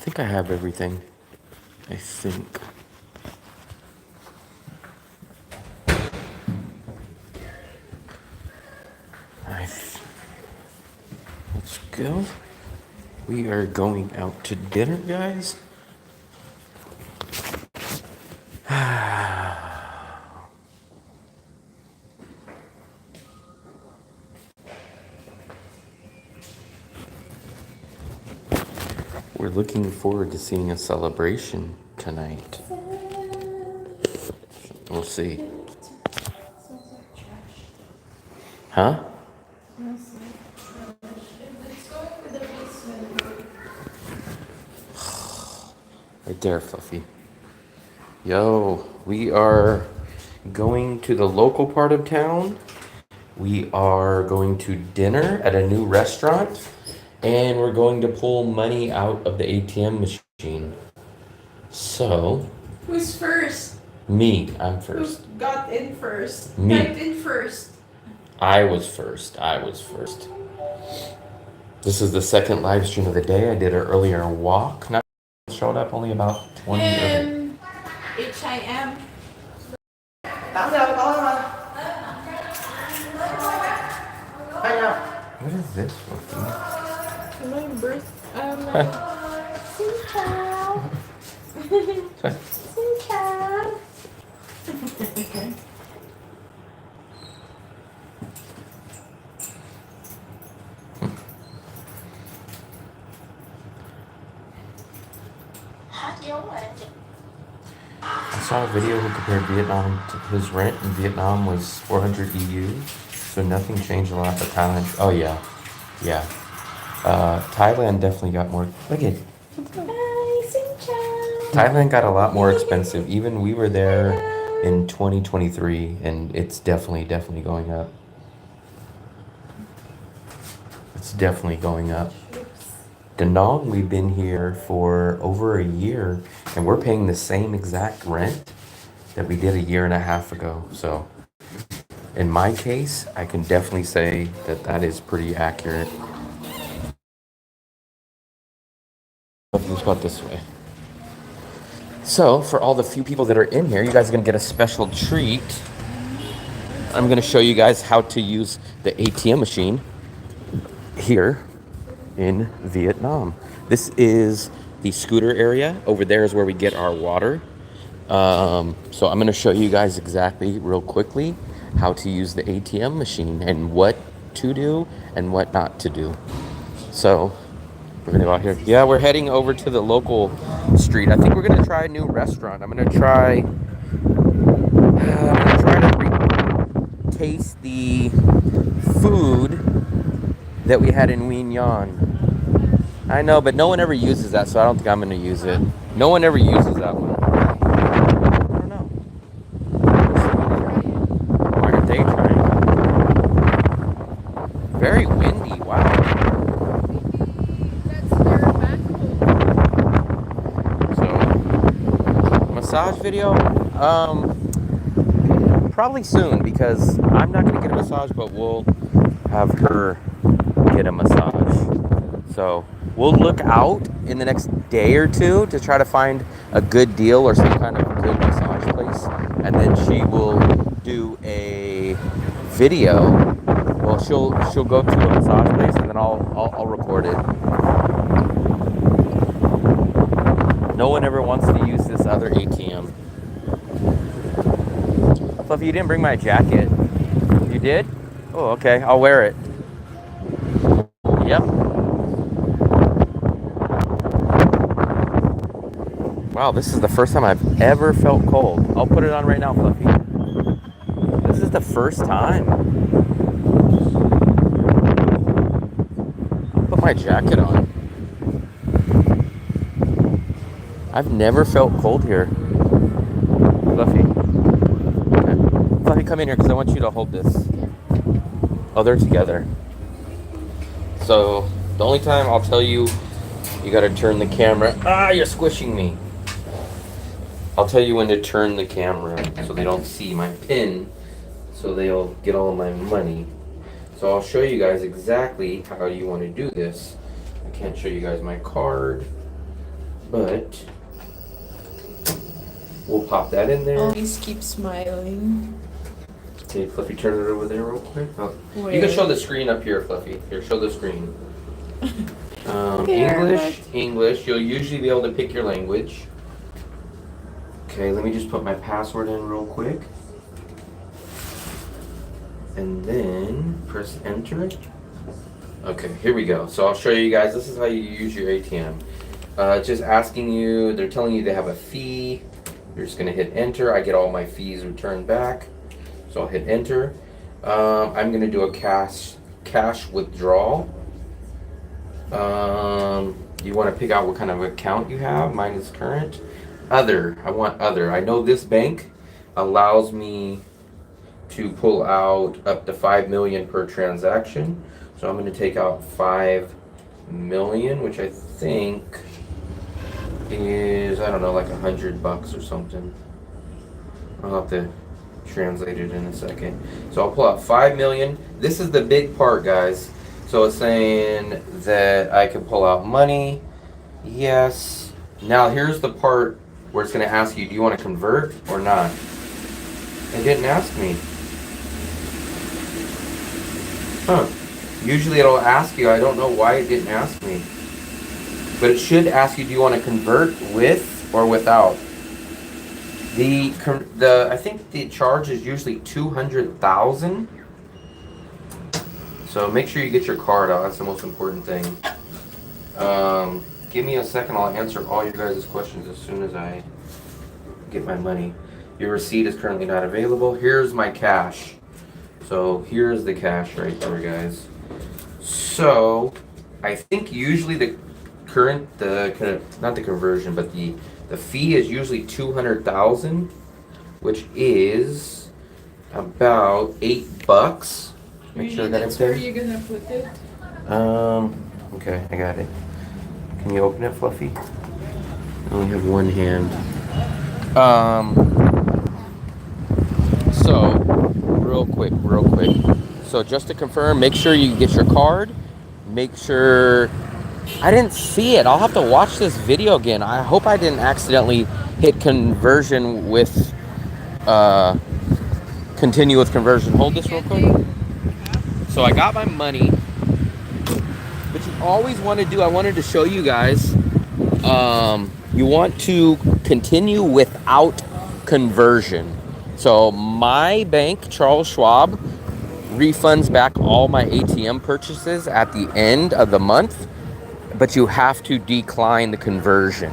think I have everything. I think. Let's go. We are going out to dinner, guys. We're looking forward to seeing a celebration tonight. We'll see. Huh? Right there, Fluffy. Yo, we are going to the local part of town. We are going to dinner at a new restaurant. And we're going to pull money out of the ATM machine. So. Who's first? Me. I'm first. Who got in first? Me. Typed in first. I was first. This is the second live stream of the day. I did an earlier walk. Not showed up only about 20 HIM. What is this for? My birth. Xin chào. Xin chào. I saw a video who compared Vietnam to his rent in Vietnam was 400 EU, so nothing changed a lot. But Thailand, oh yeah. Thailand definitely got more. Look at. Thailand got a lot more expensive. Even we were there in 2023, and it's definitely going up. It's definitely going up. Da Nang, we've been here for over a year, and we're paying the same exact rent that we did a year and a half ago. So, in my case, I can definitely say that that is pretty accurate. Let's go this way. So, for all the few people that are in here, you guys are going to get a special treat. I'm going to show you guys how to use the ATM machine here in Vietnam. This is the scooter area. Over there is where we get our water. So I'm going to show you guys exactly, real quickly, how to use the ATM machine and what to do and what not to do. So we're going to go out here. Yeah, we're heading over to the local street. I think we're going to try a new restaurant. I'm going to try to taste the food that we had in Wien Yan. I know, but no one ever uses that, so I don't think I'm going to use it. No one ever uses that one. I don't know. Why aren't they trying? Very windy, wow. That's their backbone. So, massage video? Probably soon, because I'm not going to get a massage, but we'll have her get a massage. So we'll look out in the next day or two to try to find a good deal or some kind of good massage place, and then she will do a video. Well, she'll go to a massage place, and then I'll record it. No one ever wants to use this other ATM. Fluffy, you didn't bring my jacket. You did? Oh, okay. I'll wear it. Yep. Wow, this is the first time I've ever felt cold. I'll put it on right now, Fluffy. This is the first time. I'll put my jacket on. I've never felt cold here. Fluffy. Okay. Fluffy, come in here because I want you to hold this. Oh, they're together. So, the only time I'll tell you, you gotta turn the camera. Ah, you're squishing me. I'll tell you when to turn the camera so they don't see my pin, so they'll get all of my money. So I'll show you guys exactly how you want to do this. I can't show you guys my card. But we'll pop that in there. Always keep smiling. Okay, Fluffy, turn it over there real quick. Oh. You Where? can show the screen up here, Fluffy. Here, show the screen. Here, English. You'll usually be able to pick your language. Okay, let me just put my password in real quick. And then press enter. Okay, here we go. So I'll show you guys. This is how you use your ATM. Just asking you, they're telling you they have a fee. You're just gonna hit enter. I get all my fees returned back. So I'll hit enter. I'm gonna do a cash withdrawal. You want to pick out what kind of account you have. Mine is current. Other. I want other. I know this bank allows me to pull out up to 5 million per transaction. So I'm going to take out 5 million, which I think is, I don't know, like $100 or something. I'll have to translate it in a second. So I'll pull out 5 million. This is the big part, guys. So it's saying that I can pull out money. Yes. Now here's the part where it's going to ask you, do you want to convert or not? It didn't ask me. Huh. Usually it'll ask you. I don't know why it didn't ask me. But it should ask you, do you want to convert with or without? I think the charge is usually 200,000. So make sure you get your card out. That's the most important thing. Give me a second. I'll answer all your guys' questions as soon as I get my money. Your receipt is currently not available. Here's my cash. So here's the cash right there, guys. So I think usually not the conversion, but the fee is usually 200,000, which is about $8. Make sure that it's where there. you're gonna put it. Okay, I got it. Can you open it, Fluffy? I only have one hand. So, real quick. So just to confirm, make sure you get your card. Make sure, I didn't see it. I'll have to watch this video again. I hope I didn't accidentally hit conversion with, continue with conversion. Hold this real quick. So I got my money, but you always want to do, I wanted to show you guys, you want to continue without conversion. So my bank, Charles Schwab, refunds back all my ATM purchases at the end of the month, but you have to decline the conversion.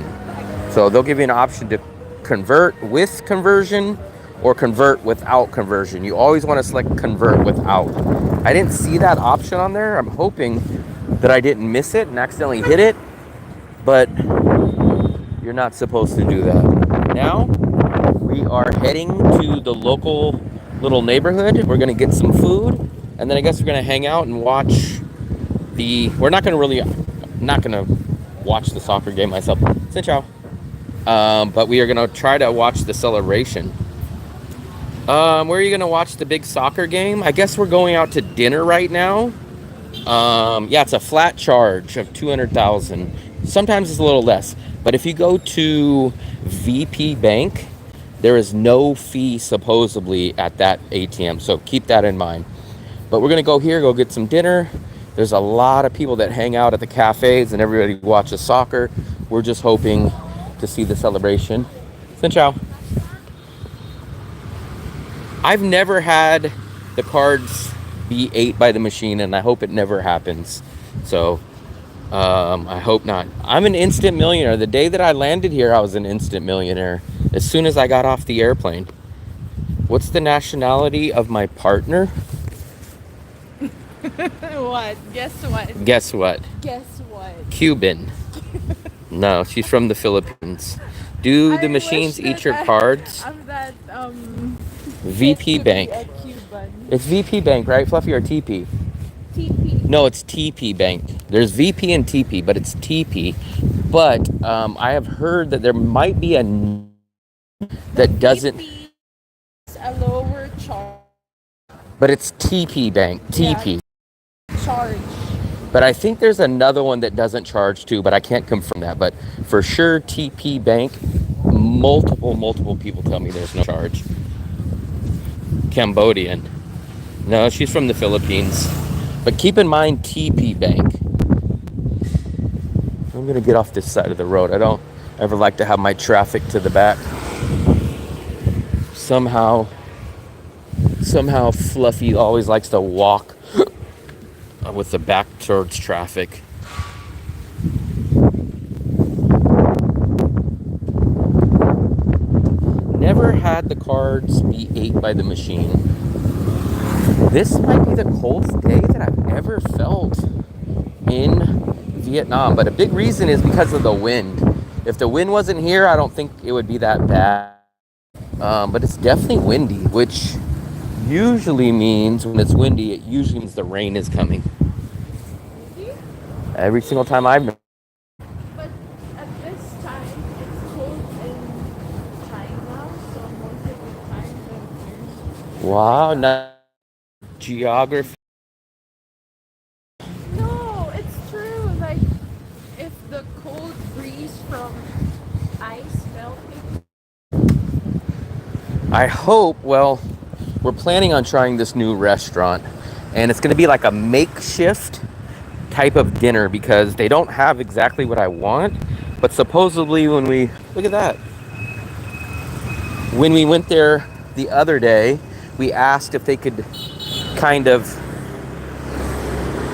So they'll give you an option to convert with conversion or convert without conversion. You always want to select convert without. I didn't see that option on there. I'm hoping that I didn't miss it and accidentally hit it, but you're not supposed to do that. Now, we are heading to the local little neighborhood. We're gonna get some food, and then I guess we're gonna hang out and watch we're not gonna watch the soccer game myself. Xin chào. But we are gonna try to watch the celebration. Where are you gonna watch the big soccer game? I guess we're going out to dinner right now. Yeah, it's a flat charge of 200,000. Sometimes it's a little less, but if you go to VP Bank, there is no fee supposedly at that ATM, so keep that in mind. But we're gonna go here, go get some dinner. There's a lot of people that hang out at the cafes and everybody watches soccer. We're just hoping to see the celebration. Xin chào. I've never had the cards be ate by the machine, and I hope it never happens. So I hope not. I'm an instant millionaire. The day that I landed here, I was an instant millionaire. As soon as I got off the airplane. What's the nationality of my partner? What? Guess what? Guess what? Guess what? Cuban. No, she's from the Philippines. Do the machines eat your cards? I'm that VP Bank. It's VP Bank, right, Fluffy, or TP? TP. No, it's TP Bank. There's VP and TP, but it's TP. But I have heard that there might be that doesn't. TP is a lower charge. But it's TP Bank. TP. Charge. But I think there's another one that doesn't charge too, but I can't confirm that. But for sure, TP Bank, multiple people tell me there's no charge. Cambodian. No, she's from the Philippines. But keep in mind TP Bank. I'm gonna get off this side of the road. I don't ever like to have my traffic to the back. Somehow Fluffy always likes to walk with the back towards traffic. Never had the cards be ate by the machine. This might be the coldest day that I've ever felt in Vietnam, but a big reason is because of the wind. If the wind wasn't here, I don't think it would be that bad. But it's definitely windy, which usually means when it's windy, it usually means the rain is coming. Every single time I've been. But at this time, it's cold in China, so most of the time it's Wow, not geography. no, it's true. Like, if the cold breeze from ice melting. I hope, well, we're planning on trying this new restaurant, and it's going to be like a makeshift type of dinner because they don't have exactly what I want, but supposedly when we, look at that. When we went there the other day, we asked if they could kind of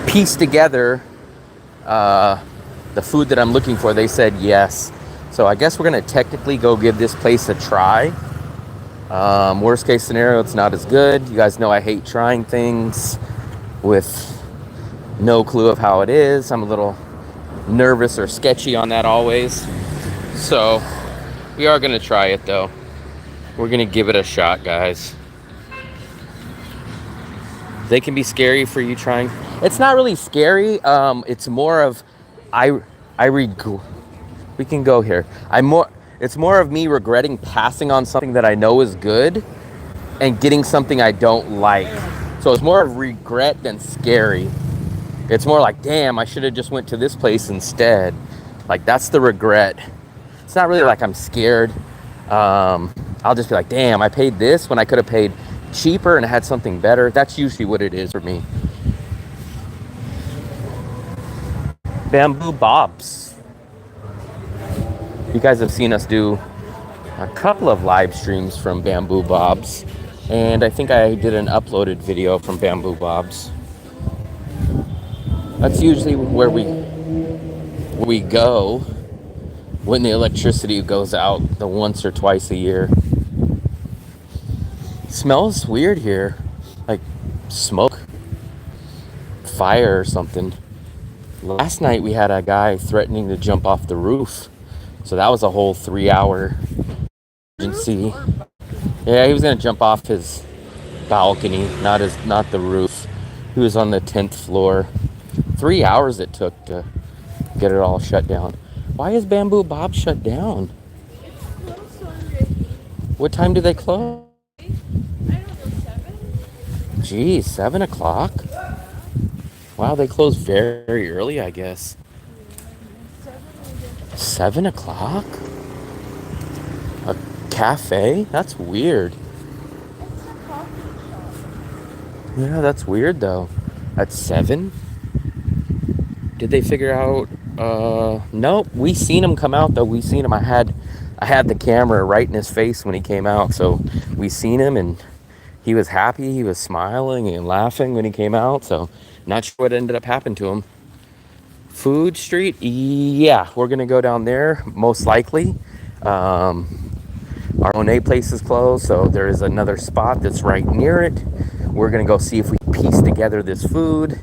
piece together the food that I'm looking for. They said yes. So I guess we're going to technically go give this place a try. Worst case scenario, it's not as good. You guys know I hate trying things with no clue of how it is. I'm a little nervous or sketchy on that always. So we are going to try it though. We're going to give it a shot, guys. They can be scary for you trying. It's not really scary. It's more of we can go here. It's more of me regretting passing on something that I know is good and getting something I don't like. So it's more of regret than scary. It's more like, damn, I should have just went to this place instead. Like, that's the regret. It's not really like I'm scared. I'll just be like, damn, I paid this when I could have paid cheaper and had something better. That's usually what it is for me. Bamboo Bobs. You guys have seen us do a couple of live streams from Bamboo Bobs, and I think I did an uploaded video from Bamboo Bobs. That's usually where we go when the electricity goes out, the once or twice a year. Smells weird here, like smoke, fire or something. Last night we had a guy threatening to jump off the roof. So that was a whole 3-hour emergency. Yeah, he was gonna jump off his balcony, not the roof. He was on the 10th floor. 3 hours it took to get it all shut down. Why is Bamboo Bob shut down? It's closed already. What time do they close? I don't know, 7? Geez, 7 o'clock? Wow, they close very early, I guess. 7 o'clock? A cafe? That's weird. It's a coffee shop. Yeah, that's weird though. At 7? Did they figure out? Nope. We seen him come out though. We seen him. I had the camera right in his face when he came out, so we seen him and he was happy. He was smiling and laughing when he came out. So not sure what ended up happening to him. Food Street, yeah, we're gonna go down there most likely. Our Monet place is closed, so there is another spot that's right near it. We're gonna go see if we piece together this food.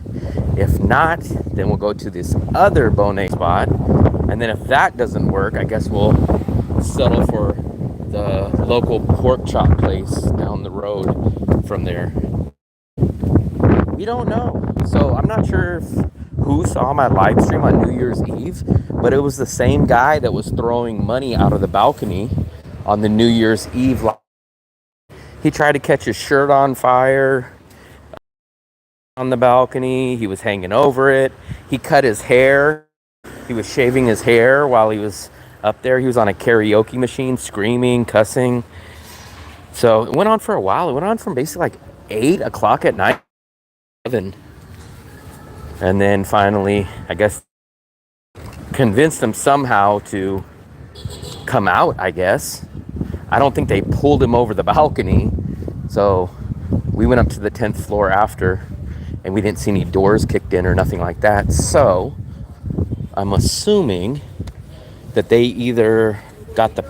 If not, then we'll go to this other Monet spot, and then if that doesn't work, I guess we'll settle for the local pork chop place down the road from there. We don't know, so I'm not sure who saw my live stream on New Year's Eve, but it was the same guy that was throwing money out of the balcony on the New Year's Eve. He tried to catch his shirt on fire. on the balcony. He was hanging over it. He cut his hair. He was shaving his hair while he was up there. He was on a karaoke machine, screaming, cussing. So it went on for a while. It went on from basically like 8 o'clock at night. And then finally, I guess, convinced him somehow to come out, I guess. I don't think they pulled him over the balcony. So we went up to the 10th floor after, and we didn't see any doors kicked in or nothing like that. So I'm assuming that they either got the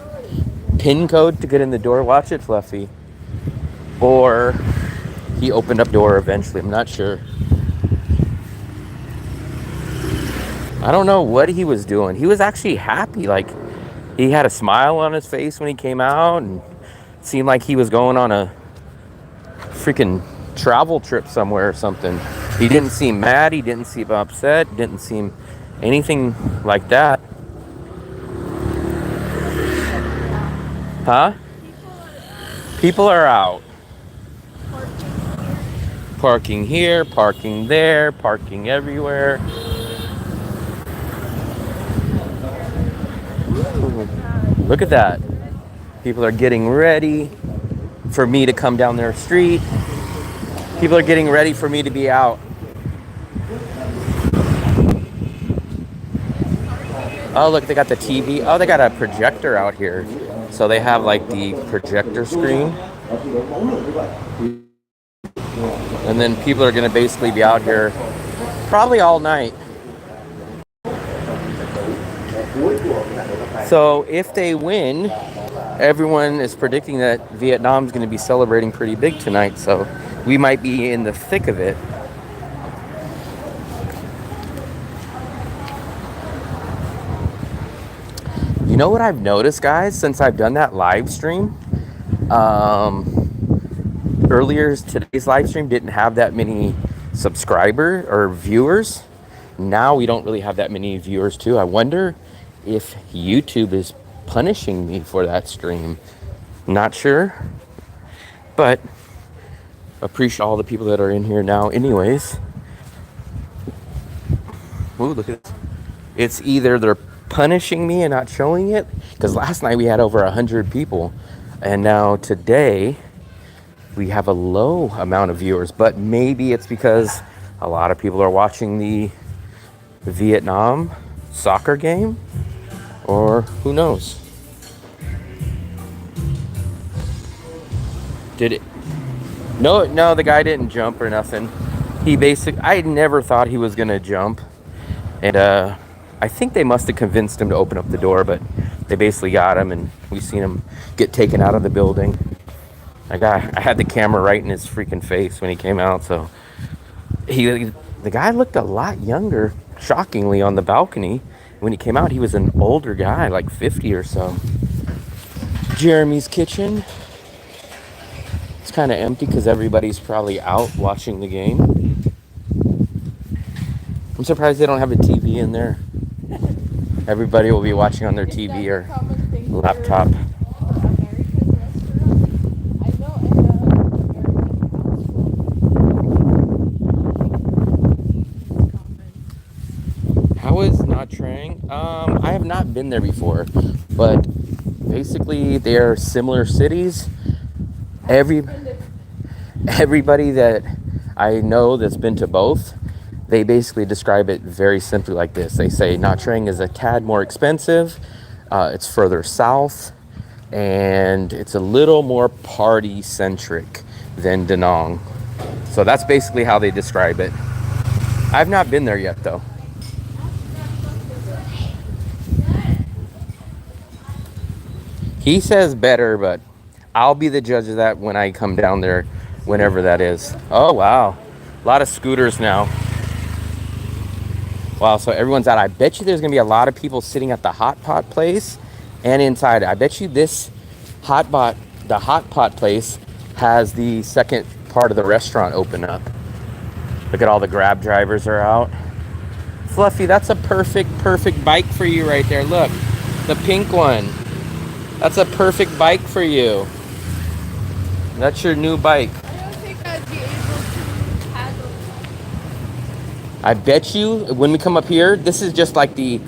PIN code to get in the door, watch it, Fluffy, or he opened up the door eventually. I'm not sure. I don't know what he was doing. He was actually happy. Like, he had a smile on his face when he came out and seemed like he was going on a freaking travel trip somewhere or something. He didn't seem mad. He didn't seem upset. Didn't seem anything like that. Huh? People are out. Parking here, parking there, parking everywhere. Look at that. People are getting ready for me to come down their street. People are getting ready for me to be out. Oh, look, they got the TV. Oh, they got a projector out here. So they have like the projector screen. And then people are going to basically be out here probably all night. So if they win, everyone is predicting that Vietnam's going to be celebrating pretty big tonight. So we might be in the thick of it. You know what I've noticed, guys, since I've done that live stream? Earlier, today's live stream didn't have that many subscribers or viewers. Now we don't really have that many viewers too. I wonder if YouTube is punishing me for that stream. Not sure, but appreciate all the people that are in here now anyways. Ooh, look at this. It's either they're punishing me and not showing it, because last night we had over 100 people, and now today we have a low amount of viewers, but maybe it's because a lot of people are watching the Vietnam soccer game, or who knows. Did it? No, the guy didn't jump or nothing. I never thought he was gonna jump, and I think they must have convinced him to open up the door, but they basically got him, and we seen him get taken out of the building. I had the camera right in his freaking face when he came out, so the guy looked a lot younger, shockingly, on the balcony. When he came out, he was an older guy, like 50 or so. Jeremy's kitchen. It's kind of empty because everybody's probably out watching the game. I'm surprised they don't have a TV in there. Everybody will be watching on their TV or laptop. How is Nha Trang? I have not been there before, but basically they are similar cities. Everybody that I know that's been to both, they basically describe it very simply like this. They say Nha Trang is a tad more expensive, it's further south, and it's a little more party-centric than Da Nang. So that's basically how they describe it. I've not been there yet, though. He says better, but I'll be the judge of that when I come down there, whenever that is. Oh, wow. A lot of scooters now. Wow, so everyone's out. I bet you there's going to be a lot of people sitting at the hot pot place and inside. I bet you the hot pot place has the second part of the restaurant open up. Look at all the Grab drivers are out. Fluffy, that's a perfect bike for you right there. Look, the pink one. That's a perfect bike for you. That's your new bike. I don't think I'd be able to paddle. I bet you when we come up here, this is just like the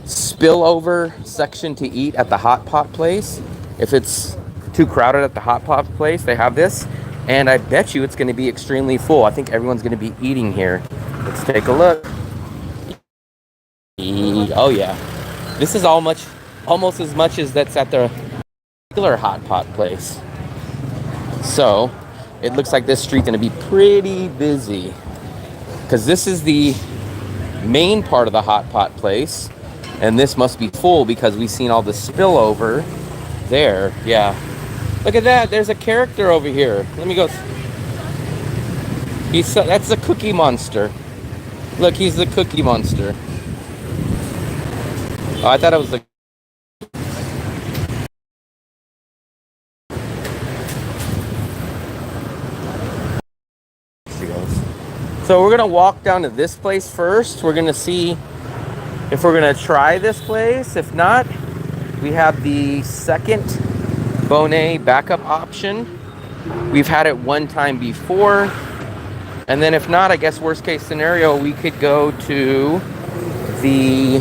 spillover section to eat at the hot pot place. If it's too crowded at the hot pot place, they have this. And I bet you it's going to be extremely full. I think everyone's going to be eating here. Let's take a look. Oh yeah. This is almost as much as that's at the regular hot pot place. So it looks like this street's going to be pretty busy, because this is the main part of the hot pot place, and this must be full because we've seen all the spillover there. Yeah, look at that, there's a character over here. Let me go. That's the Cookie Monster. Look, he's the Cookie Monster. Oh, I thought it was the So we're gonna walk down to this place first. We're gonna see if we're gonna try this place. If not, we have the second Bonet backup option. We've had it one time before. And then if not, I guess worst case scenario, we could go to the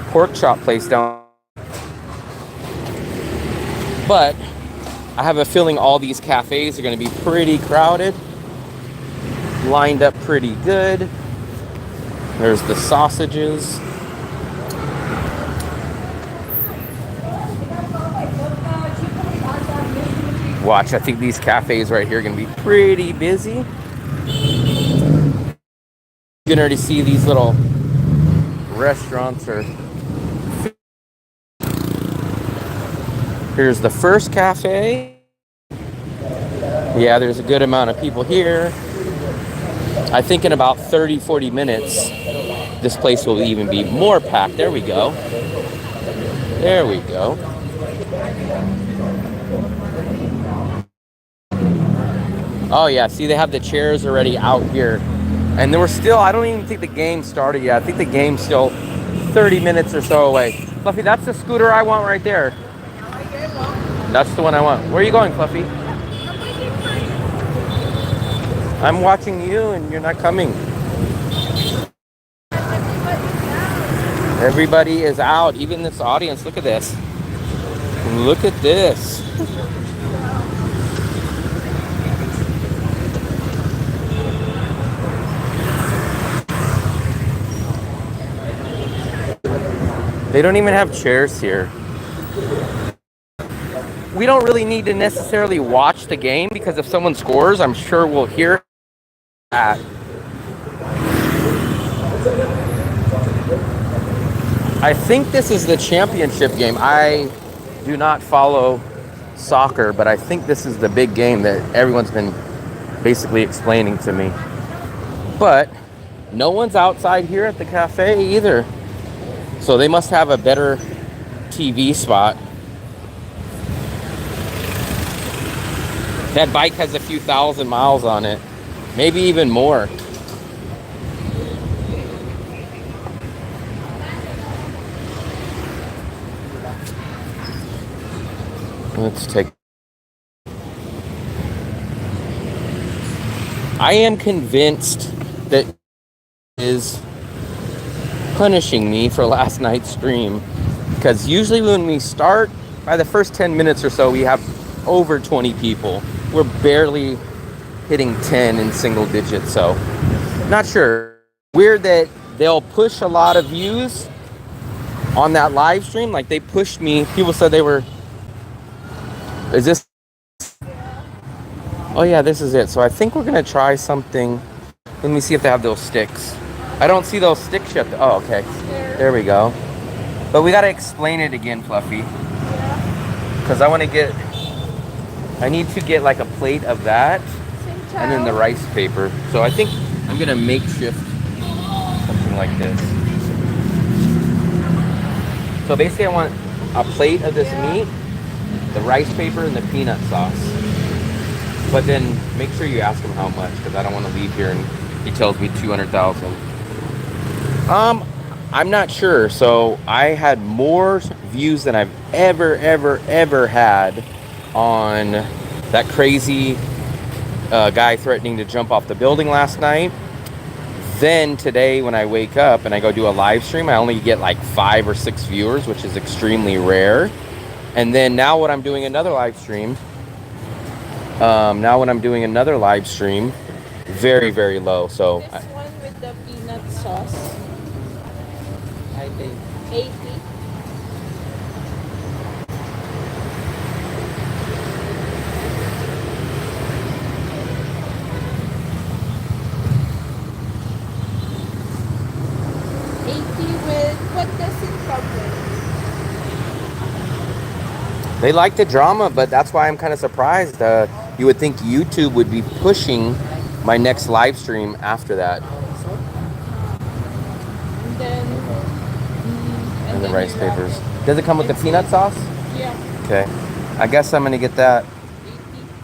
pork chop place down. But I have a feeling all these cafes are gonna be pretty crowded. Lined up pretty good. There's the sausages. Watch, I think these cafes right here are gonna be pretty busy. You can already see these little restaurants are. Here's the first cafe. Yeah, there's a good amount of people here. I think in about 30-40 minutes, this place will even be more packed. There we go. There we go. Oh yeah, see, they have the chairs already out here. And there were still, I don't even think the game started yet. I think the game's still 30 minutes or so away. Fluffy, that's the scooter I want right there. That's the one I want. Where are you going, Fluffy? I'm watching you and you're not coming. Everybody is out, even this audience. Look at this. Look at this. They don't even have chairs here. We don't really need to necessarily watch the game, because if someone scores, I'm sure we'll hear that. I think this is the championship game. I do not follow soccer, but I think this is the big game that everyone's been basically explaining to me. But no one's outside here at the cafe either. So they must have a better TV spot. That bike has a few thousand miles on it. Maybe even more. Let's take... I am convinced that is punishing me for last night's stream, because usually when we start, by the first 10 minutes or so, we have over 20 people. We're barely hitting 10 in single digits, so not sure. Weird that they'll push a lot of views on that live stream. Like, they pushed me. People said they were... Is this... Oh yeah, this is it. So I think we're gonna try something. Let me see if they have those sticks. I don't see those sticks yet. Oh, okay. There we go. But we gotta explain it again, Fluffy. Because I want to get... I need to get like a plate of that and then the rice paper. So I think I'm gonna makeshift something like this. So basically I want a plate of this meat, the rice paper, and the peanut sauce. But then make sure you ask him how much, because I don't want to leave here and he tells me 200,000. I'm not sure. So I had more views than I've ever had on that crazy guy threatening to jump off the building last night. Then today when I wake up and I go do a live stream, I only get like 5 or 6 viewers, which is extremely rare. And then now when I'm doing another live stream, very, very low. So This one with the peanut sauce. I think 80. With what does it come with? they like the drama, but that's why I'm kind of surprised. You would think YouTube would be pushing my next live stream after that. And then And the then rice you wrap papers. it. Does it come with the peanut sauce? Yeah. Okay. I guess I'm gonna get that.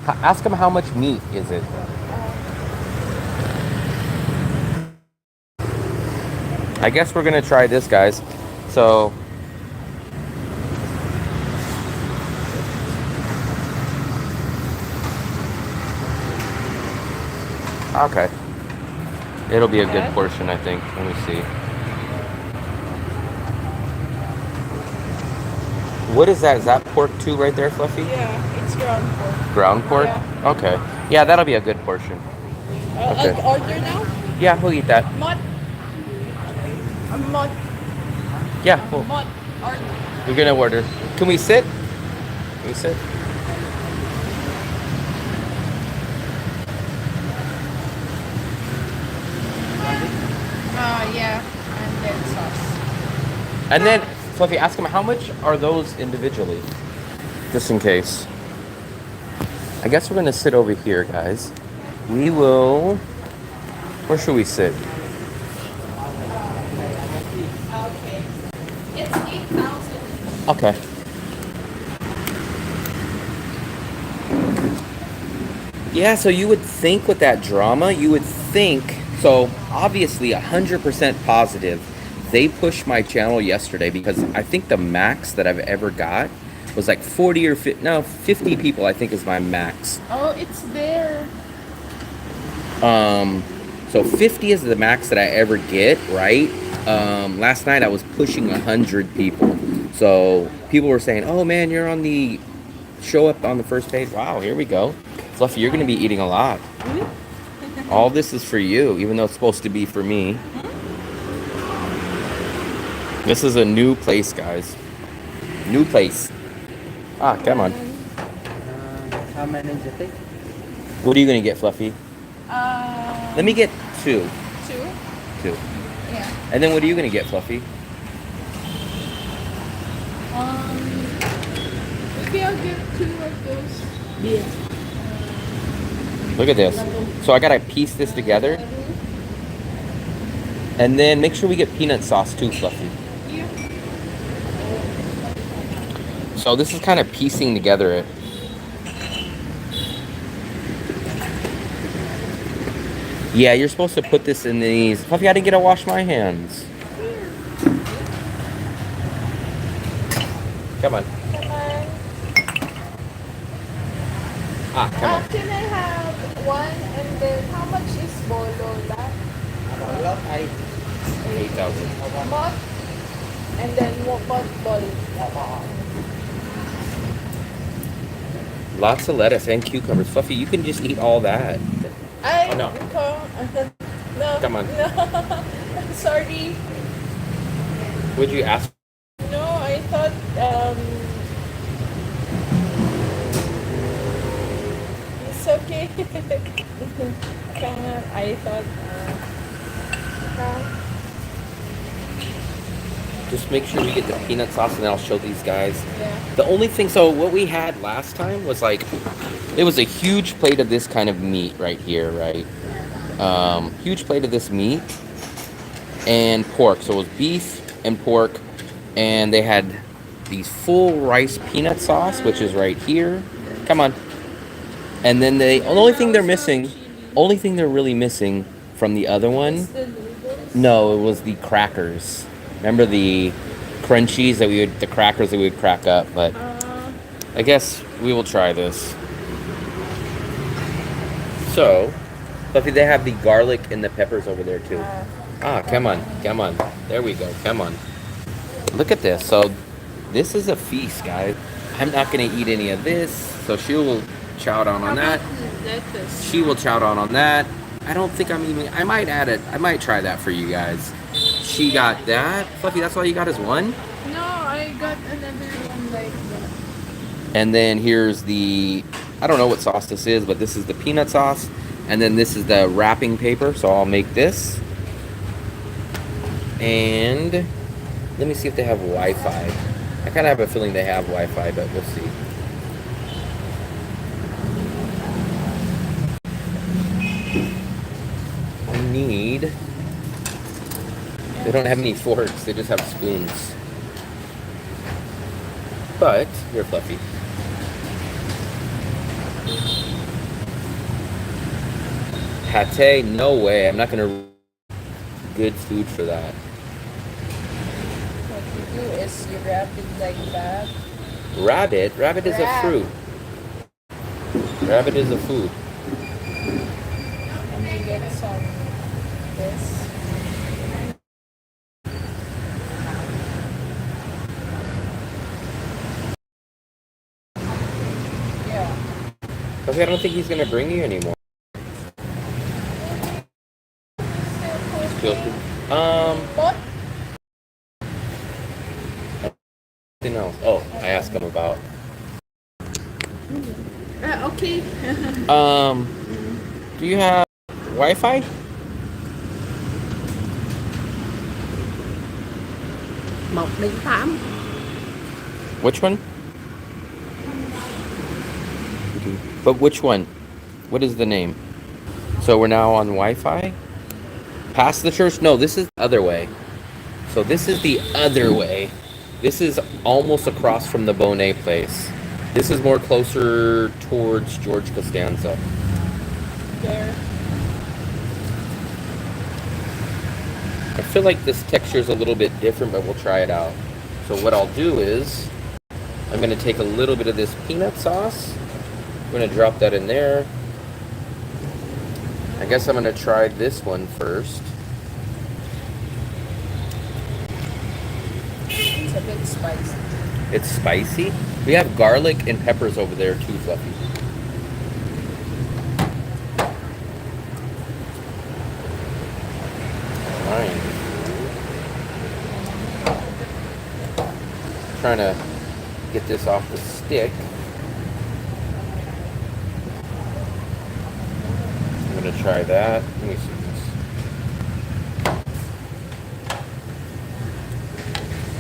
80. Ask them how much meat is it. I guess we're gonna try this, guys. So okay. It'll be a good portion, I think. Let me see. What is that? Is that pork too right there, Fluffy? Yeah, it's ground pork. Ground pork? Yeah. Okay. Yeah, that'll be a good portion. Okay. I'll order now. Yeah, we'll eat that. Mott. Mott. Yeah, we'll, Mott. Order. we're gonna order. Can we sit? Can we sit? Yeah. And then sauce. And then, Fluffy, ask him how much are those individually? Just in case. I guess we're gonna sit over here, guys. We will. Where should we sit? Okay. It's 8,000. Okay. Yeah, so you would think with that drama, so obviously 100% positive. They pushed my channel yesterday because I think the max that I've ever got was like 40 or 50, no, 50 people I think is my max. Oh, it's there. So 50 is the max that I ever get, right? Last night I was pushing 100 people. So people were saying, oh man, you're on the show up on the first page. Wow, here we go. Fluffy, you're going to be eating a lot. All this is for you, even though it's supposed to be for me. This is a new place, guys. New place. Ah, come on. how many do you think? What are you going to get, Fluffy? Let me get 2. 2. 2. Yeah. And then what are you going to get, Fluffy? Maybe I'll get 2 of those. Yeah. Look at this. So I got to piece this together. And then make sure we get peanut sauce too, Fluffy. Yeah. So this is kind of piecing together it. Yeah, you're supposed to put this in these. Fluffy, I didn't get to wash my hands. Come on. Come on. Ah, come on. Can I have 1 and then how much is bolola? Well, I 8,000. Mott and then what ball? Lots of lettuce and cucumbers. Fluffy, you can just eat all that. I Oh, no. No. Come on. No. Sorry. Would you ask? No, I thought it's okay. I thought Just make sure we get the peanut sauce, and then I'll show these guys. yeah. The only thing, so what we had last time was like, it was a huge plate of this kind of meat right here, right? Huge plate of this meat and pork. So it was beef and pork, and they had these full rice peanut sauce, which is right here. Come on. And then the only thing they're really missing from the other one, The noodles. no, it was the crackers. Remember the crunchies the crackers that we would crack up, but I guess we will try this. So, Fluffy, they have the garlic and the peppers over there too. Uh, Come on, come on. There we go, come on. Look at this. So this is a feast, guys. I'm not gonna eat any of this, so she will chow down how on that. about lettuce? She will chow down on that. I don't think I'm even, I might add it. I might try that for you guys. She got that. Fluffy, that's all you got is one? No, I got another one like that. And then here's the, I don't know what sauce this is, but this is the peanut sauce. And then this is the wrapping paper, so I'll make this. And let me see if they have Wi-Fi. I kind of have a feeling they have Wi-Fi, but we'll see. I need, they don't have any forks, they just have spoons. But, you're Fluffy. Pate, no way. I'm not gonna good food for that. What you do is you wrap it like that. Rabbit? Rabbit is a Rat. fruit. Rabbit is a food. And you get some this. Yeah. Okay, I don't think he's gonna bring you anymore. What? Something else. Oh, I asked him about. Okay. Do you have Wi-Fi? Một đến 8. Which one? But which one? What is the name? So we're now on Wi-Fi? Past the church? No, this is the other way. So this is the other way. This is almost across from the Bonet place. This is more closer towards George Costanza. There. I feel like this texture is a little bit different, but we'll try it out. So what I'll do is, I'm gonna take a little bit of this peanut sauce. I'm gonna drop that in there. I guess I'm gonna try this one first. It's a bit spicy. It's spicy. We have garlic and peppers over there too, Fluffy. Fine. Trying to get this off the stick. I'm gonna try that. Let me see this.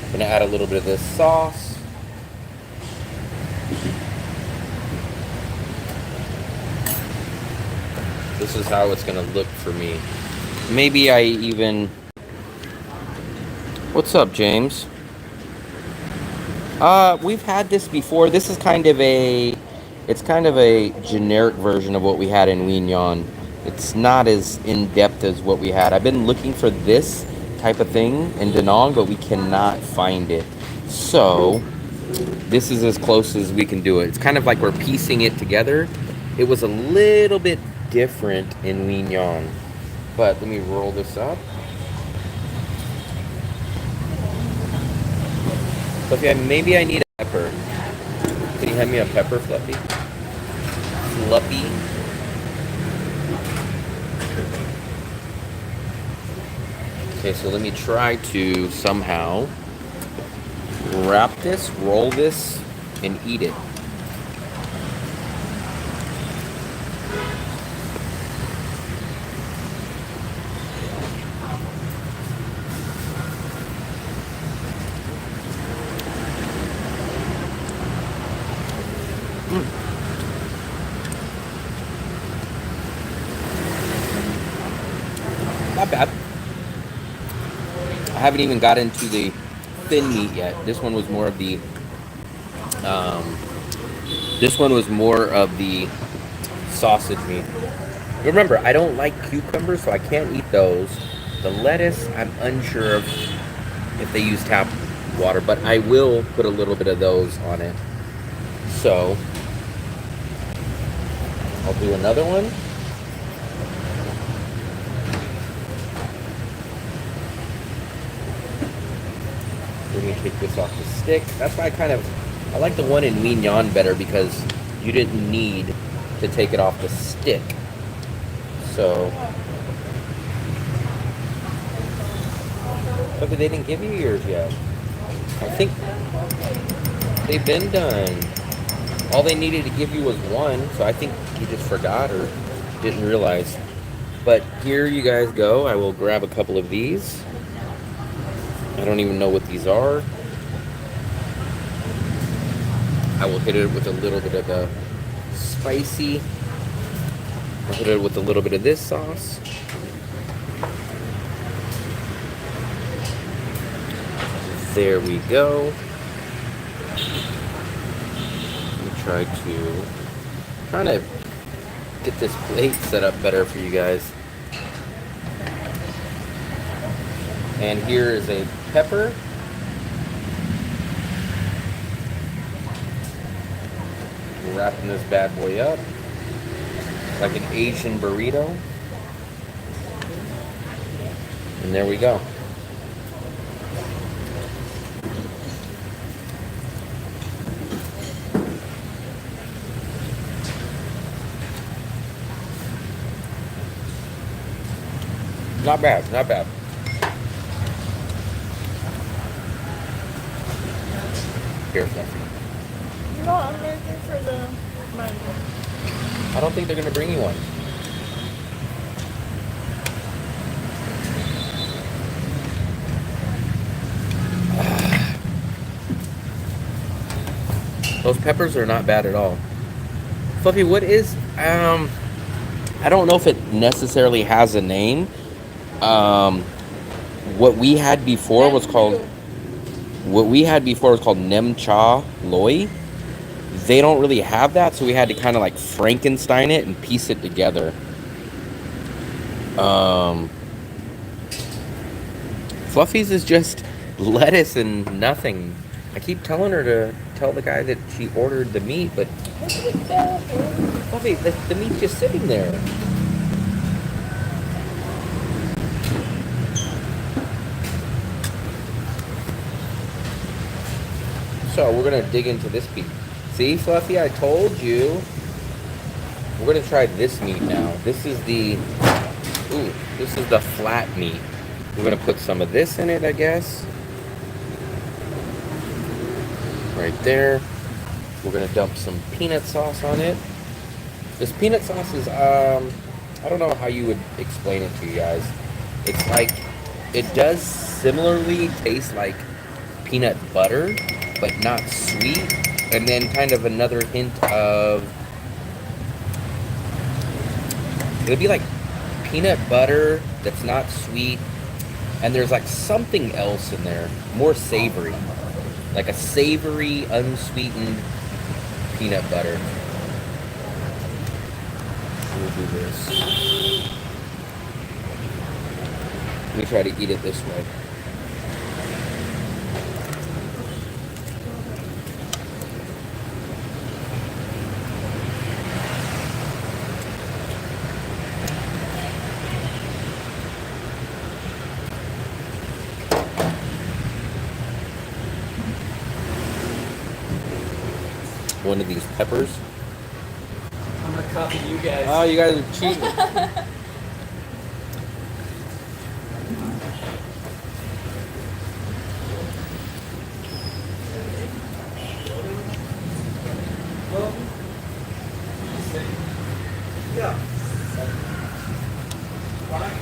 I'm gonna add a little bit of this sauce. This is how it's gonna look for me. Maybe I even... What's up, James? We've had this before. This is kind of a... It's kind of a generic version of what we had in Wignon. It's not as in-depth as what we had. I've been looking for this type of thing in Danong, but we cannot find it. So, this is as close as we can do it. It's kind of like we're piecing it together. It was a little bit different in Wignon. But let me roll this up. Fluffy, maybe I need a pepper. Can you hand me a pepper, Fluffy? Fluffy. Okay, so let me try to somehow wrap this, roll this, and eat it. Not bad. I haven't even got into the thin meat yet. This one was more of the sausage meat. Remember, I don't like cucumbers, so I can't eat those. The lettuce, I'm unsure of if they use tap water, but I will put a little bit of those on it. So I'll do another one. When you take this off the stick, that's why I like the one in Mignon better because you didn't need to take it off the stick. So, but they didn't give you yours yet. I think they've been done. All they needed to give you was one, so I think you just forgot or didn't realize. But here you guys go. I will grab a couple of these. I don't even know what these are. I will hit it with a little bit of the spicy. I'll hit it with a little bit of this sauce. There we go. Let me trying to get this plate set up better for you guys. And here is a pepper. We're wrapping this bad boy up like an Asian burrito. And there we go. Not bad, not bad. Here, Fluffy. No, I'm looking for the mango. I don't think they're gonna bring you one. Those peppers are not bad at all. Fluffy, what is I don't know if it necessarily has a name. What we had before was called Nem Cha Loi. They don't really have that, so we had to kind of like Frankenstein it and piece it together. Fluffy's is just lettuce and nothing. I keep telling her to tell the guy that she ordered the meat, but Fluffy, the meat's just sitting there. So we're gonna dig into this meat. See, Fluffy, I told you. We're gonna try this meat now. This is the flat meat. We're gonna put some of this in it, I guess. Right there. We're gonna dump some peanut sauce on it. This peanut sauce is, I don't know how you would explain it to you guys. It's like, it does similarly taste like peanut butter, but not sweet. And then kind of another hint of, it'll be like peanut butter that's not sweet. And there's like something else in there, more savory. Like a savory, unsweetened peanut butter. We'll do this. Let me try to eat it this way. One of these peppers. I'm gonna copy you guys. Oh, you guys are cheating.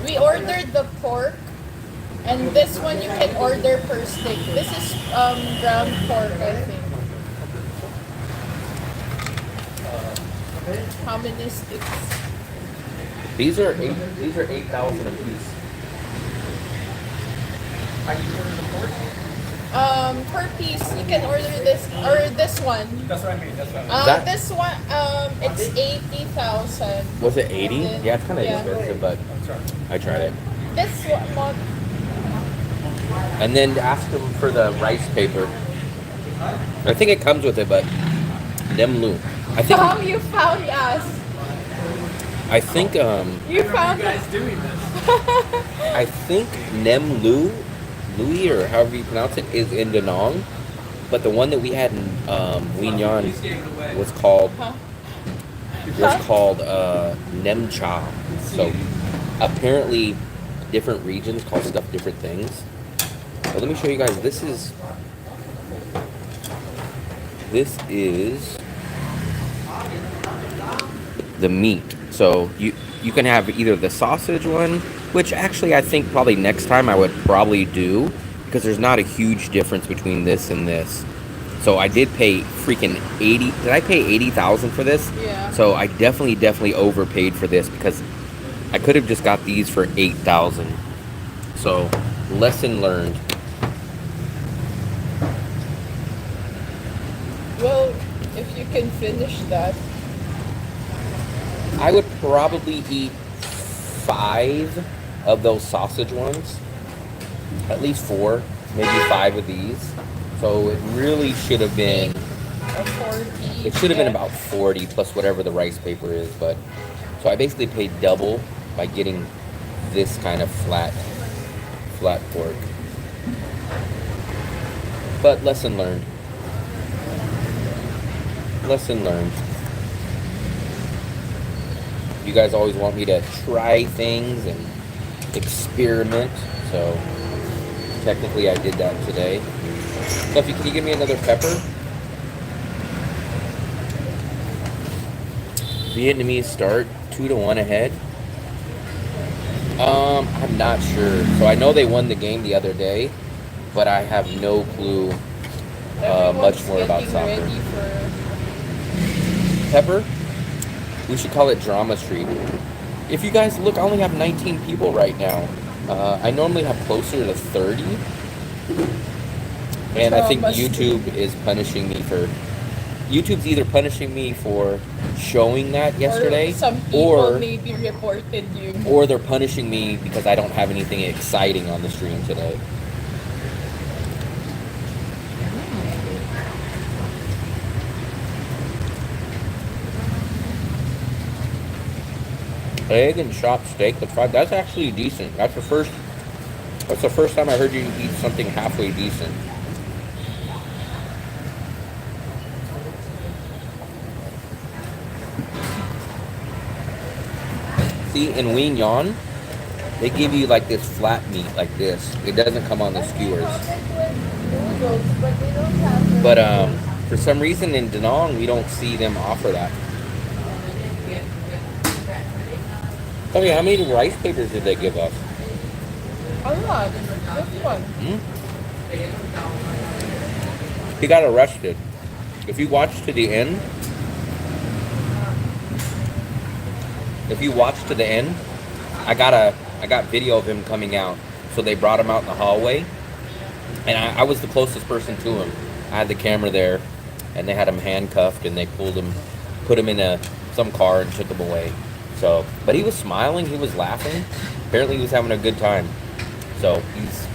We ordered the pork, and this one you can order per stick. This is ground pork, I think. How many sticks? These are 8,000 a piece. Per piece you can order this or this one. That's what I mean. That's what I mean. This one it's 80,000. Was it 80? Yeah, it's kind of Yeah. expensive, but I tried it. This one. And then ask them for the rice paper. I think it comes with it, but Nem Lu. I think How you found us? I think You found You guys doing this? I think Nem Lu Louis, or however you pronounce it, is in Da Nang. But the one that we had in Wien Yan was called Nem Cha. So apparently different regions call stuff different things. But let me show you guys. This is the meat. So you can have either the sausage one, which actually I think probably next time I would probably do, because there's not a huge difference between this and this. So I did pay freaking 80. Did I pay 80,000 for this? Yeah. So I definitely overpaid for this, because I could have just got these for 8,000. So lesson learned. Well, if you can finish that. I would probably eat 5 of those sausage ones. At least 4, maybe 5 of these. So it really should have been, it should have been about 40 plus whatever the rice paper is. But so I basically paid double by getting this kind of flat pork. But lesson learned. Lesson learned. You guys always want me to try things and experiment, so technically I did that today. Sophie, can you give me another pepper? Vietnamese start 2-1 ahead. I'm not sure. So I know they won the game the other day, but I have no clue much more about soccer. Pepper? We should call it Drama Street. If you guys look, I only have 19 people right now. I normally have closer to 30. And I think YouTube's either punishing me for showing that yesterday, or some people maybe reported you, or they're punishing me because I don't have anything exciting on the stream today. Egg and chopped steak with fried. That's actually decent. That's the first time I heard you eat something halfway decent. See, in Wien Yan, they give you like this flat meat like this. It doesn't come on the skewers. But for some reason in Da Nang, we don't see them offer that. Okay, how many rice papers did they give us? A lot. This one. He got arrested. If you watch to the end, I got video of him coming out. So they brought him out in the hallway, and I was the closest person to him. I had the camera there, and they had him handcuffed, and they put him in some car and took him away. So, but he was smiling, he was laughing. Apparently he was having a good time. So he's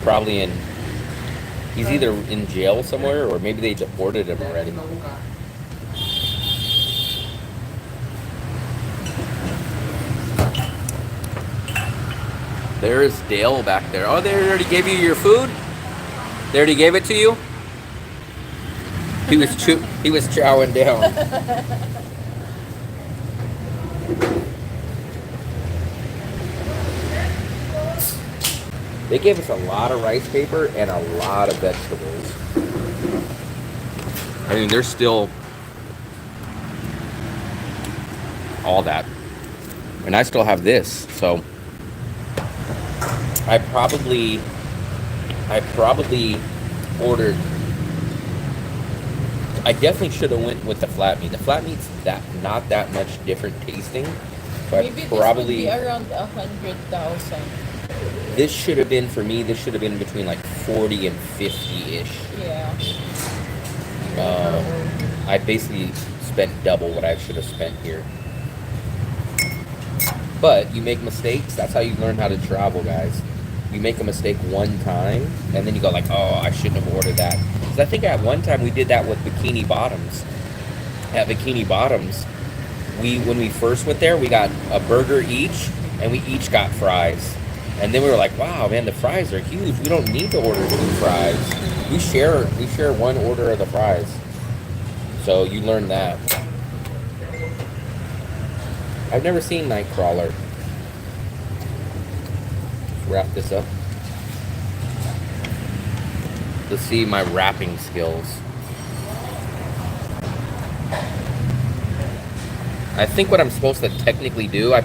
probably he's either in jail somewhere, or maybe they deported him already. There's Dale back there. Oh, they already gave you your food? They already gave it to you? He was chowing down. They gave us a lot of rice paper and a lot of vegetables. I mean, there's still all that. And I still have this, so I probably ordered. I definitely should have went with the flat meat. The flat meat's not that much different tasting. So maybe this would be around 100,000. This should have been, for me, this should have been between like 40 and 50-ish. Yeah. I basically spent double what I should have spent here. But you make mistakes. That's how you learn how to travel, guys. You make a mistake one time, and then you go like, oh, I shouldn't have ordered that. Because I think at one time we did that with Bikini Bottoms. At Bikini Bottoms, when we first went there, we got a burger each, and we each got fries. And then we were like, wow, man, the fries are huge. We don't need to order 2 fries. We share 1 order of the fries. So you learn that. I've never seen Nightcrawler. Wrap this up. Let's see my wrapping skills. I think what I'm supposed to technically do, I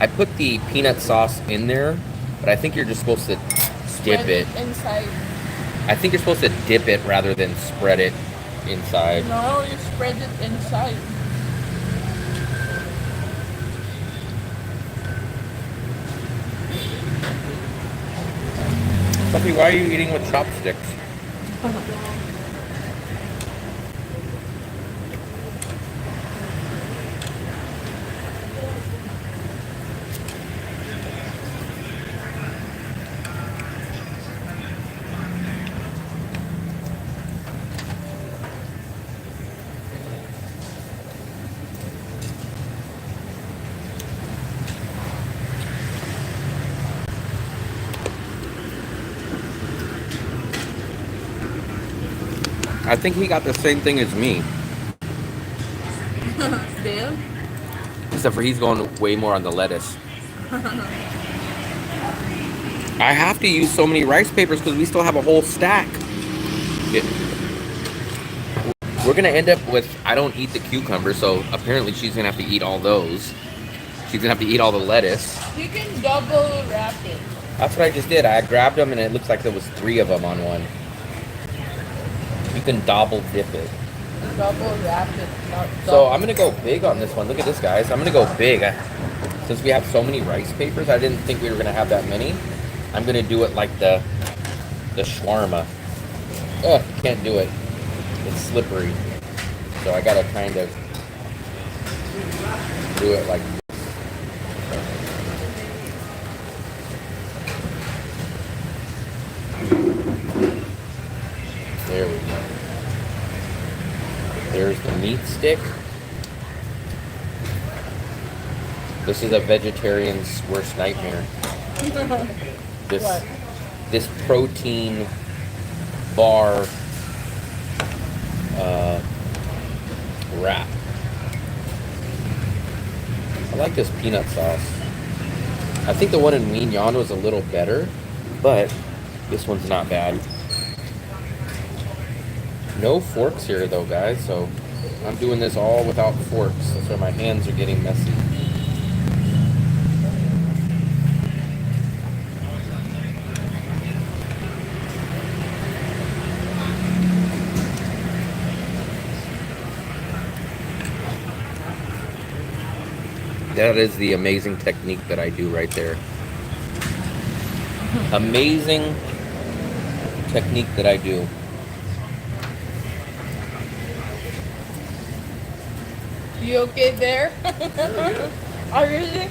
put the peanut sauce in there, but I think you're just supposed to dip it inside. I think you're supposed to dip it rather than spread it inside. No, you spread it inside. Puppy, why are you eating with chopsticks? I think he got the same thing as me. Still? Except for he's going way more on the lettuce. I have to use so many rice papers because we still have a whole stack. We're going to end up with, I don't eat the cucumber, so apparently she's going to have to eat all those. She's going to have to eat all the lettuce. You can double wrap it. That's what I just did. I grabbed them and it looks like there was 3 of them on one. You can double dip it. Double wrap it, not double. So I'm going to go big on this one. Look at this, guys. I'm going to go big. Since we have so many rice papers, I didn't think we were going to have that many. I'm going to do it like the shawarma. Ugh, can't do it. It's slippery. So I got to kind of do it like this. There we go. There's the meat stick. This is a vegetarian's worst nightmare. This protein bar wrap. I like this peanut sauce. I think the one in Mignon was a little better, but this one's not bad. No forks here though, guys, so I'm doing this all without forks. That's why my hands are getting messy. That is the amazing technique that I do right there. Amazing technique that I do. You okay there? Oh, really?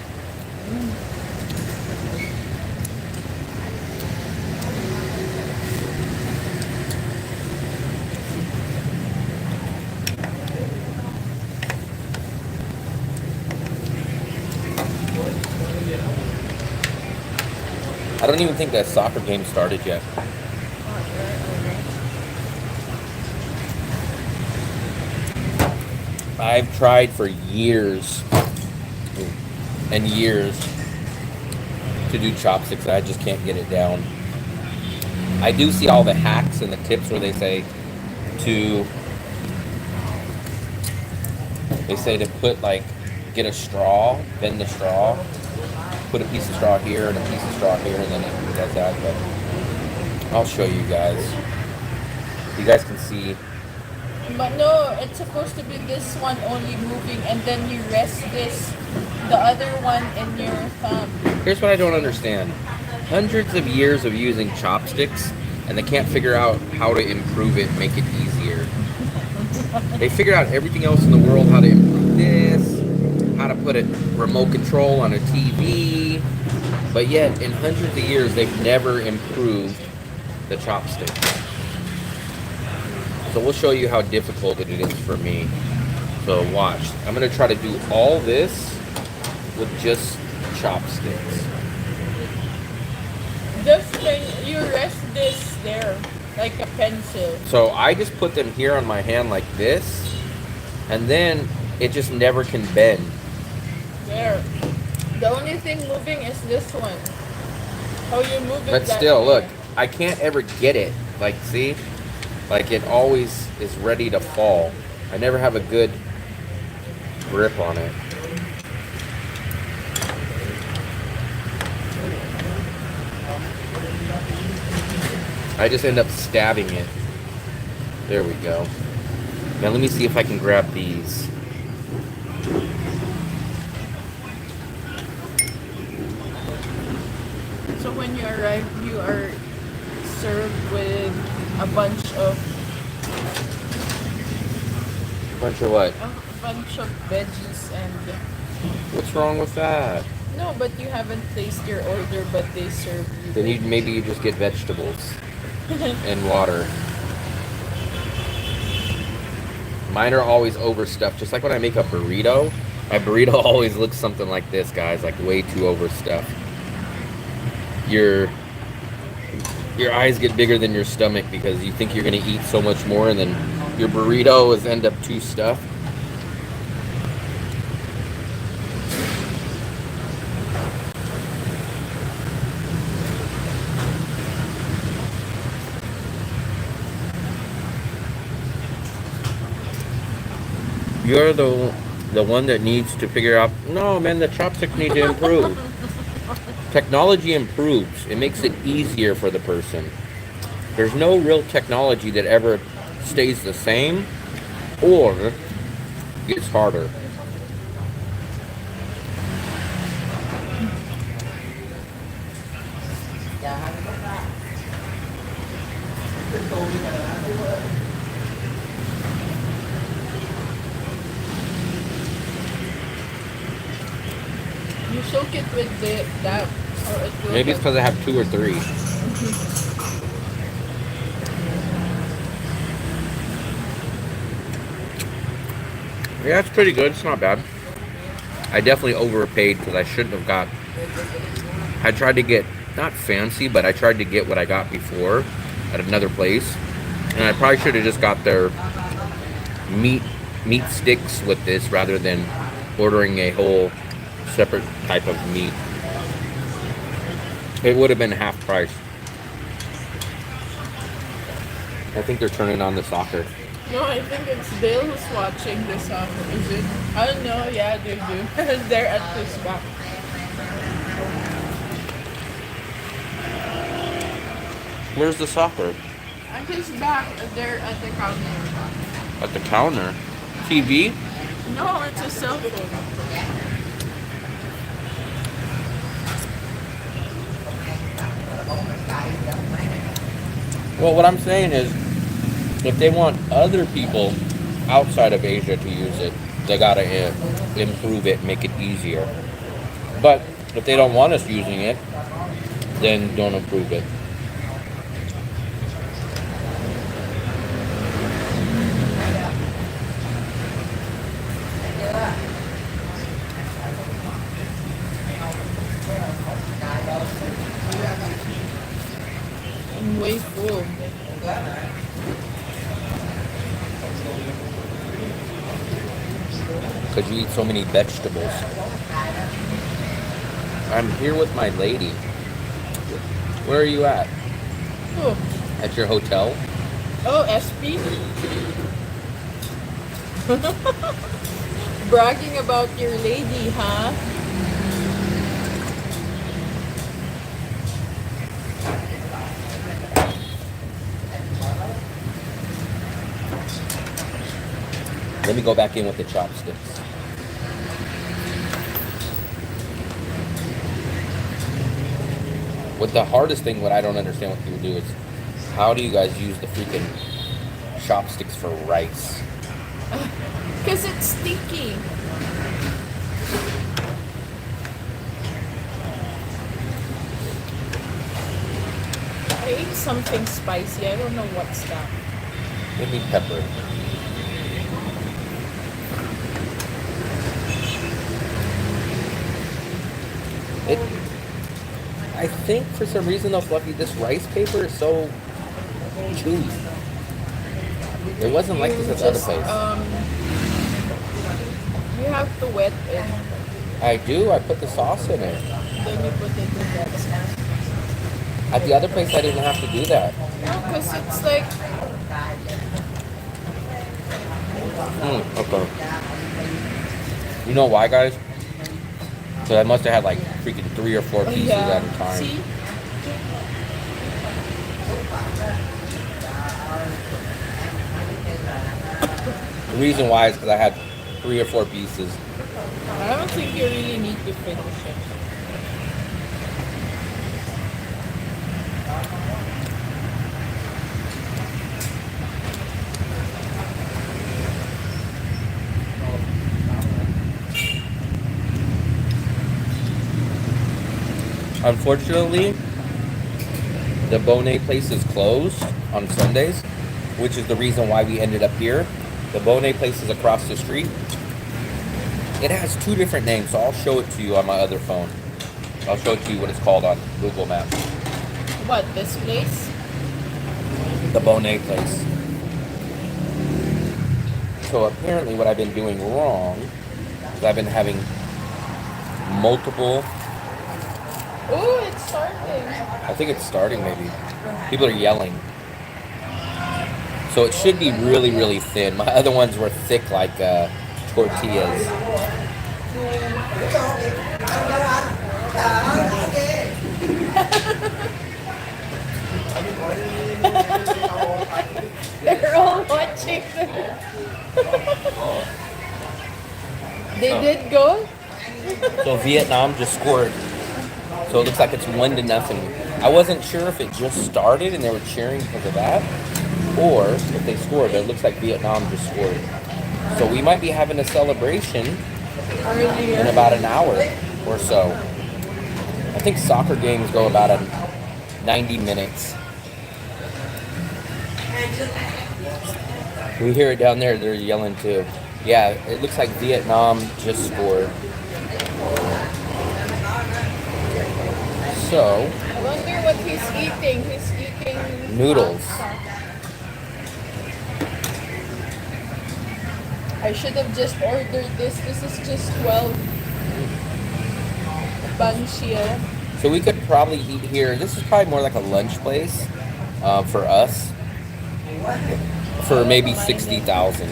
I don't even think that soccer game started yet. I've tried for years and years to do chopsticks. I just can't get it down. I do see all the hacks and the tips where they say to put get a straw, bend the straw, put a piece of straw here and a piece of straw here, and then it does that. But I'll show you guys. You guys can see. But no, it's supposed to be this one only moving, and then you rest the other one in your thumb. Here's what I don't understand. Hundreds of years of using chopsticks, and they can't figure out how to improve it, make it easier. They figured out everything else in the world, how to improve this, how to put a remote control on a TV, but yet in hundreds of years they've never improved the chopstick. So we'll show you how difficult it is for me. So watch. I'm going to try to do all this with just chopsticks. then you rest this there, like a pencil. So I just put them here on my hand like this, and then it just never can bend. There. The only thing moving is this one. How you move it. But that still, way. look, I can't ever get it. Like, see? Like, it always is ready to fall. I never have a good grip on it. I just end up stabbing it. There we go. Now let me see if I can grab these. So when you arrive, you are served with a bunch of What? a bunch of veggies and What's wrong with that? no, but you haven't placed your order, but they serve you. Then maybe you just get vegetables and water. Mine are always overstuffed. Just like when I make a burrito, my burrito always looks something like this, guys. Like way too overstuffed. Your eyes get bigger than your stomach because you think you're gonna eat so much more, and then your burrito is end up too stuffed. You're the one that needs to figure out, no, man, the chopsticks need to improve. Technology improves. It makes it easier for the person. There's no real technology that ever stays the same or gets harder. You soak it with that, or it will Maybe it's because I have 2 or 3. Yeah, it's pretty good. It's not bad. I definitely overpaid because I shouldn't have got... I tried to get, not fancy, but I tried to get what I got before at another place. And I probably should have just got their meat sticks with this rather than ordering a whole separate type of meat. It would have been half price. I think they're turning on the soccer. No, I think it's Bill who's watching this soccer. Is it? I don't know. Yeah, they do. They're at his back. Where's the soccer? At his back. They're at the counter. At the counter. TV? No, it's a cell phone. Well, what I'm saying is, if they want other people outside of Asia to use it, they gotta improve it, make it easier. But if they don't want us using it, then don't improve it. I'm way full. Because you eat so many vegetables. I'm here with my lady. Where are you at? Oh, At your hotel? oh, SP? Bragging about your lady, huh? Let me go back in with the chopsticks. What the hardest thing, what I don't understand what people do is, how do you guys use the freaking chopsticks for rice? Because it's sticky. I ate something spicy. I don't know what's that. Give me pepper. I think for some reason though, Fluffy, this rice paper is so chewy. It wasn't like this at the other place. You have to wet it. I do. I put the sauce in it. Then you put it in that sauce. At the other place, I didn't have to do that. No, because it's like... Okay. You know why, guys? So I must have had like freaking 3 or 4 pieces at a time. See? The reason why is because I had 3 or 4 pieces. I don't think you really need to finish it. Unfortunately, the Bonet place is closed on Sundays, which is the reason why we ended up here. The Bonet place is across the street. It has 2 different names, so I'll show it to you on my other phone. I'll show it to you what it's called on Google Maps. What, this place? The Bonet place. So apparently what I've been doing wrong is I've been having multiple... Oh, it's starting. I think it's starting maybe. People are yelling. So it should be really, really thin. My other ones were thick like tortillas. They're all watching. They did go? So Vietnam just scored. So it looks like it's 1-0. I wasn't sure if it just started and they were cheering because of that, or if they scored. But it looks like Vietnam just scored. So we might be having a celebration in about an hour or so. I think soccer games go about 90 minutes. We hear it down there. They're yelling too. Yeah, it looks like Vietnam just scored. So, I wonder what he's eating. He's eating noodles. pasta. I should have just ordered this. This is just 12 bancia. So we could probably eat here. This is probably more like a lunch place for us. For maybe 60,000.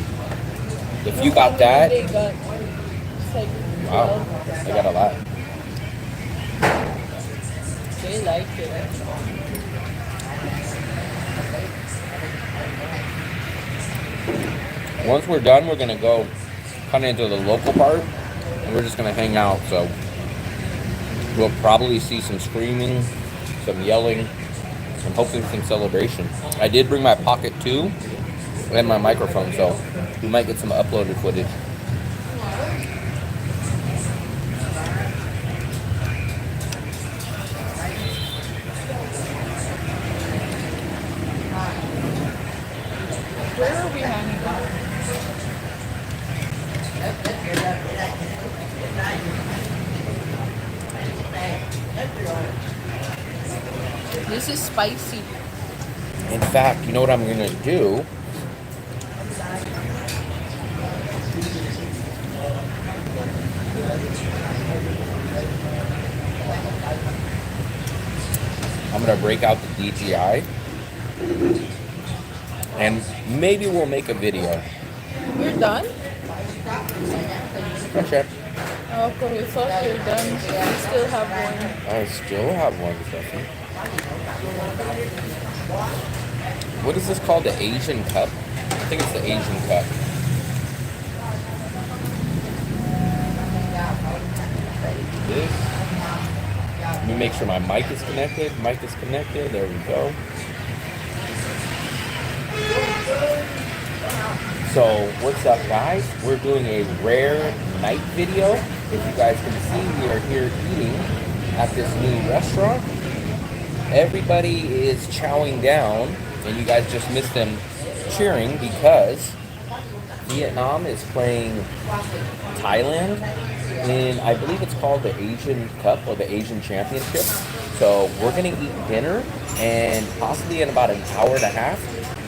If you got that, They got, it's like 12. wow, I got a lot. They like it. Once we're done, we're gonna go kind of into the local part, and we're just gonna hang out. So we'll probably see some screaming, some yelling, and hopefully some celebration. I did bring my pocket too, and my microphone, so we might get some uploaded footage. Where are we hanging out? This is spicy. In fact, you know what I'm gonna do? I'm gonna break out the DJI, and maybe we'll make a video. You're done? Okay. Okay, we thought you're done. You still have one. I still have one, Stephanie. What is this called? The Asian cup? I think it's the Asian cup. This. Let me make sure my mic is connected. Mic is connected. There we go. So, what's up, guys? We're doing a rare night video. If you guys can see, we are here eating at this new restaurant. Everybody is chowing down, and you guys just missed them cheering because Vietnam is playing Thailand in, I believe it's called the Asian Cup or the Asian Championship. So we're gonna eat dinner, and possibly in about an hour and a half,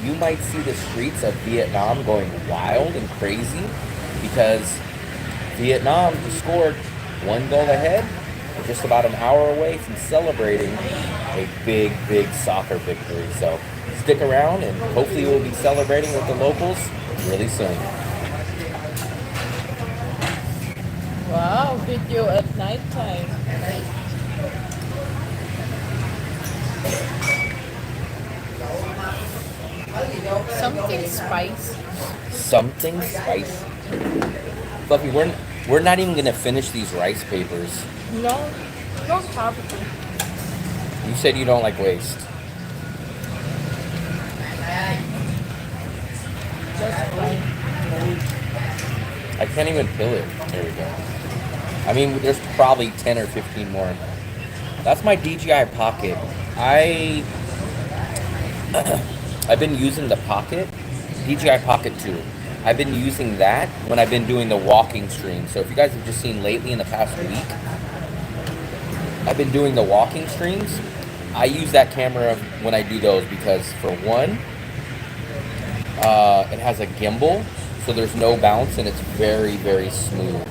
you might see the streets of Vietnam going wild and crazy because Vietnam just scored 1 goal ahead. We're just about an hour away from celebrating a big, big soccer victory. So stick around, and hopefully we'll be celebrating with the locals really soon. Wow, video at nighttime. Something spicy. Something spicy. Fluffy, we're not even gonna finish these rice papers. No, don't have to. You said you don't like waste. Just fine. I can't even peel it. There we go. I mean, there's probably 10 or 15 more. That's my DJI Pocket. I've been using the Pocket, DJI Pocket 2. I've been using that when I've been doing the walking stream. So if you guys have just seen lately in the past week, I've been doing the walking streams. I use that camera when I do those because, for one, it has a gimbal, so there's no bounce and it's very, very smooth.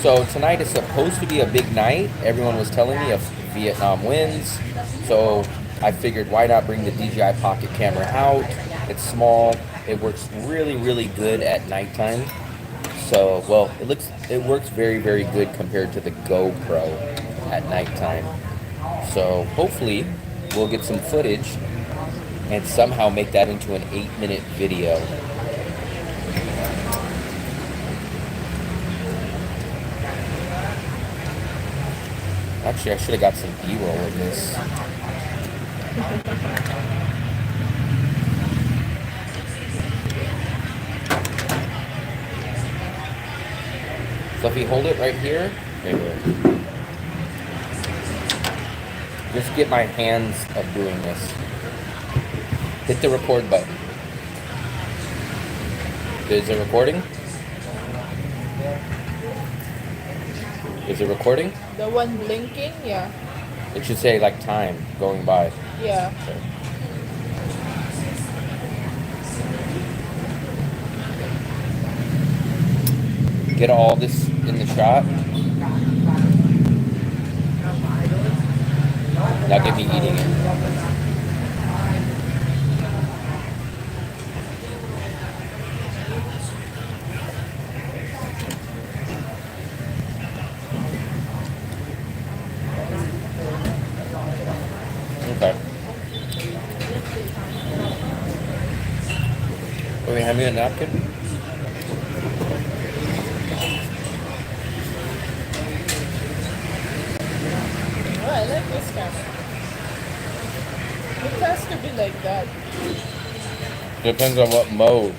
So tonight is supposed to be a big night. Everyone was telling me if Vietnam wins. So I figured, why not bring the DJI Pocket camera out? It's small. It works really, really good at nighttime. So, well, it works very, very good compared to the GoPro at nighttime. So hopefully we'll get some footage and somehow make that into an 8-minute video. Actually, I should have got some B-roll in this. So if you hold it right here, right here. Just get my hands of doing this. Hit the record button. Is it recording? Is it recording? The one blinking, yeah. It should say like time going by. Yeah. Okay. Get all this in the shot. Now get me eating it. Okay. Will you hand me a napkin? Oh, I like this camera. It has to be like that. Depends on what mode.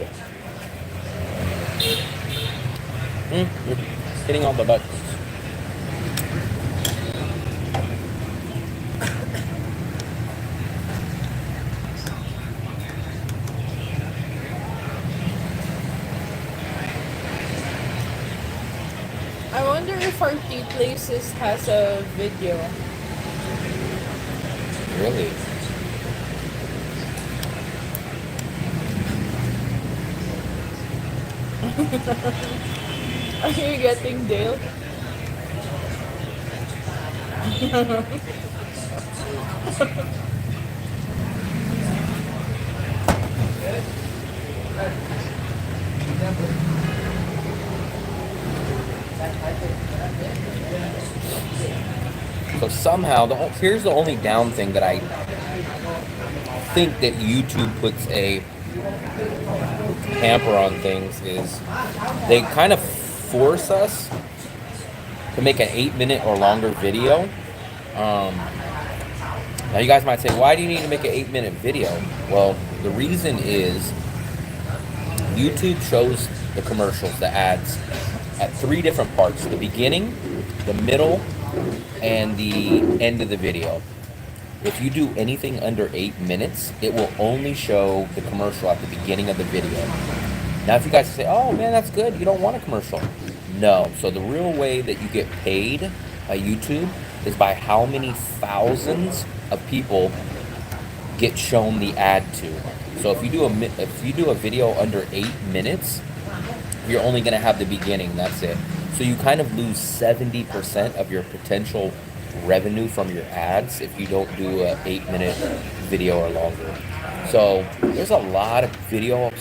You're hitting all the buttons. I wonder if our tea places has a video. Really? Are you getting Dale? So somehow, here's the only down thing that I think that YouTube puts a hamper on things is they kind of force us to make an 8-minute or longer video. Now you guys might say, why do you need to make an 8-minute video? Well, the reason is YouTube shows the commercials, the ads, at 3 different parts: the beginning, the middle, and the end of the video. if you do anything under 8 minutes, it will only show the commercial at the beginning of the video. Now, if you guys say, oh man, that's good, you don't want a commercial. No. So the real way that you get paid by YouTube is by how many thousands of people get shown the ad to. So if you do a video under 8 minutes, you're only going to have the beginning. That's it. So you kind of lose 70% of your potential revenue from your ads if you don't do a 8-minute video or longer. So there's a lot of video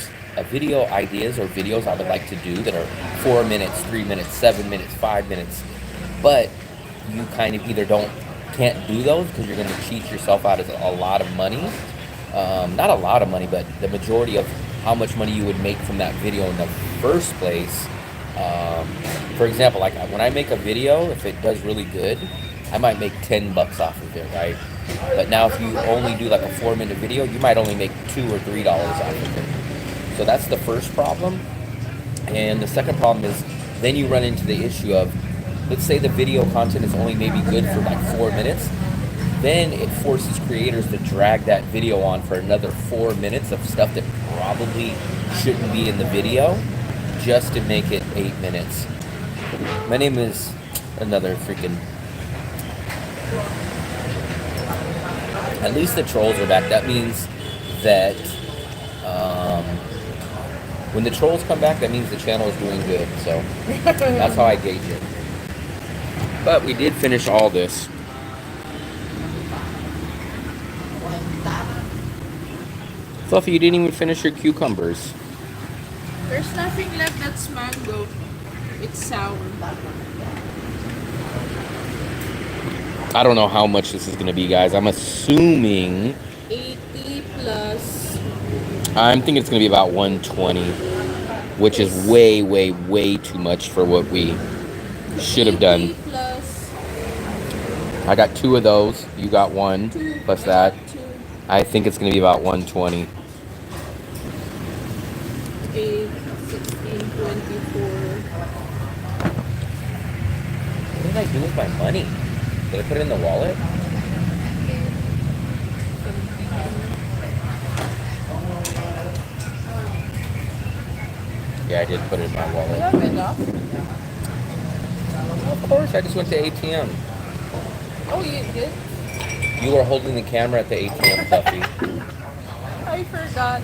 ideas or videos I would like to do that are 4 minutes, 3 minutes, 7 minutes, 5 minutes, but you kind of either can't do those because you're going to cheat yourself out of a lot of money. Not a lot of money, but the majority of how much money you would make from that video in the first place. For example, like when I make a video, if it does really good, I might make $10 off of it, right? But now if you only do like a 4-minute video, you might only make $2 or $3 off of it. So that's the first problem. And the second problem is then you run into the issue of, let's say the video content is only maybe good for like 4 minutes. Then it forces creators to drag that video on for another 4 minutes of stuff that probably shouldn't be in the video just to make it 8 minutes. My name is another freaking... At least the trolls are back. That means that when the trolls come back, that means the channel is doing good. So that's how I gauge it. But we did finish all this. Fluffy, you didn't even finish your cucumbers. There's nothing left that's mango. It's sour. I don't know how much this is going to be, guys. I'm assuming... 80 plus... I'm thinking it's going to be about 120, which is way, way, way too much for what we should have done. Plus... I got 2 of those. You got 1 plus that. I think it's going to be about 120. 8, 16, 24... What did I do with my money? Did I put it in the wallet? Yeah, I did put it in my wallet. You have enough? Of course, I just went to ATM. Oh, you did? You were holding the camera at the ATM, Fluffy. I forgot.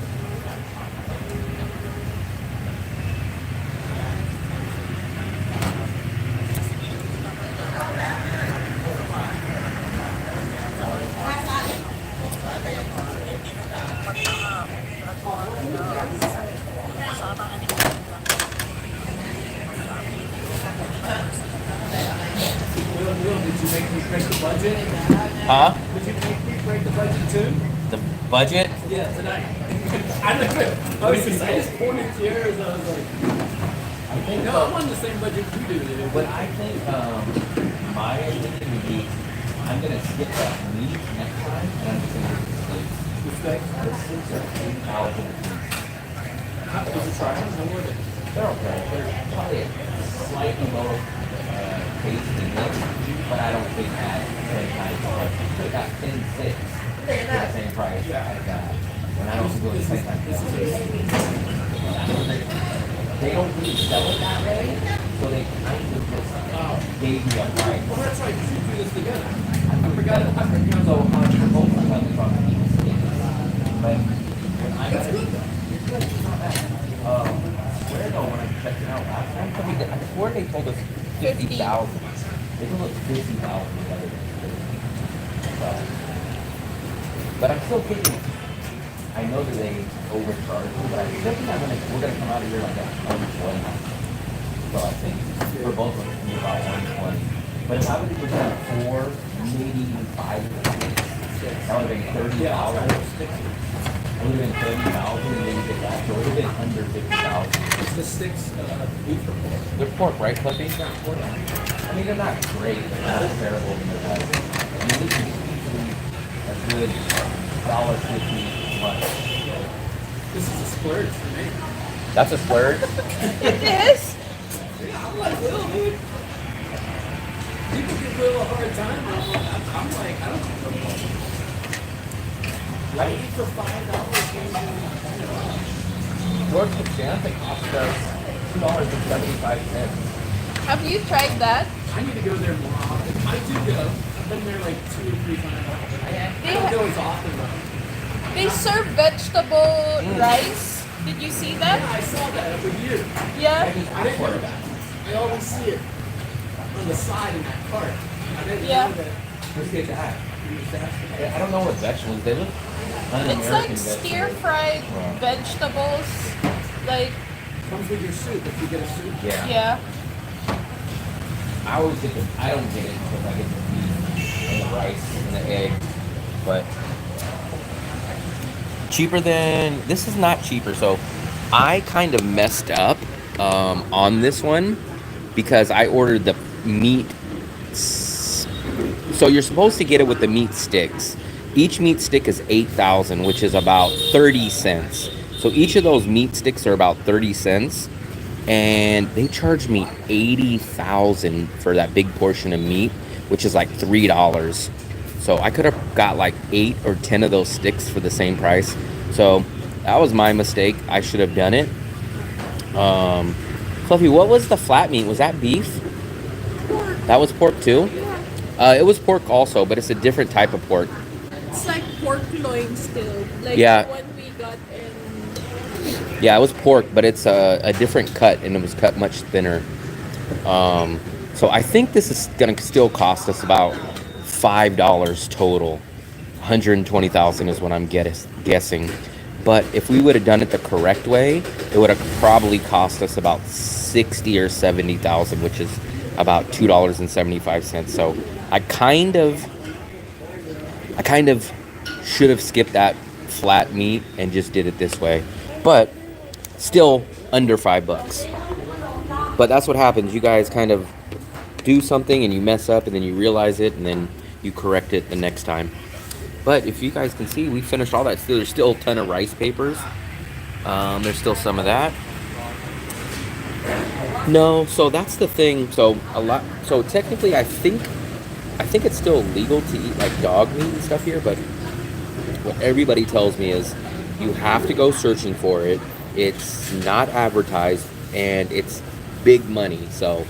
Did you make me break the budget? Huh? Did you make me break the budget too? The budget? Yeah, tonight. I just pointed to yours. I was like, no, I'm on the same budget you do. Dude. But I think my opinion would be I'm going to skip that meat next time and I'm just going to sleep. The steak? The steaks are $8,000 a piece. How was it trying? How were they? They're okay. They're probably slightly lower taste than this, but I don't think at 10 times the price. You could have got 10 six for the same price I got. When I don't go to 10 times the They don't really sell it that way, so they kind of just gave me a price. Well, that's right. You do this together. I forgot it. So both of them are from the state. But when I got it, it's good. It's not bad. Where though when I checked it out last time? I swear they told us 50,000. They told us 50,000 the other day. But I'm still thinking. I know that they overcharge me, but I still think we're gonna come out of here like at 120. So I think for both of us, it'll be about 120. But if I would have done 4, maybe even 5 of them, that would have been 30,000. It would have been 30,000 and maybe get that. So it would have been under 50,000. Is the sticks beef or pork? They're pork, right, Fluffy? I mean, they're not great. They're not terrible. I mean, this is easily a good $1.50 lunch. This is a splurge for me. That's a splurge? It is? I'm like, Will, dude. People give Will a hard time. I'm like, I don't know. I eat for $5. George McShanty cost us $2.75. Have you tried that? I need to go there more often. I do go. I've been there like 2 or 3 times. I don't go as often though. They serve vegetable rice. Did you see Yeah, that? I saw that every year. Yeah. I didn't know that. I always see it on the side in that cart. I didn't Yeah. know that. Let's get that. I don't know what vegetables they look. It's like stir-fried vegetables. Like, Comes with your soup if you get a soup. Yeah. yeah. I always get the. I don't get it because I get the meat and the rice and the egg, but cheaper than this is not cheaper. So I kind of messed up on this one because I ordered the meat. So you're supposed to get it with the meat sticks. Each meat stick is 8,000, which is about 30 cents. So each of those meat sticks are about 30 cents. And they charged me 80,000 for that big portion of meat, which is like $3. So I could have got like 8 or 10 of those sticks for the same price. So that was my mistake. I should have done it. Fluffy, what was the flat meat? Was that beef? Pork. That was pork too? Yeah. It was pork also, but it's a different type of pork. It's like pork loin still. Like Yeah. what we got in. Yeah, it was pork, but it's a different cut, and it was cut much thinner. So I think this is going to still cost us about $5 total. 120,000 is what I'm guessing. But if we would have done it the correct way, it would have probably cost us about 60 or 70,000, which is about $2.75. So I kind of should have skipped that flat meat and just did it this way. But still under $5. But that's what happens. You guys kind of do something and you mess up and then you realize it and then you correct it the next time. But if you guys can see, we finished all that. There's still a ton of rice papers. There's still some of that. No, so that's the thing. So technically, I think it's still legal to eat like dog meat and stuff here. But what everybody tells me is you have to go searching for it. It's not advertised and it's big money. So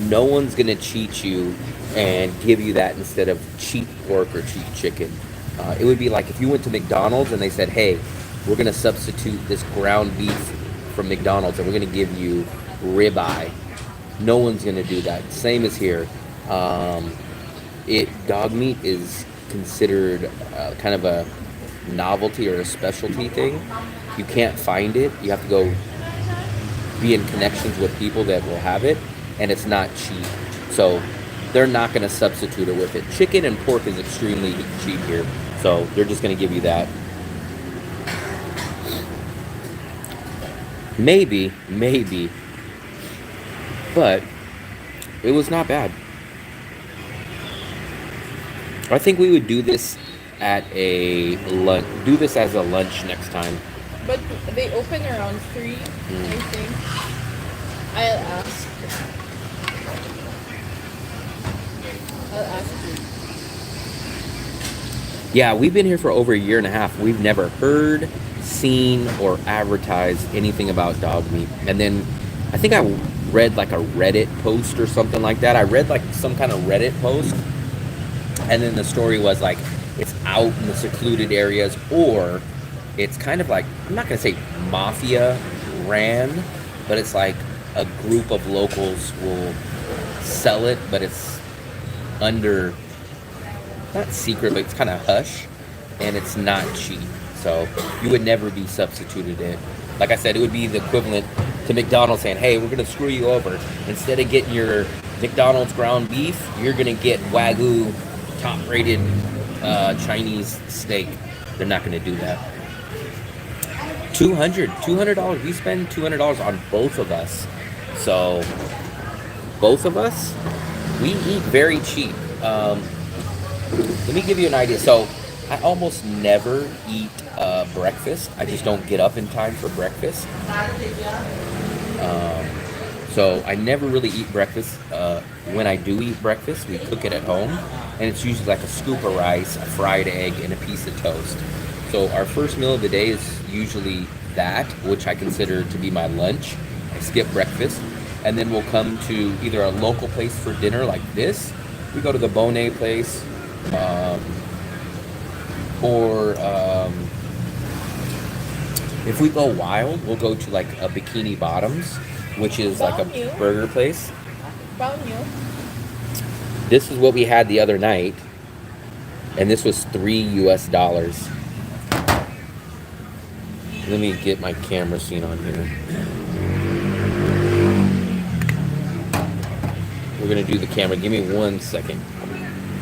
no one's gonna cheat you and give you that instead of cheap pork or cheap chicken. It would be like if you went to McDonald's and they said, hey, we're going to substitute this ground beef from McDonald's and we're going to give you ribeye. No one's going to do that. Same as here. Dog meat is considered kind of a novelty or a specialty thing. You can't find it. You have to go be in connections with people that will have it, and it's not cheap. So they're not going to substitute it with it. Chicken and pork is extremely cheap here. So they're just going to give you that. Maybe. But it was not bad. I think we would do this at a lunch. Do this as a lunch next time. But they open around 3, I think. I'll ask you. Yeah, we've been here for over a year and a half. We've never heard, seen, or advertised anything about dog meat. And then I think I read like a Reddit post or something like that. I read like some kind of Reddit post. And then the story was like, it's out in the secluded areas, or it's kind of like, I'm not going to say mafia ran, but it's like a group of locals will sell it, but it's under, not secret, but it's kind of hush, and it's not cheap. So you would never be substituted in. Like I said, it would be the equivalent to McDonald's saying, hey, we're going to screw you over. Instead of getting your McDonald's ground beef, you're going to get Wagyu top-rated Chinese steak. They're not going to do that. $200. We spend $200 on both of us. So both of us, we eat very cheap. Let me give you an idea. So I almost never eat breakfast. I just don't get up in time for breakfast. So I never really eat breakfast. When I do eat breakfast, we cook it at home. And it's usually like a scoop of rice, a fried egg, and a piece of toast. So our first meal of the day is usually that, which I consider to be my lunch. I skip breakfast. And then we'll come to either a local place for dinner like this. We go to the Bonet place. Or if we go wild, we'll go to like a Bikini Bottoms, which is like a burger place. This is what we had the other night. And this was $3 US. Let me get my camera scene on here. We're gonna do the camera. Give me 1 second.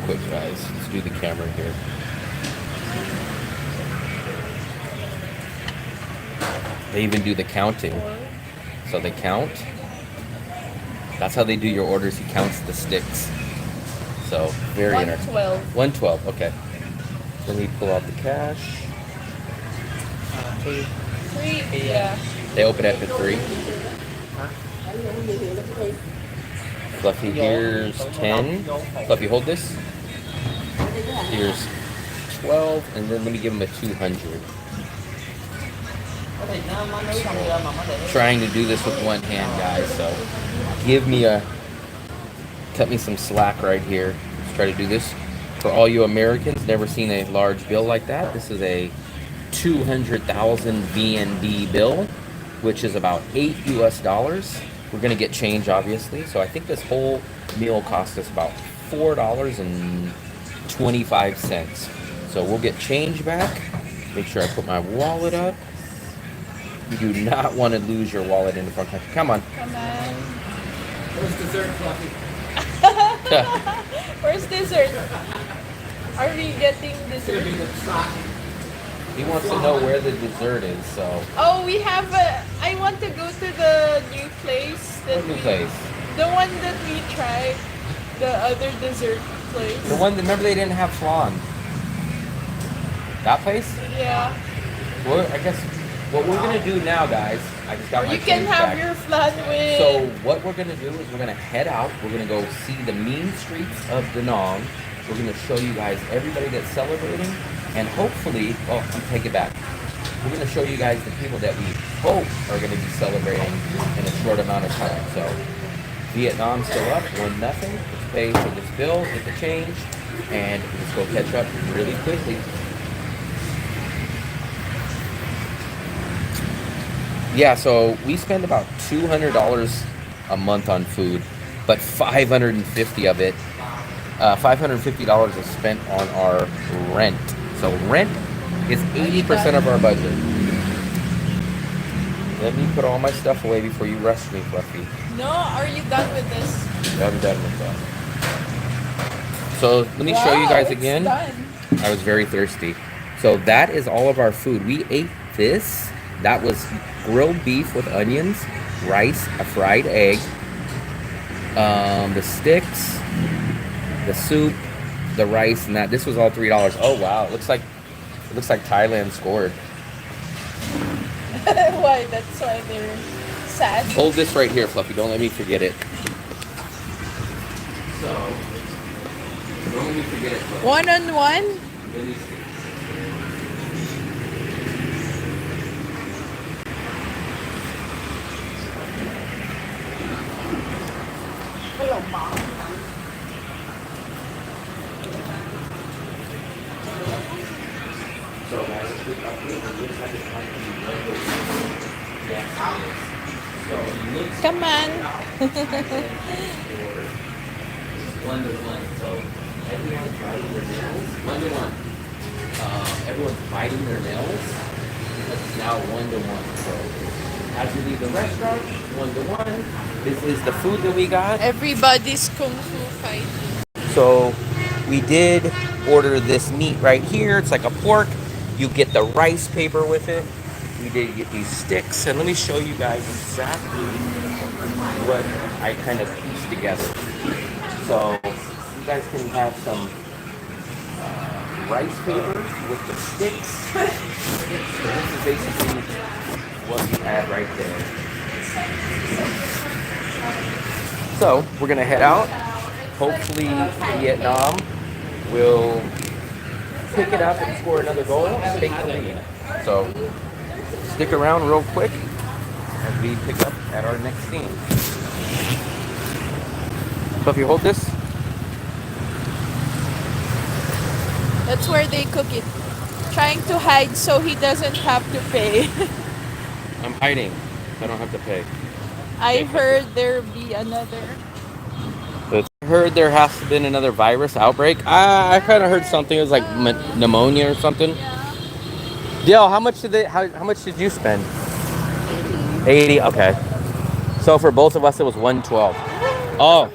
Quick, guys. Let's do the camera here. They even do the counting. So they count. That's how they do your orders. He counts the sticks. So very interesting. 112. Okay. Let me pull out the cash. 3. Yeah. They open at the 3. Fluffy, here's 10. Fluffy, hold this. Here's 12, and then let me give him a 200. Trying to do this with one hand, guys, so cut me some slack right here. Let's try to do this. For all you Americans, never seen a large bill like that. This is a 200,000 VND bill, which is about $8 US. We're gonna get change, obviously. So I think this whole meal cost us about $4.25. So we'll get change back. Make sure I put my wallet up. You do not want to lose your wallet in the front country. Come on. Come on. Where's dessert, Fluffy? Where's dessert? Are we getting It's gonna be dessert? the truck. He wants to know where the dessert is, so. Oh, we have a. I want to go to the new place. What new place? The one that we tried. The other dessert place. The one, remember they didn't have flan? That place? Yeah. Well, I guess what we're gonna do now, guys, I just got my You can change have back. your flan with. So what we're gonna do is we're gonna head out. We're gonna go see the mean streets of Da Nang. We're gonna show you guys everybody that's celebrating, and hopefully, well, I'll take it back. We're gonna show you guys the people that we hope are gonna be celebrating in a short amount of time. So Vietnam's still up, 1-0. Let's pay for this bill, get the change, and let's go catch up really quickly. Yeah, so we spend about $200 a month on food, but $550 of it, $550 is spent on our rent. So rent is 80% of our budget. Let me put all my stuff away before you rush me, Fluffy. No, are you done with this? I'm done with that. So let me show you guys it's again. done. I was very thirsty. So that is all of our food. We ate this. That was grilled beef with onions, rice, a fried egg, the sticks, the soup, the rice, and that. This was all $3. Oh wow! It looks like Thailand scored. Why? That's why they're sad. Hold this right here, Fluffy. Don't let me forget it. So, don't let me forget it, Fluffy. 1-on-1? So guys, a quick update. It looks like it's going to be local. So it looks Come on. 1-1. So everyone's biting their nails. 1-1. Everyone's biting their nails. It's now 1-1. So as we leave the restaurant, 1-1. This is the food that we got. Everybody's kung fu fighting. So we did order this meat right here. It's like a pork. You get the rice paper with it. We did get these sticks. And let me show you guys exactly what I kind of pieced together. So you guys can have some rice paper with the sticks. So this is basically what we had right there. So we're gonna head out. Hopefully Vietnam will pick it up and score another goal, take the lead. So stick around real quick as we pick up at our next scene. So if you hold this, That's where they cook it. Trying to hide so he doesn't have to pay. I'm hiding. I don't have to pay. I heard there be another. I heard there has been another virus outbreak. I kind of heard something. It was like pneumonia or something. Dale, how much did you spend? 80. Okay. So for both of us, it was 112. Oh,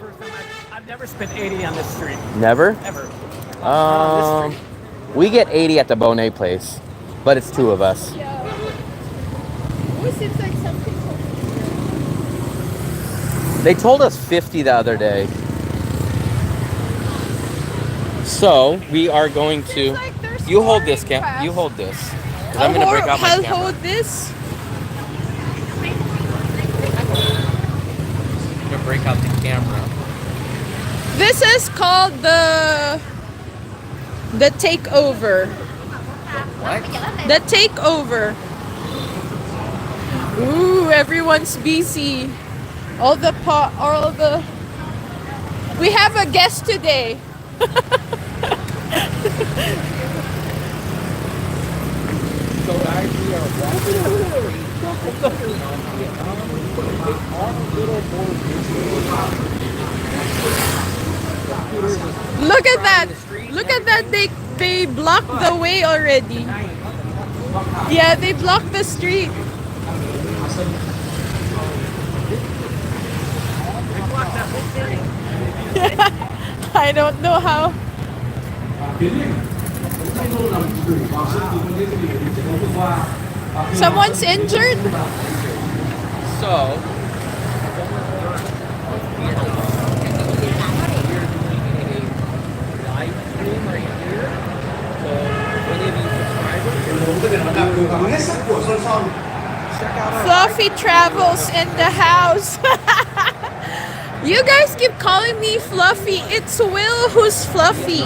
I've never spent 80 on this street. never. Ever. We get 80 at the Bonet place, but it's two of us. Yeah. It seems like something. They told us 50 the other day. So we are going to. You hold this, Cam. You hold this. 'Cause I'm gonna break out my I'll camera. hold this. I'm gonna break out the camera. This is called the takeover. What? The takeover. Ooh, everyone's busy. All the We have a guest today. So guys, we are walking Look at that. Look at that. They blocked the way already. Yeah, they blocked the street. I don't know how. Someone's injured? So Fluffy Travels in the house. You guys keep calling me Fluffy. It's Will who's Fluffy.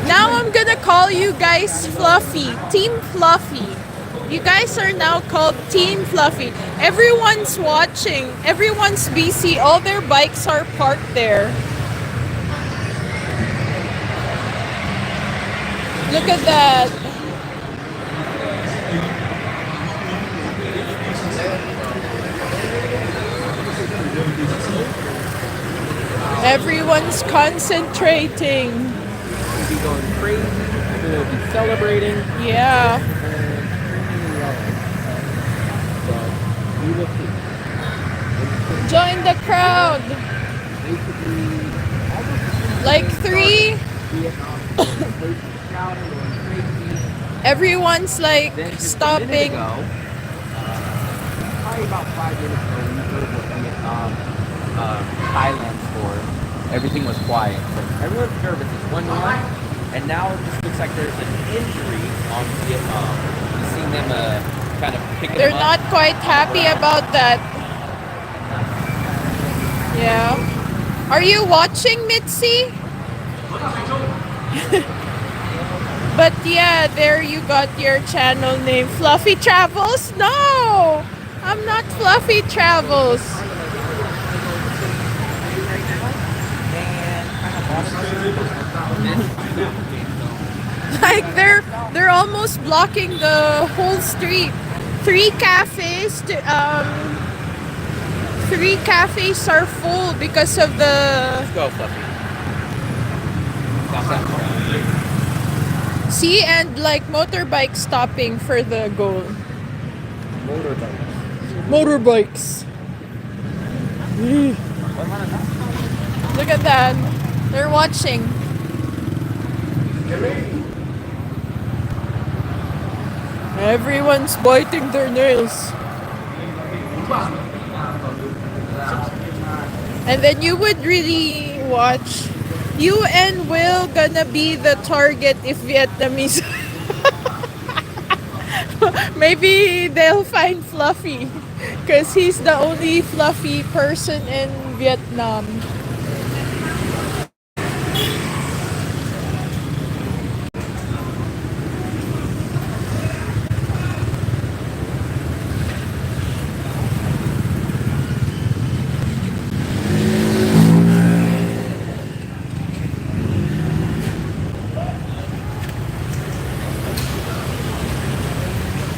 Now I'm gonna call you guys Fluffy. Team Fluffy. You guys are now called Team Fluffy. Everyone's watching. Everyone's busy. All their bikes are parked there. Look at that. Everyone's concentrating. we'll be going crazy. We'll be celebrating. Yeah. So we will see. Join the crowd. Like 3. Everyone's like stopping. Probably about 5 minutes ago, we heard what Thailand store. Everything was quiet. So everyone's nervous. It's 1-1, and now it just looks like there's an injury on Vietnam. You've seen them kind of picking They're them not up. quite happy about that. Yeah. Are you watching, Mitzi? But yeah, there you got your channel name. Fluffy Travels? No! I'm not Fluffy Travels. Like they're almost blocking the whole street. 3 cafes are full because of the. Let's go, Fluffy. Stop that. See, and like motorbike stopping for the goal. Motorbikes. Look at that. They're watching. Everyone's biting their nails. And then you would really watch. You and Will gonna be the target if Vietnamese. Maybe they'll find Fluffy. Because he's the only fluffy person in Vietnam.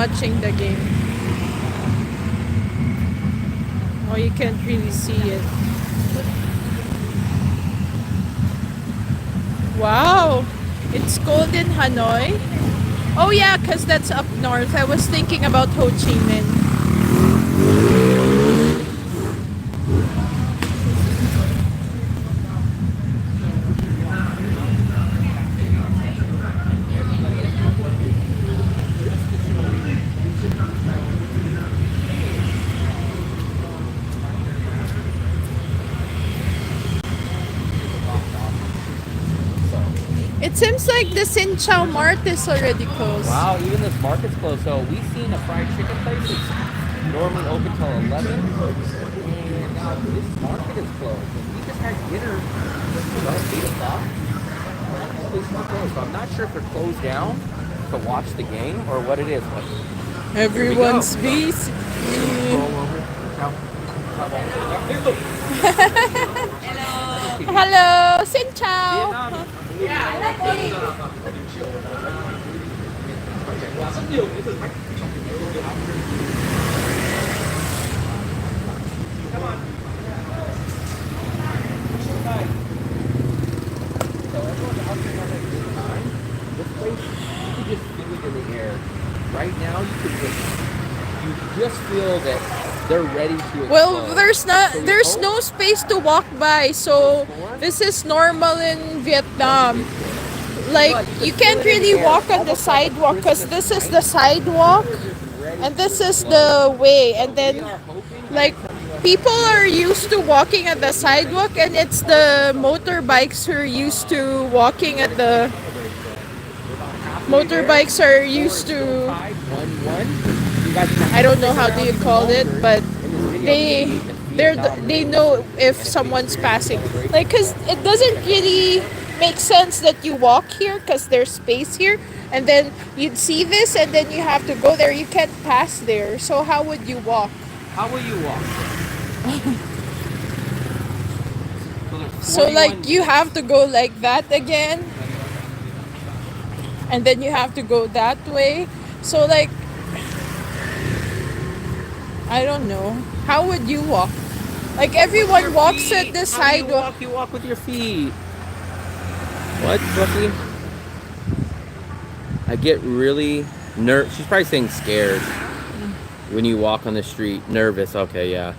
watching the game. Oh, you can't really see it. Wow, it's cold in Hanoi. Oh yeah, because that's up north. I was thinking about Ho Chi Minh. It seems like the Sin Chow Mart is already closed. Wow, even this market's closed. So we've seen a fried chicken place that's normally open till 11. And now this market is closed. And we just had dinner about 8 o'clock. This place is closed. So I'm not sure if they're closed down to watch the game or what it is. But Everyone's busy. Hello, Xin chào. Right now, you just feel that they're ready to explode. Well, there's no space to walk by, so this is normal in Vietnam. Like you can't really walk on the sidewalk because this is the sidewalk and this is the way, and then like people are used to walking at the sidewalk, and it's the motorbikes who are used to walking at the motorbikes are used to, I don't know how do you call it, but they know if someone's passing, like, because it doesn't really make sense that you walk here because there's space here and then you'd see this and then you have to go there. You can't pass there, so how would you walk? How will you walk? So like you have to go like that again, and then you have to go that way. So like, I don't know. How would you walk? Like everyone walks at the sidewalk. You walk with your feet. What, Fluffy? I get really nervous. She's probably saying scared when you walk on the street. Nervous. Okay, yeah.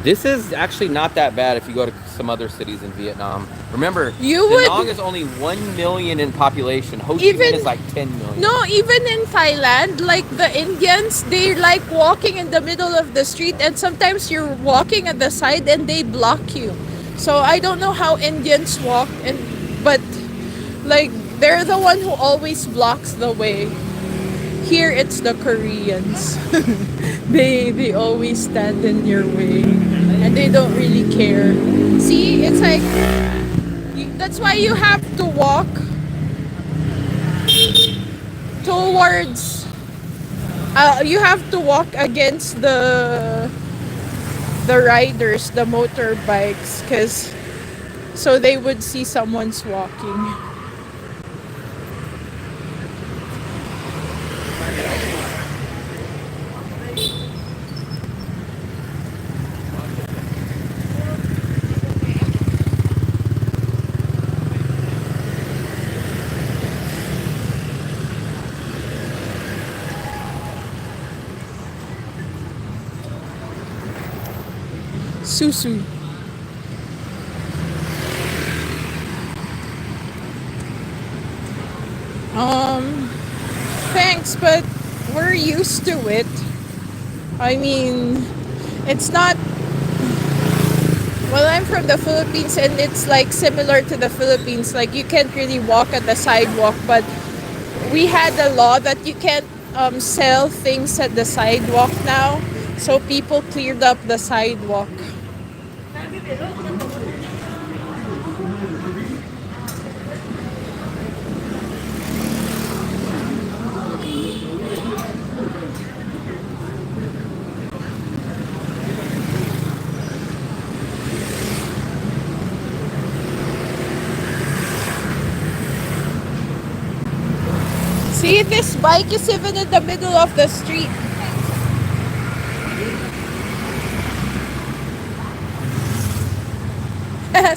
This is actually not that bad if you go to some other cities in Vietnam. Remember, Da Nang is only 1 million in population. Ho Chi Minh is like 10 million. No, even in Thailand, like the Indians, they like walking in the middle of the street, and sometimes you're walking at the side and they block you. So I don't know how Indians walk, but like they're the one who always blocks the way. Here it's the Koreans. They always stand in your way and they don't really care. See, it's like that's why you have to walk towards you have to walk against the riders, the motorbikes, because so they would see someone's walking. Susu. Thanks, but we're used to it. I mean, it's not. Well, I'm from the Philippines and it's like similar to the Philippines. Like you can't really walk at the sidewalk, but we had a law that you can't sell things at the sidewalk now. So people cleared up the sidewalk. See, this bike is even in the middle of the street.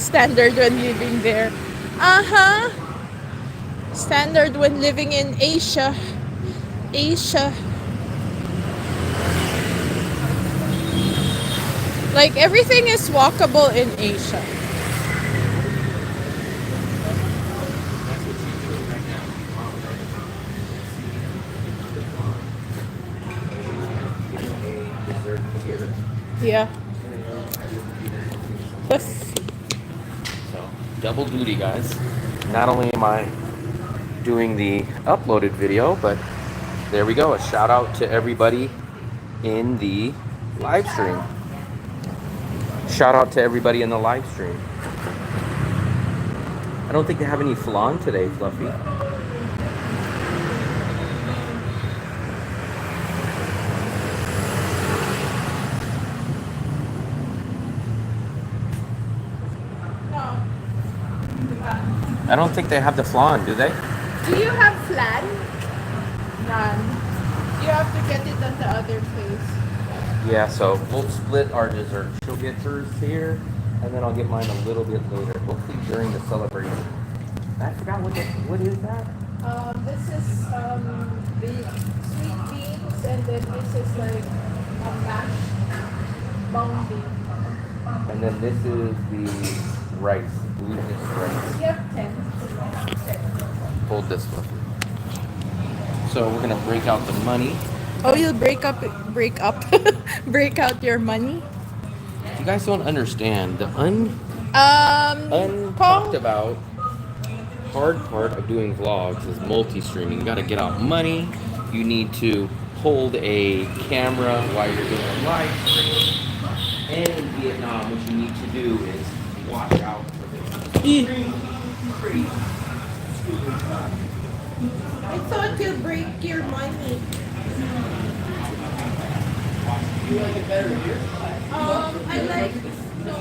Standard when living there. Uh-huh. Standard when living in Asia. Asia. Like everything is walkable in Asia. Yeah. So, double duty, guys. Not only am I doing the uploaded video, but there we go. A shout out to everybody in the live stream. Shout out to everybody in the live stream. I don't think they have any flan today, Fluffy. I don't think they have the flan, do they? Do you have flan? None. You have to get it at the other place. Yeah, so we'll split our dessert. She'll get hers here, and then I'll get mine a little bit later, hopefully during the celebration. I forgot what is that? This is the sweet beans, and then this is like mashed mung bean. And then this is the rice, glutinous rice. You have 10. Hold this one. So we're gonna break out the money. Oh, you'll break out your money. You guys don't understand the untalked Pong. about hard part of doing vlogs is multi-streaming. You gotta get out money. You need to hold a camera while you're doing a live stream. And in Vietnam, what you need to do is watch out for the extreme crazy. I thought you'd break your money. You like it better here? I like they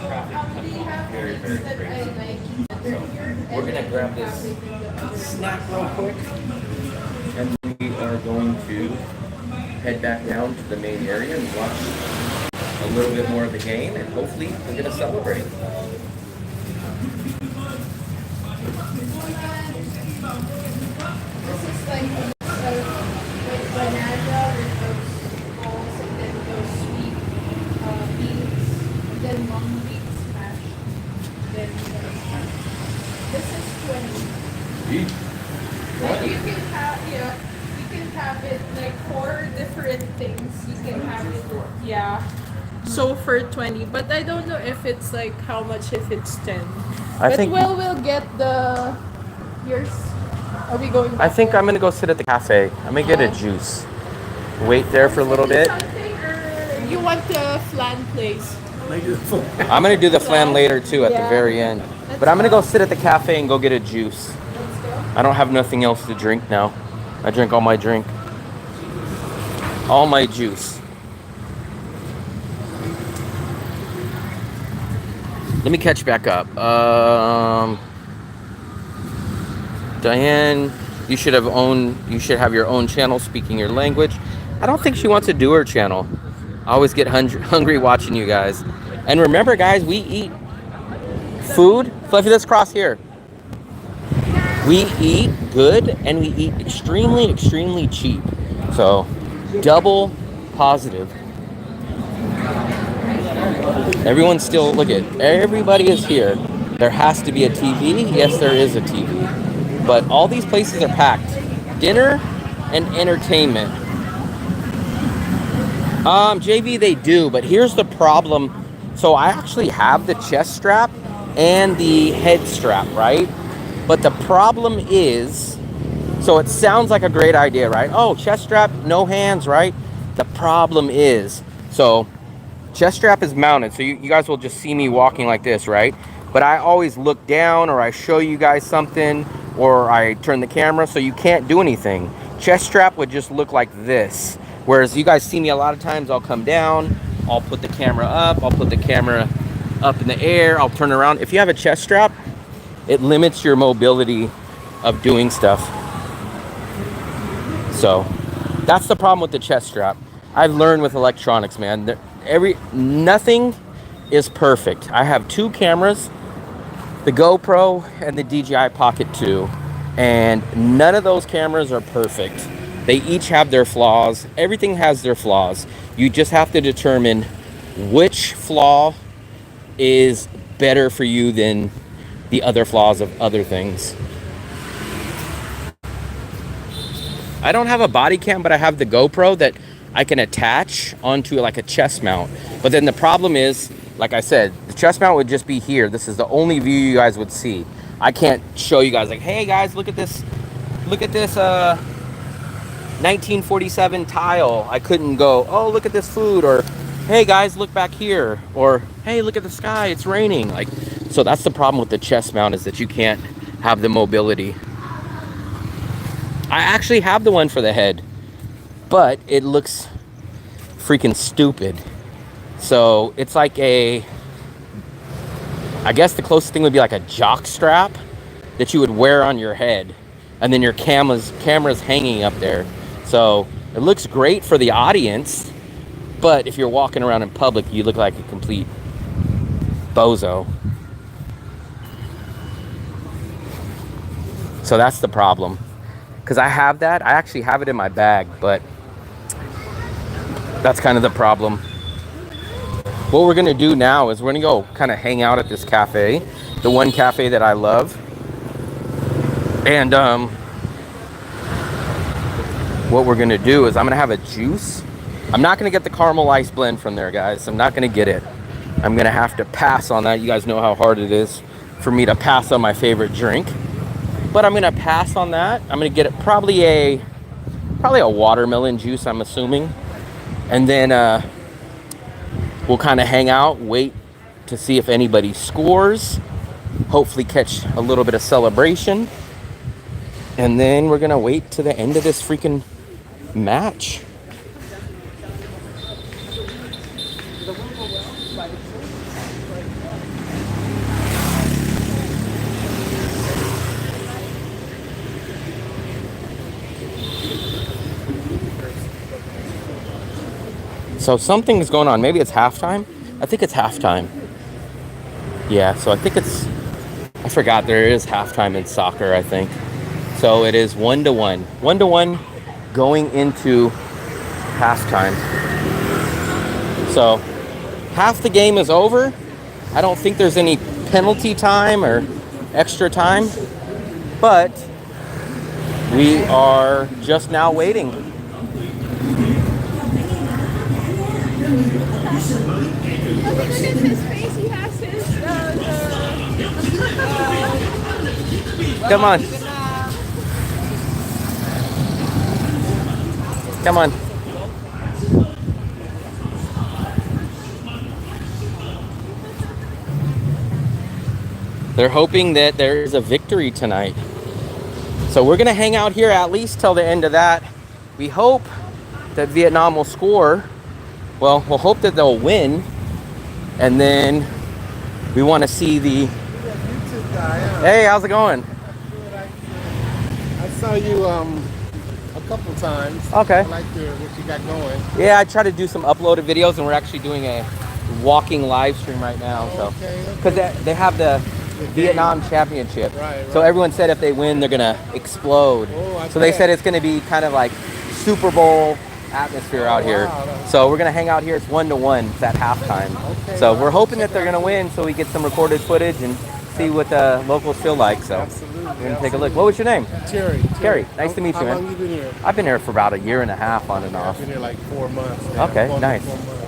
have things that I like better here. We're gonna grab this snack real quick, and we are going to head back down to the main area and watch a little bit more of the game, and hopefully we're gonna celebrate. This is like a mix of banana with those balls and then those sweet beans, and then mung beans mashed. Then this is 20. Like you can have it like 4 different things. You can have it, yeah. So for 20, but I don't know if it's like how much if it's 10. I think we'll get the yours. Are we going back I think there? I'm gonna go sit at the cafe. I'm gonna get a juice. Wait there for a little bit. Something, or you want the flan place? I'm gonna do the flan later too at the Yeah. very end. Let's But I'm gonna go go. sit at the cafe and go get a juice. Let's go. I don't have nothing else to drink now. I drink all my drink. All my juice. Let me catch back up. Diane, you should have your own channel speaking your language. I don't think she wants to do her channel. I always get hungry watching you guys. And remember guys, we eat food. Fluffy, let's cross here. We eat good and we eat extremely, extremely cheap. So, double positive. Everyone's still, look at, everybody is here. There has to be a TV. Yes, there is a TV. But all these places are packed. Dinner and entertainment. JV, they do, but here's the problem. So I actually have the chest strap and the head strap, right? But the problem is, so it sounds like a great idea, right? Oh, chest strap, no hands, right? The problem is, so chest strap is mounted, so you guys will just see me walking like this, right? But I always look down, or I show you guys something, or I turn the camera, so you can't do anything. Chest strap would just look like this. Whereas you guys see me a lot of times, I'll come down, I'll put the camera up, I'll put the camera up in the air, I'll turn around. If you have a chest strap, it limits your mobility of doing stuff. So that's the problem with the chest strap. I've learned with electronics, man. Nothing is perfect. I have 2 cameras, the GoPro and the DJI Pocket 2, and none of those cameras are perfect. They each have their flaws. Everything has their flaws. You just have to determine which flaw is better for you than the other flaws of other things. I don't have a body cam, but I have the GoPro that I can attach onto like a chest mount. But then the problem is, like I said, the chest mount would just be here. This is the only view you guys would see. I can't show you guys like, hey guys, look at this 1947 tile. I couldn't go, oh, look at this food, or hey guys, look back here, or hey, look at the sky, it's raining. Like, so that's the problem with the chest mount, is that you can't have the mobility. I actually have the one for the head, but it looks freaking stupid. So it's like I guess the closest thing would be like a jock strap that you would wear on your head, and then your camera's hanging up there. So it looks great for the audience, but if you're walking around in public, you look like a complete bozo. So that's the problem. Because I have that. I actually have it in my bag, but that's kind of the problem. What we're going to do now is we're going to go kind of hang out at this cafe, the one cafe that I love. And what we're going to do is I'm going to have a juice. I'm not going to get the caramel ice blend from there, guys. I'm not going to get it. I'm going to have to pass on that. You guys know how hard it is for me to pass on my favorite drink. But I'm going to pass on that. I'm going to get it probably a watermelon juice, I'm assuming. And then we'll kind of hang out, wait to see if anybody scores. Hopefully catch a little bit of celebration. And then we're going to wait to the end of this freaking match. So something's going on. Maybe it's halftime. I think it's halftime. Yeah, so I think I forgot there is halftime in soccer, I think. So it is 1-1. 1-1 going into halftime. So half the game is over. I don't think there's any penalty time or extra time, but we are just now waiting. Come on. Come on. They're hoping that there is a victory tonight. So we're going to hang out here at least till the end of that. We hope that Vietnam will score. Well, we'll hope that they'll win. And then we want to see the... Hey, how's it going? I saw you a couple times. Okay. I like what you got going. Yeah, I try to do some uploaded videos, and we're actually doing a walking live stream right now. So, because they have the Vietnam Championship. Right. So everyone said if they win, they're gonna explode. So they said it's gonna be kind of like Super Bowl atmosphere out here. So we're gonna hang out here. It's 1-1. It's at halftime. So we're hoping that they're gonna win, so we get some recorded footage and see what the locals feel like. So we're gonna take a look. What was your name? Terry. Nice to meet you, man. How long you been here? I've been here for about 1.5 years on and off. I've been here like 4 months. Now. Okay, nice.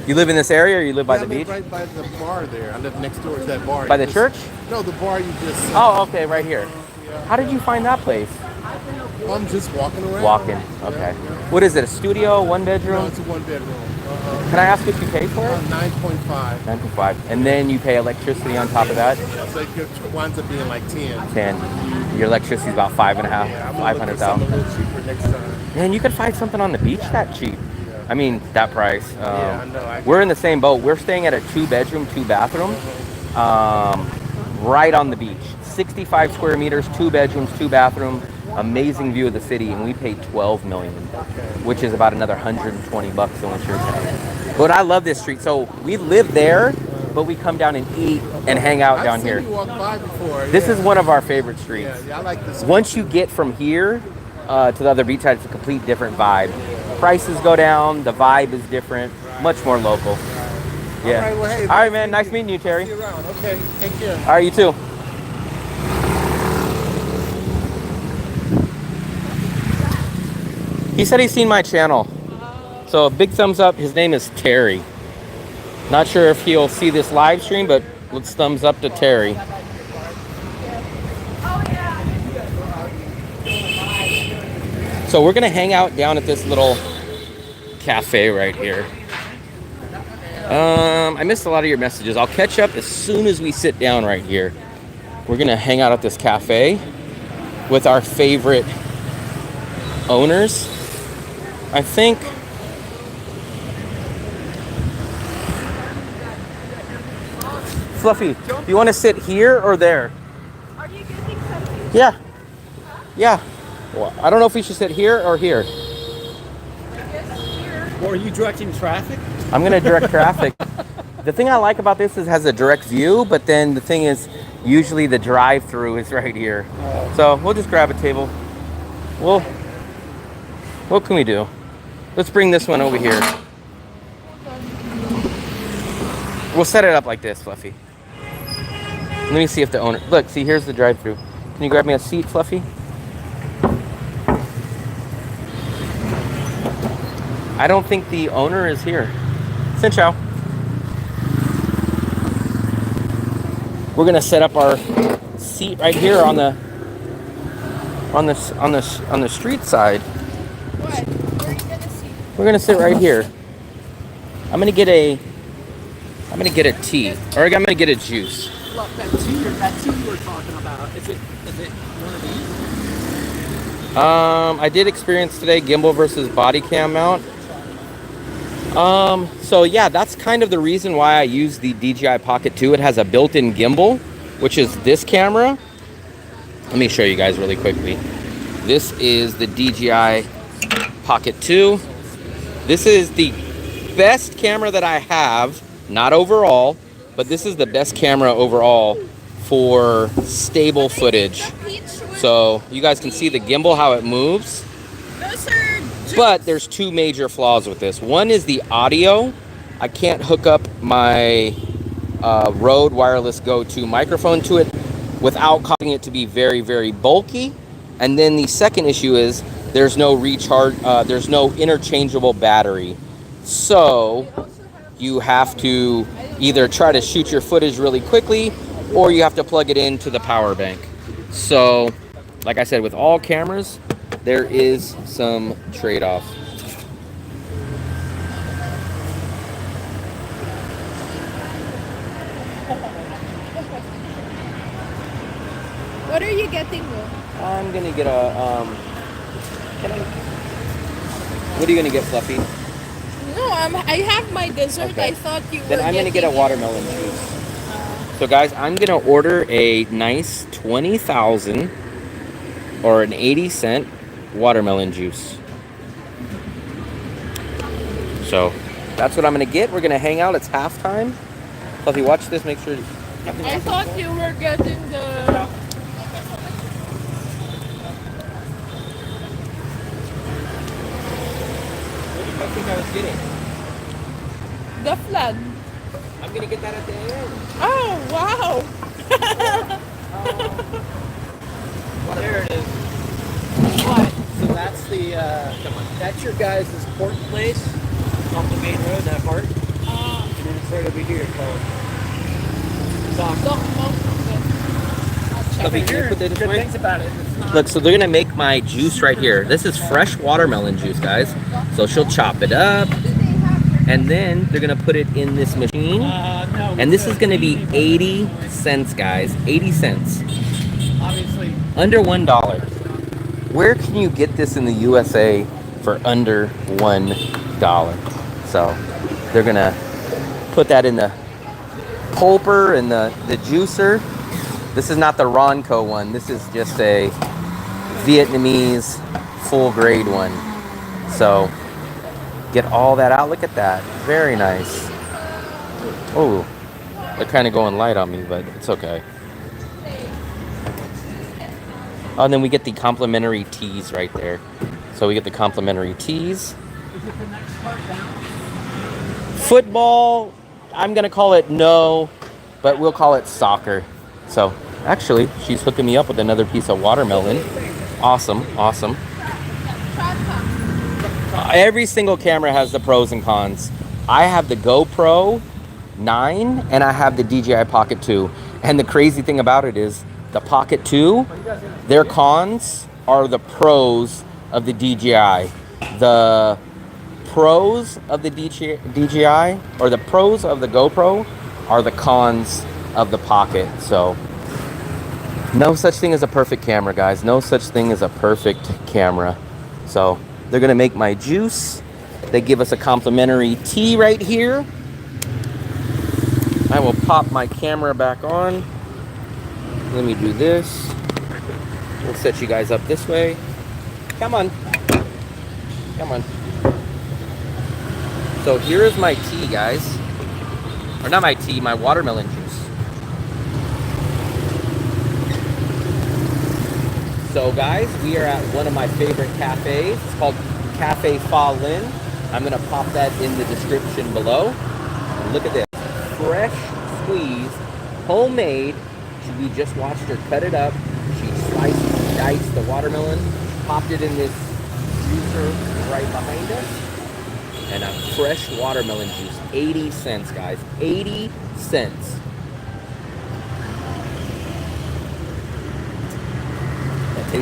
You live in this area, or you live by the beach? Right by the bar there. I live next door to that bar. By the church? No, the bar you just... Oh, okay, right here. How did you find that place? I'm just walking around. Walking, okay. What is it, a studio, 1 bedroom? No, it's a 1 bedroom. Can I ask what you pay for it? 9.5. 9.5. And then you pay electricity on top of that? So it winds up being like 10. 10. Your electricity is about 5.5, Yeah, I'm 500,000. a little cheaper next time. Man, you could find something on the beach that cheap. I mean, that price. Yeah, I know. We're in the same boat. We're staying at a 2-bedroom, 2-bathroom, right on the beach. 65 square meters, 2 bedrooms, 2 bathrooms, amazing view of the city, and we paid 12 million, which is about another 120 bucks in what you're paying. But I love this street. So we live there, but we come down and eat and hang out I've down seen here. you walk by before. This yeah. is one of our favorite streets. Yeah, I like this. Once you get from here to the other beach side, it's a complete different vibe. Prices go down, the vibe is different, much more local. Yeah. All right, well, hey, all right, man. Nice meeting you, Terry. See you around. Okay, take care. All right, you too. He said he's seen my channel. So a big thumbs up. His name is Terry. Not sure if he'll see this live stream, but let's thumbs up to Terry. So we're gonna hang out down at this little cafe right here. I missed a lot of your messages. I'll catch up as soon as we sit down right here. We're gonna hang out at this cafe with our favorite owners. I think Fluffy, do you want to sit here or there? Are you getting something? Yeah. Yeah. Well, I don't know if we should sit here or here. Or are you directing traffic? I'm going to direct traffic. The thing I like about this is it has a direct view, but then the thing is usually the drive-through is right here. So we'll just grab a table. What can we do? Let's bring this one over here. We'll set it up like this, Fluffy. Let me see if the owner... Look, see, here's the drive-through. Can you grab me a seat, Fluffy? I don't think the owner is here. Xin chào. We're gonna set up our seat right here on the street side. What? Where are you gonna see? We're gonna sit right here. I'm gonna get a tea, or I'm gonna get a juice. Look, that two you were talking about. Is it one of these? I did experience today gimbal versus body cam mount. So yeah, that's kind of the reason why I use the DJI Pocket 2. It has a built-in gimbal, which is this camera. Let me show you guys really quickly. This is the DJI Pocket 2. This is the best camera that I have, not overall, but this is the best camera overall for stable footage. So you guys can see the gimbal, how it moves. Those are But there's two major flaws with this. One is the audio. I can't hook up my Rode Wireless Go 2 microphone to it without causing it to be very, very bulky. And then the second issue is there's no recharge, there's no interchangeable battery. So you have to either try to shoot your footage really quickly or you have to plug it into the power bank. So, like I said, with all cameras, there is some trade-off. What are you getting, Will? I'm gonna get a what are you gonna get, Fluffy? No, I have my dessert. Okay. I thought you were Then I'm gonna get a getting watermelon juice. So guys, I'm gonna order a nice 20,000 or an 80-cent watermelon juice. So that's what I'm gonna get. We're gonna hang out. It's halftime. Fluffy, watch this. Make sure. I thought you were getting the... What do you think I was getting? the flag. I'm gonna get that at the end. Oh, wow. Well, there it is. What? So that's that's your guys' port place off the main road, that part. And then it's right over here called Don't most of it. I'll check. Fluffy, can you put that this good way? things about it. It's not Look, so they're gonna make my juice right here. This is fresh watermelon juice, guys. So she'll chop it up, and then they're gonna put it in this machine. no, And this is gonna be 80 cents, guys. 80 cents. obviously Under $1. Where can you get this in the USA for under $1? So they're gonna put that in the pulper and the juicer. This is not the Ronco one. This is just a Vietnamese full grade one. So get all that out. Look at that. Very nice. Oh, they're kind of going light on me, but it's okay. Oh, and then we get the complimentary teas right there. So we get the complimentary teas. Football, I'm going to call it no, but we'll call it soccer. So actually, she's hooking me up with another piece of watermelon. Awesome, awesome. Every single camera has the pros and cons. I have the GoPro 9 and I have the DJI Pocket 2. And the crazy thing about it is the Pocket 2, their cons are the pros of the DJI. The pros of the DJI, or the pros of the GoPro, are the cons of the Pocket. So no such thing as a perfect camera, guys. No such thing as a perfect camera. So they're gonna make my juice. They give us a complimentary tea right here. I will pop my camera back on. Let me do this. We'll set you guys up this way. Come on. Come on. So here is my tea, guys. Or not my tea, my watermelon juice. So guys, we are at one of my favorite cafes. It's called Cafe Fa Lin. I'm gonna pop that in the description below. And look at this. Fresh squeezed, homemade. We just watched her cut it up. She sliced and diced the watermelon, popped it in this juicer right behind us. And a fresh watermelon juice. 80 cents, guys. 80 cents.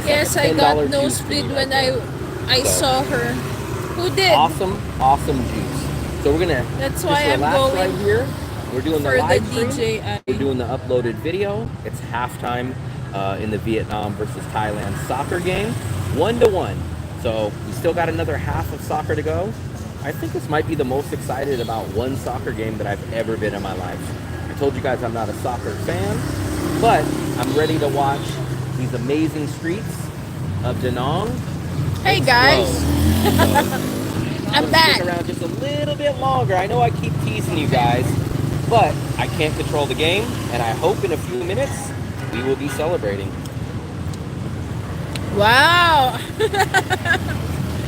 Yes, I got nosebleed when I saw her. Who did? Awesome juice. So we're gonna That's why I'm going right here. We're doing the for live the stream. DJI. We're doing the uploaded video. It's halftime in the Vietnam versus Thailand soccer game, 1-1. So we still got another half of soccer to go. I think this might be the most excited about one soccer game that I've ever been in my life. I told you guys I'm not a soccer fan, but I'm ready to watch these amazing streets of Da Nang. Hey guys, I'm back. Stick around just a little bit longer. I know I keep teasing you guys, but I can't control the game, and I hope in a few minutes we will be celebrating. Wow.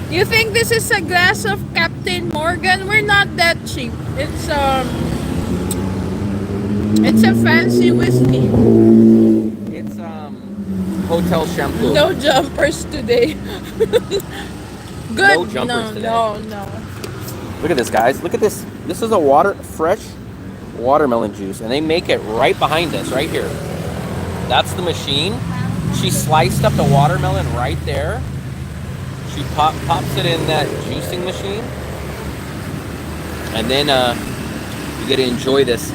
You think this is a glass of Captain Morgan? We're not that cheap. It's a fancy whiskey. It's hotel shampoo. No jumpers today. Good. No jumpers today. No. Look at this, guys. Look at this. This is a fresh watermelon juice, and they make it right behind us, right here. That's the machine. She sliced up the watermelon right there. She pops it in that juicing machine, and then you get to enjoy this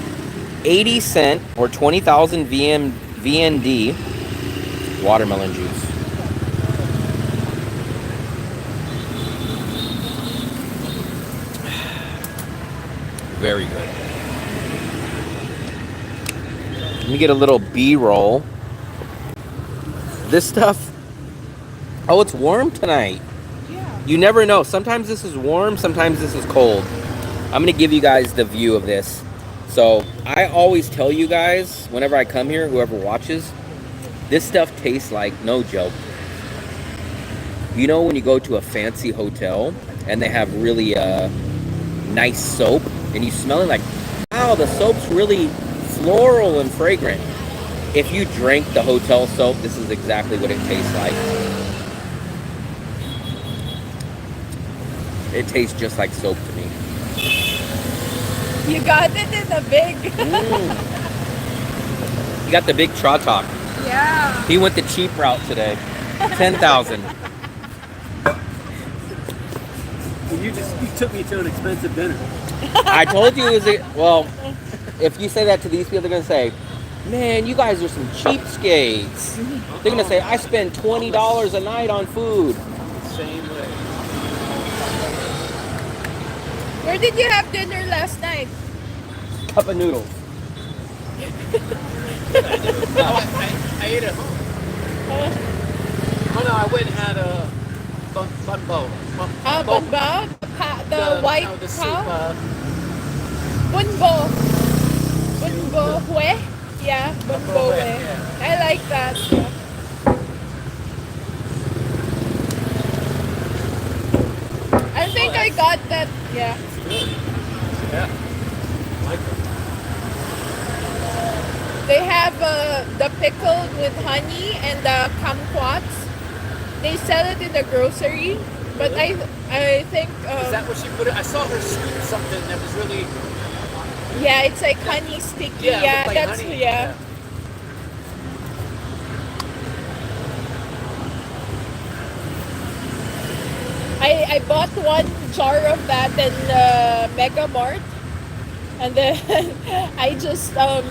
80 cent or 20,000 VND watermelon juice. Very good. Let me get a little B-roll. This stuff, oh, it's warm tonight. Yeah. You never know. Sometimes this is warm, sometimes this is cold. I'm gonna give you guys the view of this. So I always tell you guys, whenever I come here, whoever watches, this stuff tastes like, no joke. You know when you go to a fancy hotel and they have really nice soap, and you smell it like, wow, the soap's really floral and fragrant. If you drank the hotel soap, this is exactly what it tastes like. It tastes just like soap to me. You got it in the big. You got the big Trotok. Yeah. He went the cheap route today. 10,000. You took me to an expensive dinner. I told you it was well, if you say that to these people, they're going to say, man, you guys are some cheapskates. They're going to say, I spend $20 a night on food. Same way. Where did you have dinner last night? Cup of noodles. I ate at home. Oh no, I went and had a bunbo. Bunbo? The white no, the cow? soup. Bunbo. Bunbo hue? Yeah, bunbo hue. Yeah. I like that. Yeah. I think I got that. Yeah. Yeah. I like it. They have the pickled with honey and the kumquats. They sell it in the grocery, but I think Is that where she put it? I saw her scoop something that was really. yeah, it's like honey sticky. Yeah, it Yeah, looked like that's honey. yeah. I bought one jar of that in Mega Mart, and then I just buy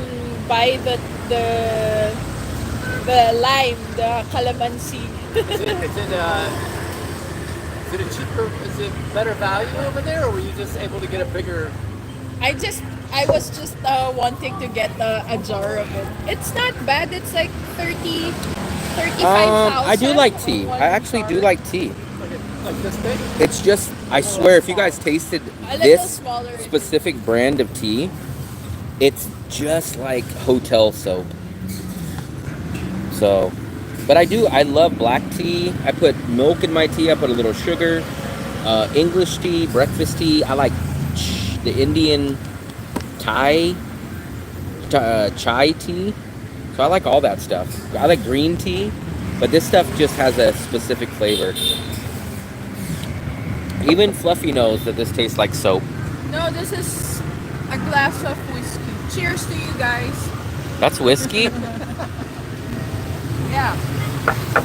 the lime, the calamansi. Is it a cheaper? Is it better value over there, or were you just able to get a bigger? I was just wanting to get a jar of it. It's not bad. It's like 35,000. I do like tea. I actually do like tea. Like this big? It's just, I swear, if you guys tasted A little this smaller. specific brand of tea, it's just like hotel soap. So, but I love black tea. I put milk in my tea. I put a little sugar. English tea, breakfast tea. I like the Indian chai tea. So I like all that stuff. I like green tea, but this stuff just has a specific flavor. Even Fluffy knows that this tastes like soap. No, this is a glass of whiskey. Cheers to you guys. That's whiskey? Yeah.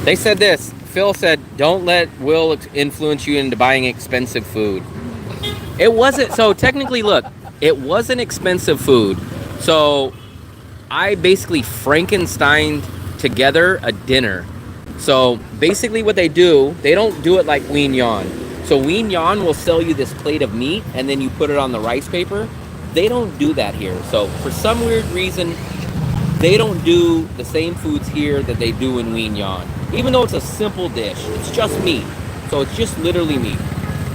They said this. Phil said, don't let Will influence you into buying expensive food. It wasn't, so technically, look, it wasn't expensive food. So I basically Frankensteined together a dinner. So basically what they do, they don't do it like Wien Yan. So Wien Yan will sell you this plate of meat and then you put it on the rice paper. They don't do that here. So for some weird reason, they don't do the same foods here that they do in Wien Yan. Even though it's a simple dish, it's just meat. So it's just literally meat.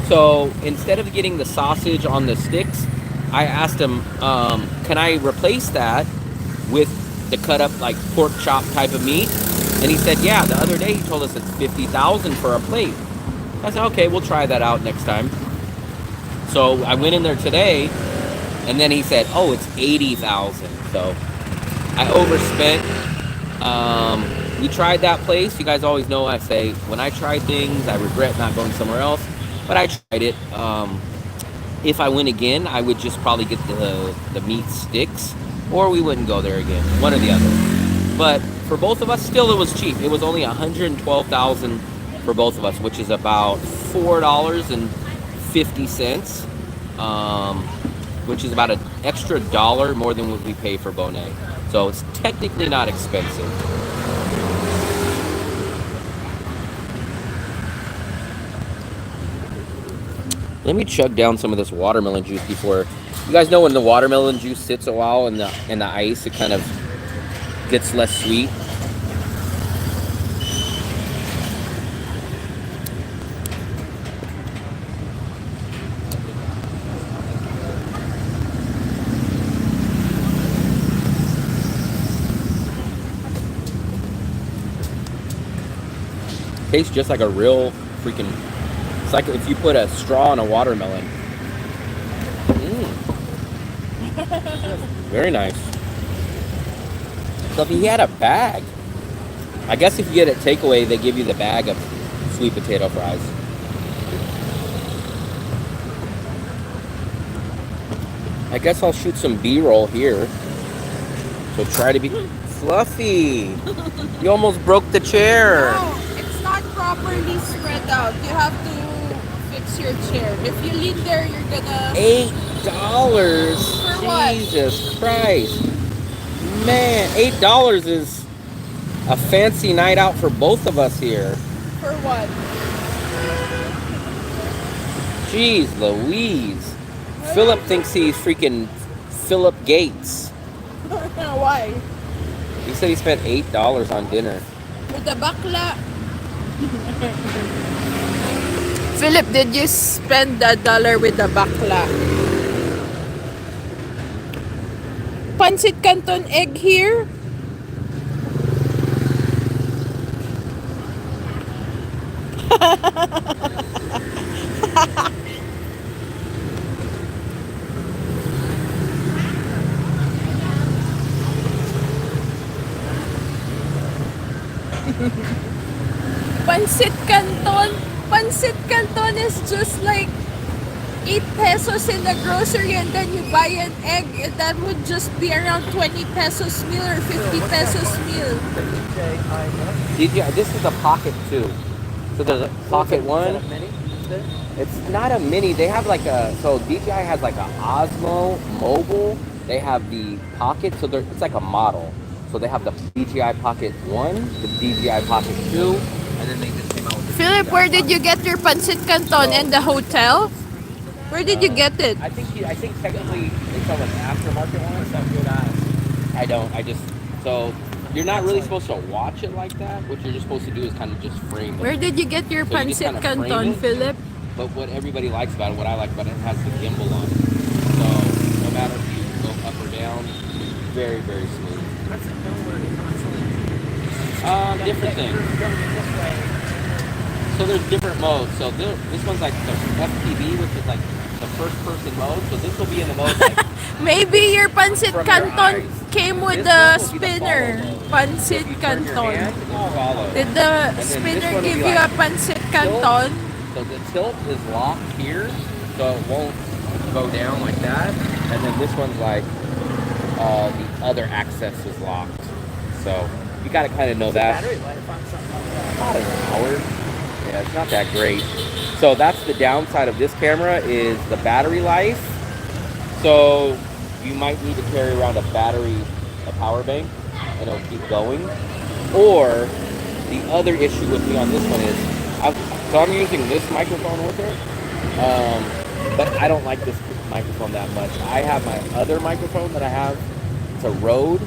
So instead of getting the sausage on the sticks, I asked him, can I replace that with the cut up like pork chop type of meat? And he said, yeah, the other day he told us it's 50,000 for a plate. I said, okay, we'll try that out next time. So I went in there today, and then he said, oh, it's 80,000. So I overspent. We tried that place. You guys always know I say, when I try things, I regret not going somewhere else. But I tried it. If I went again, I would just probably get the meat sticks, or we wouldn't go there again, one or the other. But for both of us, still it was cheap. It was only 112,000 for both of us, which is about $4.50, which is about an extra $1 more than what we pay for Bonet. So it's technically not expensive. Let me chug down some of this watermelon juice before. You guys know when the watermelon juice sits a while in the ice, it kind of gets less sweet. Tastes just like a real freaking. It's like if you put a straw in a watermelon. Very nice. So if he had a bag, I guess if you get it takeaway, they give you the bag of sweet potato fries. I guess I'll shoot some B-roll here. So try to be Fluffy. You almost broke the chair. No, it's not properly spread out. You have to fix your chair. If you lean there, you're gonna... $8? For what? Jesus Christ. Man, $8 is a fancy night out for both of us here. For what? Jeez Louise. Philip thinks he's freaking Philip Gates. Why? He said he spent $8 on dinner. With the bakla. Philip, did you spend $1 with the bakla? Pancit Canton egg here? Pancit Canton. Pancit Canton is just like 8 pesos in the grocery, and then you buy an egg, and that would just be around 20 pesos meal or 50 pesos meal. DJI, this is a pocket too. So there's a pocket one. It's not a mini. They have like a, so DJI has like a Osmo mobile. They have the pocket, so it's like a model. So they have the DJI Pocket 1, the DJI Pocket 2, and then they just came out with the Philip, DJI where did Pocket. you get your Pancit Canton? In the hotel? Where did you get it? I think technically they sell an aftermarket one. So you're not really supposed to watch it like that. What you're just supposed to do is kind of just frame it. Where did you get your So you just Pancit kinda frame Canton, it. Philip? But what everybody likes about it, what I like about it, it has the gimbal on it. So no matter if you go up or down, very, very smooth. Different things. So there's different modes. So this one's like the FPV, which is like the first person mode. So this will be in the mode like Maybe your Pancit From your Canton eyes. came with This the one will be the spinner. follow mode. Pancit if you turn your hand, Canton. it'll follow. Did the then this spinner one will give be you a like Pancit Canton? So the tilt is locked here, so it won't go down like that. And then this one's like the other access is locked. So you gotta kind of know that. About an hour. Yeah, it's not that great. So that's the downside of this camera is the battery life. So you might need to carry around a power bank, and it'll keep going. Or the other issue with me on this one is, I'm using this microphone with it, but I don't like this microphone that much. I have my other microphone that I have. It's a Rode,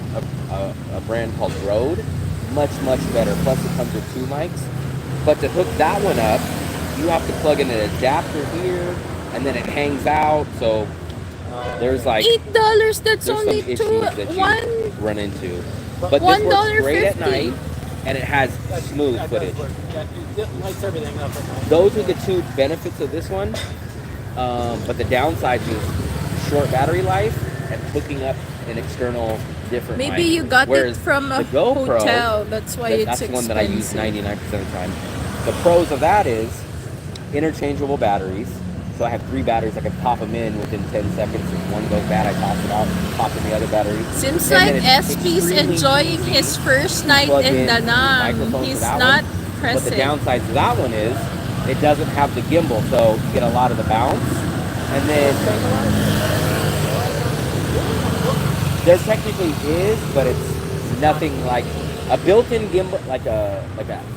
a brand called Rode. Much better. Plus it comes with 2 mics. But to hook that one up, you have to plug in an adapter here, and then it hangs out. So there's like $8. That's there's some only issues two. that you One. run into. But this works great at night, and it has smooth footage. It lights everything up at night. Those are the 2 benefits of this one. But the downside is short battery life and hooking up an external different Maybe mic. you got Whereas it from a the GoPro, hotel. That's why it's that's the expensive. one that I use 99% of the time. The pros of that is interchangeable batteries. So I have 3 batteries. I can pop them in within 10 seconds. If one goes bad, I toss it out, pop in the other battery. Seems And like then it's SP's extremely enjoying easy his first night plug in in Da Nang. microphone He's for that not one. But present. the downside to that one is it doesn't have the gimbal, so you get a lot of the bounce. And then there technically is, but it's nothing like a built-in gimbal, like a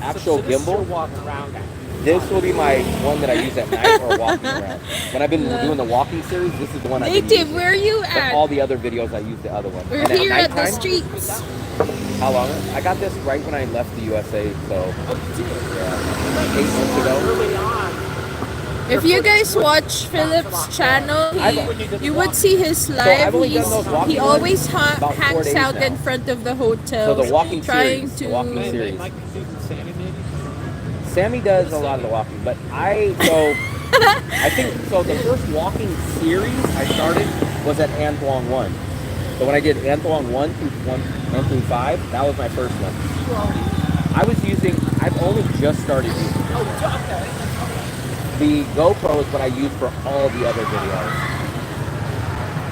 actual gimbal. Walking around. This will be my one that I use at night or walking around. When I've been doing the walking series, this is the one I've been Native, using. where are you But at? all the other videos I use the other one. We're And here at the nighttime, streets. How long? I got this right when I left the USA, so yeah, 8 months ago. Early on. If you guys watch Philip's channel, you would see his live. I've only done those walking He always ones about 4 hangs days out now. in front of the hotel. So the walking trying series, to. the walking series. Mike Sammy maybe? Sammy does a lot of the walking, but I think so. The first walking series I started was at Antoine 1. So when I did Antoine 1 through 5, that was my first one. I've only just started using it. The GoPro is what I use for all the other videos.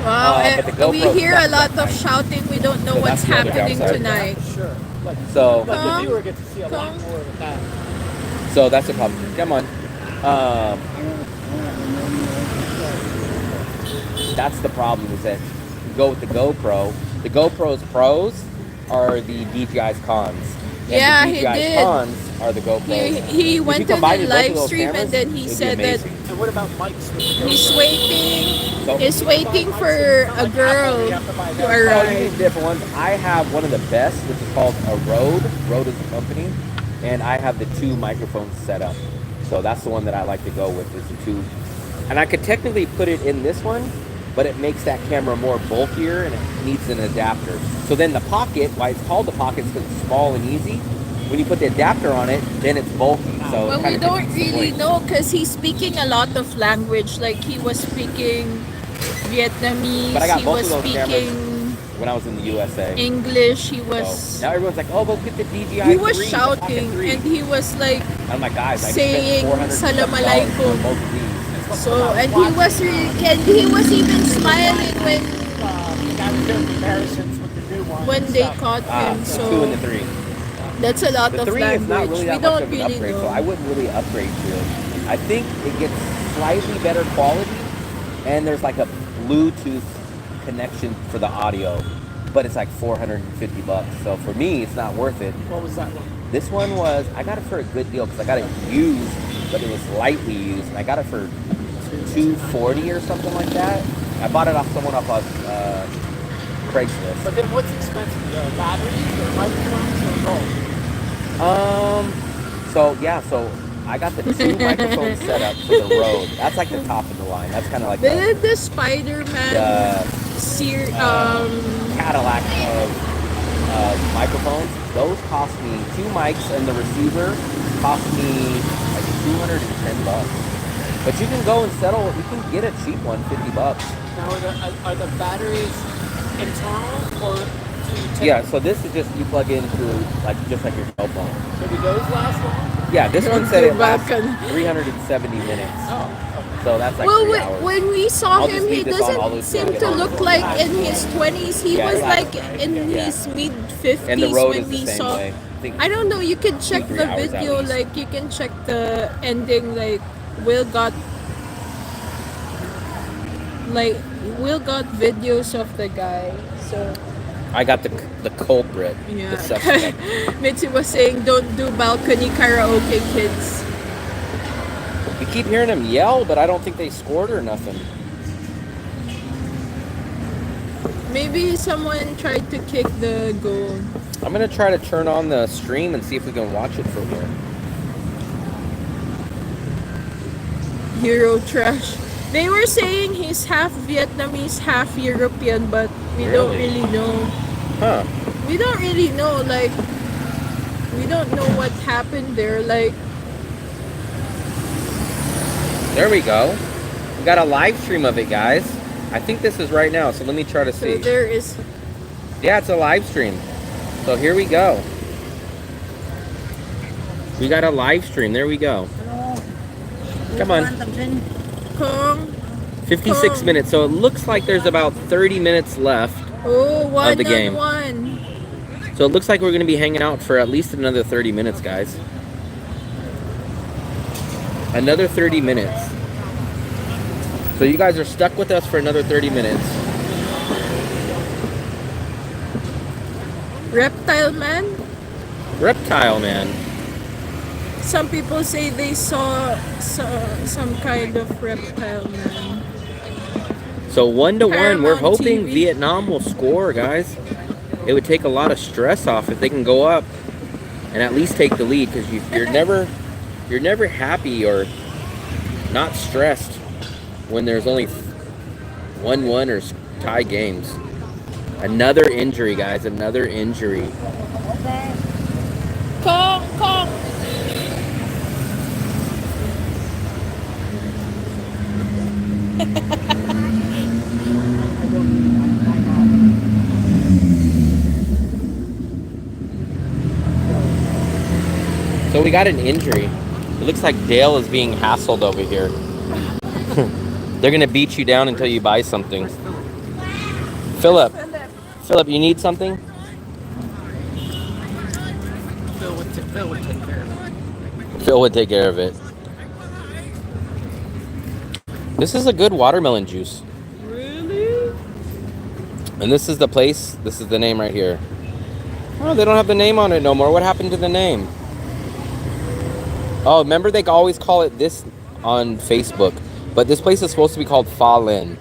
Wow, but the we GoPro's hear a not lot that of nice. shouting. We don't know So what's that's the other happening downside. tonight. Sure. Like, So but the Come, viewer gets to see a lot come. more of that. So that's the problem. Come on. That's the problem is that you go with the GoPro. The GoPro's pros are the DJI's cons. And Yeah, the he DJI's did. cons are the GoPros. He If went you to the combine both of live those stream cameras, and then he it'd be said that amazing. And what about mics? he's waiting. So- He's waiting for a girl to Oh, you arrive. use different ones. I have one of the best, which is called a Rode. Rode is a company. and I have the 2 microphones set up. So that's the one that I like to go with, is the 2. And I could technically put it in this one, but it makes that camera more bulkier and it needs an adapter. So then the pocket, why it's called the pocket, is because it's small and easy. When you put the adapter on it, then it's bulky. So Well, it we kinda don't defeats the really point. know because he's speaking a lot of language. Like he was speaking Vietnamese, But I got he both was of those cameras speaking when I was in the USA. English, he So was... now everyone's like, oh, go get the DJI He was 3, the shouting Pocket 3. and he was like I'm like, guys, I saying spent $400 Salam on alaikum. both of these. So, and he was really, and he was even smiling when I was doing comparisons with the new one. when and they stuff. caught him. The 2 So and the 3. that's a lot The of 3 is not language. really We that much don't of an really upgrade, know. so I wouldn't really upgrade to it. I think it gets slightly better quality, and there's like a Bluetooth connection for the audio, but it's like $450. So for me, it's not worth it. What was that one? This one was, I got it for a good deal because I got it used, but it was lightly used, and I got it for $240 or something like that. I bought it off someone off of Craigslist. But then what's expensive? The batteries or microphones or both? So I got the 2 microphones set up for the Rode. That's like the top of the line. That's kind of like Did the Spider-Man Cadillac of microphones. Those cost me 2 mics, and the receiver cost me like $210. But you can go and settle. You can get a cheap one, $50. Now are the batteries internal or do you take? Yeah. So this is just you plug into just like your cell phone. So do those last long? Yeah. This one Don't said do it lasts balcony. 370 minutes. Oh, okay. So that's like Well, 3 hours. when we saw I'll just him, he leave this on, all doesn't those seem get to on. look like in his 20s. He Yeah, was it like lasts. in Yeah. his mid-50s And the Rode when is the we same saw. way. think I don't know. You can check 2-3 the hours at video. least. Like you can check the ending. Will got videos of the guy. So I got the culprit, yeah. the suspect. Mitzi was saying, "Don't do balcony karaoke, kids." You keep hearing them yell, but I don't think they scored or nothing. Maybe someone tried to kick the goal. I'm gonna try to turn on the stream and see if we can watch it from here. Euro trash. They were saying he's half Vietnamese, half European, but we don't Really? really know. Huh. We don't really know, we don't know what happened there. There we go. We got a live stream of it, guys. I think this is right now, so let me try to So see. there is. Yeah, it's a live stream. So here we go. We got a live stream. There we go. Come on. Kong. 56 Kong. minutes. So it looks like there's about 30 minutes left. Oh, one the game. on one. So it looks like we're going to be hanging out for at least another 30 minutes, guys. Another 30 minutes. So you guys are stuck with us for another 30 minutes. Reptile Man. Reptile Man. Some people say they saw some kind of reptile man. So 1-1, we're Paramount hoping TV. Vietnam will score, guys. It would take a lot of stress off if they can go up and at least take the lead, because you're never happy or not stressed when there's only 1-1 or tie games. Another injury, guys. Another injury. Kong, Kong. So we got an injury. It looks like Dale is being hassled over here. They're gonna beat you down until you buy something. Philip, you need something? Phil would take care of it. Phil would take care of it. This is a good watermelon juice. Really? And this is the place. This is the name right here. Oh, they don't have the name on it no more. What happened to the name? Oh, remember they always call it this on Facebook. But this place is supposed to be called Fa Lin.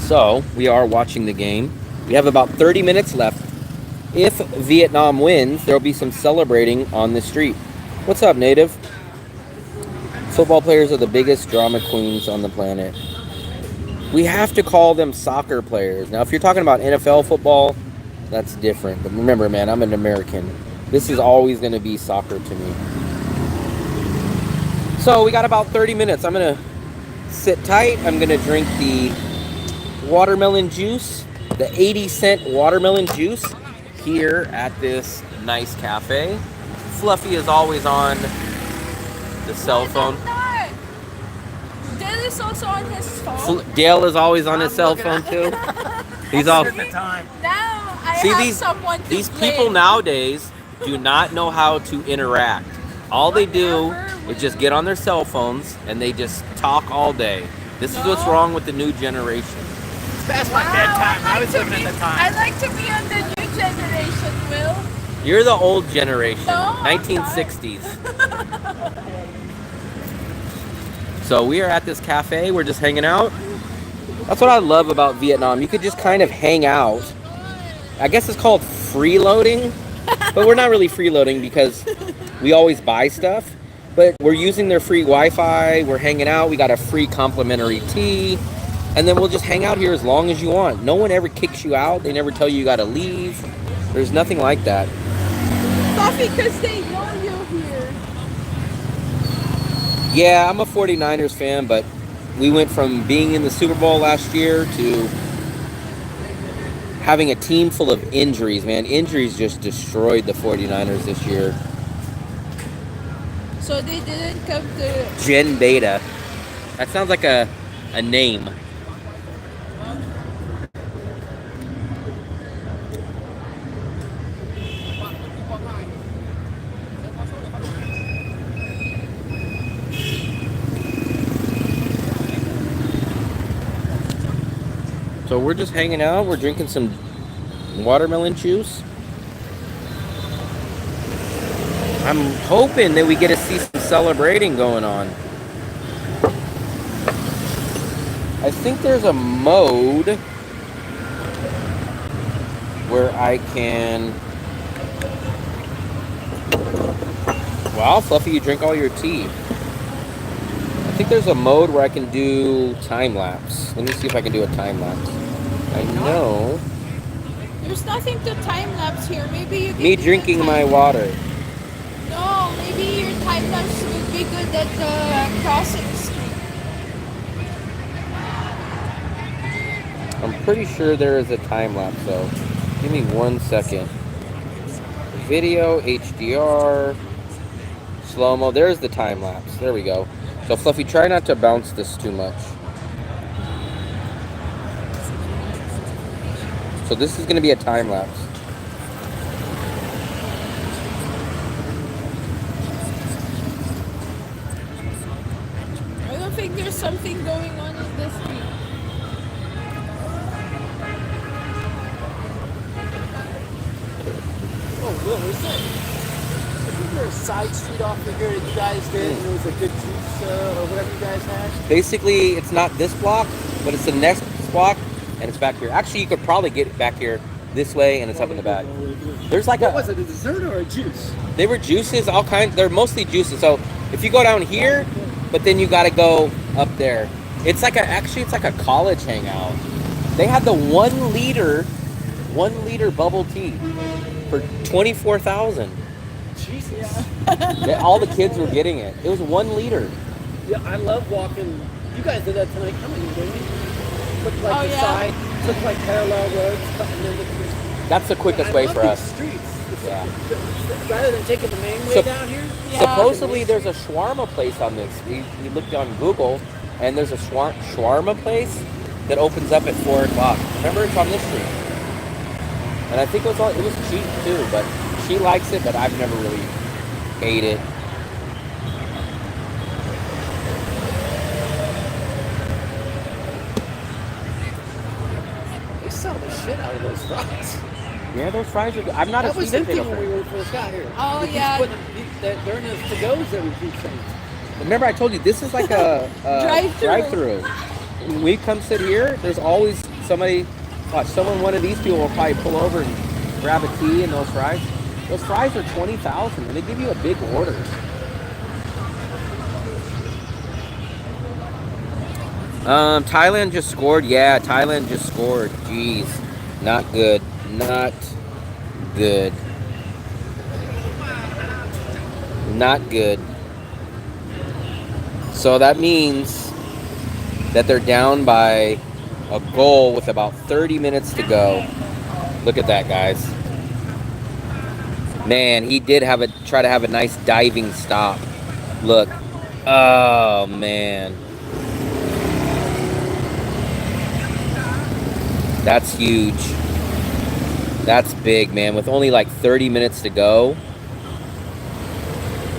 So, we are watching the game. We have about 30 minutes left. If Vietnam wins, there will be some celebrating on the street. What's up, Native? Football players are the biggest drama queens on the planet. We have to call them soccer players. Now, if you're talking about NFL football, that's different. But remember, man, I'm an American. This is always going to be soccer to me. So, we got about 30 minutes. I'm going to sit tight. I'm going to drink the watermelon juice, the 80-cent watermelon juice here at this nice cafe. Fluffy is always on the cell phone. Dale is also on his phone. Dale is always on his cell phone too. He's all. the time. Now I See, have someone to these blame. people nowadays do not know how to interact. All they do is just get on their cell phones and they just talk all day. This is what's wrong with the new generation. It's past my bedtime. I was living at the I time. like to be on the new generation, Will. You're the old generation, No, I'm 1960s. So we are at this cafe. We're just hanging out. That's what I love about Vietnam. You could just kind of hang out. I guess it's called freeloading, but we're not really freeloading because we always buy stuff. But we're using their free Wi-Fi. We're hanging out. We got a free complimentary tea. And then we'll just hang out here as long as you want. No one ever kicks you out. They never tell you got to leave. There's nothing like that. Coffee, because they know you here. Yeah, I'm a 49ers fan, but we went from being in the Super Bowl last year to having a team full of injuries, man. Injuries just destroyed the 49ers this year. So they didn't come to... Gen Beta. That sounds like a name. So we're just hanging out. We're drinking some watermelon juice. I'm hoping that we get to see some celebrating going on. I think there's a mode where I can... Wow, Fluffy, you drink all your tea. I think there's a mode where I can do time lapse. Let me see if I can do a time lapse. I know. There's nothing to time lapse here. Maybe you can Me do drinking the my time- water. No, maybe your time lapse would be good at the crossing street. I'm pretty sure there is a time lapse though. Give me 1 second. Video, HDR, slow-mo. There's the time lapse. There we go. So Fluffy, try not to bounce this too much. So this is going to be a time lapse. I don't think there's something going on in this street. Oh, Will, is there a side street off of here that you guys did and it was a good juice or whatever you guys had? Basically, it's not this block, but it's the next block, and it's back here. Actually, you could probably get it back here this way, and it's up in the back. There's like What was it, a dessert or a juice? They were juices, all kinds. They're mostly juices. So if you go down here, but then you got to go up there. It's like it's like a college hangout. They had the 1 liter bubble tea for $24,000. Jesus. All the kids were getting it. It was 1 liter. Yeah, I love walking. You guys did that tonight coming, didn't you? Looked like Oh, the yeah. side, looked like parallel roads, cutting into the That's the quickest way I love for these us. streets. Yeah. Rather than taking the main way So- down here. Supposedly there's a shawarma place on this. We looked on Google, and there's a shawarma place that opens up at 4 o'clock. Remember, it's on this street. And I think it was cheap too, but she likes it, but I've never really ate it. They sell the shit out of those fries. Yeah, those fries are good. I'm not That a was sweet empty potato when we fan. first got here. Oh, We keep yeah. putting they're in those to-goes that we keep saying. Remember, I told you this is like a Drive-thru. drive-through. When we come sit here, there's always one of these people will probably pull over and grab a tea and those fries. Those fries are 20,000 and they give you a big order. Thailand just scored. Yeah, Thailand just scored. Jeez. Not good. Not good. Not good. So that means that they're down by a goal with about 30 minutes to go. Look at that, guys. Man, he did try to have a nice diving stop. Look. Oh, man. That's huge. That's big, man. With only like 30 minutes to go.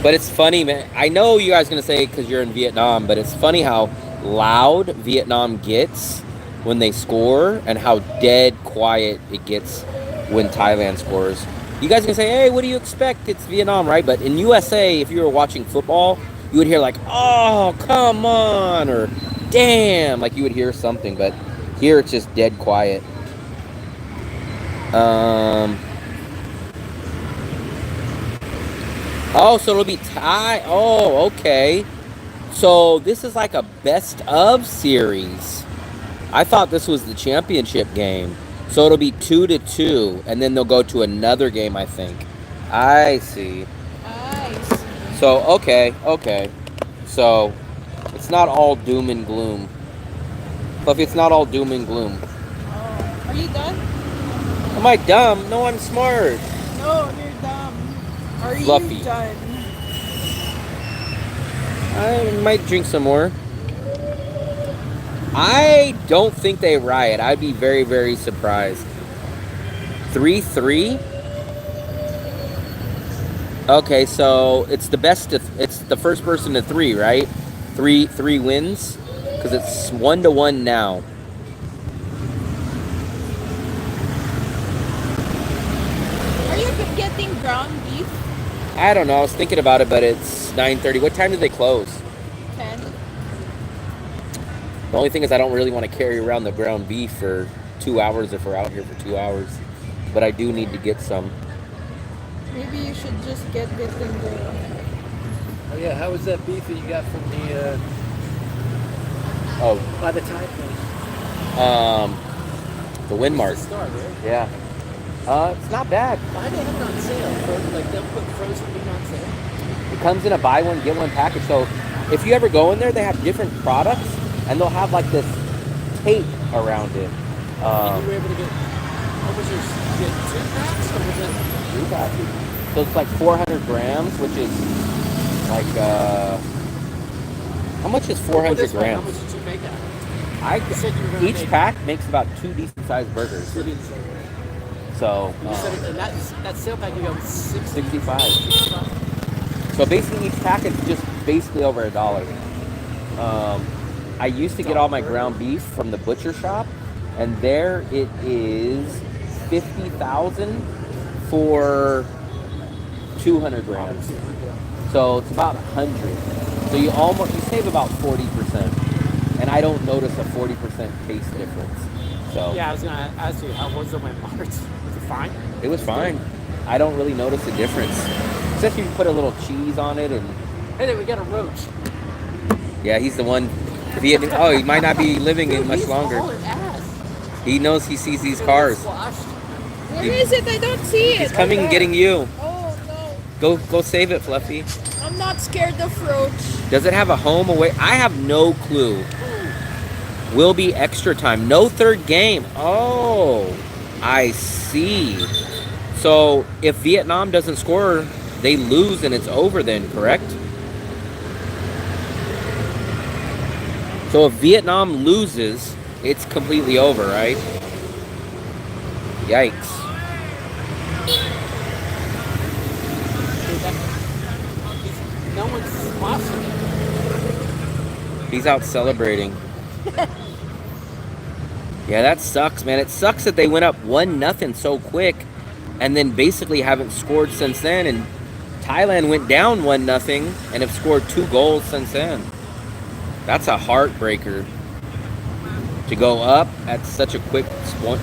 But it's funny, man. I know you guys are going to say because you're in Vietnam, but it's funny how loud Vietnam gets when they score and how dead quiet it gets when Thailand scores. You guys can say, hey, what do you expect? It's Vietnam, right? But in USA, if you were watching football, you would hear like, oh, come on, or damn, like you would hear something. But here it's just dead quiet. Oh, so it'll be Thai. Oh, okay. So this is like a best of series. I thought this was the championship game. So it'll be 2-2, and then they'll go to another game, I think. I see. Nice. So, okay. So, it's not all doom and gloom. Fluffy, it's not all doom and gloom. Oh. Are you done? Am I dumb? No, I'm smart. No, you're dumb. Are Fluffy. you done? I might drink some more. I don't think they riot. I'd be very, very surprised. 3-3? Okay, so it's the it's the first person to 3, right? Three wins? Because it's 1-1 now. Are you getting ground beef? I don't know. I was thinking about it, but it's 9:30. What time do they close? 10. The only thing is I don't really want to carry around the ground beef for 2 hours if we're out here for 2 hours. But I do need to get some. Maybe you should just get it in the... Oh yeah, how was that beef that you got from the by the Thai place? The Windmark. It's the Star, right? Yeah. It's not bad. Why do they have it on sale? Like they'll put frozen meat on sale. It comes in a buy one, get one package. So if you ever go in there, they have different products and they'll have like this tape around it. And you were able to get, what was yours? You get 2 packs or was it? 2 packages. So it's like 400 grams, which is like, how much is 400 How grams? much did you make that? You said you were gonna each make- pack makes about 2 decent sized burgers. So, You said in that sale pack you got 65. So basically each pack is just basically over $1. I used to get all my ground beef from the butcher shop, and there it is 50,000 for 200 grams. So it's about 100. So you save about 40%, and I don't notice a 40% taste difference. So Yeah, I was gonna ask you, how was it when March? Was it fine? it was fine. I don't really notice a difference, except if you put a little cheese on it and. Hey there, we got a roach. Yeah, he's the one. He might not be living it much He's longer. all an ass. He knows he sees these cars. Squashed. Where is it? I don't see it. He's coming and getting you. Oh, no. Go save it, Fluffy. I'm not scared of roach. Does it have a home away? I have no clue. Will be extra time. No third game. Oh, I see. So if Vietnam doesn't score, they lose and it's over then, correct? So if Vietnam loses, it's completely over, right? Yikes. No one's squashing it. He's out celebrating. Yeah, that sucks, man. It sucks that they went up 1-0 so quick and then basically haven't scored since then. And Thailand went down 1-0 and have scored 2 goals since then. That's a heartbreaker. to go up at such a quick point.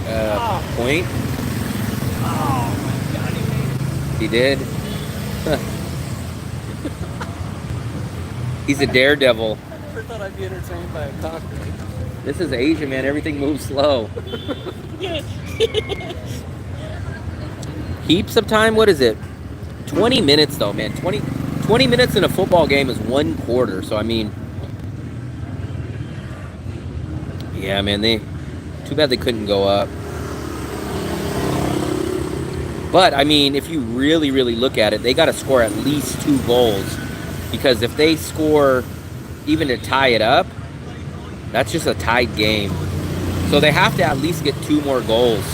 Oh my God, he made it. He did. He's a daredevil. I never thought I'd be entertained by a cockroach. This is Asia, man. Everything moves slow. Heaps of time? What is it? 20 minutes, though, man. 20 minutes in a football game is 1 quarter. So, I mean... Yeah, man. Too bad they couldn't go up. But, I mean, if you really, really look at it, they got to score at least 2 goals. Because if they score even to tie it up, that's just a tied game. So they have to at least get 2 more goals.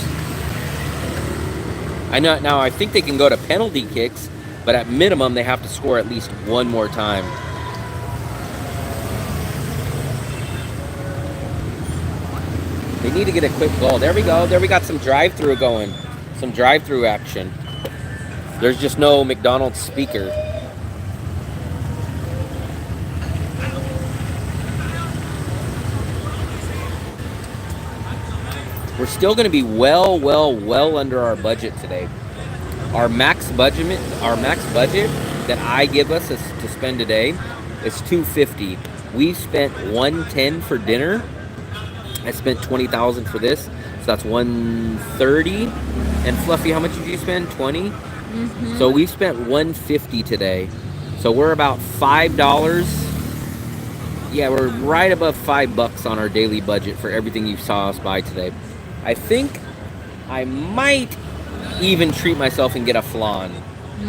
I know now. I think they can go to penalty kicks, but at minimum they have to score at least 1 more time. They need to get a quick goal. There we go. There we got some drive-through going. Some drive-through action. There's just no McDonald's speaker. We're still going to be well under our budget today. Our max budget that I give us to spend today is $250. We spent $110 for dinner. I spent $20,000 for this, so that's $130. And Fluffy, how much did you spend? $20. Mm-hmm. So we spent $150 today. So we're about $5. Yeah, we're right above $5 on our daily budget for everything you saw us buy today. I think I might even treat myself and get a flan.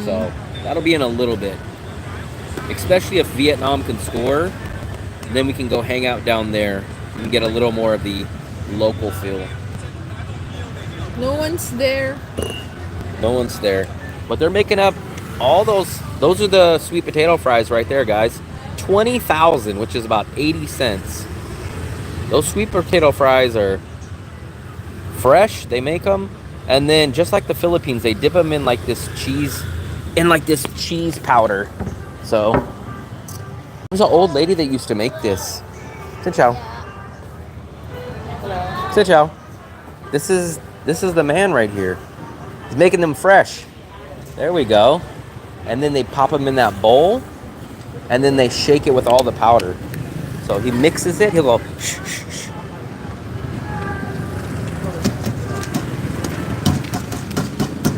So that'll be in a little bit. Especially if Vietnam can score, then we can go hang out down there and get a little more of the local feel. No one's there. No one's there. But they're making up all those. Those are the sweet potato fries right there, guys. 20,000, which is about 80 cents. Those sweet potato fries are fresh. They make them, and then just like the Philippines, they dip them in like this cheese, powder. So there's an old lady that used to make this. Sit chow. Hello. Sit chow. This is the man right here. He's making them fresh. There we go. And then they pop them in that bowl, and then they shake it with all the powder. So he mixes it. He'll go shh, shh, shh.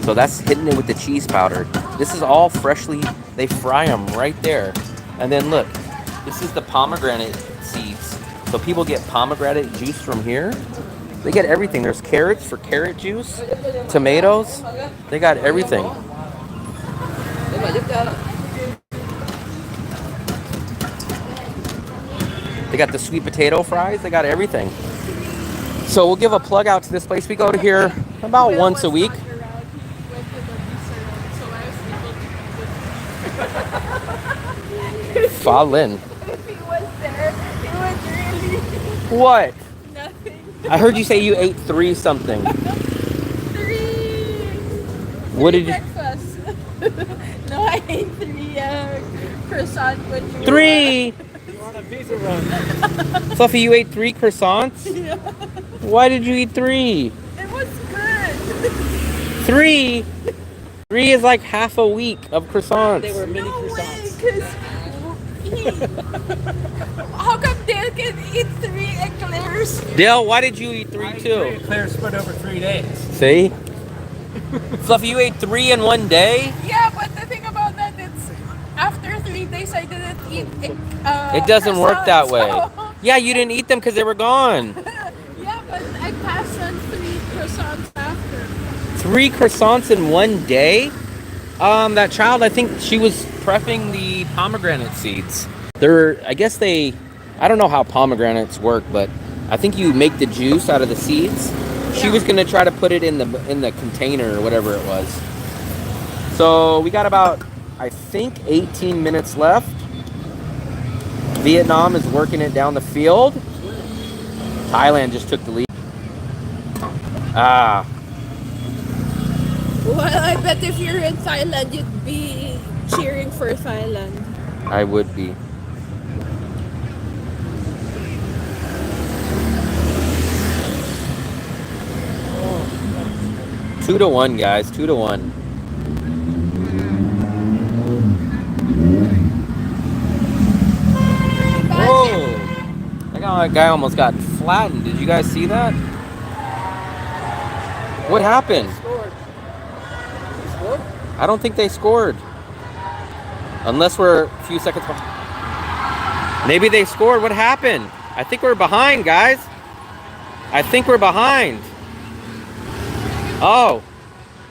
So that's hitting it with the cheese powder. This is all freshly, they fry them right there. And then look, this is the pomegranate seeds. So people get pomegranate juice from here. They get everything. There's carrots for carrot juice, tomatoes. They got everything. They got the sweet potato fries. They got everything. So we'll give a plug out to this place. We go to here about once a week. Fallen. If he was there, it was really What? nothing. I heard you say you ate 3 something. 3. What did you? Breakfast. No, I ate 3 croissant with 3. You're on a visa run. Fluffy, you ate 3 croissants? Yeah. Why did you eat 3? It was good. 3? 3 is like half a week of croissants. They were mini No way, croissants. because how come Dale can eat 3 eclairs? Dale, why did you eat 3 too? Clear spread over 3 days. See? Fluffy, you ate 3 in one day? Yeah, but the thing about that, it's after 3 days I didn't eat. It doesn't work that croissants, way. so- Yeah, you didn't eat them because they were gone. Yeah, but I passed on 3 croissants after. 3 croissants in one day? That child, I think she was prepping the pomegranate seeds. I don't know how pomegranates work, but I think you make the juice out of the seeds. She was gonna try to put it in the container or whatever it was. So we got about, I think, 18 minutes left. Vietnam is working it down the field. Thailand just took the lead. Well, I bet if you're in Thailand, you'd be cheering for Thailand. I would be. 2-1, guys. 2-1. Whoa! That guy almost got flattened. Did you guys see that? What happened? Scored. They scored? I don't think they scored. Unless we're a few seconds behind. Maybe they scored. What happened? I think we're behind, guys. I think we're behind. Oh.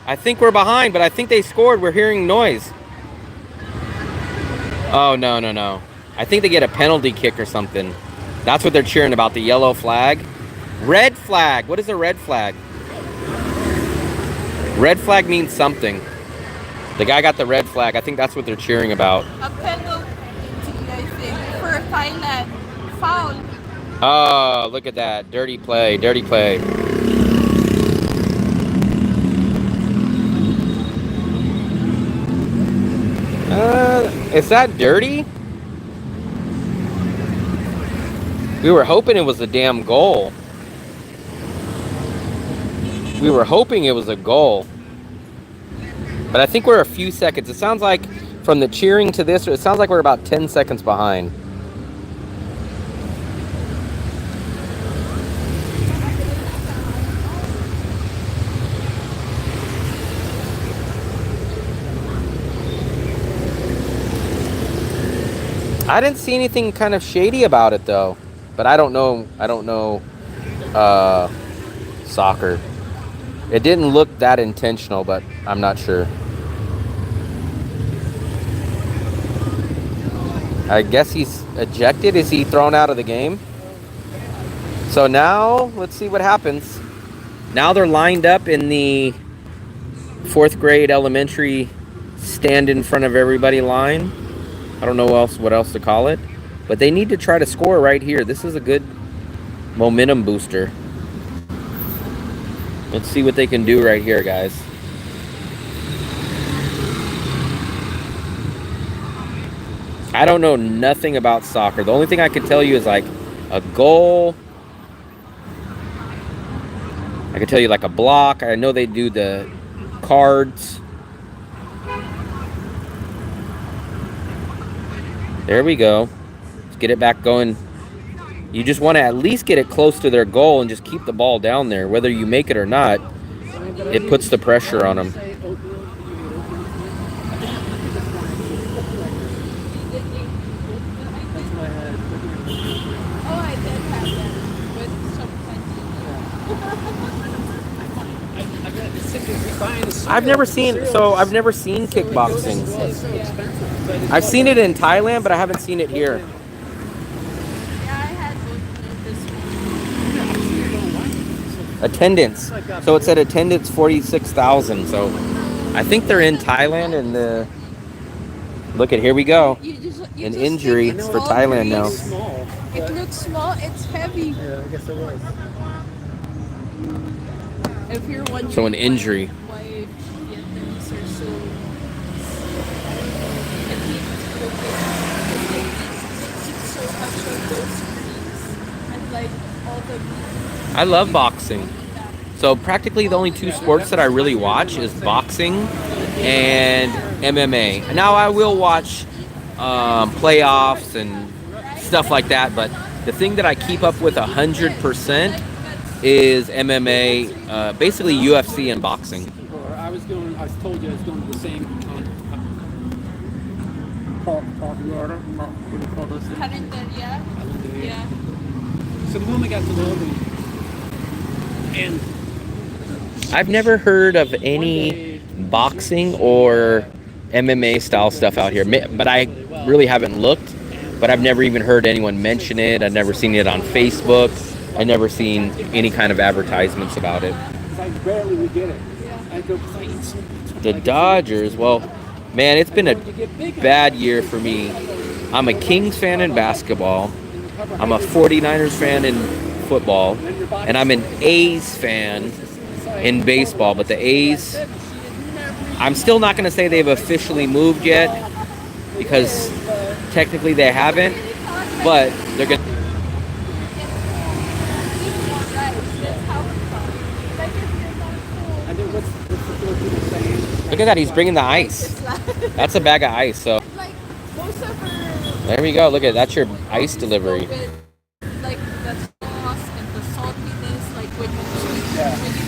I think we're behind, but I think they scored. We're hearing noise. Oh, no, no, no. I think they get a penalty kick or something. That's what they're cheering about, the yellow flag. Red flag. What is a red flag? Red flag means something. The guy got the red flag. I think that's what they're cheering about. A penalty, I think, for Thailand. Foul. Oh, look at that. Dirty play. Dirty play. Is that dirty? We were hoping it was a damn goal. We were hoping it was a goal. But I think we're a few seconds. It sounds like from the cheering to this, it sounds like we're about 10 seconds behind. I didn't see anything kind of shady about it though. But I don't know soccer. It didn't look that intentional, but I'm not sure. I guess he's ejected. Is he thrown out of the game? So now, let's see what happens. Now they're lined up in the 4th grade elementary stand in front of everybody line. I don't know what else to call it. But they need to try to score right here. This is a good momentum booster. Let's see what they can do right here, guys. I don't know nothing about soccer. The only thing I can tell you is like a goal. I can tell you like a block. I know they do the cards. There we go. Let's get it back going. You just want to at least get it close to their goal and just keep the ball down there. Whether you make it or not, it puts the pressure on them. Oh, I did have that with some plenty. I've never seen kickboxing. I've seen it in Thailand, but I haven't seen it here. Yeah, I had this one. Attendance. So it said attendance 46,000. So I think they're in Thailand, and look at, here we go. An injury for Thailand now. It looks small, it's heavy. Yeah, I guess it was. If you're wondering So an injury. why Vietnamese are so so much on those screens and like all the I love boxing. So practically the only two sports that I really watch is boxing and MMA. Now I will watch playoffs and stuff like that, but the thing that I keep up with 100% is MMA, basically UFC and boxing. I was told you I was going to the same what do you call those things? Carinderia. Yeah. So the moment I got to the building, and I've never heard of any boxing or MMA style stuff out here, but I really haven't looked. But I've never even heard anyone mention it. I've never seen it on Facebook. I've never seen any kind of advertisements about it. I barely would get it. I go, because I eat so much. The Dodgers, well, man, it's been a bad year for me. I'm a Kings fan in basketball. I'm a 49ers fan in football. And I'm an A's fan in baseball. But the A's, I'm still not going to say they've officially moved yet, because technically they haven't. But they're going to... And then what's Look at that, he's bringing the ice. That's a bag of ice, so. Like, most of her... There we go, look at that's your ice delivery. Like, the sauce and the saltiness, like, when you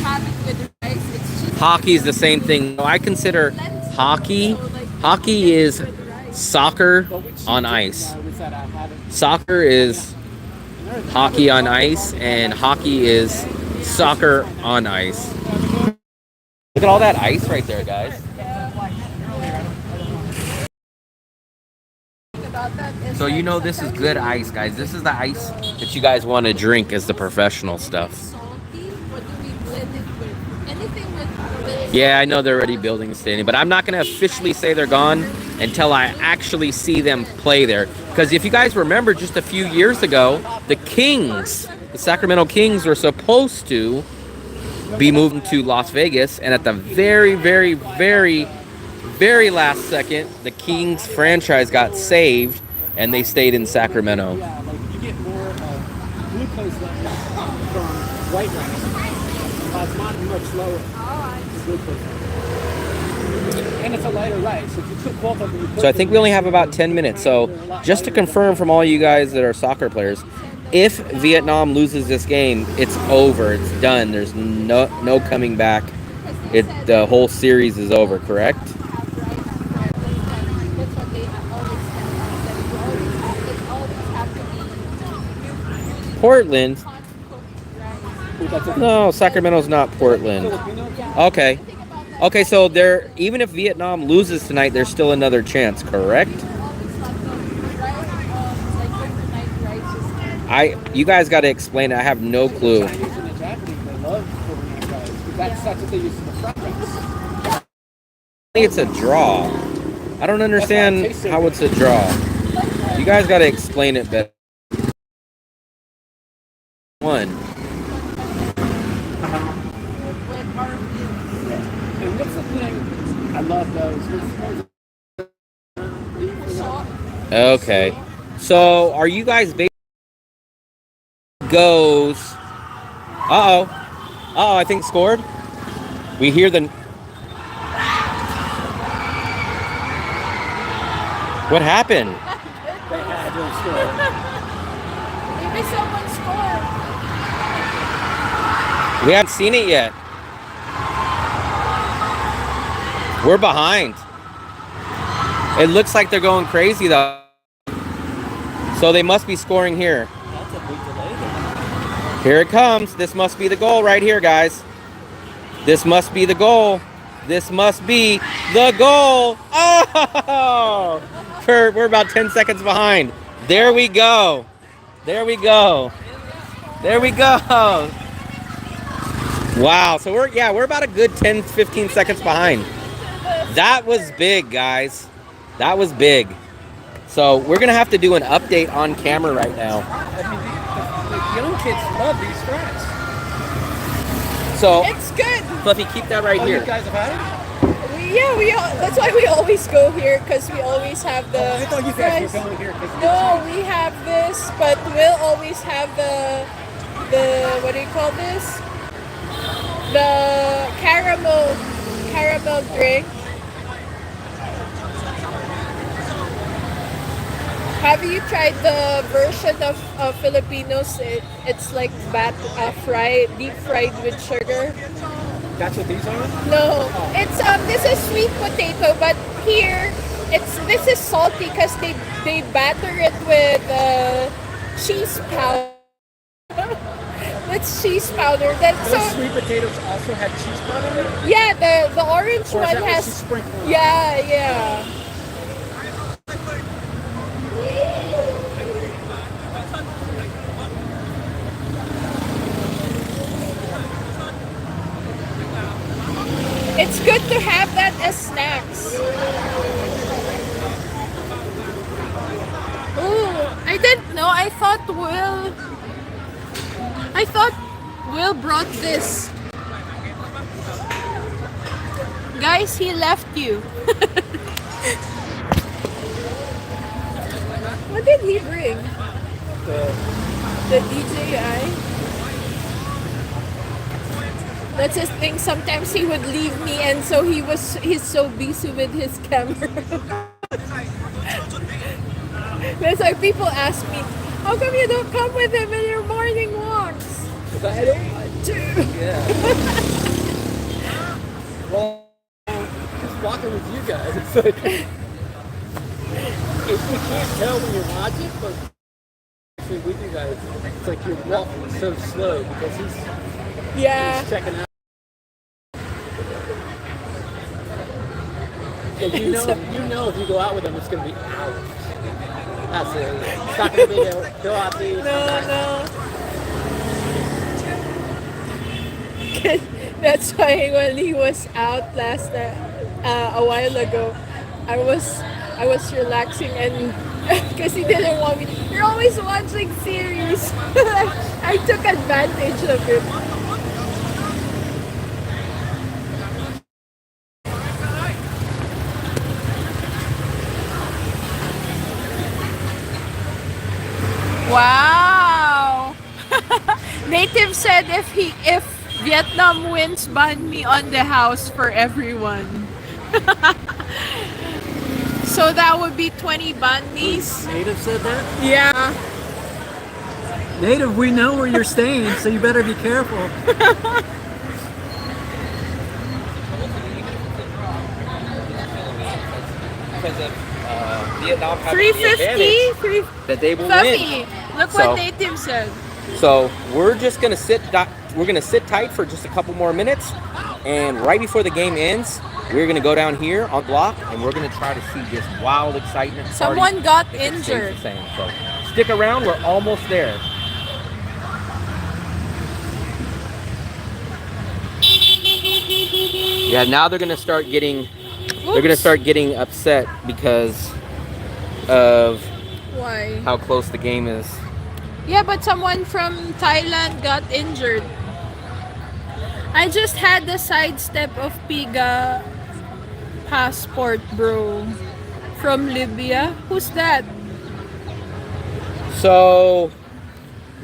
have it with rice, it's just... Hockey is the same thing. I consider hockey is soccer on ice. Soccer is hockey on ice, and hockey is soccer on ice. Look at all that ice right there, guys. So you know this is good ice, guys. This is the ice that you guys want to drink as the professional stuff. Yeah, I know they're already building a stadium, but I'm not going to officially say they're gone until I actually see them play there. Because if you guys remember, just a few years ago, the Kings, the Sacramento Kings, were supposed to be moving to Las Vegas, and at the very, very, very, very last second, the Kings franchise got saved, and they stayed in Sacramento. Yeah, like you get more glucose levels from white rice. It's not much lower. And it's a lighter rice. So if you cook both of them, So I think we only have about 10 minutes. So just to confirm from all you guys that are soccer players, if Vietnam loses this game, it's over. It's done. There's no coming back. The whole series is over, correct? Portland? No, Sacramento's not Portland. Okay. Okay, so there, even if Vietnam loses tonight, there's still another chance, correct? You guys got to explain it. I have no clue. It's a draw. I don't understand how it's a draw. You guys got to explain it better. One. And what's the thing? I love those. Okay. So, are you guys goes... Uh-oh. Uh-oh, I think scored. We hear the... What happened? Maybe someone scored. We haven't seen it yet. We're behind. It looks like they're going crazy, though. So they must be scoring here. That's a big delay there. Here it comes. This must be the goal right here, guys. This must be the goal. This must be the goal. Oh! We're about 10 seconds behind. There we go. There we go. There we go. Wow. So we're about a good 10, 15 seconds behind. That was big, guys. That was big. So we're going to have to do an update on camera right now. I mean, the young kids love these strats. So, It's good. Fluffy, keep that right here. You guys have had it? That's why we always go here, because we always have the I thought you guys fries. were going here. No, we have this, but we'll always have the what do you call this? The caramel drink. Have you tried the version of Filipinos? It's like deep fried with sugar. That's what these are? No, it's this is sweet potato, but here this is salty because they batter it with cheese powder. It's cheese powder. Those sweet potatoes also have cheese powder in it? Yeah, the orange Or is one that what has you sprinkle on? yeah. It's good to have that as snacks. Oh, I didn't know. I thought Will brought this. Guys, he left you. What did he bring? The DJI. That's his thing. Sometimes he would leave me, and so he's so busy with his camera. That's why people ask me, how come you don't come with him in your morning walks? Because I don't. Too. Yeah. Well, just walking with you guys, it's like you can't tell when you're watching, but actually with you guys, it's like you're walking so slow because he's checking out. And you know if you go out with him, it's going to be hours. That's it. It's not going to be go out to eat. No. That's why when he was out last a while ago, I was relaxing and because he didn't want me. You're always watching series. I took advantage of it. Wow. Native said if Vietnam wins, ban me on the house for everyone. So that would be 20 bandies. Native said that? Yeah. Native, we know where you're staying, so you better be careful. Because of Vietnam having the 350. that they will Fluffy. win. Look So- what Native said. So we're just gonna sit tight for just a couple more minutes, and right before the game ends, we're gonna go down here on block, and we're gonna try to see this wild excitement. party Someone got if it stays injured. the same. So stick around. We're almost there. Yeah, now they're gonna start getting upset because of Why? how close the game is. Yeah, but someone from Thailand got injured. I just had the sidestep of Piga passport, bro. From Libya. Who's that? So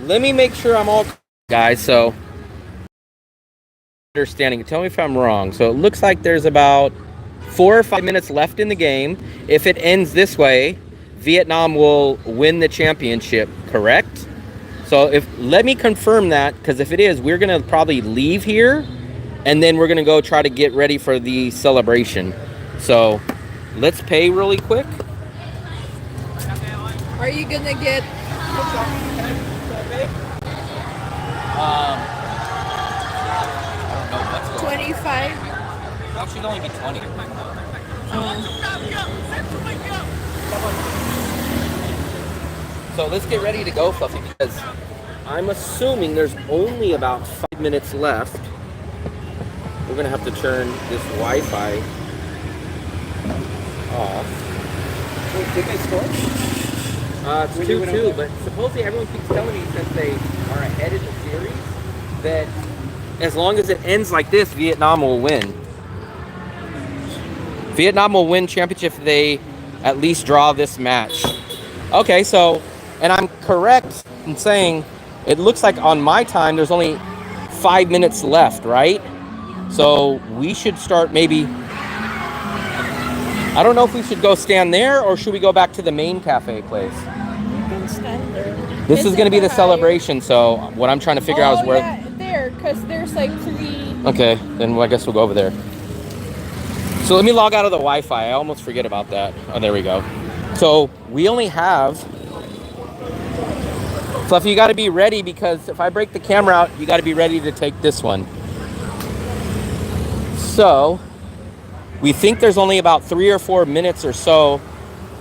let me make sure I'm all guys. So understanding. Tell me if I'm wrong. So it looks like there's about 4 or 5 minutes left in the game. If it ends this way, Vietnam will win the championship. Correct? So let me confirm that, because if it is, we're gonna probably leave here, and then we're gonna go try to get ready for the celebration. So let's pay really quick. Are you gonna get I don't know what's going 25? on. That should only be 20. So let's get ready to go, Fluffy, because I'm assuming there's only about 5 minutes left. We're gonna have to turn this Wi-Fi off. Wait, did they score? It's 2-2, but supposedly everyone keeps telling me since they are ahead in the series that as long as it ends like this, Vietnam will win. Vietnam will win championship if they at least draw this match. Okay, so, and I'm correct in saying it looks like on my time there's only 5 minutes left, right? So we should start maybe, I don't know if we should go stand there or should we go back to the main cafe place? This is going to be the celebration, so what I'm trying to figure out is where... Yeah, there, because there's like 3... Okay, then I guess we'll go over there. So let me log out of the Wi-Fi. I almost forget about that. Oh, there we go. So we only have... Fluffy, you got to be ready, because if I break the camera out, you got to be ready to take this one. So we think there's only about 3 or 4 minutes or so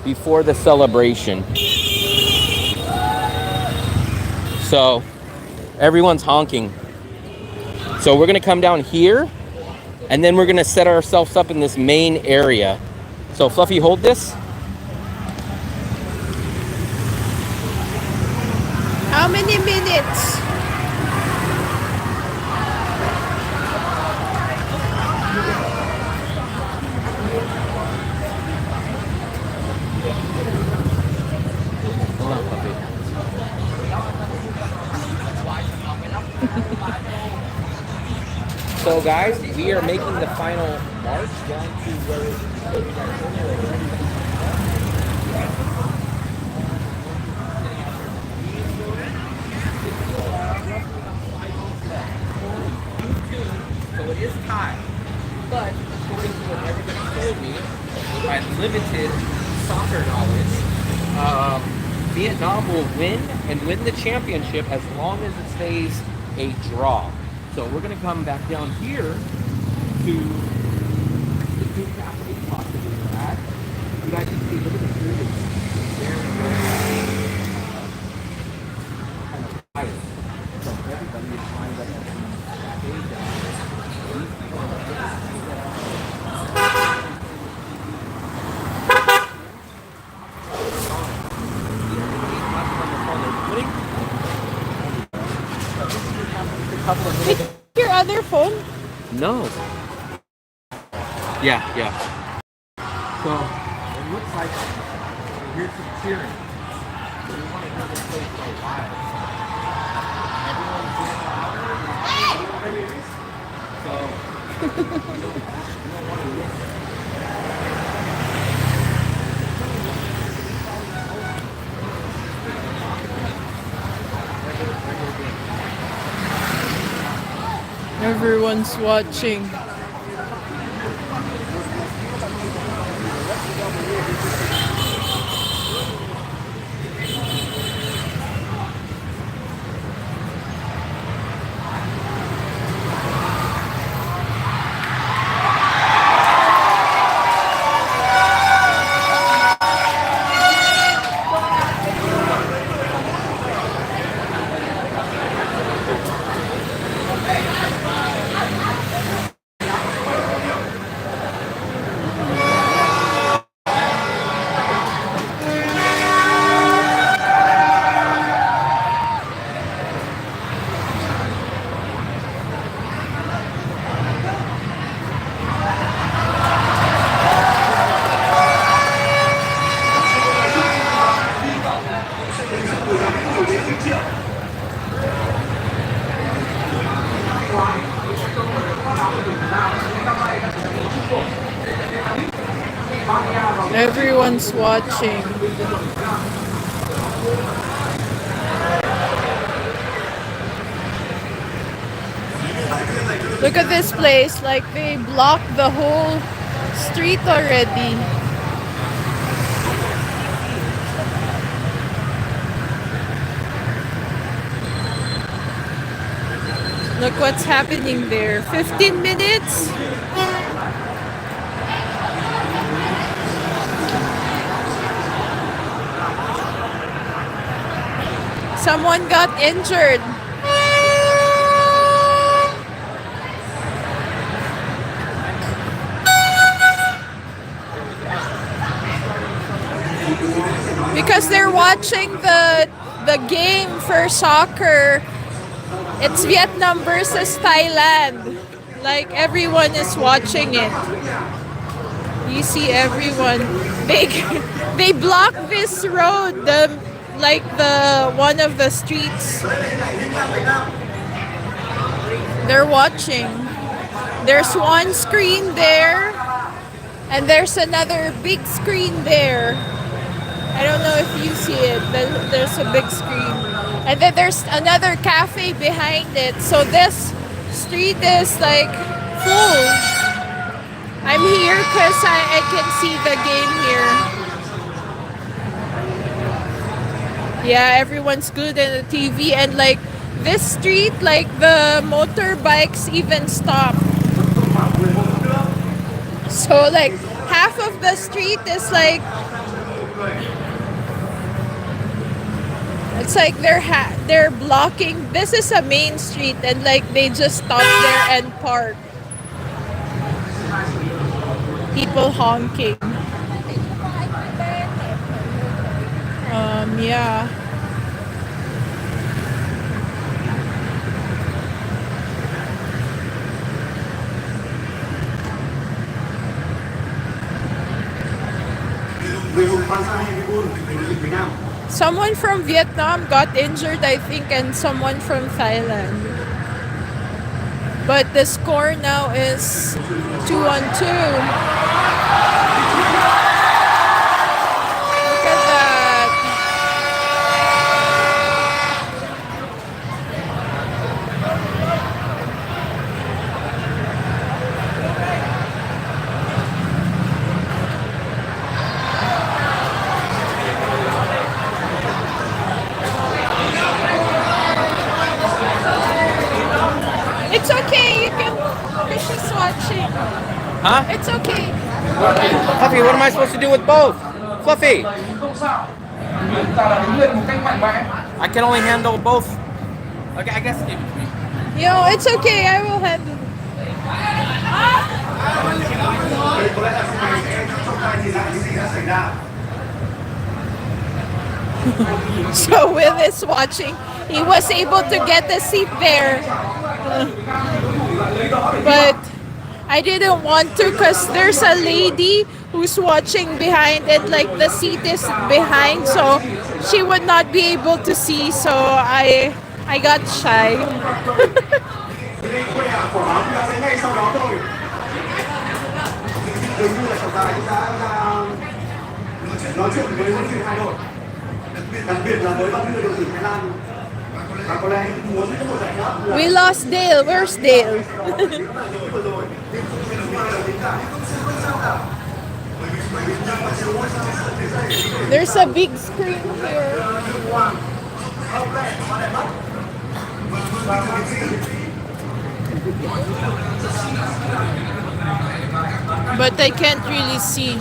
before the celebration. So everyone's honking. So we're gonna come down here, and then we're gonna set ourselves up in this main area. So Fluffy, hold this. How many minutes? Hold on, Fluffy. So guys, we are making the final march down to where so it is tied. But according to what everybody told me, with my limited soccer knowledge, Vietnam will win and win the championship as long as it stays a draw. So we're gonna come back down here to the two cafe spots that we were at. You guys can see, look at the food. It's very, kind of tight. So everybody is lined up at these cafes down there. These people Your other phone? No. Yeah. So it looks like here's some cheering. So we want to hear this place go live. Everyone's getting louder. So we don't want to miss. Everyone's watching. Everyone's watching. Look at this place, like they blocked the whole street already. Look what's happening there. 15 minutes? Someone got injured. Because they're watching the game for soccer. It's Vietnam versus Thailand. Like everyone is watching it. You see everyone. They block this road, the one of the streets. They're watching. There's one screen there, and there's another big screen there. I don't know if you see it. There's a big screen. And then there's another cafe behind it. So this street is like full. I'm here because I can see the game here. Yeah, everyone's good in the TV. And like this street, like the motorbikes even stop. So like half of the street is like, it's like they're blocking. This is a main street, and like they just stop there and park. People honking. Yeah. Someone from Vietnam got injured, I think, and someone from Thailand. But the score now is 2-2. Look at that. It's okay, you can, because she's watching. Huh? It's okay. Fluffy, what am I supposed to do with both? Fluffy, I can only handle both. Okay, I guess give it to me. Yo, it's okay, I will handle it. So Will is watching. He was able to get a seat there. But I didn't want to because there's a lady who's watching behind and like the seat is behind, so she would not be able to see, so I got shy. nói chuyện với huấn luyện hai đội, đặc biệt là với ban huấn luyện đội tuyển Thái Lan, và có lẽ muốn có một giải pháp là We lost Dale. Where's Dale? There's a big screen here. But I can't really see.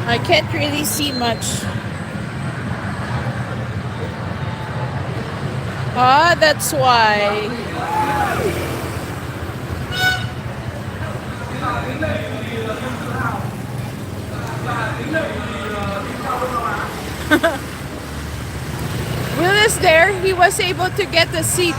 I can't really see much. Ah, that's why. Will is there. He was able to get a seat.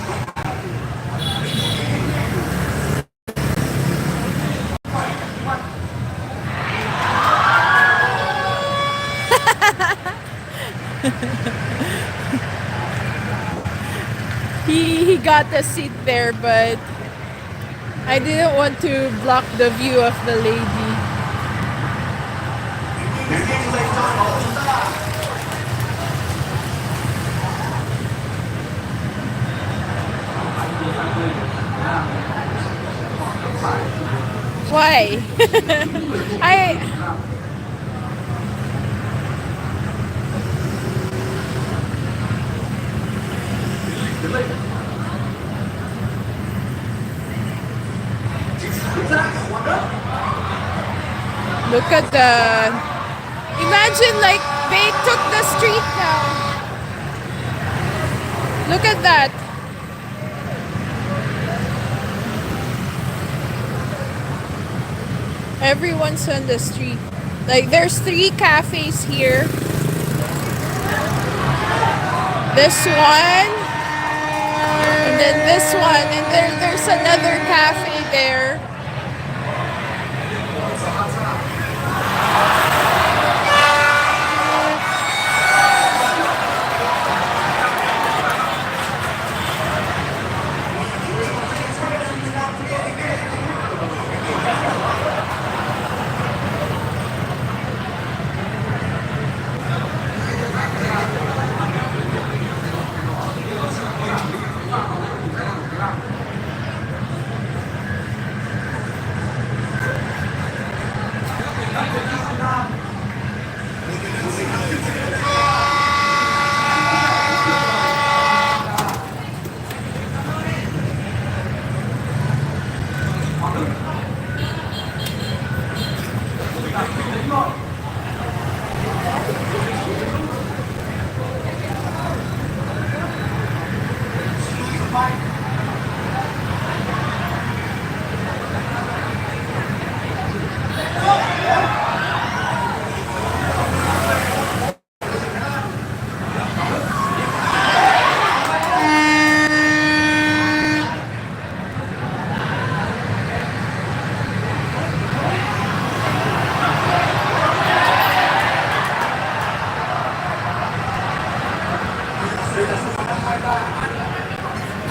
He got a seat there, but I didn't want to block the view of the lady. Why? Look at the... Imagine like they took the street now. Look at that. Everyone's on the street. Like there's 3 cafes here. This one. And then this one. And there's another cafe there.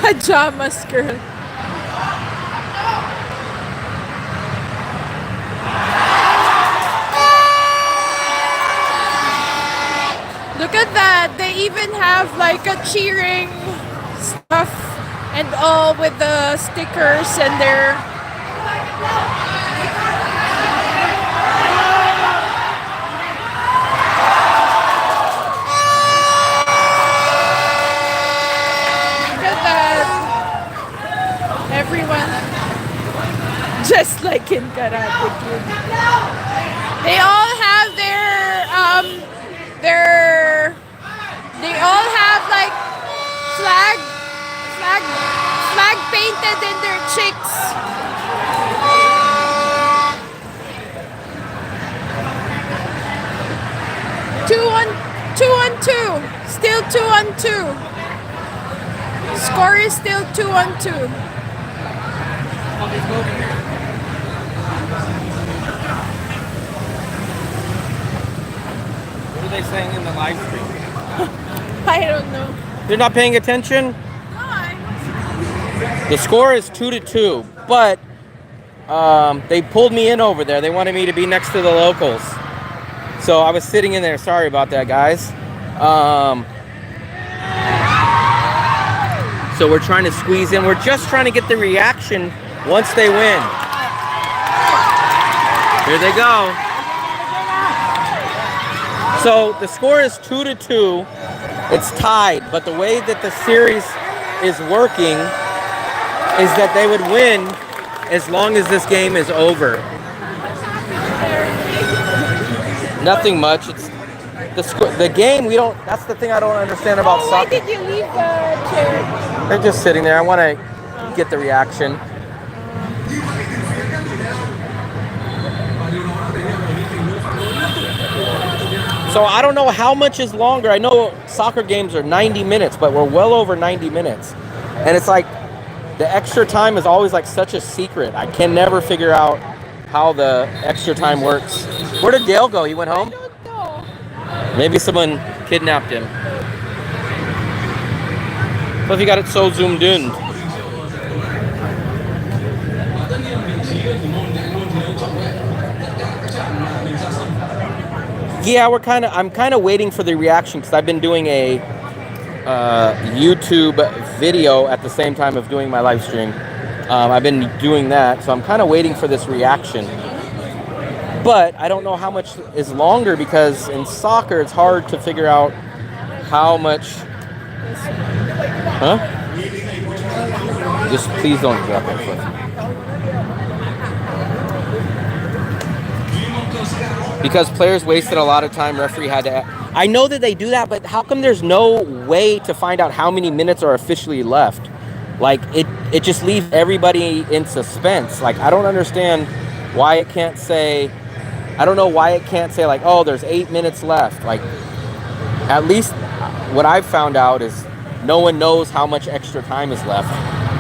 Pajamas girl. Look at that. They even have like a cheering stuff and all with the stickers and their everyone, just like in Karate Kid. They all have they all have like flag painted in their cheeks. Two on two, still 2-2. Score is still 2-2. What are they saying in the live stream? I don't know. You're not paying attention? Why? The score is 2-2, but they pulled me in over there. They wanted me to be next to the locals. So I was sitting in there. Sorry about that, guys. So we're trying to squeeze in. We're just trying to get the reaction once they win. Here they go. So the score is 2-2. It's tied, but the way that the series is working is that they would win as long as this game is over. Nothing much. It's the game. We don't. That's the thing I don't understand about soccer. Why did you leave the chair? They're just sitting there. I want to get the reaction. So I don't know how much is longer. I know soccer games are 90 minutes, but we're well over 90 minutes. And it's like the extra time is always like such a secret. I can never figure out how the extra time works. Where did Dale go? He went home? I don't know. Maybe someone kidnapped him. But he got it so zoomed in. Yeah, I'm kind of waiting for the reaction because I've been doing a YouTube video at the same time of doing my live stream. I've been doing that, so I'm kind of waiting for this reaction. But I don't know how much is longer because in soccer it's hard to figure out how much. Huh? Just please don't drop that foot. Because players wasted a lot of time, referee had to... I know that they do that, but how come there's no way to find out how many minutes are officially left? Like, it just leaves everybody in suspense. Like, I don't understand why it can't say... I don't know why it can't say, like, oh, there's 8 minutes left. Like, at least what I've found out is no one knows how much extra time is left.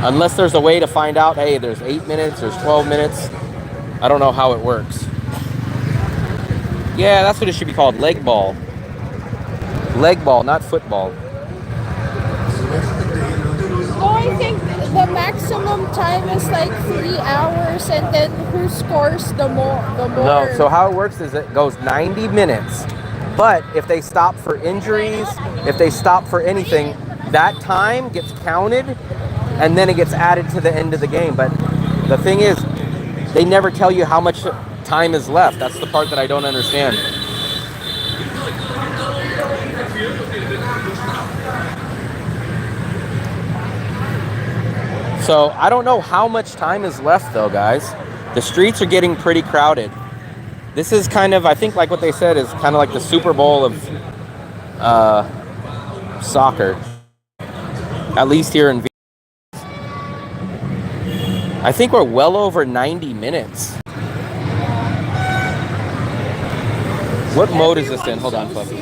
Unless there's a way to find out, hey, there's 8 minutes, there's 12 minutes. I don't know how it works. Yeah, that's what it should be called, leg ball. Leg ball, not football. Oh, I think the maximum time is like 3 hours, and then who scores the more. No, so how it works is it goes 90 minutes. But if they stop for injuries, if they stop for anything, that time gets counted, and then it gets added to the end of the game. But the thing is, they never tell you how much time is left. That's the part that I don't understand. So I don't know how much time is left though, guys. The streets are getting pretty crowded. This is kind of, I think like what they said, is kind of like the Super Bowl of soccer. At least here in Vietnam. I think we're well over 90 minutes. What mode is this in? Hold on, Fluffy.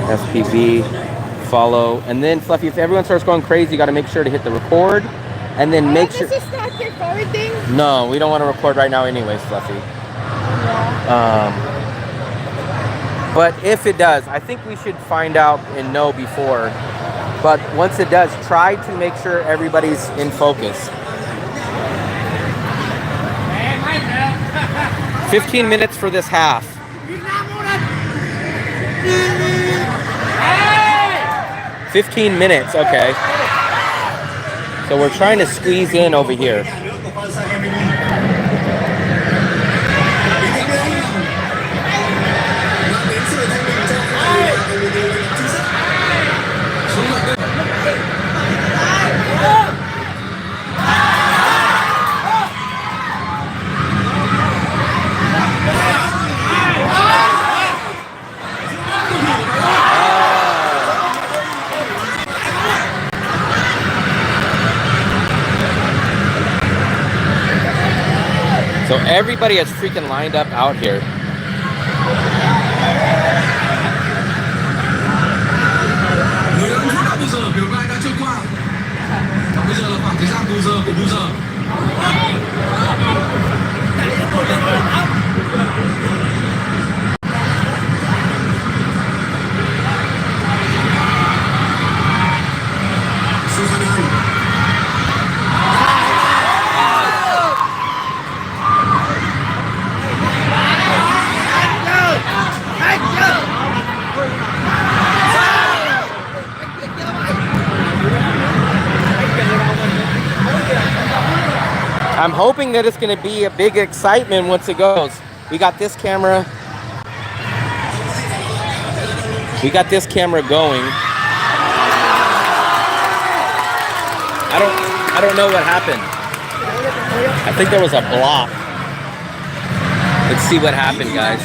SPV, follow, and then Fluffy, if everyone starts going crazy, you got to make sure to hit the record, and then make sure. This is not recording? No, we don't want to record right now anyways, Fluffy. Yeah. But if it does, I think we should find out and know before But once it does, try to make sure everybody's in focus. 15 minutes for this half. 15 minutes, okay. So we're trying to squeeze in over here. So everybody is freaking lined up out here. I'm hoping that it's going to be a big excitement once it goes. We got this camera. We got this camera going. I don't know what happened. I think there was a block. Let's see what happened, guys.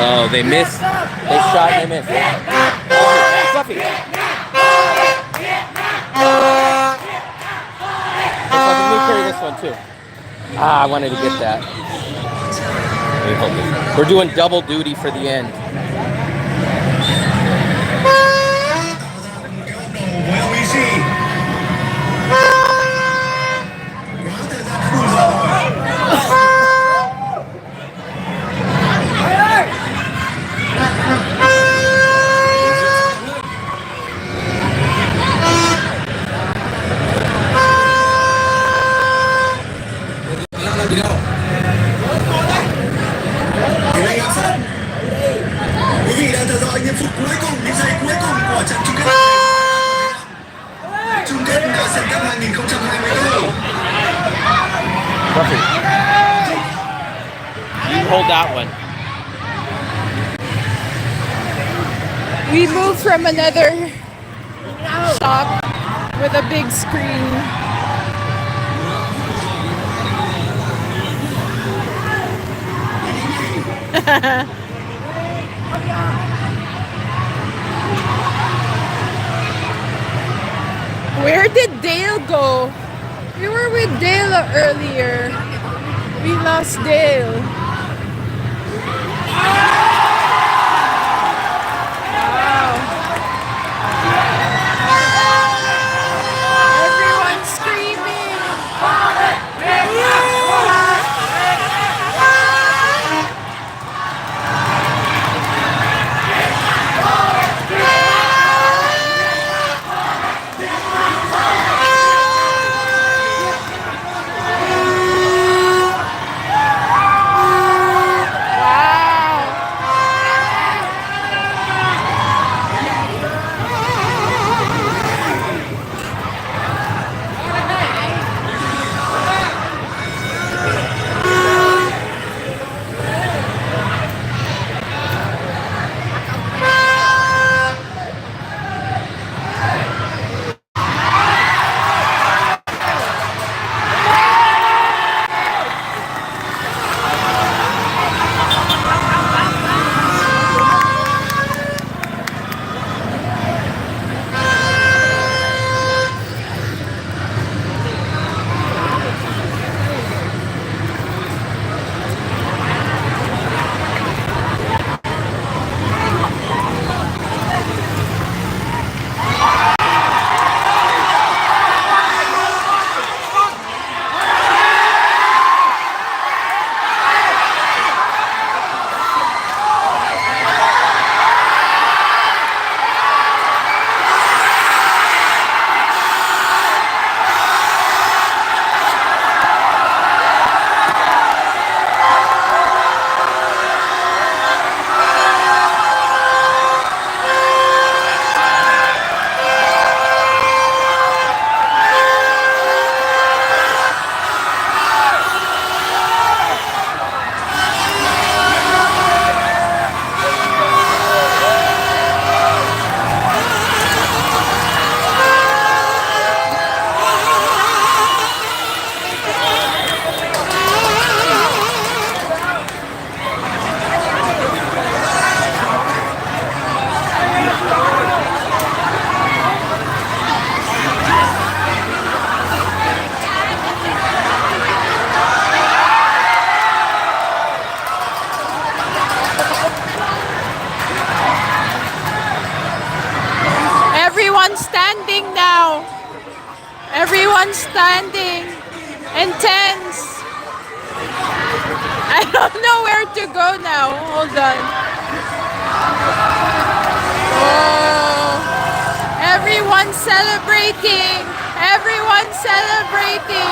Oh, they missed. They shot and they missed. Oh, Fluffy. Let me carry this one too. Ah, I wanted to get that. We're doing double duty for the end. Hold that one. We moved from another shop with a big screen. Where did Dale go? We were with Dale earlier. We lost Dale. Wow. Everyone's screaming. standing and tense. I don't know where to go now. Hold on. Oh, everyone's celebrating. Everyone's celebrating.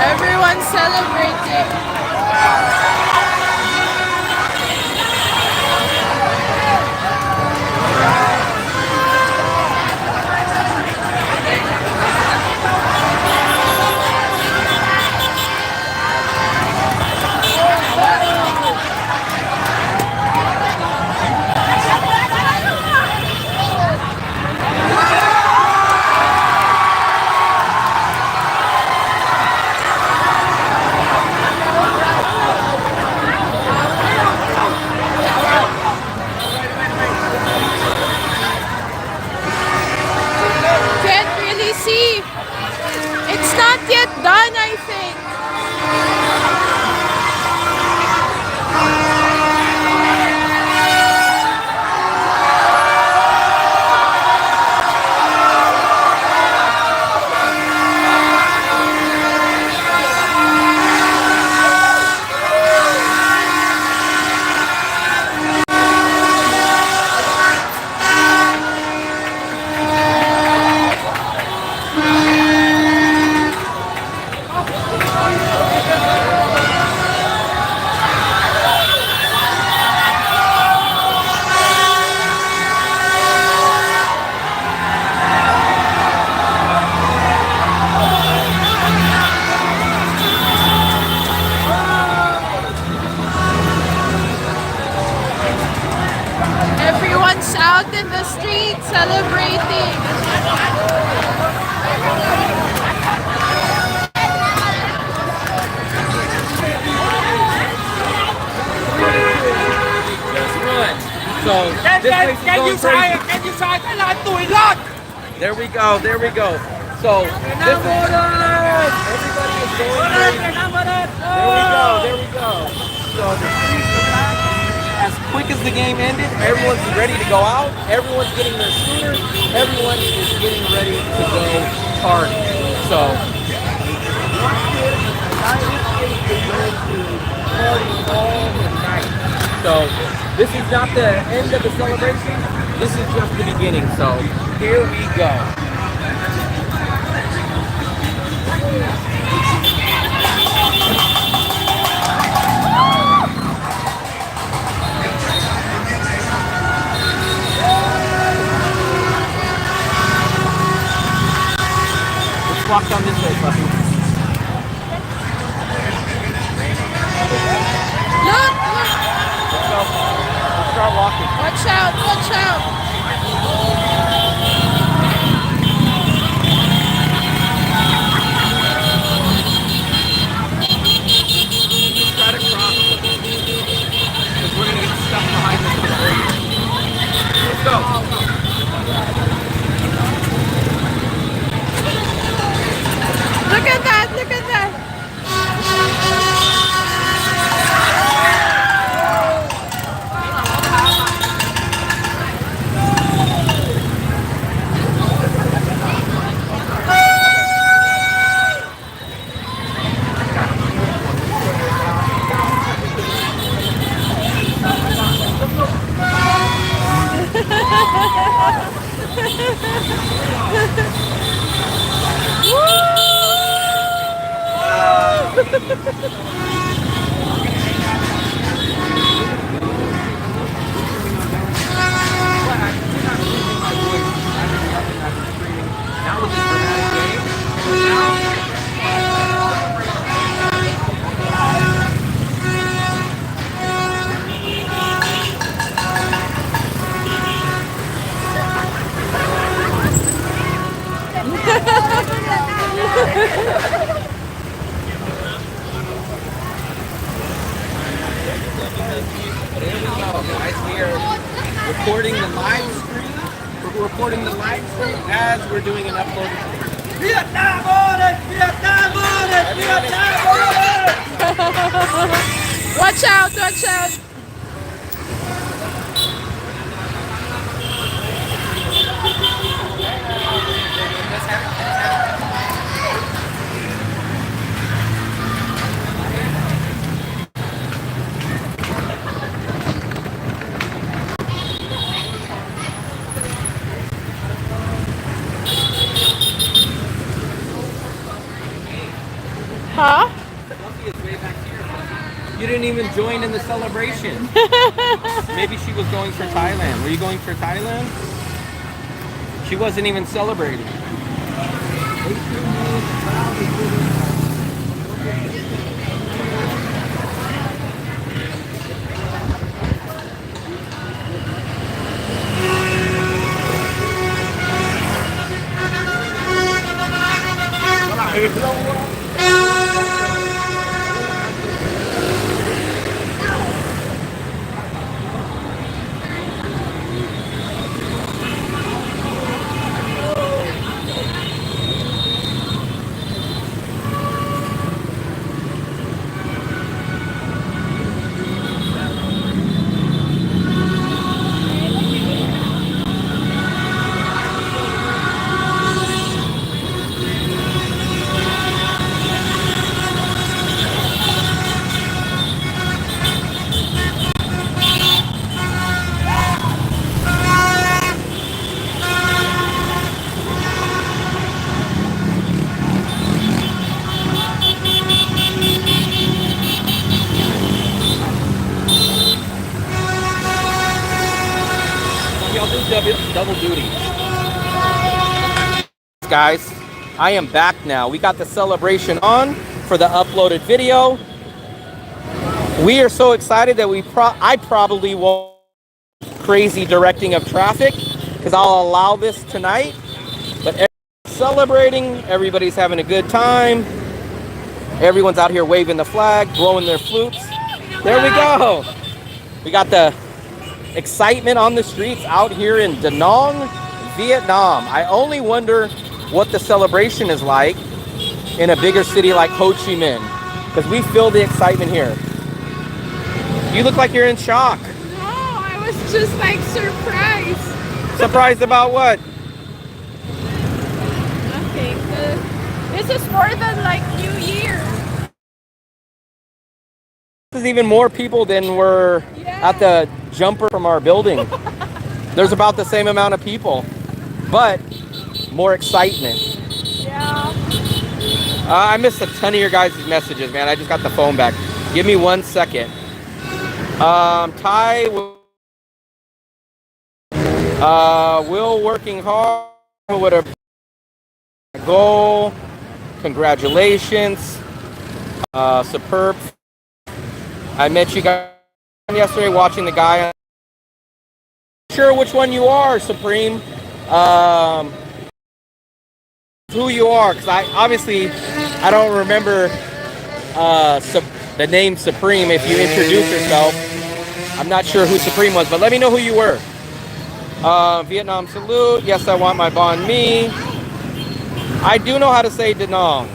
Everyone's celebrating. See, it's not yet done, I think. Out in the street celebrating. So this place is going crazy. Can you try Thailand to a lot? There we go. There we go. So this is, everybody is going crazy. There we go. There we go. So the streets are back. As quick as the game ended, everyone's ready to go out. Everyone's getting their scooters. Everyone is getting ready to go party. So So this is not the end of the celebration. This is just the beginning. So here we go. Let's walk down this way, Fluffy. Look! Let's go. Let's start walking. Watch out! Watch out! Try to cross because we're going to get stuck behind this bridge. Let's go. Look at that! Look at that! Recording the live stream. We're recording the live stream as we're doing an upload. Vietnam on it! Vietnam on it! Vietnam on it! Watch out! Watch out! Huh? Fluffy is way back here. Fluffy. You didn't even join in the celebration. Maybe she was going for Thailand. Were you going for Thailand? She wasn't even celebrating. Y'all do double duty. Guys, I am back now. We got the celebration on for the uploaded video. We are so excited that I probably won't crazy directing of traffic because I'll allow this tonight. But everybody's celebrating, everybody's having a good time. Everyone's out here waving the flag, blowing their flutes. There we go. We got the excitement on the streets out here in Da Nang, Vietnam. I only wonder what the celebration is like in a bigger city like Ho Chi Minh, because we feel the excitement here. You look like you're in shock. No, I was just like surprised. Surprised about what? Nothing. This is more than like New Year. There's even more people than were at the jumper from our building. There's about the same amount of people, but more excitement. Yeah. I missed a ton of your guys' messages, man. I just got the phone back. Give me 1 second. Ty, Will working hard with a goal. Congratulations. Superb. I met you guys yesterday watching the guy. I'm sure which one you are, Supreme. Who you are, because I don't remember the name Supreme. If you introduce yourself, I'm not sure who Supreme was, but let me know who you were. Vietnam salute. Yes, I want my banh mi. I do know how to say Da Nang.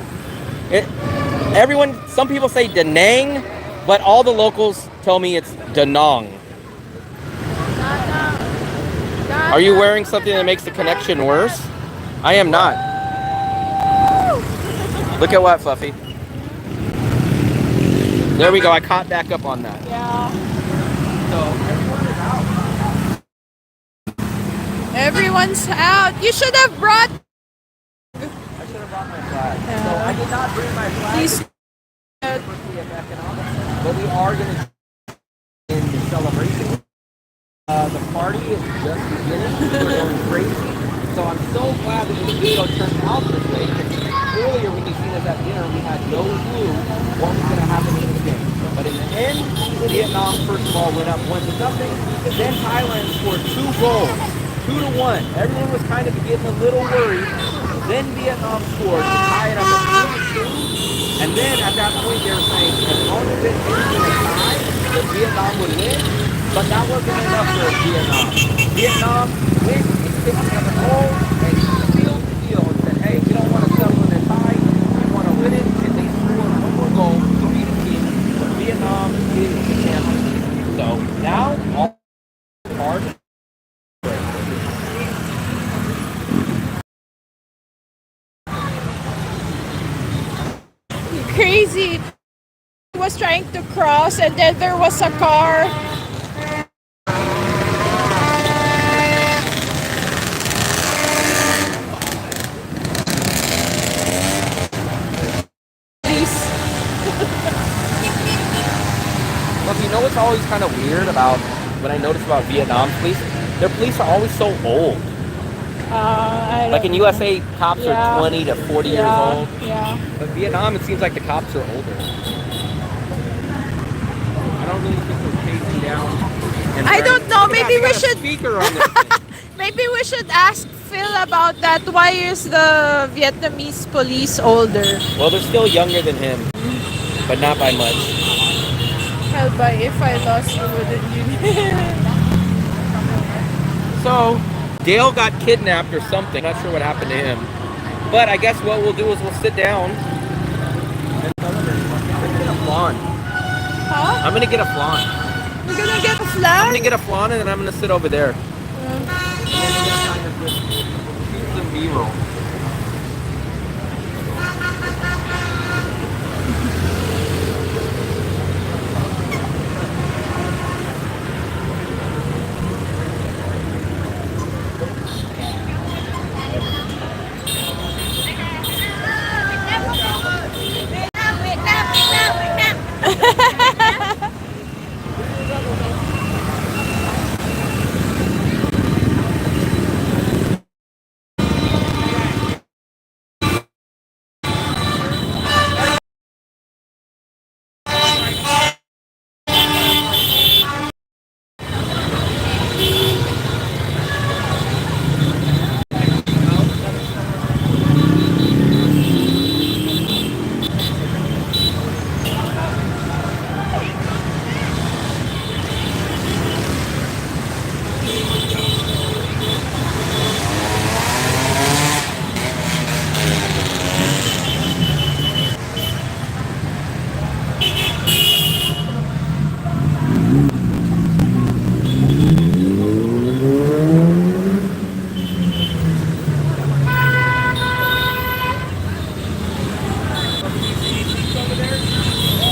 Some people say Da Nang, but all the locals tell me it's Da Nang. Are you wearing something that makes the connection worse? I am not. Look at what, Fluffy. There we go. I caught back up on that. Yeah. So everyone is out. Everyone's out. You should have brought. I should have brought my flag. So I did not bring my flag. These. But we are going to in the celebration. The party is just beginning. We're going crazy. So I'm so glad that the video turned out this way. Earlier when you seen us at dinner, we had no clue what was going to happen in the game. But in the end, Vietnam first of all went up 1-0. And then Thailand scored 2 goals. 2-1. Everyone was kind of getting a little worried. Then Vietnam scored to tie it up at 2-2. And then at that point they were saying as long as it ends in a tie, that Vietnam would win. But that wasn't enough for Vietnam. Vietnam went and picked up a goal and sealed the deal and said, hey, we don't want to settle in a tie. We want to win it. And they scored 1 more goal to beat the team. But Vietnam is the champion. So now all hard. Crazy. He was trying to cross and then there was a car. Please. always kind of weird about what I notice about Vietnam police. Their police are always so old. Like in USA, cops are 20 to 40 years old. Yeah. But Vietnam, it seems like the cops are older. I don't really think they're chasing down. I don't know. Maybe we should. Speaker on this thing. Maybe we should ask Phil about that. Why is the Vietnamese police older? Well, they're still younger than him, but not by much. Hell, by if I lost, you wouldn't you? So, Dale got kidnapped or something. Not sure what happened to him. But I guess what we'll do is we'll sit down and celebrate. I'm gonna get a flan. Huh? I'm gonna get a flan. You're gonna get a I'm flag? gonna get a flan and then I'm gonna sit over there. And then we're gonna kind of just shoot some B-roll.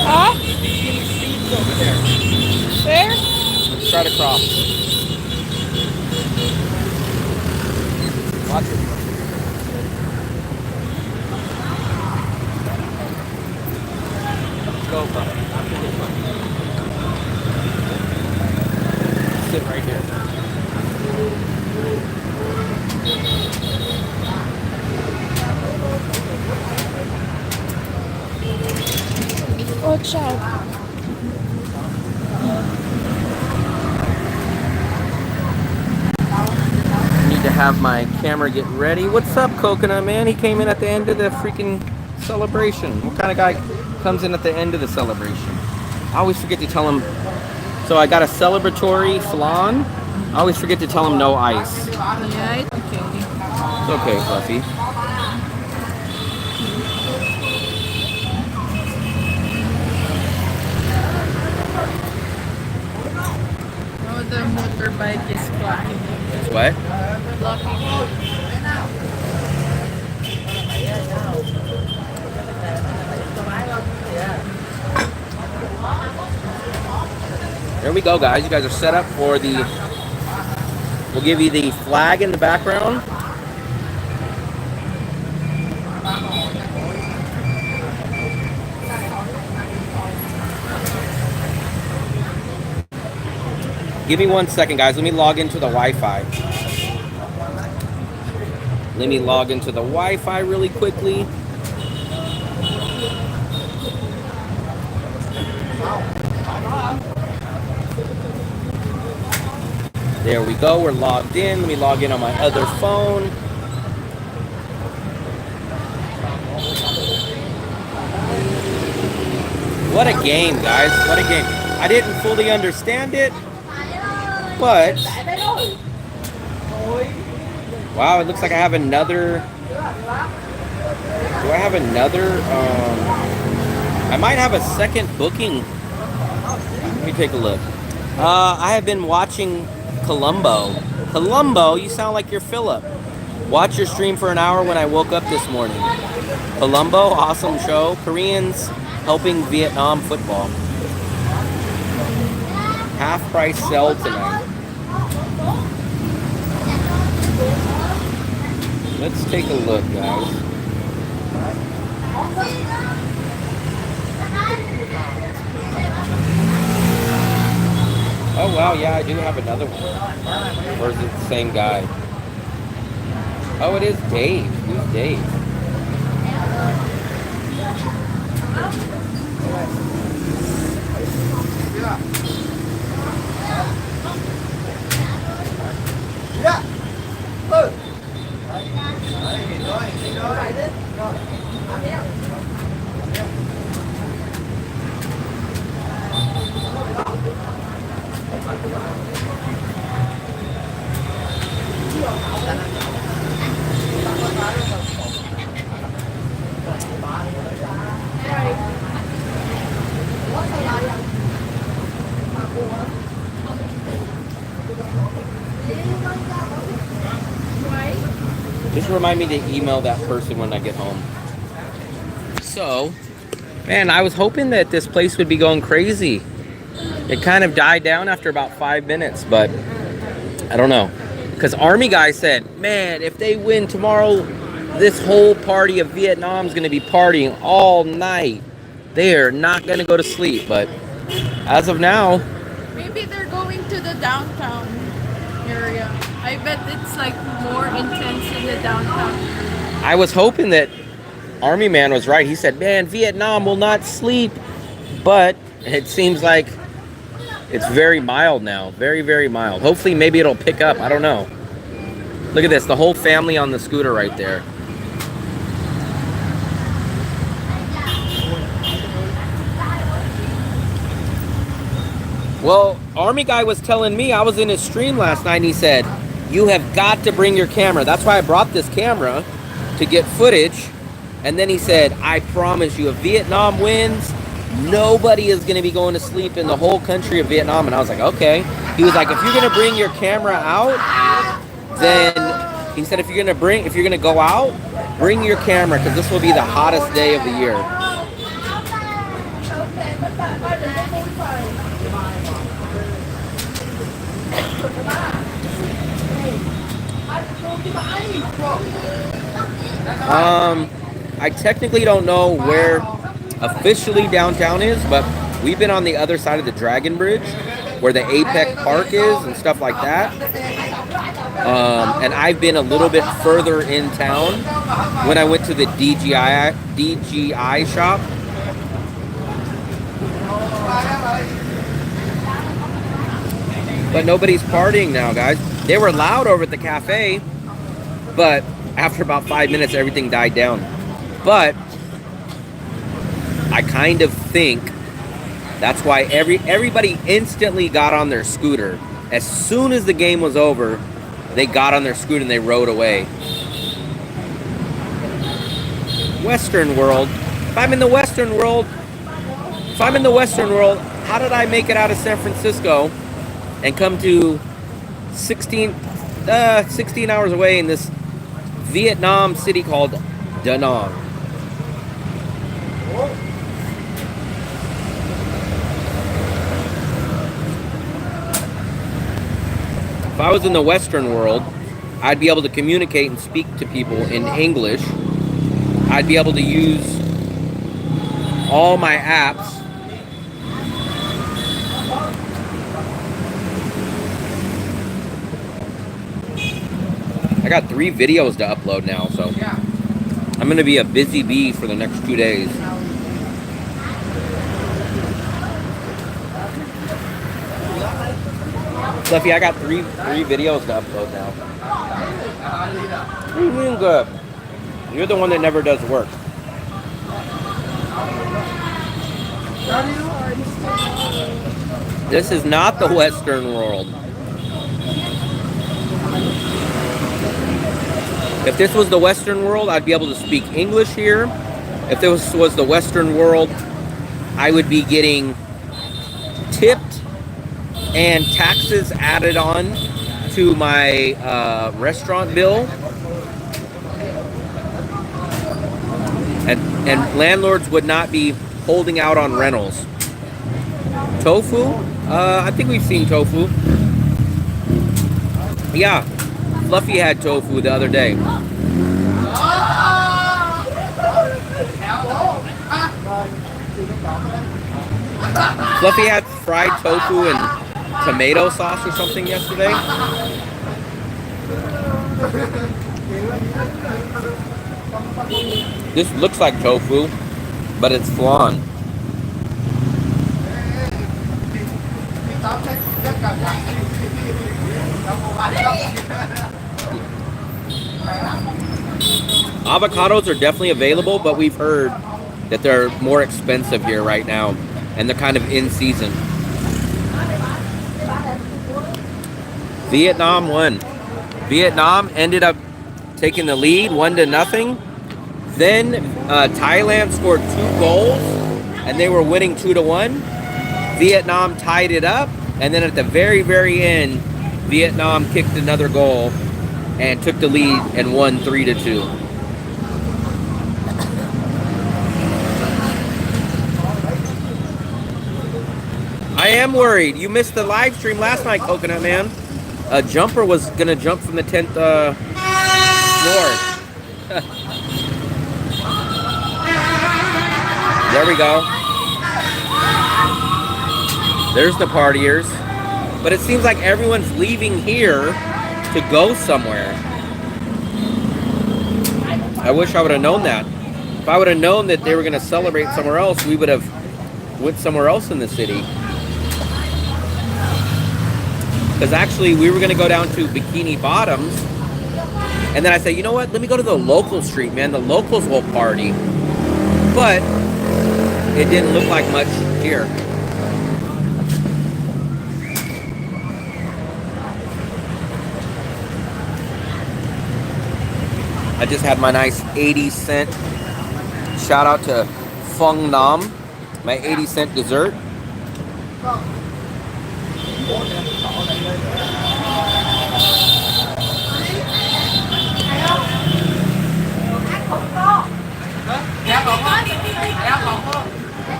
Huh? Over there. Where? Let's try to cross. Watch it. Let's go, buddy. Sit right here. Watch out. Need to have my camera get ready. What's up, Coconut Man? He came in at the end of the freaking celebration. What kind of guy comes in at the end of the celebration? I always forget to tell him. So I got a celebratory flan. I always forget to tell him no ice. Yeah, it's okay. It's okay, Fluffy. Oh, the motorbike is blocking. It's what? Blocking. There we go, guys. You guys are set up for the... We'll give you the flag in the background. Give me 1 second, guys. Let me log into the Wi-Fi. Let me log into the Wi-Fi really quickly. There we go. We're logged in. Let me log in on my other phone. What a game, guys. What a game. I didn't fully understand it, but wow, it looks like I have another. Do I have another? I might have a second booking. Let me take a look. I have been watching Columbo. Columbo, you sound like you're Philip. Watch your stream for an hour when I woke up this morning. Columbo, awesome show. Koreans helping Vietnam football. Half price sell tonight. Let's take a look, guys. Oh wow, yeah, I do have another one. Or is it the same guy? Oh, it is Dave. Who's Dave? Just remind me to email that person when I get home. So, man, I was hoping that this place would be going crazy. It kind of died down after about 5 minutes, but I don't know. Because Army guy said, man, if they win tomorrow, this whole party of Vietnam is going to be partying all night. They are not going to go to sleep. But as of now, Maybe they're going to the downtown area. I bet it's like more intense in the downtown. I was hoping that Army man was right. He said, man, Vietnam will not sleep. But it seems like it's very mild now. Very, very mild. Hopefully, maybe it'll pick up. I don't know. Look at this. The whole family on the scooter right there. Well, Army guy was telling me, I was in his stream last night, and he said, you have got to bring your camera. That's why I brought this camera, to get footage. And then he said, I promise you, if Vietnam wins, nobody is going to be going to sleep in the whole country of Vietnam. And I was like, okay. He was like, if you're going to bring your camera out, then he said, if you're going to go out, bring your camera, because this will be the hottest day of the year. I technically don't know where officially downtown is, but we've been on the other side of the Dragon Bridge, where the Apex Park is and stuff like that. And I've been a little bit further in town when I went to the DGI shop. But nobody's partying now, guys. They were loud over at the cafe, but after about 5 minutes, everything died down. But I kind of think that's why everybody instantly got on their scooter. As soon as the game was over, they got on their scooter and they rode away. Western world. If I'm in the Western world, how did I make it out of San Francisco and come to 16 hours away in this Vietnam city called Da Nang? If I was in the Western world, I'd be able to communicate and speak to people in English. I'd be able to use all my apps. I got 3 videos to upload now, so I'm going to be a busy bee for the next 2 days. Fluffy, I got three videos to upload now. What are you doing good? You're the one that never does work. This is not the Western world. If this was the Western world, I'd be able to speak English here. If this was the Western world, I would be getting tipped and taxes added on to my restaurant bill. And landlords would not be holding out on rentals. Tofu? I think we've seen tofu. Yeah, Fluffy had tofu the other day. Fluffy had fried tofu and tomato sauce or something yesterday. This looks like tofu, but it's flan. Avocados are definitely available, but we've heard that they're more expensive here right now, and they're kind of in season. Vietnam won. Vietnam ended up taking the lead 1-0. Then Thailand scored 2 goals, and they were winning 2-1. Vietnam tied it up, and then at the very, very end, Vietnam kicked another goal and took the lead and won 3-2. I am worried. You missed the live stream last night, Coconut Man. A jumper was gonna jump from the 10th floor. There we go. There's the partiers. But it seems like everyone's leaving here to go somewhere. I wish I would have known that. If I would have known that they were gonna celebrate somewhere else, we would have went somewhere else in the city. Because actually, we were going to go down to Bikini Bottoms. And then I said, you know what? Let me go to the local street, man. The locals will party. But it didn't look like much here. I just had my nice 80-cent. Shout out to Phung Nam. My 80-cent dessert.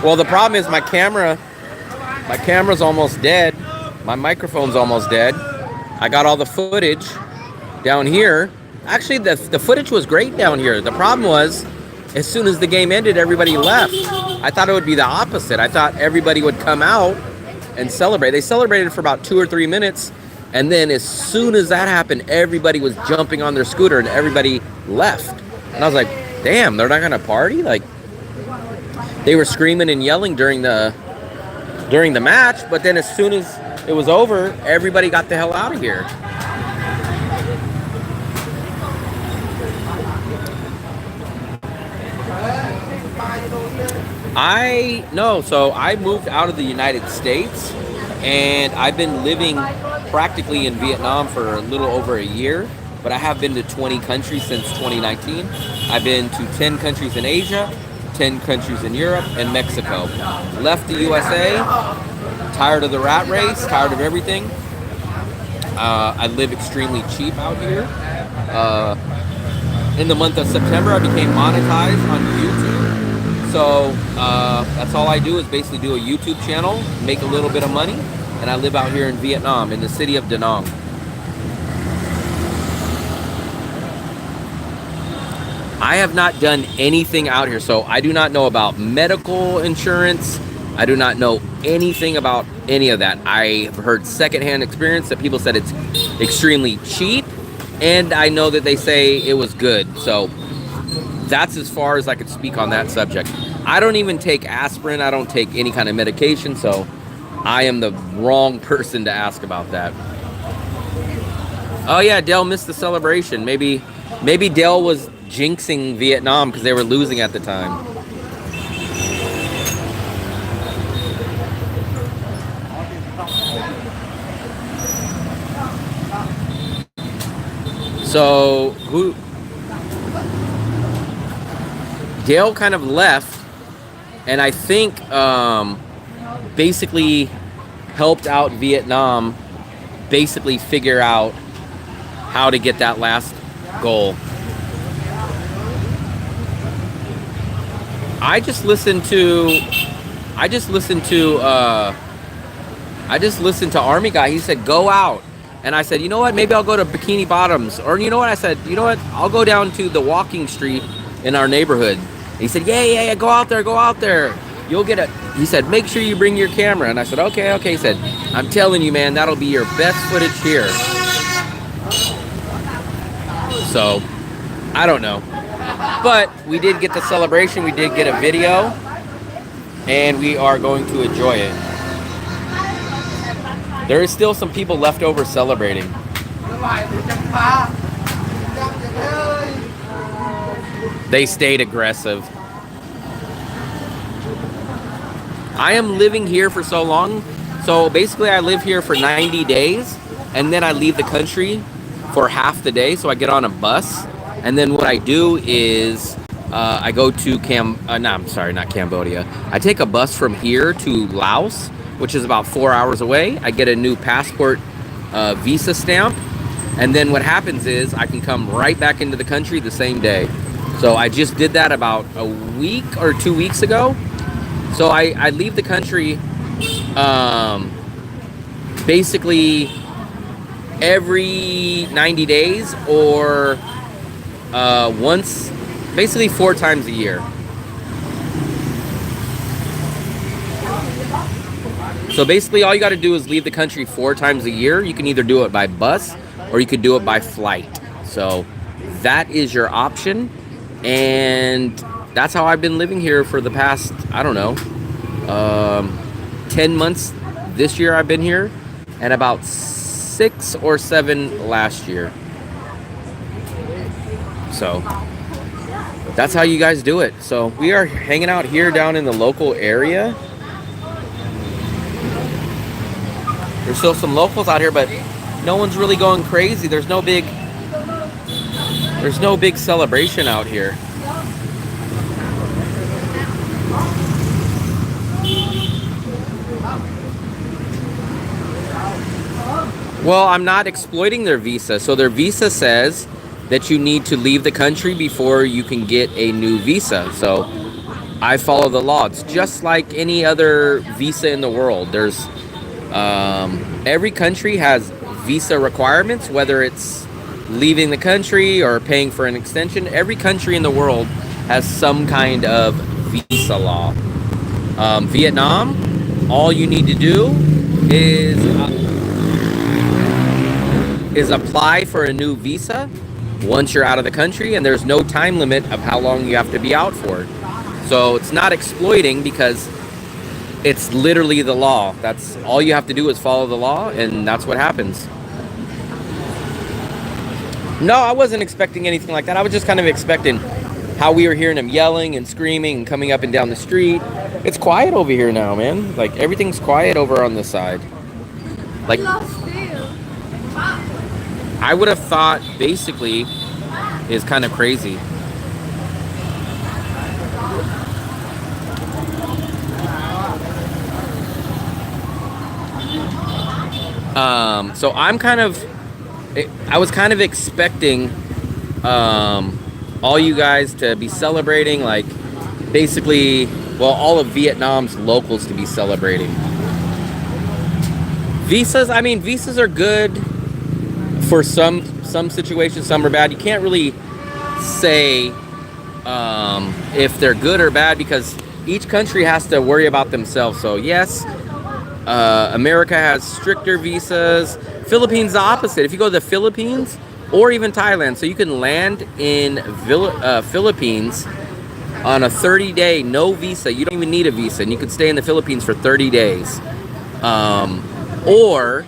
Well, the problem is my camera's almost dead. My microphone's almost dead. I got all the footage down here. Actually, the footage was great down here. The problem was, as soon as the game ended, everybody left. I thought it would be the opposite. I thought everybody would come out and celebrate. They celebrated for about 2 or 3 minutes, and then as soon as that happened, everybody was jumping on their scooter and everybody left. And I was like, damn, they're not gonna party? Like, they were screaming and yelling during the match, but then as soon as it was over, everybody got the hell out of here. So I moved out of the United States, and I've been living practically in Vietnam for a little over a year, but I have been to 20 countries since 2019. I've been to 10 countries in Asia, 10 countries in Europe, and Mexico. Left the USA, tired of the rat race, tired of everything. I live extremely cheap out here. In the month of September, I became monetized on YouTube. So that's all I do is basically do a YouTube channel, make a little bit of money, and I live out here in Vietnam, in the city of Da Nang. I have not done anything out here, so I do not know about medical insurance. I do not know anything about any of that. I've heard secondhand experience that people said it's extremely cheap, and I know that they say it was good. So that's as far as I could speak on that subject. I don't even take aspirin. I don't take any kind of medication, so I am the wrong person to ask about that. Oh yeah, Dell missed the celebration. Maybe Dell was jinxing Vietnam because they were losing at the time. So Dale kind of left, and I think basically helped out Vietnam basically figure out how to get that last goal. I just listened to Army Guy. He said, go out. And I said, you know what? Maybe I'll go to Bikini Bottoms. Or you know what? I said, you know what? I'll go down to the walking street in our neighborhood. And he said, yeah, go out there. you'll get a, he said, make sure you bring your camera. And I said, okay, okay. He said, I'm telling you, man, that'll be your best footage here. So, I don't know. But we did get the celebration. We did get a video. And we are going to enjoy it. There is still some people left over celebrating. They stayed aggressive. I am living here for so long. So basically I live here for 90 days and then I leave the country for half the day. So I get on a bus and then what I do is I go to not Cambodia. I take a bus from here to Laos, which is about 4 hours away. I get a new passport visa stamp. And then what happens is I can come right back into the country the same day. So I just did that about a week or 2 weeks ago. So I leave the country basically every 90 days or once, basically 4 times a year. So basically all you got to do is leave the country 4 times a year. You can either do it by bus or you could do it by flight. So that is your option. And that's how I've been living here for the past, I don't know, 10 months this year I've been here, and about 6 or 7 last year. So that's how you guys do it. So we are hanging out here down in the local area. There's still some locals out here, but no one's really going crazy. There's no big celebration out here. Well, I'm not exploiting their visa. So their visa says that you need to leave the country before you can get a new visa. So I follow the law. It's just like any other visa in the world. There's every country has visa requirements, whether it's leaving the country or paying for an extension. Every country in the world has some kind of visa law. Vietnam, all you need to do is apply for a new visa once you're out of the country, and there's no time limit of how long you have to be out for. So it's not exploiting because it's literally the law. That's all you have to do is follow the law, and that's what happens. No, I wasn't expecting anything like that. I was just kind of expecting how we were hearing them yelling and screaming and coming up and down the street. It's quiet over here now, man. Like, everything's quiet over on this side. Like, I would have thought basically is kind of crazy. So I was kind of expecting all you guys to be celebrating, like basically, well, all of Vietnam's locals to be celebrating. Visas, I mean, visas are good for some situations, some are bad. You can't really say if they're good or bad because each country has to worry about themselves. So yes, America has stricter visas. Philippines the opposite. If you go to the Philippines or even Thailand, so you can land in Philippines on a 30-day no visa. You don't even need a visa, and you can stay in the Philippines for 30 days. Or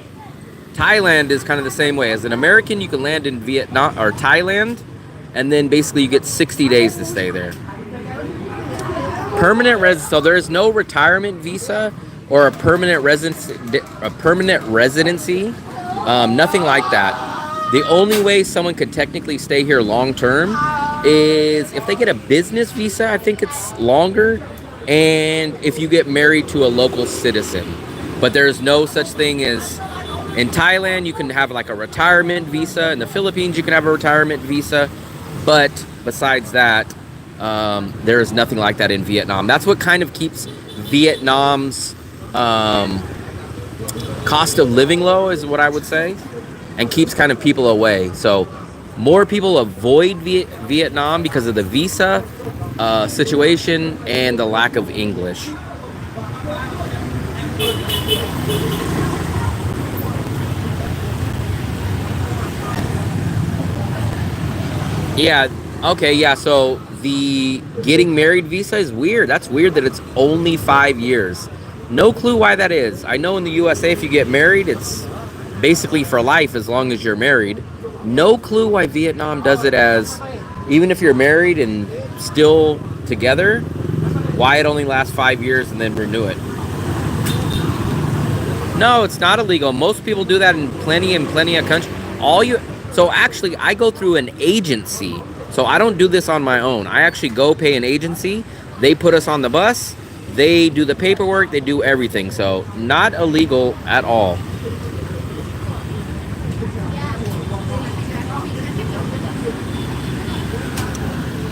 Thailand is kind of the same way. As an American, you can land in Vietnam or Thailand, and then basically you get 60 days to stay there. So there is no retirement visa or a permanent residency, nothing like that. The only way someone could technically stay here long term is if they get a business visa. I think it's longer, and if you get married to a local citizen. But there's no such thing as in Thailand. You can have like a retirement visa. In the Philippines, you can have a retirement visa. But besides that, there is nothing like that in Vietnam. That's what kind of keeps Vietnam's cost of living low, is what I would say, and keeps kind of people away. So more people avoid Vietnam because of the visa situation and the lack of English. Yeah. Okay. Yeah. So the getting married visa is weird. That's weird that it's only 5 years. No clue why that is. I know in the USA, if you get married, it's basically for life as long as you're married. No clue why Vietnam does it as, even if you're married and still together, why it only lasts 5 years and then renew it. No, it's not illegal. Most people do that in plenty of countries. So actually, I go through an agency. So I don't do this on my own. I actually go pay an agency. They put us on the bus. They do the paperwork. They do everything. So not illegal at all.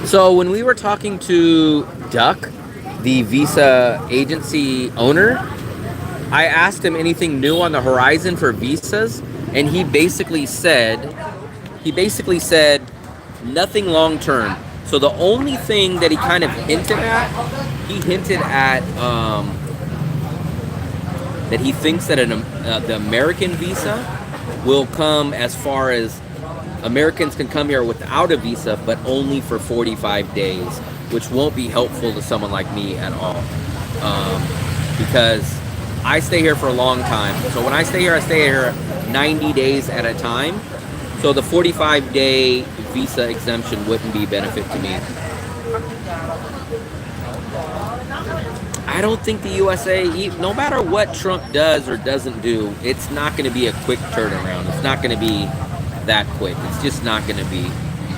So when we were talking to Duck, the visa agency owner, I asked him anything new on the horizon for visas, and he basically said nothing long term. So the only thing that he kind of hinted at that he thinks that the American visa will come as far as Americans can come here without a visa, but only for 45 days, which won't be helpful to someone like me at all, because I stay here for a long time. So when I stay here 90 days at a time. So the 45-day visa exemption wouldn't be a benefit to me. I don't think the USA, no matter what Trump does or doesn't do, it's not going to be a quick turnaround. It's not going to be that quick. It's just not going to be.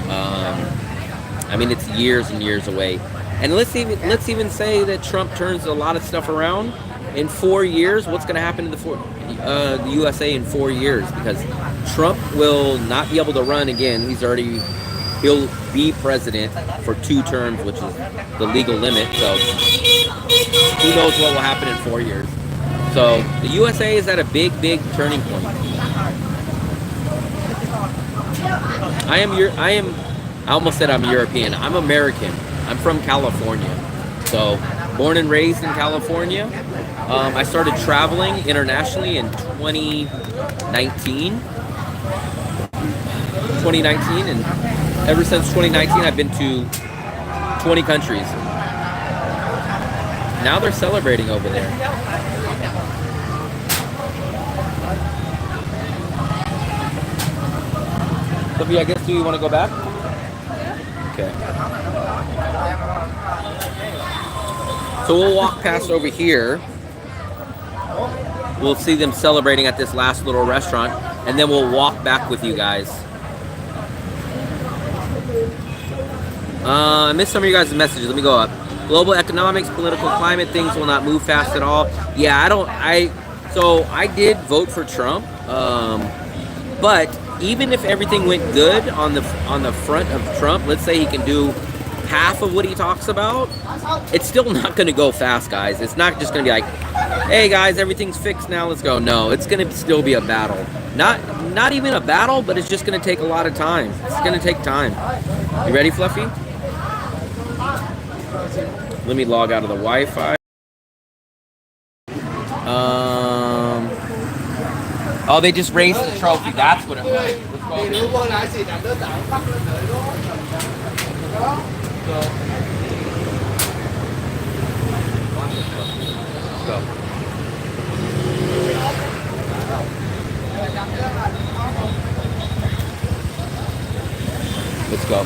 I mean, it's years and years away. And let's even say that Trump turns a lot of stuff around. In 4 years, what's going to happen to the USA in 4 years? Because Trump will not be able to run again. He'll be president for 2 terms, which is the legal limit. So who knows what will happen in 4 years? So the USA is at a big turning point. I almost said I'm European. I'm American. I'm from California. So born and raised in California. I started traveling internationally in 2019, and ever since 2019, I've been to 20 countries. Now they're celebrating over there. Sophie, I guess, do you want to go back? Okay. So we'll walk past over here. We'll see them celebrating at this last little restaurant, and then we'll walk back with you guys. I missed some of you guys' messages. Let me go up. Global economics, political climate, things will not move fast at all. Yeah, so I did vote for Trump, but even if everything went good on the front of Trump, let's say he can do half of what he talks about, it's still not going to go fast, guys. It's not just going to be like, hey guys, everything's fixed now, let's go. No, it's going to still be a battle. Not even a battle, but it's just going to take a lot of time. It's going to take time. You ready, Fluffy? Let me log out of the Wi-Fi. Oh, they just raised the trophy. That's what it was. Let's go.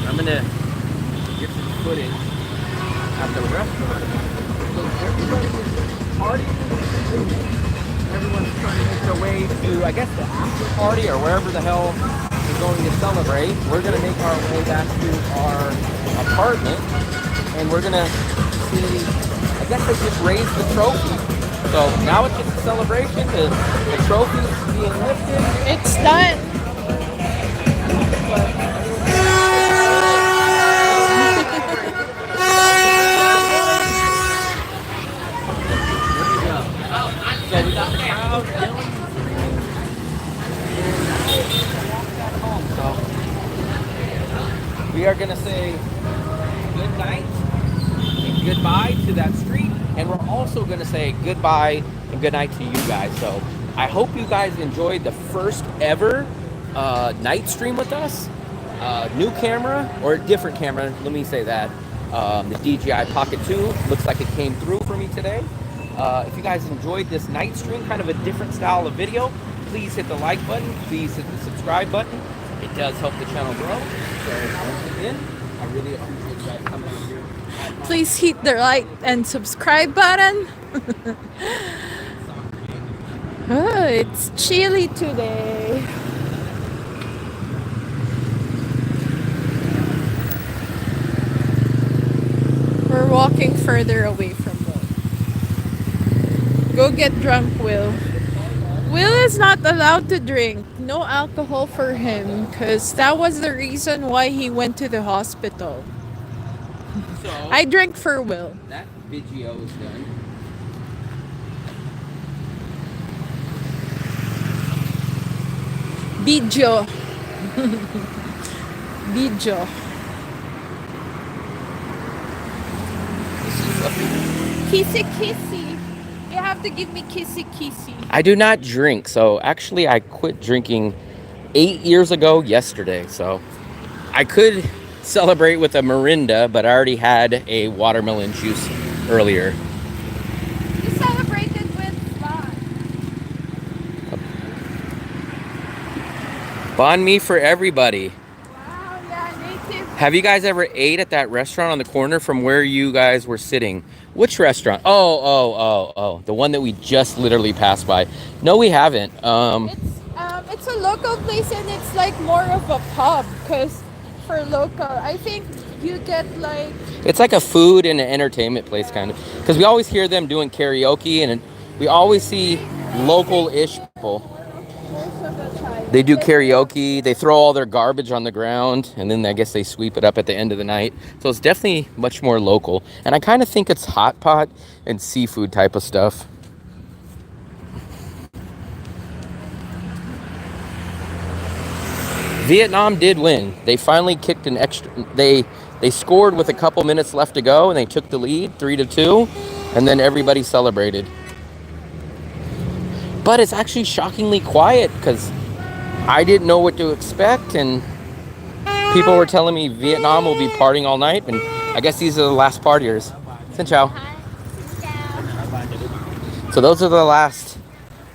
I'm gonna get some footage at the restaurant. Everyone's trying to make their way to, I guess, the after party or wherever the hell we're going to celebrate. We're gonna make our way back to our apartment, and we're gonna see. I guess they just raised the trophy. So now it's just a celebration. The trophy's being lifted. It's done. So we got the crowd yelling. So we are gonna say night and goodbye to that street. And we're also going to say goodbye and good night to you guys. So I hope you guys enjoyed the first ever night stream with us. New camera, or different camera, let me say that. The DJI Pocket 2 looks like it came through for me today. If you guys enjoyed this night stream, kind of a different style of video, please hit the like button, please hit the subscribe button. It does help the channel grow. So once again, I really appreciate you guys coming over here. Please hit the like and subscribe button. Oh, it's chilly today. We're walking further away from Will. Go get drunk, Will. Will is not allowed to drink. No alcohol for him, because that was the reason why he went to the hospital. So, I drank for Will. that video is done. Video. Video. Kissy kissy. You have to give me kissy kissy. I do not drink, so actually I quit drinking 8 years ago yesterday. So I could celebrate with a Mirinda, but I already had a watermelon juice earlier. You celebrated with fun. Banh mi for everybody. Wow, yeah, native. Have you guys ever ate at that restaurant on the corner from where you guys were sitting? Which restaurant? Oh. The one that we just literally passed by. No, we haven't. It's a local place and it's like more of a pub, because for local, I think you get like... It's like a food and an entertainment place kind of. Because we always hear them doing karaoke and we always see local-ish people. Most of the time. They do karaoke, they throw all their garbage on the ground, and then I guess they sweep it up at the end of the night. So it's definitely much more local. And I kind of think it's hot pot and seafood type of stuff. Vietnam did win. They finally kicked an extra... They scored with a couple minutes left to go, and they took the lead, 3-2, and then everybody celebrated. But it's actually shockingly quiet, because I didn't know what to expect, and people were telling me Vietnam will be partying all night, and I guess these are the last partiers. Xin chào. So those are the last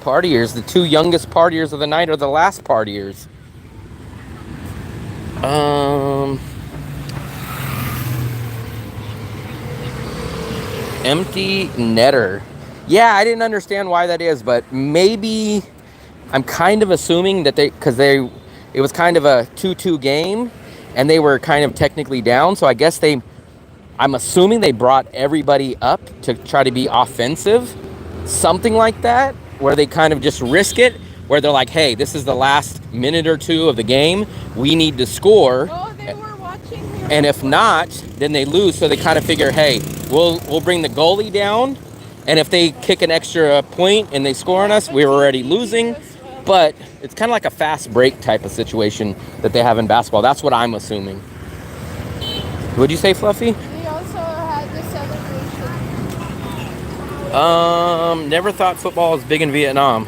partiers. The two youngest partiers of the night are the last partiers. Empty netter. Yeah, I didn't understand why that is, but maybe I'm kind of assuming that it was kind of a 2-2 game and they were kind of technically down. So I guess I'm assuming they brought everybody up to try to be offensive, something like that, where they kind of just risk it, where they're like, hey, this is the last minute or two of the game. We need to score. Oh, they were watching. And if not, then they lose. So they kind of figure, hey, we'll bring the goalie down. And if they kick an extra point and they score on us, we're already losing. But it's kind of like a fast break type of situation that they have in basketball. That's what I'm assuming. Would you say, Fluffy? They also had the celebration. Never thought football was big in Vietnam.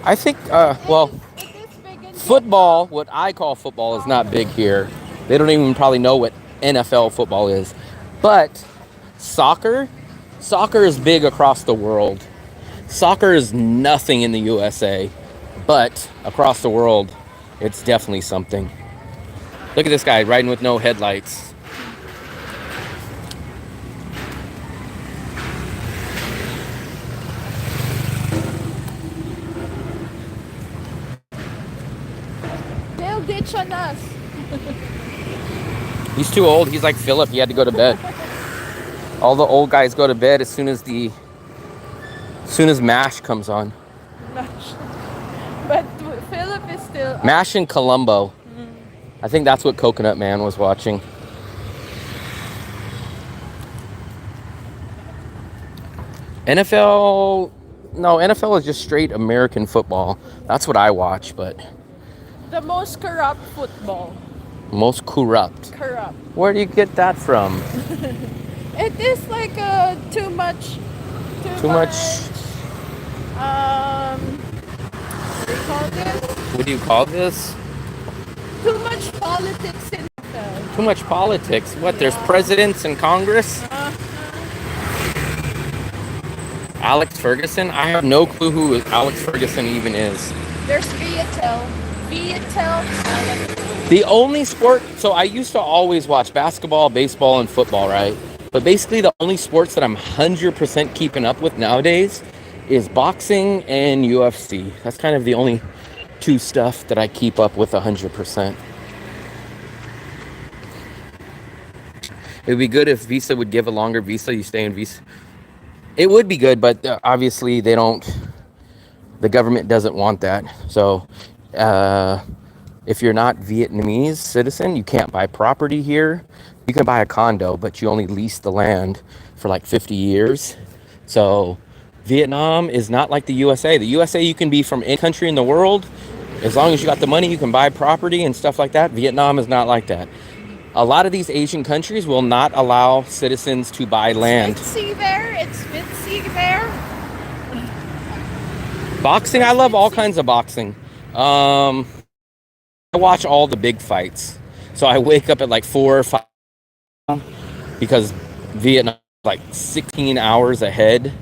I think, well, It is big in football, what I call football, is not big here. They don't even probably know what NFL football is. But soccer is big across the world. Soccer is nothing in the USA, but across the world, it's definitely something. Look at this guy riding with no headlights. They'll ditch on us. He's too old. He's like Philip. He had to go to bed. All the old guys go to bed as soon as MASH comes on. But Philip is still... MASH in Colombo. I think that's what Coconut Man was watching. NFL is just straight American football. That's what I watch, but The most corrupt football. Most corrupt. Corrupt. Where do you get that from? It is like too much. Too much. What do you call this? What do you call this? Too much politics in the. Too much politics. What? There's presidents and Congress? Alex Ferguson? I have no clue who Alex Ferguson even is. There's Viatel. The only sport, so I used to always watch basketball, baseball, and football, right? But basically the only sports that I'm 100% keeping up with nowadays is boxing and UFC. That's kind of the only two stuff that I keep up with 100%. It would be good if Visa would give a longer visa. You stay in Visa. It would be good, but obviously they don't. The government doesn't want that. So if you're not Vietnamese citizen, you can't buy property here. You can buy a condo, but you only lease the land for like 50 years. So Vietnam is not like the USA. The USA, you can be from any country in the world. As long as you got the money, you can buy property and stuff like that. Vietnam is not like that. A lot of these Asian countries will not allow citizens to buy land. It's Mitzi there. Boxing, I love all kinds of boxing. I watch all the big fights. So I wake up at like 4 or 5 because Vietnam is like 16 hours ahead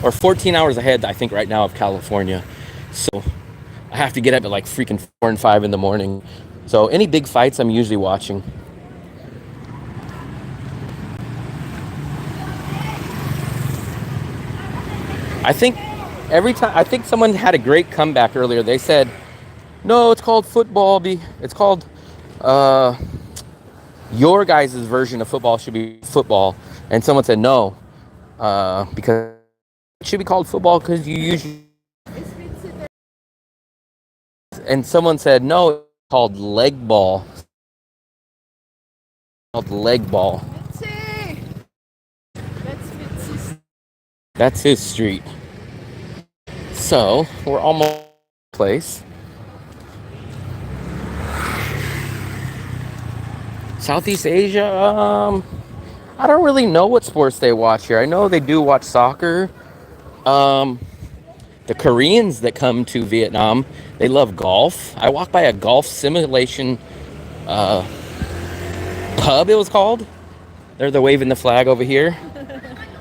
or 14 hours ahead, I think, right now of California. So I have to get up at like freaking 4 and 5 in the morning. So any big fights I'm usually watching. I think someone had a great comeback earlier. They said, no, it's called football. It's called, your guys' version of football should be football. And someone said, no, because it should be called football because you usually. And someone said, no, it's called leg ball. Called leg ball. That's his street. So we're almost at the place. Southeast Asia, I don't really know what sports they watch here. I know they do watch soccer. The Koreans that come to Vietnam, they love golf. I walked by a golf simulation pub, it was called. They're waving the flag over here.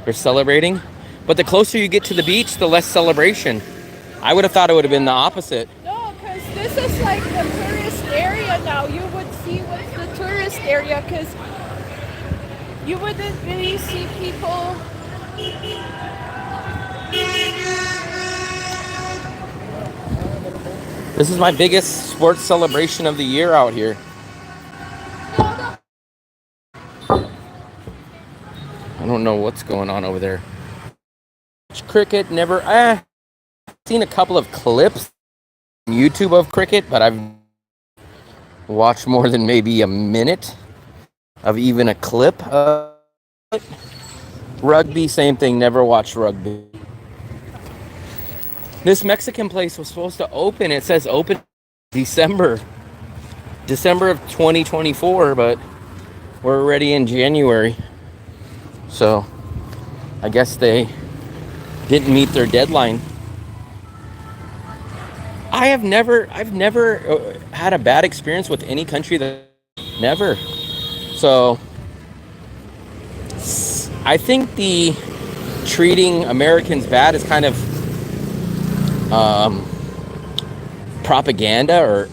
They're celebrating. But the closer you get to the beach, the less celebration. I would have thought it would have been the opposite. No, because this is like the tourist area now. You would see what's the tourist area because you wouldn't really see people. This is my biggest sports celebration of the year out here. I don't know what's going on over there. Cricket, never. I've seen a couple of clips on YouTube of cricket, but I've watched more than maybe a minute of even a clip of it. Rugby, same thing, never watched rugby. This Mexican place was supposed to open. It says open December of 2024, but we're already in January. So I guess they didn't meet their deadline. I've never had a bad experience with any country never. So I think the treating Americans bad is kind of propaganda or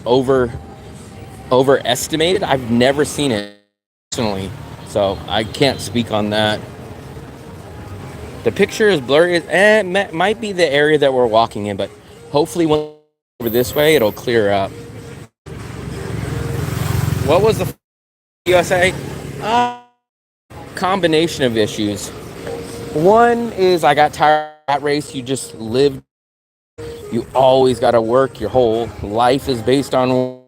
overestimated. I've never seen it personally, so I can't speak on that. The picture is blurry. It might be the area that we're walking in, but hopefully when we go over this way, it'll clear up. What was the USA? Combination of issues. One is I got tired of that race. You just lived. You always got to work. Your whole life is based on.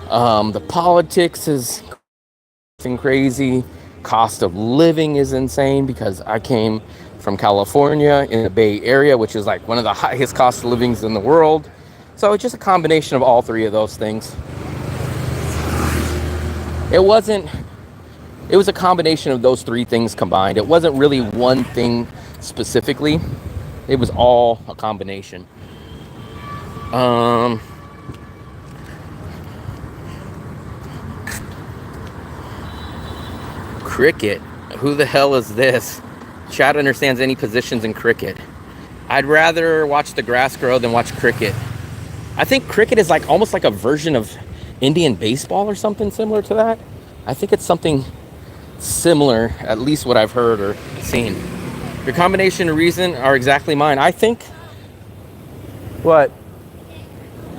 The politics is crazy. Cost of living is insane because I came from California in the Bay Area, which is like one of the highest cost of livings in the world. So it's just a combination of all three of those things. It wasn't, it was a combination of those three things combined. It wasn't really one thing specifically. It was all a combination. Cricket. Who the hell is this? Chad understands any positions in cricket. I'd rather watch the grass grow than watch cricket. I think cricket is like almost like a version of Indian baseball or something similar to that. I think it's something similar, at least what I've heard or seen. Your combination of reason are exactly mine. I think what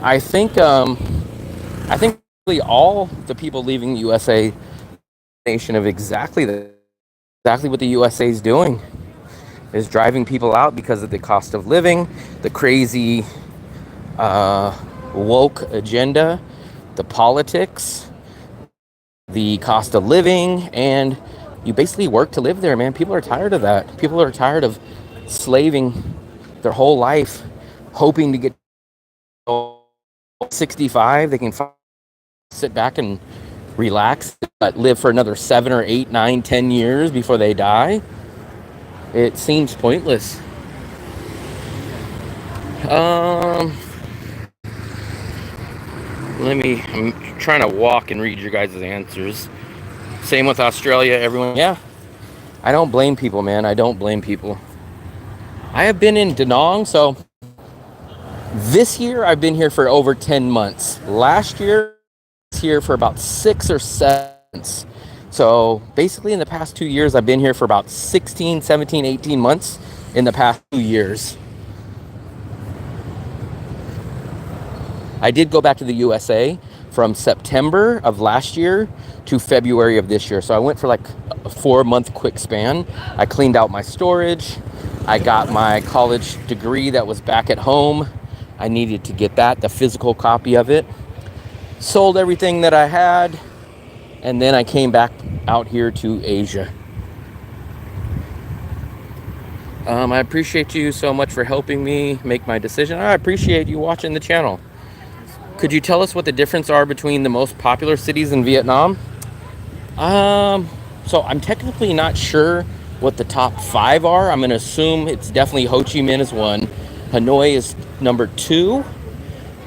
I think really all the people leaving the USA nation of exactly what the USA is doing is driving people out because of the cost of living, the crazy woke agenda, the politics, the cost of living, and you basically work to live there, man. People are tired of that. People are tired of slaving their whole life, hoping to get 65. They can sit back and relax, but live for another 7 or 8, 9, 10 years before they die. It seems pointless. I'm trying to walk and read your guys' answers. Same with Australia, everyone. Yeah, I don't blame people, man. I don't blame people. I have been in Da Nang, so this year I've been here for over 10 months. Last year, I was here for about 6 or 7 months. So basically in the past 2 years, I've been here for about 16, 17, 18 months in the past 2 years. I did go back to the USA from September of last year to February of this year. So I went for like a 4-month quick span. I cleaned out my storage. I got my college degree that was back at home. I needed to get that, the physical copy of it. Sold everything that I had. And then I came back out here to Asia. I appreciate you so much for helping me make my decision. I appreciate you watching the channel. Could you tell us what the difference are between the most popular cities in Vietnam? So I'm technically not sure what the top 5 are. I'm going to assume it's definitely Ho Chi Minh is 1. Hanoi is number 2.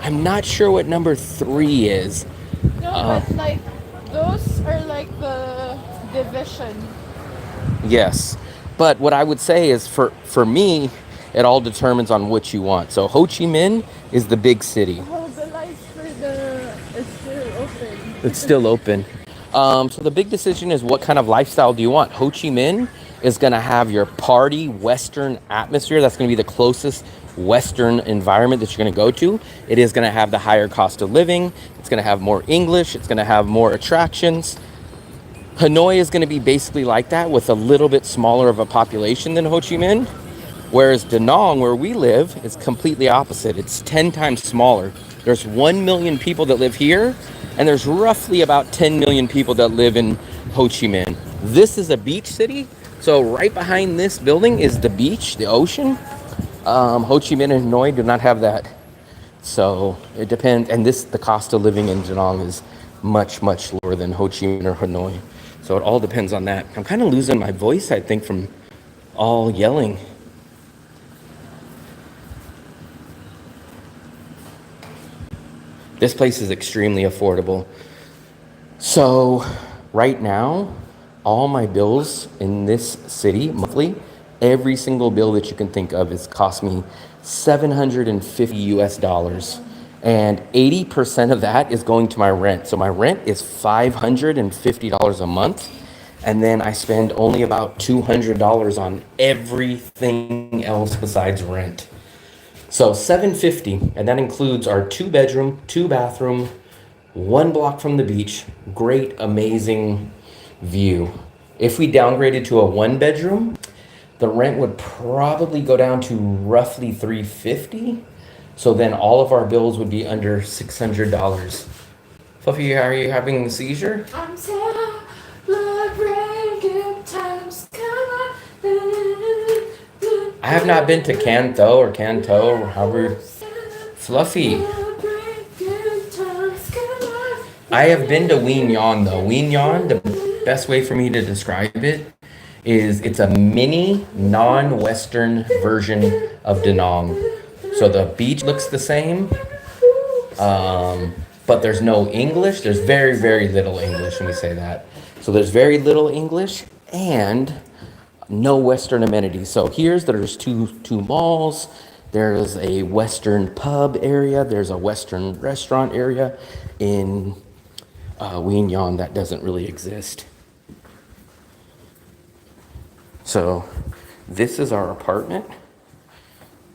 I'm not sure what number 3 is. No, but like those are like the division. Yes. But what I would say is for me, it all determines on what you want. So Ho Chi Minh is the big city. Oh, the lights for it's still open. It's still open. So the big decision is what kind of lifestyle do you want? Ho Chi Minh is going to have your party Western atmosphere. That's going to be the closest Western environment that you're going to go to. It is going to have the higher cost of living. It's going to have more English. It's going to have more attractions. Hanoi is going to be basically like that with a little bit smaller of a population than Ho Chi Minh. Whereas Da Nang, where we live, is completely opposite. It's 10 times smaller. There's 1 million people that live here, and there's roughly about 10 million people that live in Ho Chi Minh. This is a beach city, so right behind this building is the beach, the ocean. Ho Chi Minh and Hanoi do not have that. So it depends, and the cost of living in Da Nang is much, much lower than Ho Chi Minh or Hanoi. So it all depends on that. I'm kind of losing my voice, I think, from all yelling. This place is extremely affordable. So right now, all my bills in this city monthly, every single bill that you can think of is cost me $750 and 80% of that is going to my rent. So my rent is $550 a month, and then I spend only about $200 on everything else besides rent. So $750, and that includes our 2-bedroom, 2-bathroom, 1 block from the beach, great, amazing view. If we downgraded to a 1-bedroom, the rent would probably go down to roughly $350. So then all of our bills would be under $600. Fluffy, are you having a seizure? I'm celebrating good times. Come on. I have not been to Canto or However. Fluffy. I have been to Wien Yon though. Wien Yon, the best way for me to describe it is it's a mini non-Western version of Da Nang. So the beach looks the same, but there's no English. There's very, very little English, let me say that. So there's very little English and no Western amenities. So there's two malls. There's a Western pub area. There's a Western restaurant area in Wien Yon that doesn't really exist. So this is our apartment.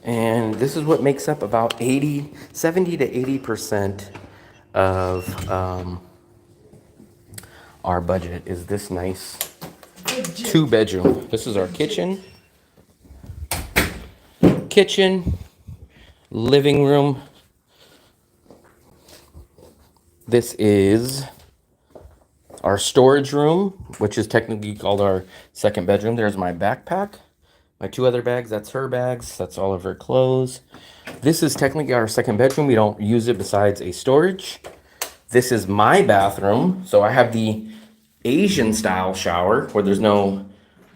And this is what makes up about 70 to 80% of our budget is this nice 2-bedroom. This is our kitchen, living room. This is our storage room, which is technically called our second bedroom. There's my backpack, my 2 other bags. That's her bags. That's all of her clothes. This is technically our second bedroom. We don't use it besides a storage. This is my bathroom. So I have the Asian style shower where there's no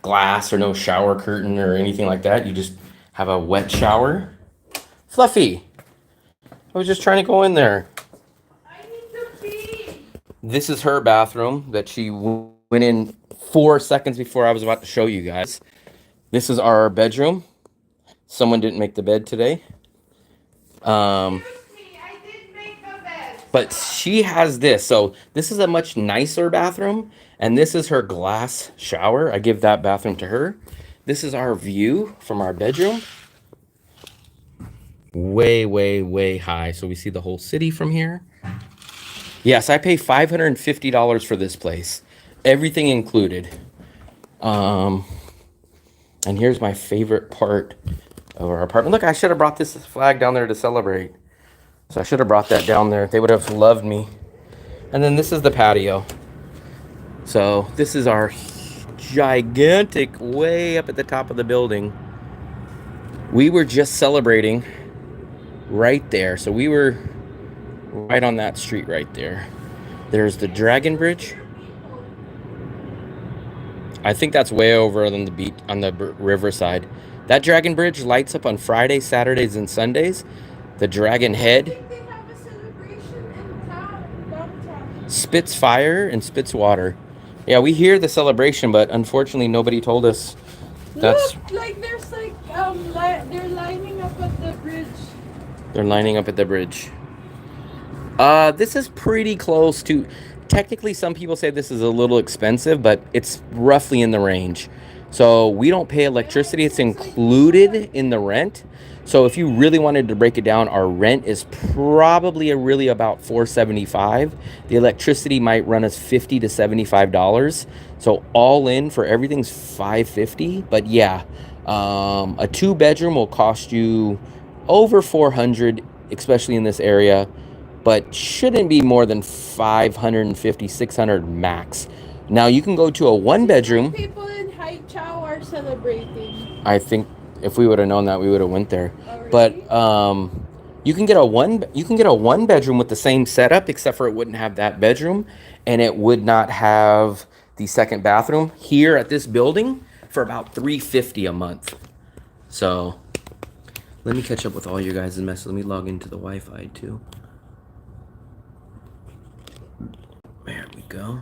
glass or no shower curtain or anything like that. You just have a wet shower. Fluffy, I was just trying to go in there. I need to pee. This is her bathroom that she went in 4 seconds before I was about to show you guys. This is our bedroom. Someone didn't make the bed today. I did make the bed. But she has this. So this is a much nicer bathroom. And this is her glass shower. I give that bathroom to her. This is our view from our bedroom. Way, way, way high. So we see the whole city from here. Yes, I pay $550 for this place. Everything included. And here's my favorite part of our apartment. Look, I should have brought this flag down there to celebrate. So I should have brought that down there. They would have loved me. And then this is the patio. So this is our gigantic, way up at the top of the building. We were just celebrating right there. So we were right on that street right there. There's the Dragon Bridge. I think that's way over on the beach, on the riverside. That Dragon Bridge lights up on Fridays, Saturdays, and Sundays. The Dragon Head They have a celebration in downtown. spits fire and spits water. Yeah, we hear the celebration, but unfortunately nobody told us. That's Look, like there's like they're lining up at the bridge. They're lining up at the bridge. This is pretty close to. Technically, some people say this is a little expensive, but it's roughly in the range. So we don't pay electricity. It's included in the rent. So if you really wanted to break it down, our rent is probably really about $475. The electricity might run us $50 to $75. So all in for everything's $550. But yeah, a 2-bedroom will cost you over $400, especially in this area, but shouldn't be more than $550, $600 max. Now you can go to a 1-bedroom. People in Haichao are celebrating. I think if we would have known that, we would have went there. Oh, really? But you can get a 1-bedroom with the same setup, except for it wouldn't have that bedroom, and it would not have the second bathroom here at this building for about $350 a month. So let me catch up with all you guys' mess. Let me log into the Wi-Fi too. There we go.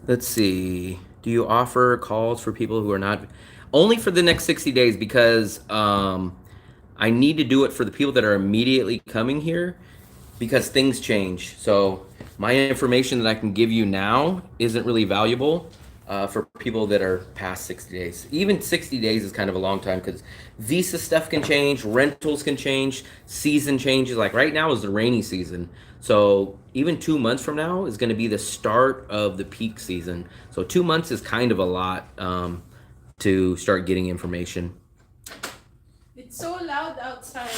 Let's see. Do you offer calls for people who are not only for the next 60 days because I need to do it for the people that are immediately coming here because things change. So my information that I can give you now isn't really valuable for people that are past 60 days. Even 60 days is kind of a long time because visa stuff can change, rentals can change, season changes. Like right now is the rainy season. So even 2 months from now is going to be the start of the peak season. So 2 months is kind of a lot to start getting information. It's so loud outside.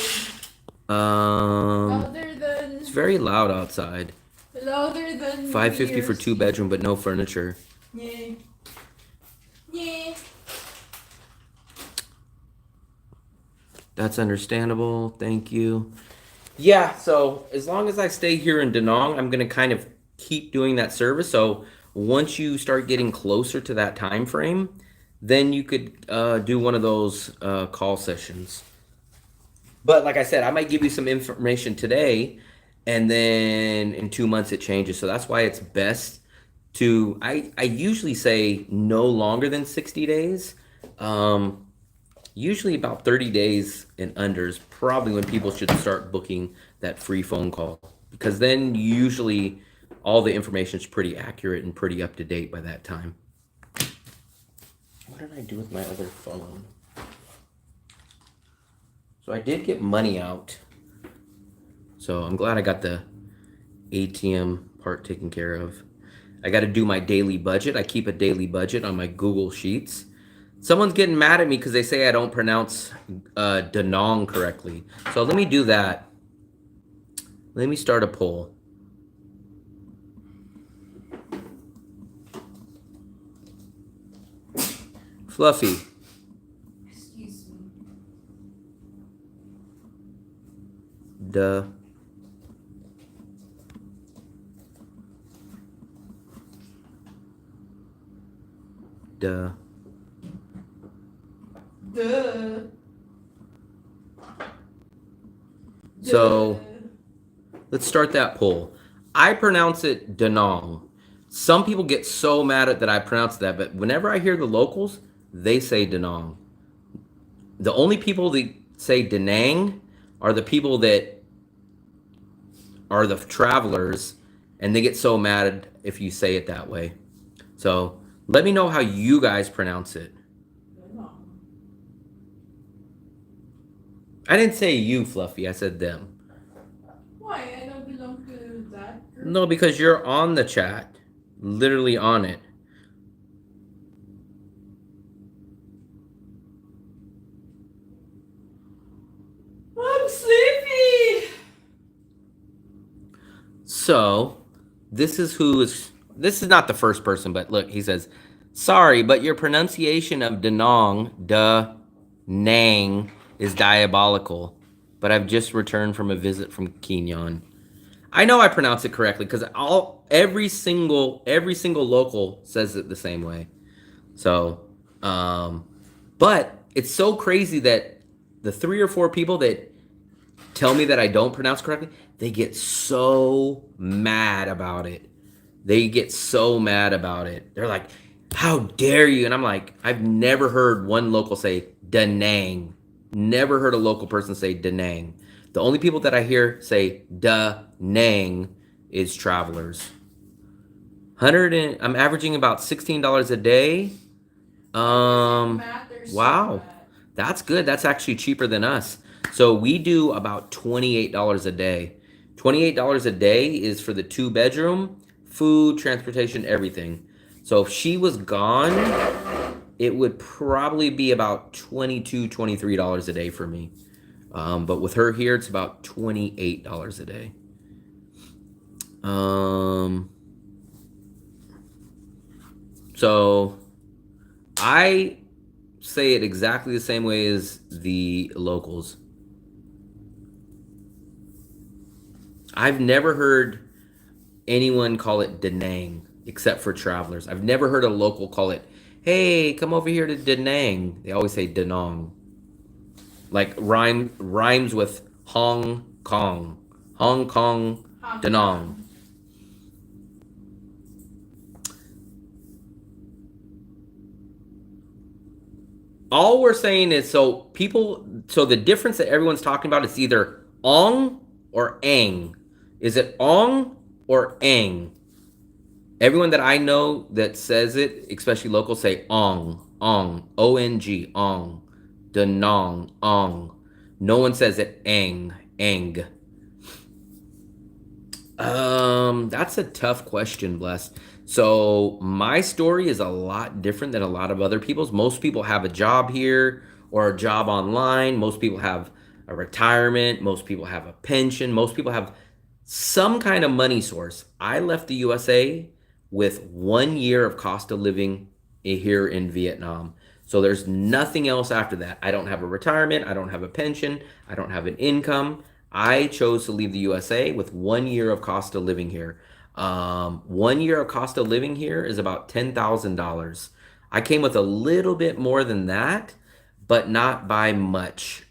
It's very loud outside. Louder than $550 for yours. 2-bedroom, but no furniture. Yay. Yeah. That's understandable. Thank you. Yeah, so as long as I stay here in Da Nang, I'm going to kind of keep doing that service. So once you start getting closer to that time frame, then you could do one of those call sessions. But like I said, I might give you some information today, and then in 2 months it changes. So that's why it's best to, I usually say no longer than 60 days. Usually about 30 days and under is probably when people should start booking that free phone call, because then usually all the information is pretty accurate and pretty up to date by that time. What did I do with my other phone? So I did get money out. So I'm glad I got the ATM part taken care of. I got to do my daily budget. I keep a daily budget on my Google Sheets. Someone's getting mad at me because they say I don't pronounce Da Nang correctly. So let me do that. Let me start a poll. Fluffy. Excuse me. Duh. Duh. Duh. So let's start that poll. I pronounce it Da Nang. Some people get so mad at that I pronounce that, but whenever I hear the locals, they say Da Nang. The only people that say Da Nang are the people that are the travelers, and they get so mad if you say it that way. So let me know how you guys pronounce it. I didn't say you, Fluffy. I said them. Why? I don't belong to that group. No, because you're on the chat. Literally on it. I'm sleepy. So, this is not the first person, but look, he says, sorry, but your pronunciation of Da Nang, is diabolical. But I've just returned from a visit from Kenyon. I know I pronounce it correctly because every single local says it the same way. So, but it's so crazy that the 3 or 4 people that tell me that I don't pronounce correctly, they get so mad about it. They're like, how dare you? And I'm like, I've never heard one local say Da Nang. Never heard a local person say Da Nang. The only people that I hear say Da Nang is travelers. I'm averaging about $16 a day. Wow. That's good. That's actually cheaper than us. So we do about $28 a day. $28 a day is for the 2-bedroom, food, transportation, everything. So if she was gone, it would probably be about $22, $23 a day for me. But with her here, it's about $28 a day. So I say it exactly the same way as the locals. I've never heard anyone call it Da Nang except for travelers. I've never heard a local call it, hey, come over here to Da Nang. They always say Da Nang. Like rhymes with Hong Kong. Hong Kong, Da Nang. All we're saying is, so the difference that everyone's talking about is either ong or ang. Is it ong or ang? Everyone that I know that says it, especially locals, say ong, O-N-G, ong, Da Nang, ong. No one says it ang. That's a tough question, Bless. So my story is a lot different than a lot of other people's. Most people have a job here or a job online. Most people have a retirement. Most people have a pension. Most people have some kind of money source. I left the USA with 1 year of cost of living here in Vietnam. So there's nothing else after that. I don't have a retirement. I don't have a pension. I don't have an income. I chose to leave the USA with 1 year of cost of living here. 1 year of cost of living here is about $10,000. I came with a little bit more than that, but not by much.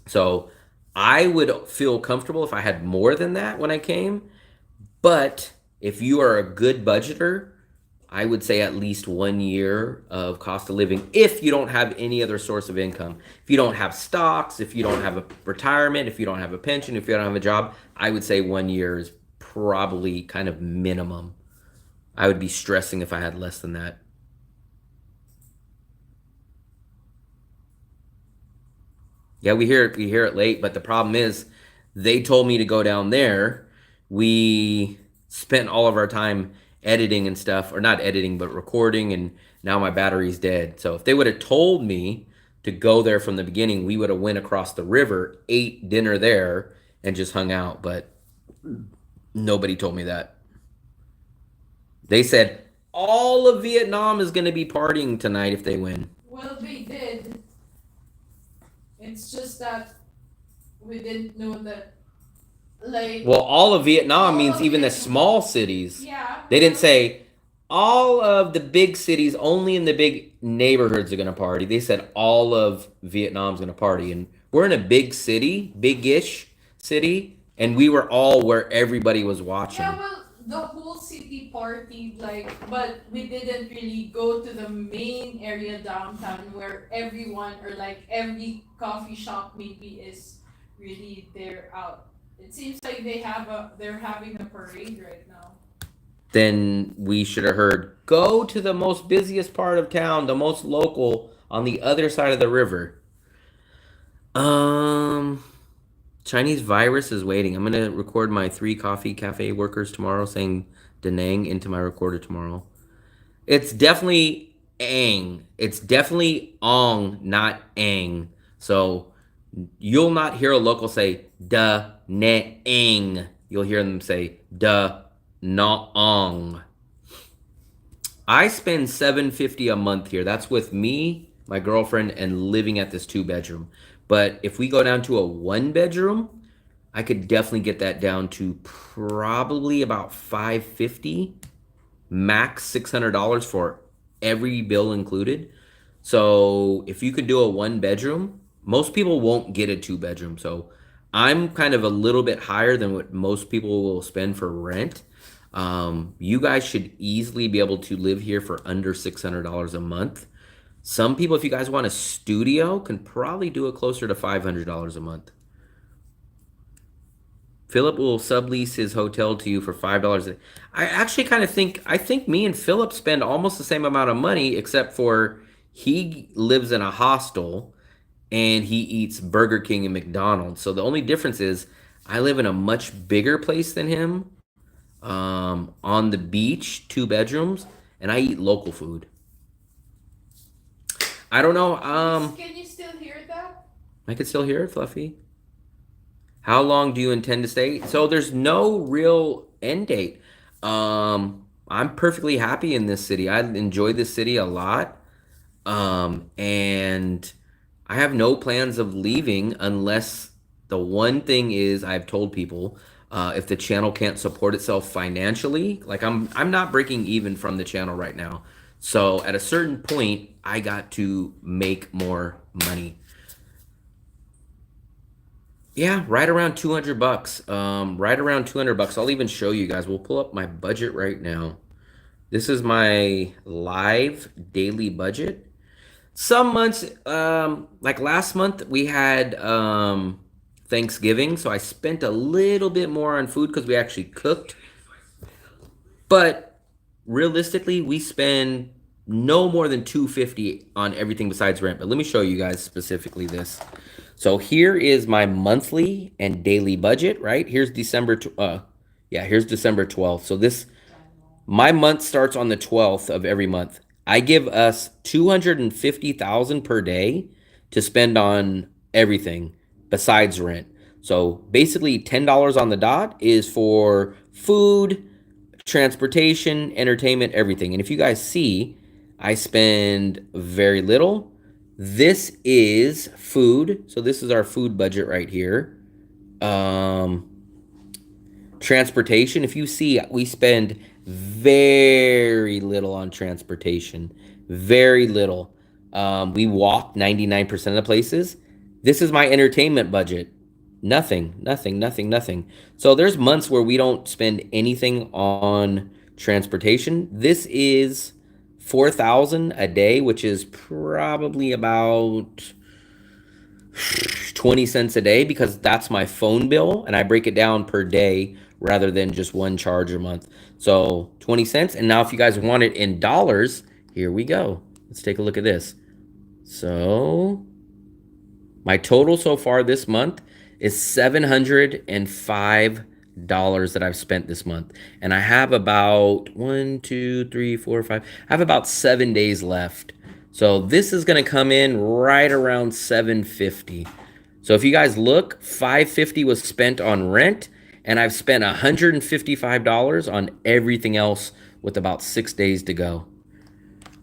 So I would feel comfortable if I had more than that when I came. But if you are a good budgeter, I would say at least 1 year of cost of living if you don't have any other source of income. If you don't have stocks, if you don't have a retirement, if you don't have a pension, if you don't have a job, I would say 1 year is probably kind of minimum. I would be stressing if I had less than that. Yeah, we hear it late, but the problem is they told me to go down there. We spent all of our time editing and stuff, or not editing, but recording, and now my battery's dead. So if they would have told me to go there from the beginning, we would have went across the river, ate dinner there, and just hung out, but nobody told me that. They said all of Vietnam is going to be partying tonight if they win. Well, they did. It's just that we didn't know that, like. Well, all of Vietnam All means of even the Vietnam. small cities. Yeah. They didn't say all of the big cities, only in the big neighborhoods are going to party. They said all of Vietnam's going to party. And we're in a big city, big-ish city, and we were all where everybody was watching. Yeah, well, the whole city partied, like, but we didn't really go to the main area downtown where everyone, or like every coffee shop maybe is really there out. It seems like they're having a parade right now. Then we should have heard, go to the most busiest part of town, the most local, on the other side of the river. Chinese virus is waiting. I'm gonna record my 3 coffee cafe workers tomorrow saying Da Nang into my recorder tomorrow. It's definitely Ang. It's definitely Ong, not Ang. So you'll not hear a local say Da Nang. You'll hear them say Da Naong. I spend $750 a month here. That's with me, my girlfriend, and living at this 2-bedroom. But if we go down to a 1-bedroom, I could definitely get that down to probably about $550, max $600 for every bill included. So if you could do a 1-bedroom, most people won't get a 2-bedroom. So I'm kind of a little bit higher than what most people will spend for rent. You guys should easily be able to live here for under $600 a month. Some people, if you guys want a studio, can probably do it closer to $500 a month. Philip will sublease his hotel to you for $5. I actually kind of think me and Philip spend almost the same amount of money, except for he lives in a hostel and he eats Burger King and McDonald's. So the only difference is I live in a much bigger place than him, on the beach, 2 bedrooms, and I eat local food. I don't know. Can you still hear that? I can still hear it, Fluffy. How long do you intend to stay? So there's no real end date. I'm perfectly happy in this city. I enjoy this city a lot. And I have no plans of leaving unless the one thing is I've told people, if the channel can't support itself financially, like I'm not breaking even from the channel right now. So at a certain point, I got to make more money. Yeah, right around $200. Right around $200. I'll even show you guys. We'll pull up my budget right now. This is my live daily budget. Some months, like last month, we had Thanksgiving, so I spent a little bit more on food because we actually cooked. But realistically, we spend no more than $250 on everything besides rent. But let me show you guys specifically this. So here is my monthly and daily budget, right? Here's December, here's December 12th. So my month starts on the 12th of every month. I give us $250,000 per day to spend on everything besides rent. So basically $10 on the dot is for food, transportation, entertainment, everything. And if you guys see, I spend very little. This is food. So this is our food budget right here. Transportation, if you see, we spend very little on transportation. Very little. We walk 99% of the places. This is my entertainment budget. Nothing, nothing, nothing, nothing. So there's months where we don't spend anything on transportation. This is $4,000 a day, which is probably about 20 cents a day, because that's my phone bill and I break it down per day rather than just one charge a month. So 20 cents. And now if you guys want it in dollars, here we go. Let's take a look at this. So my total so far this month is $705 that I've spent this month. And I have about 1, 2, 3, 4, 5. I have about 7 days left. So this is going to come in right around $750. So if you guys look, $550 was spent on rent, and I've spent $155 on everything else with about 6 days to go.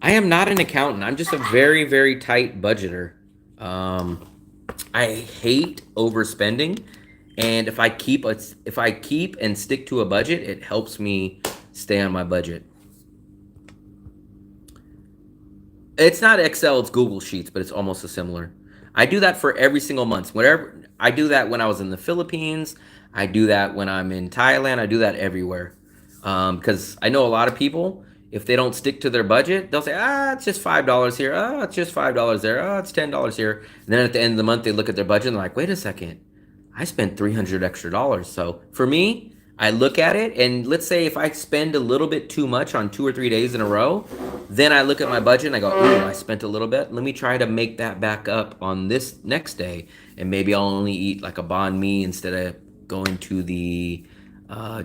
I am not an accountant. I'm just a very, very tight budgeter. I hate overspending, and if I keep and stick to a budget, it helps me stay on my budget. It's not Excel, it's Google Sheets, but it's almost as similar. I do that for every single month. Whatever I do that when I was in the Philippines, I do that when I'm in Thailand, I do that everywhere. Because I know a lot of people, if they don't stick to their budget, they'll say, it's just $5 here. It's just $5 there. It's $10 here. And then at the end of the month, they look at their budget and they're like, wait a second, I spent $300 extra. So for me, I look at it, and let's say if I spend a little bit too much on 2 or 3 days in a row, then I look at my budget and I go, ooh, I spent a little bit. Let me try to make that back up on this next day. And maybe I'll only eat like a banh mi instead of going to the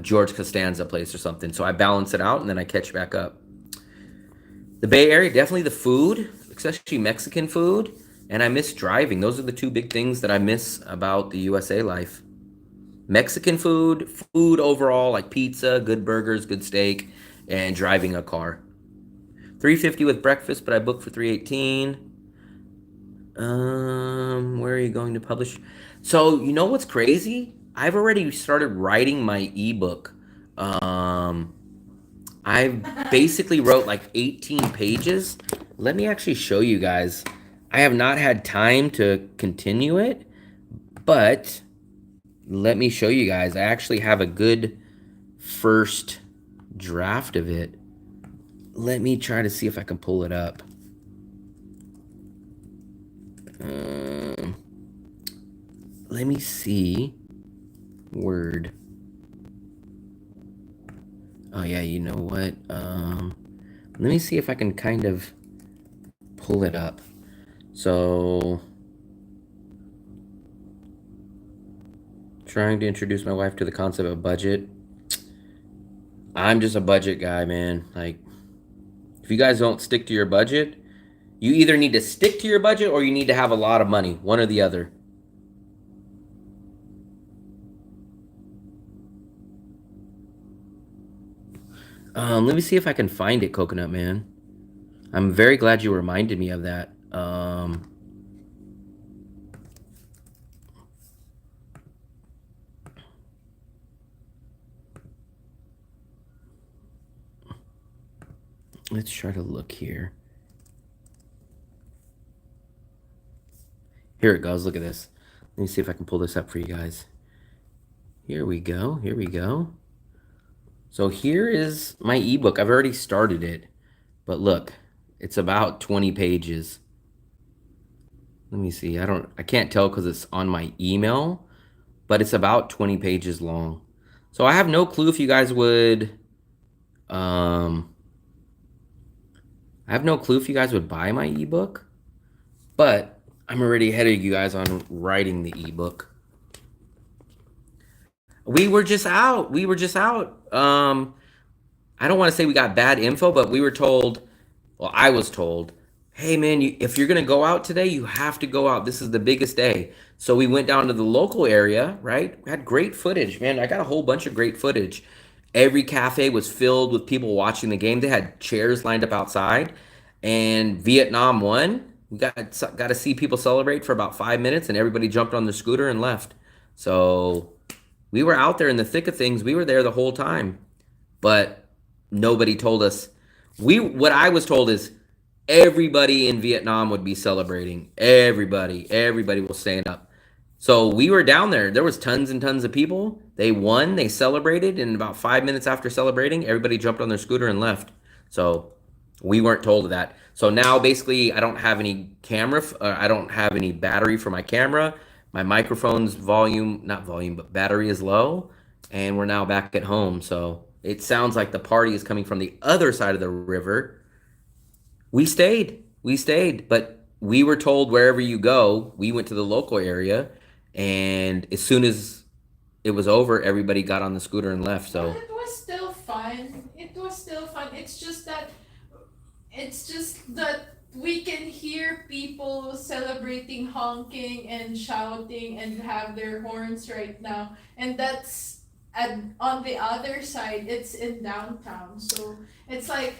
George Costanza place or something. So I balance it out and then I catch back up. The Bay Area, definitely the food, especially Mexican food. And I miss driving. Those are the two big things that I miss about the USA life. Mexican food, food overall, like pizza, good burgers, good steak, and driving a car. $350 with breakfast, but I booked for $318. Where are you going to publish? So you know what's crazy? I've already started writing my ebook. I basically wrote like 18 pages. Let me actually show you guys. I have not had time to continue it, but let me show you guys. I actually have a good first draft of it. Let me try to see if I can pull it up. Let me see. Word. Oh yeah, you know what? Let me see if I can kind of pull it up. So, trying to introduce my wife to the concept of budget. I'm just a budget guy, man. Like, if you guys don't stick to your budget, you either need to stick to your budget or you need to have a lot of money, one or the other. Let me see if I can find it, Coconut Man. I'm very glad you reminded me of that. Let's try to look here. Here it goes. Look at this. Let me see if I can pull this up for you guys. Here we go. Here we go. So here is my ebook. I've already started it. But look, it's about 20 pages. Let me see. I can't tell because it's on my email, but it's about 20 pages long. So I have no clue if you guys would I have no clue if you guys would buy my ebook, but I'm already ahead of you guys on writing the ebook. We were just out. I don't want to say we got bad info, but we were told, well, I was told, hey man, if you're going to go out today, you have to go out. This is the biggest day. So we went down to the local area, right? We had great footage, man. I got a whole bunch of great footage. Every cafe was filled with people watching the game. They had chairs lined up outside, and Vietnam won. We got to see people celebrate for about 5 minutes, and everybody jumped on their scooter and left. So we were out there in the thick of things. We were there the whole time, but nobody told us. What I was told is everybody in Vietnam would be celebrating. Everybody will stand up. So we were down there. There was tons and tons of people. They won. They celebrated. And about 5 minutes after celebrating, everybody jumped on their scooter and left. So we weren't told of that. So now basically I don't have any camera. I don't have any battery for my camera. My microphone's but battery is low. And we're now back at home. So it sounds like the party is coming from the other side of the river. We stayed. But we were told wherever you go, we went to the local area. And as soon as it was over, everybody got on the scooter and left. So But it was still fun. It's just that we can hear people celebrating, honking and shouting and have their horns right now. And that's on the other side, it's in downtown. So it's like,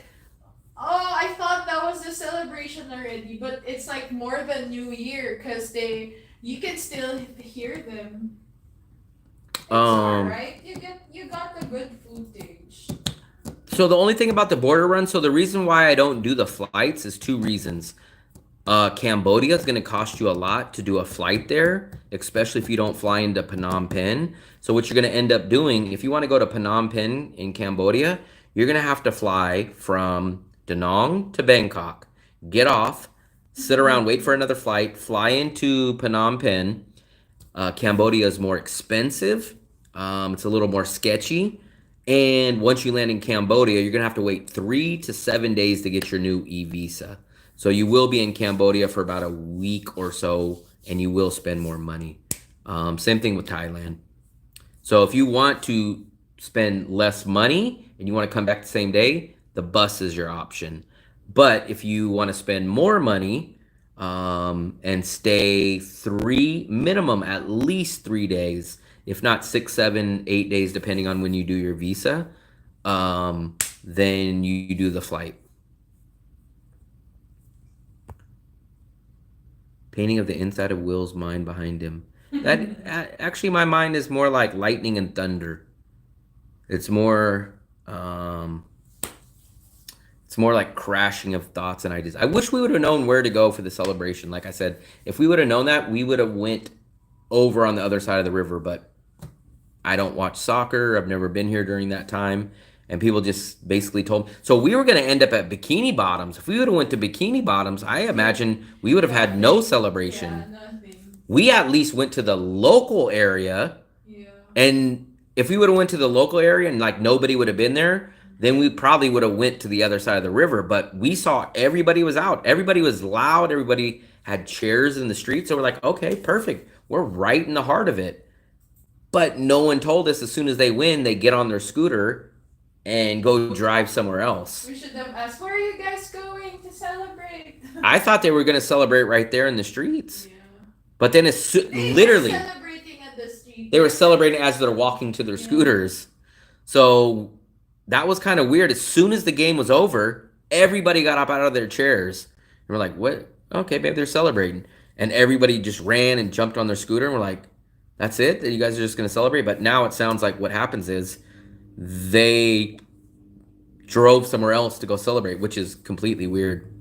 oh, I thought that was a celebration already, but it's like more than New Year because you can still hear them. It's alright. You got the good footage. So the only thing about the border run, so the reason why I don't do the flights is 2 reasons. Cambodia is going to cost you a lot to do a flight there, especially if you don't fly into Phnom Penh. So what you're going to end up doing, if you want to go to Phnom Penh in Cambodia, you're going to have to fly from Da Nang to Bangkok, get off, sit around, wait for another flight, fly into Phnom Penh. Cambodia is more expensive. It's a little more sketchy. And once you land in Cambodia, you're going to have to wait 3 to 7 days to get your new e-visa. So you will be in Cambodia for about a week or so, and you will spend more money. Same thing with Thailand. So if you want to spend less money and you want to come back the same day, the bus is your option. But if you want to spend more money and stay minimum at least 3 days, if not 6, 7, 8 days, depending on when you do your visa, then you do the flight. Painting of the inside of Will's mind behind him. That actually, my mind is more like lightning and thunder. It's more like crashing of thoughts and ideas. I wish we would have known where to go for the celebration. Like I said, if we would have known that, we would have went over on the other side of the river. But I don't watch soccer. I've never been here during that time. And people just basically told me. So we were going to end up at Bikini Bottoms. If we would have went to Bikini Bottoms, I imagine we would have had no celebration. Yeah, nothing. We at least went to the local area. Yeah. And if we would have went to the local area and like nobody would have been there, then we probably would have went to the other side of the river. But we saw everybody was out. Everybody was loud. Everybody had chairs in the street. So we're like, okay, perfect. We're right in the heart of it. But no one told us as soon as they win, they get on their scooter and go drive somewhere else. We should have asked, where are you guys going to celebrate? I thought they were going to celebrate right there in the streets. Yeah. But then it's They literally, were celebrating at the street. they were celebrating as they're walking to their scooters. So that was kind of weird. As soon as the game was over, everybody got up out of their chairs. And we're like, what? Okay, babe, they're celebrating. And everybody just ran and jumped on their scooter. And we're like, that's it? You guys are just going to celebrate? But now it sounds like what happens is they drove somewhere else to go celebrate, which is completely weird.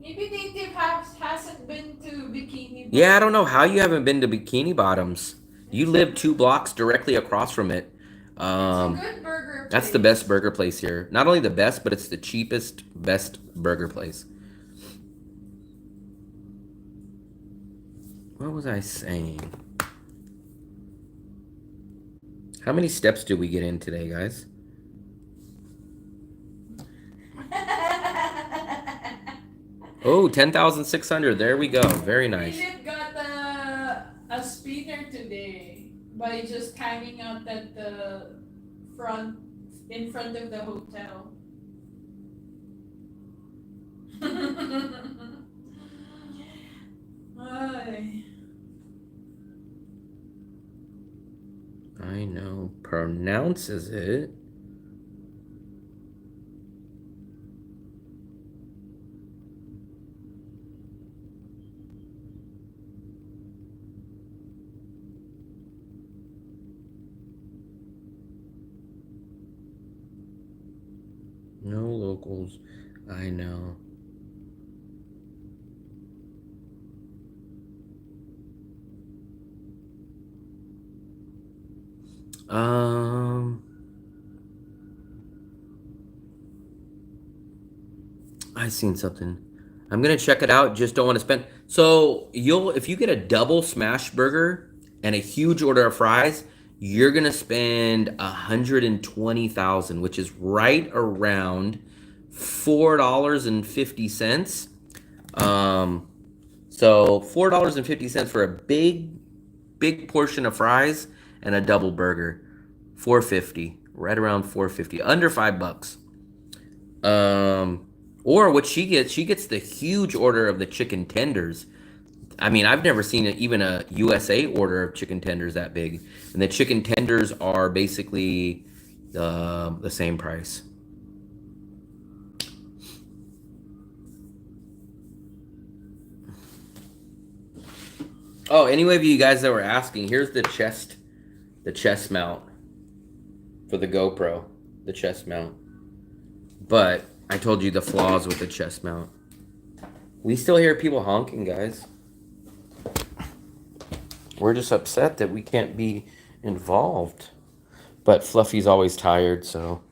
Maybe Native hasn't been to Bikini. Yeah, I don't know how you haven't been to Bikini Bottoms. You live 2 blocks directly across from it. It's a good burger place. That's the best burger place here. Not only the best, but it's the cheapest, best burger place. What was I saying? How many steps did we get in today, guys? Oh, 10,600. There we go. Very nice. Philip got a spinner today by just hanging out at the in front of the hotel. Ay. I know. pronounces it. No locals, I know. I seen something. I'm gonna check it out. Just don't want to spend. So if you get a double smash burger and a huge order of fries, you're gonna spend 120,000, which is right around $4.50. So $4.50 for a big portion of fries and a double burger. $4.50, right around $4.50, under $5. Or what she gets the huge order of the chicken tenders. I mean, I've never seen even a USA order of chicken tenders that big. And the chicken tenders are basically the same price. Oh, any of you guys that were asking, here's the chest mount for the GoPro, the chest mount. But I told you the flaws with the chest mount. We still hear people honking, guys. We're just upset that we can't be involved. But Fluffy's always tired, so.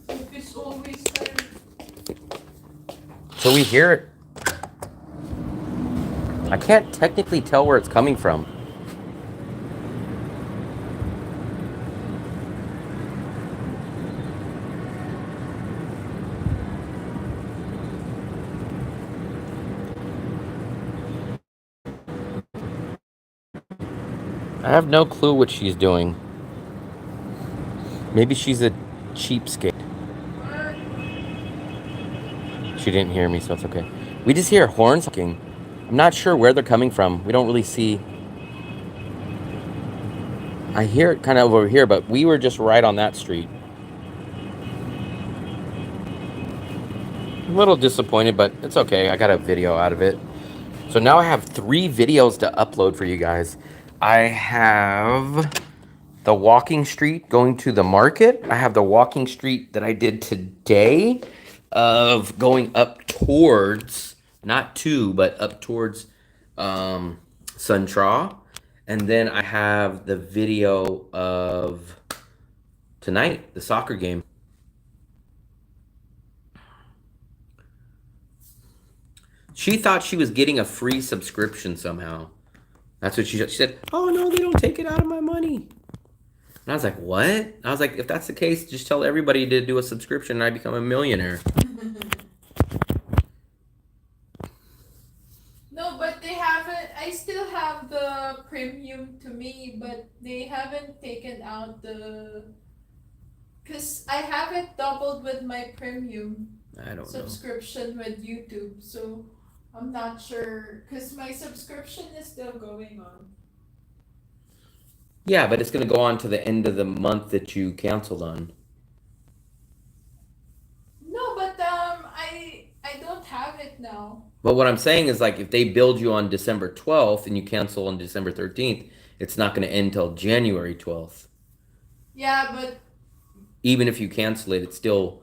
It's always tired. So we hear it. I can't technically tell where it's coming from. I have no clue what she's doing. Maybe she's a cheapskate. She didn't hear me, so it's okay. We just hear horns honking. I'm not sure where they're coming from. We don't really see. I hear it kind of over here, but we were just right on that street. A little disappointed, but it's okay. I got a video out of it. So now I have 3 videos to upload for you guys. I have the walking street going to the market. I have the walking street that I did today of going up towards, not to, but up towards Suntraw. And then I have the video of tonight, the soccer game. She thought she was getting a free subscription somehow. That's what she said. Oh, no, they don't take it out of my money. And I was like, what? I was like, if that's the case, just tell everybody to do a subscription and I become a millionaire. No, but they haven't. I still have the premium to me, but they haven't taken out the. Because I have it doubled with my premium I don't know. subscription with YouTube, so I'm not sure. Because my subscription is still going on. Yeah, but it's going to go on to the end of the month that you canceled on. No, but I don't have it now. But what I'm saying is, like, if they build you on December 12th and you cancel on December 13th, it's not going to end till January 12th. Yeah, but Even if you cancel it, it still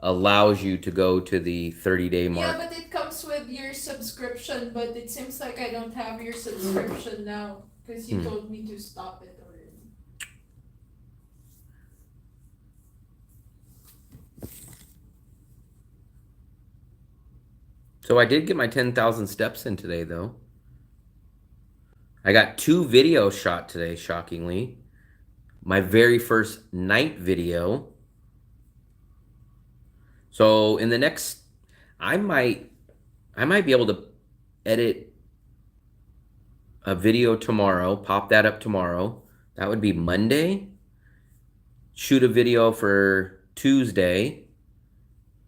allows you to go to the 30-day mark. yeah, but it comes with your subscription. But it seems like I don't have your subscription now because you told me to stop it already. So I did get my 10,000 steps in today, though. I got 2 videos shot today, shockingly. My very first night video. So in the next, I might be able to edit a video tomorrow, pop that up tomorrow. That would be Monday. Shoot a video for Tuesday.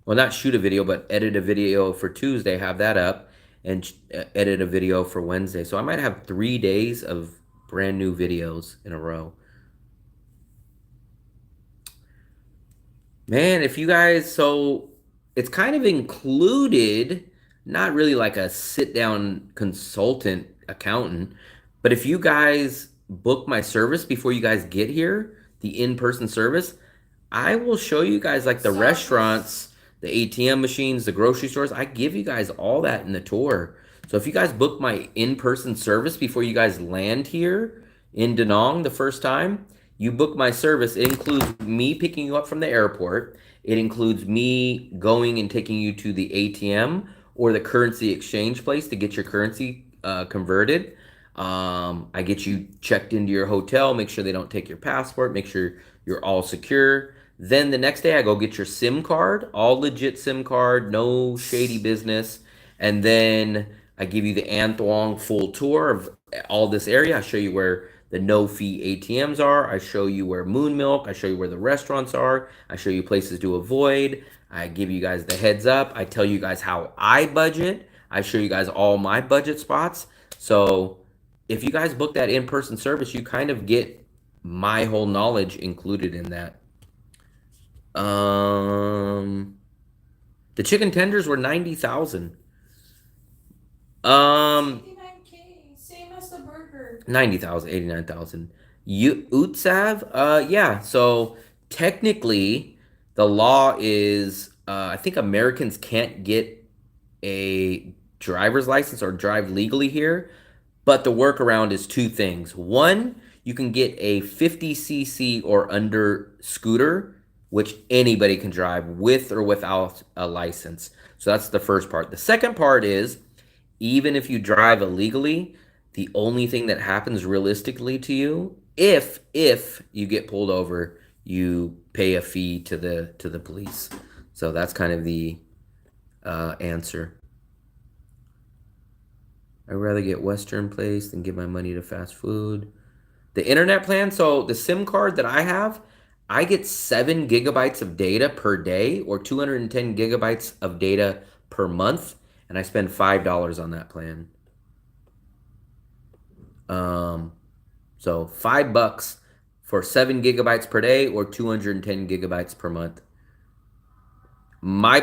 Well, not shoot a video, but edit a video for Tuesday, have that up. and edit a video for Wednesday. So I might have 3 days of brand new videos in a row. Man, if you guys, so it's kind of included, not really like a sit down consultant accountant, but if you guys book my service before you guys get here, the in-person service, I will show you guys like the restaurants, the ATM machines, the grocery stores. I give you guys all that in the tour. So if you guys book my in-person service before you guys land here in Da Nang the first time, you book my service. It includes me picking you up from the airport. It includes me going and taking you to the ATM or the currency exchange place to get your currency converted. I get you checked into your hotel, make sure they don't take your passport, make sure you're all secure. Then the next day I go get your SIM card, all legit SIM card, no shady business. And then I give you the An Thuong full tour of all this area. I show you where the no-fee ATMs are. I show you where Moon Milk. I show you where the restaurants are. I show you places to avoid. I give you guys the heads up. I tell you guys how I budget. I show you guys all my budget spots. So if you guys book that in-person service, you kind of get my whole knowledge included in that. The chicken tenders were 90,000. 89K, same as the burger. 90,000, 89,000. You Utsav, yeah. So technically, the law is, I think Americans can't get a driver's license or drive legally here, but the workaround is two things. One, you can get a 50cc or under scooter, which anybody can drive with or without a license. So that's the first part. The second part is, even if you drive illegally, the only thing that happens realistically to you, if you get pulled over, you pay a fee to the police. So that's kind of the answer. I'd rather get Western place than give my money to fast food. The internet plan, so the SIM card that I have, I get 7 gigabytes of data per day or 210 gigabytes of data per month, and I spend $5 on that plan. So $5 for 7 gigabytes per day or 210 gigabytes per month. My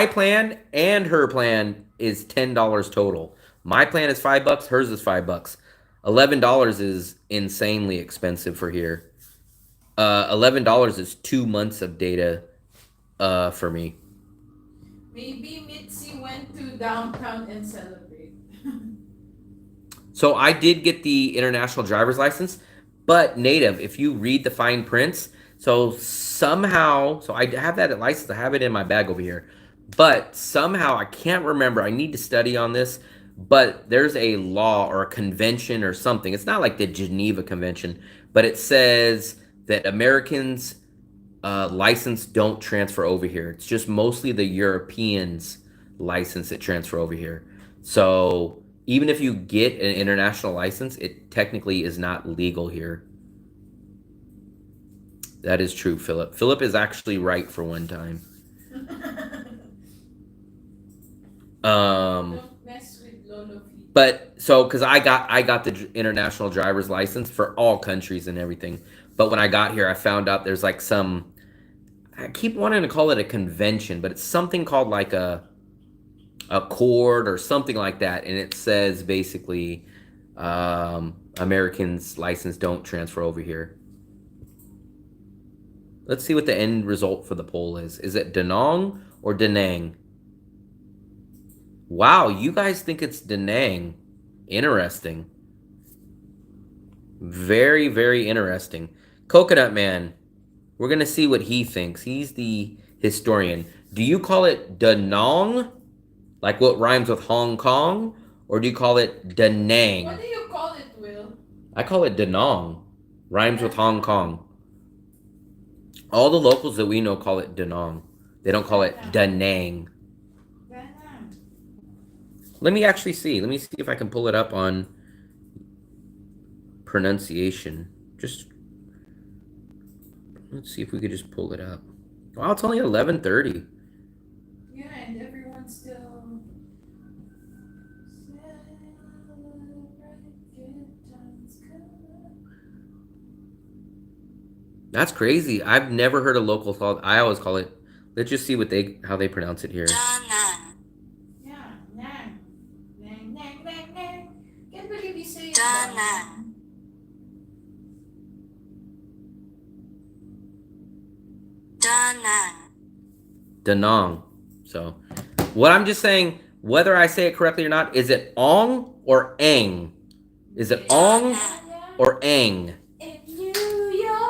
plan and her plan is $10 total. My plan is $5, hers is $5. $11 is insanely expensive for here. $11 is 2 months of data for me. Maybe Mitzi went to downtown and celebrate. So I did get the international driver's license, but native, if you read the fine prints, so somehow, so I have that license, I have it in my bag over here, but somehow, I can't remember, I need to study on this, but there's a law or a convention or something. It's not like the Geneva Convention, but it says that Americans' license don't transfer over here. It's just mostly the Europeans' license that transfer over here. So even if you get an international license, it technically is not legal here. That is true, Philip. Philip is actually right for one time. Don't mess with Lolo feet. But so, because I got the international driver's license for all countries and everything. But when I got here, I found out there's like some, I keep wanting to call it a convention, but it's something called like a accord or something like that. And it says basically Americans' license don't transfer over here. Let's see what the end result for the poll is. Is it Da Nang or Da Nang? Wow, you guys think it's Da Nang. Interesting. Very, very interesting. Coconut Man. We're going to see what he thinks. He's the historian. Do you call it Da Nang? Like what rhymes with Hong Kong? Or do you call it Da Nang? What do you call it, Will? I call it Da Nang. Rhymes with Hong Kong. All the locals that we know call it Da Nang. They don't call it Da Nang. Let me actually see. Let me see if I can pull it up on pronunciation. Just let's see if we could just pull it up. Wow, it's only 11:30. Yeah, and everyone's still. That's crazy. I've never heard a local called. I always call it. Let's just see how they pronounce it here. Yeah, nang. Nang, nang, nang, nang. Can't believe you say it. Danong. So, what I'm just saying, whether I say it correctly or not, is it ong or ang? Is it ong or ang? In New York.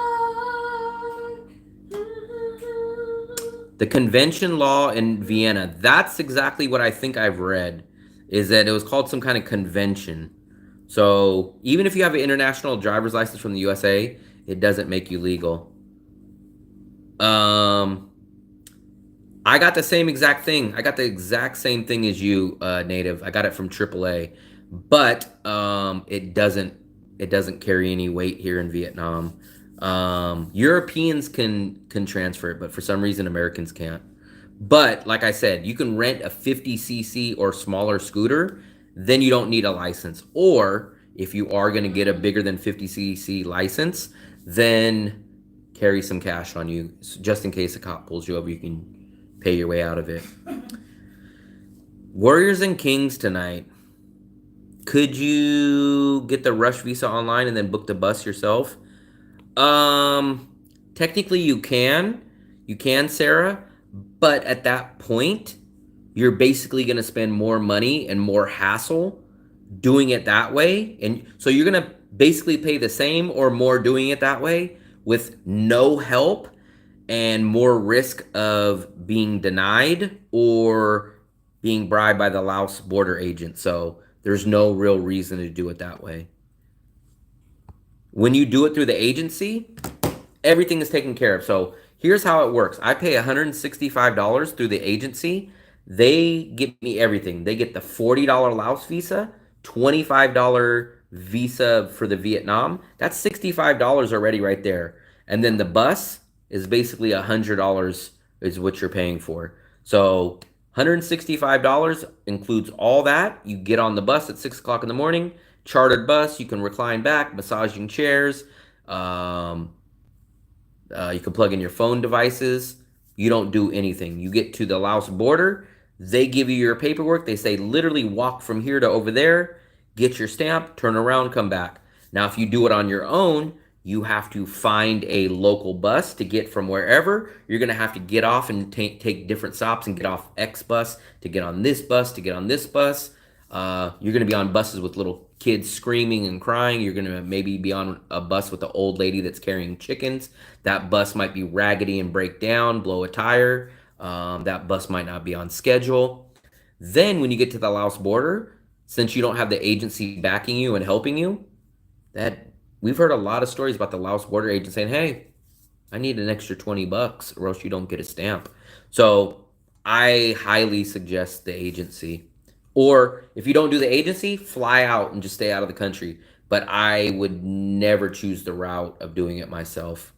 The convention law in Vienna, that's exactly what I think I've read, is that it was called some kind of convention. So even if you have an international driver's license from the USA, it doesn't make you legal. I got the same exact thing. I got the exact same thing as you, Native. I got it from AAA, but it doesn't carry any weight here in Vietnam. Europeans can transfer it, but for some reason Americans can't. But like I said, you can rent a 50cc or smaller scooter, then you don't need a license. Or if you are going to get a bigger than 50cc license, then carry some cash on you, just in case a cop pulls you over. You can pay your way out of it. Warriors and Kings tonight. Could you get the Rush Visa online and then book the bus yourself? Technically you can, Sarah, but at that point, you're basically going to spend more money and more hassle doing it that way. And so you're going to basically pay the same or more doing it that way with no help and more risk of being denied or being bribed by the Laos border agent. So there's no real reason to do it that way. When you do it through the agency, everything is taken care of. So here's how it works. I pay $165 through the agency. They give me everything. They get the $40 Laos visa, $25 visa for the Vietnam. That's $65 already right there. And then the bus is basically $100 is what you're paying for. So $165 includes all that. You get on the bus at 6 o'clock in the morning, chartered bus. You can recline back, massaging chairs. You can plug in your phone devices. You don't do anything. You get to the Laos border. They give you your paperwork. They say literally walk from here to over there, get your stamp, turn around, come back. Now, if you do it on your own, you have to find a local bus to get from wherever. You're going to have to get off and take different stops and get off X bus to get on this bus, to get on this bus. You're going to be on buses with little kids screaming and crying. You're going to maybe be on a bus with an old lady that's carrying chickens. That bus might be raggedy and break down, blow a tire. That bus might not be on schedule. Then when you get to the Laos border, since you don't have the agency backing you and helping you, we've heard a lot of stories about the Laos border agent saying, hey, I need an extra $20 or else you don't get a stamp. So I highly suggest the agency. Or if you don't do the agency, fly out and just stay out of the country. But I would never choose the route of doing it myself.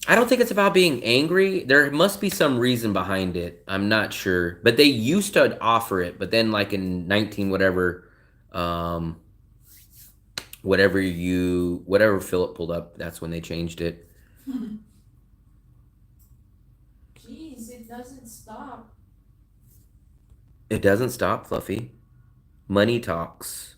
I don't think it's about being angry. There must be some reason behind it. I'm not sure. But they used to offer it. But then like in 19 whatever, whatever Philip pulled up, that's when they changed it. Jeez, it doesn't stop. It doesn't stop, Fluffy. Money talks.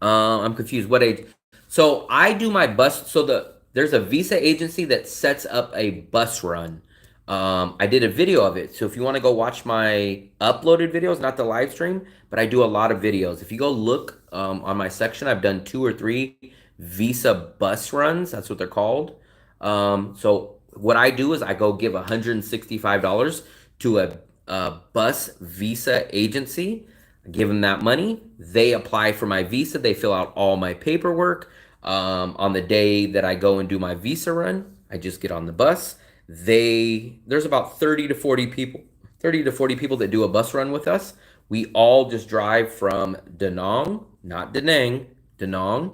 I'm confused. What age? So I do my bus. So there's a visa agency that sets up a bus run. I did a video of it. So if you want to go watch my uploaded videos, not the live stream, but I do a lot of videos. If you go look on my section, I've done 2 or 3 visa bus runs. That's what they're called. So what I do is I go give $165 to a bus visa agency. I give them that money. They apply for my visa. They fill out all my paperwork. On the day that I go and do my visa run, I just get on the bus. There's about 30 to 40 people that do a bus run with us. We all just drive from Da Nang, not Da Nang, Da Nang,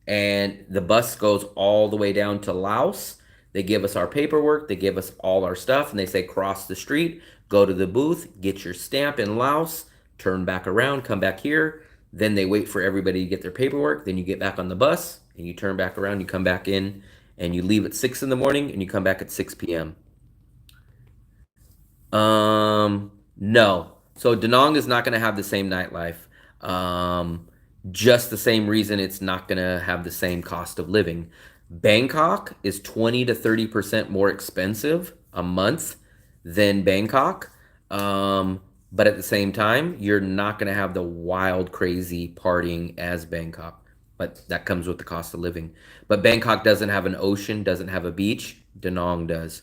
and the bus goes all the way down to Laos. They give us our paperwork, they give us all our stuff, and they say cross the street, go to the booth, get your stamp in Laos, turn back around, come back here. Then they wait for everybody to get their paperwork. Then you get back on the bus and you turn back around, you come back in, and you leave at 6 in the morning and you come back at 6 p.m. No. So Da Nang is not going to have the same nightlife. Just the same reason it's not going to have the same cost of living. Bangkok is 20 to 30% more expensive a month than Bangkok. But at the same time, you're not going to have the wild, crazy partying as Bangkok. But that comes with the cost of living. But Bangkok doesn't have an ocean, doesn't have a beach. Da Nang does.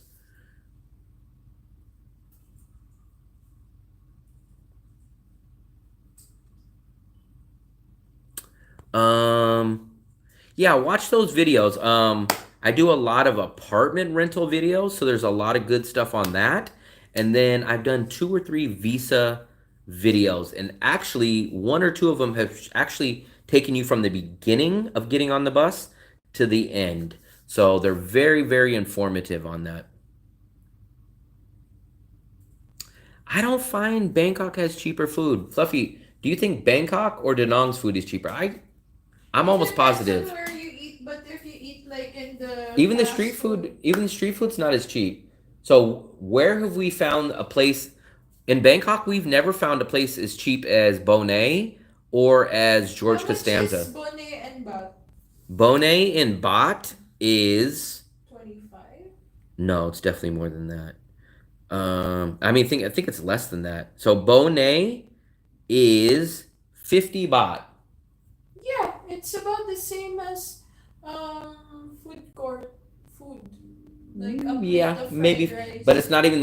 Yeah, watch those videos. I do a lot of apartment rental videos, so there's a lot of good stuff on that. And then I've done 2 or 3 visa videos, and actually 1 or 2 of them have actually taken you from the beginning of getting on the bus to the end. So they're very, very informative on that. I don't find Bangkok has cheaper food. Fluffy, do you think Bangkok or Da Nang's food is cheaper? I'm almost positive. Where you eat, but if you eat like in the Even the street food's not as cheap. So where have we found a place in Bangkok? We've never found a place as cheap as Bonet or as George Costanza. How much is Bonet and Baht? Bonet in Baht is 25. no, it's definitely more than that. I think it's less than that. So Bonet is 50 baht. Yeah, it's about the same as food court food. Like a plate Yeah, of fried maybe, rice. but it's not even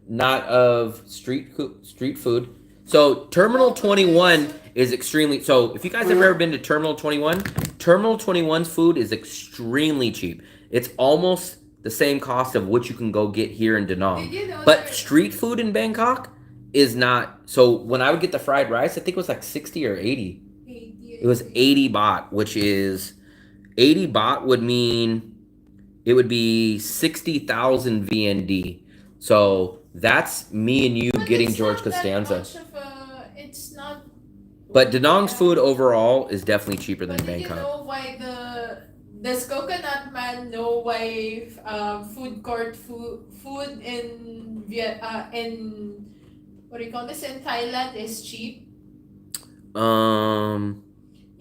not of street food. So Terminal 21 is extremely. So if you guys have ever been to Terminal 21, Terminal 21's food is extremely cheap. It's almost the same cost of what you can go get here in Da Nang. Did you know But that- street food in Bangkok is not. So when I would get the fried rice, I think it was like 60 or 80. It was 80 baht, which is 80 baht would mean it would be 60,000 VND. So that's me and you But getting it's George not that Costanza. much of it's not. But Da Nang's food overall is definitely cheaper than But did you Bangkok. know why does Coconut Man know why food court food in in what do you call this, in Thailand is cheap?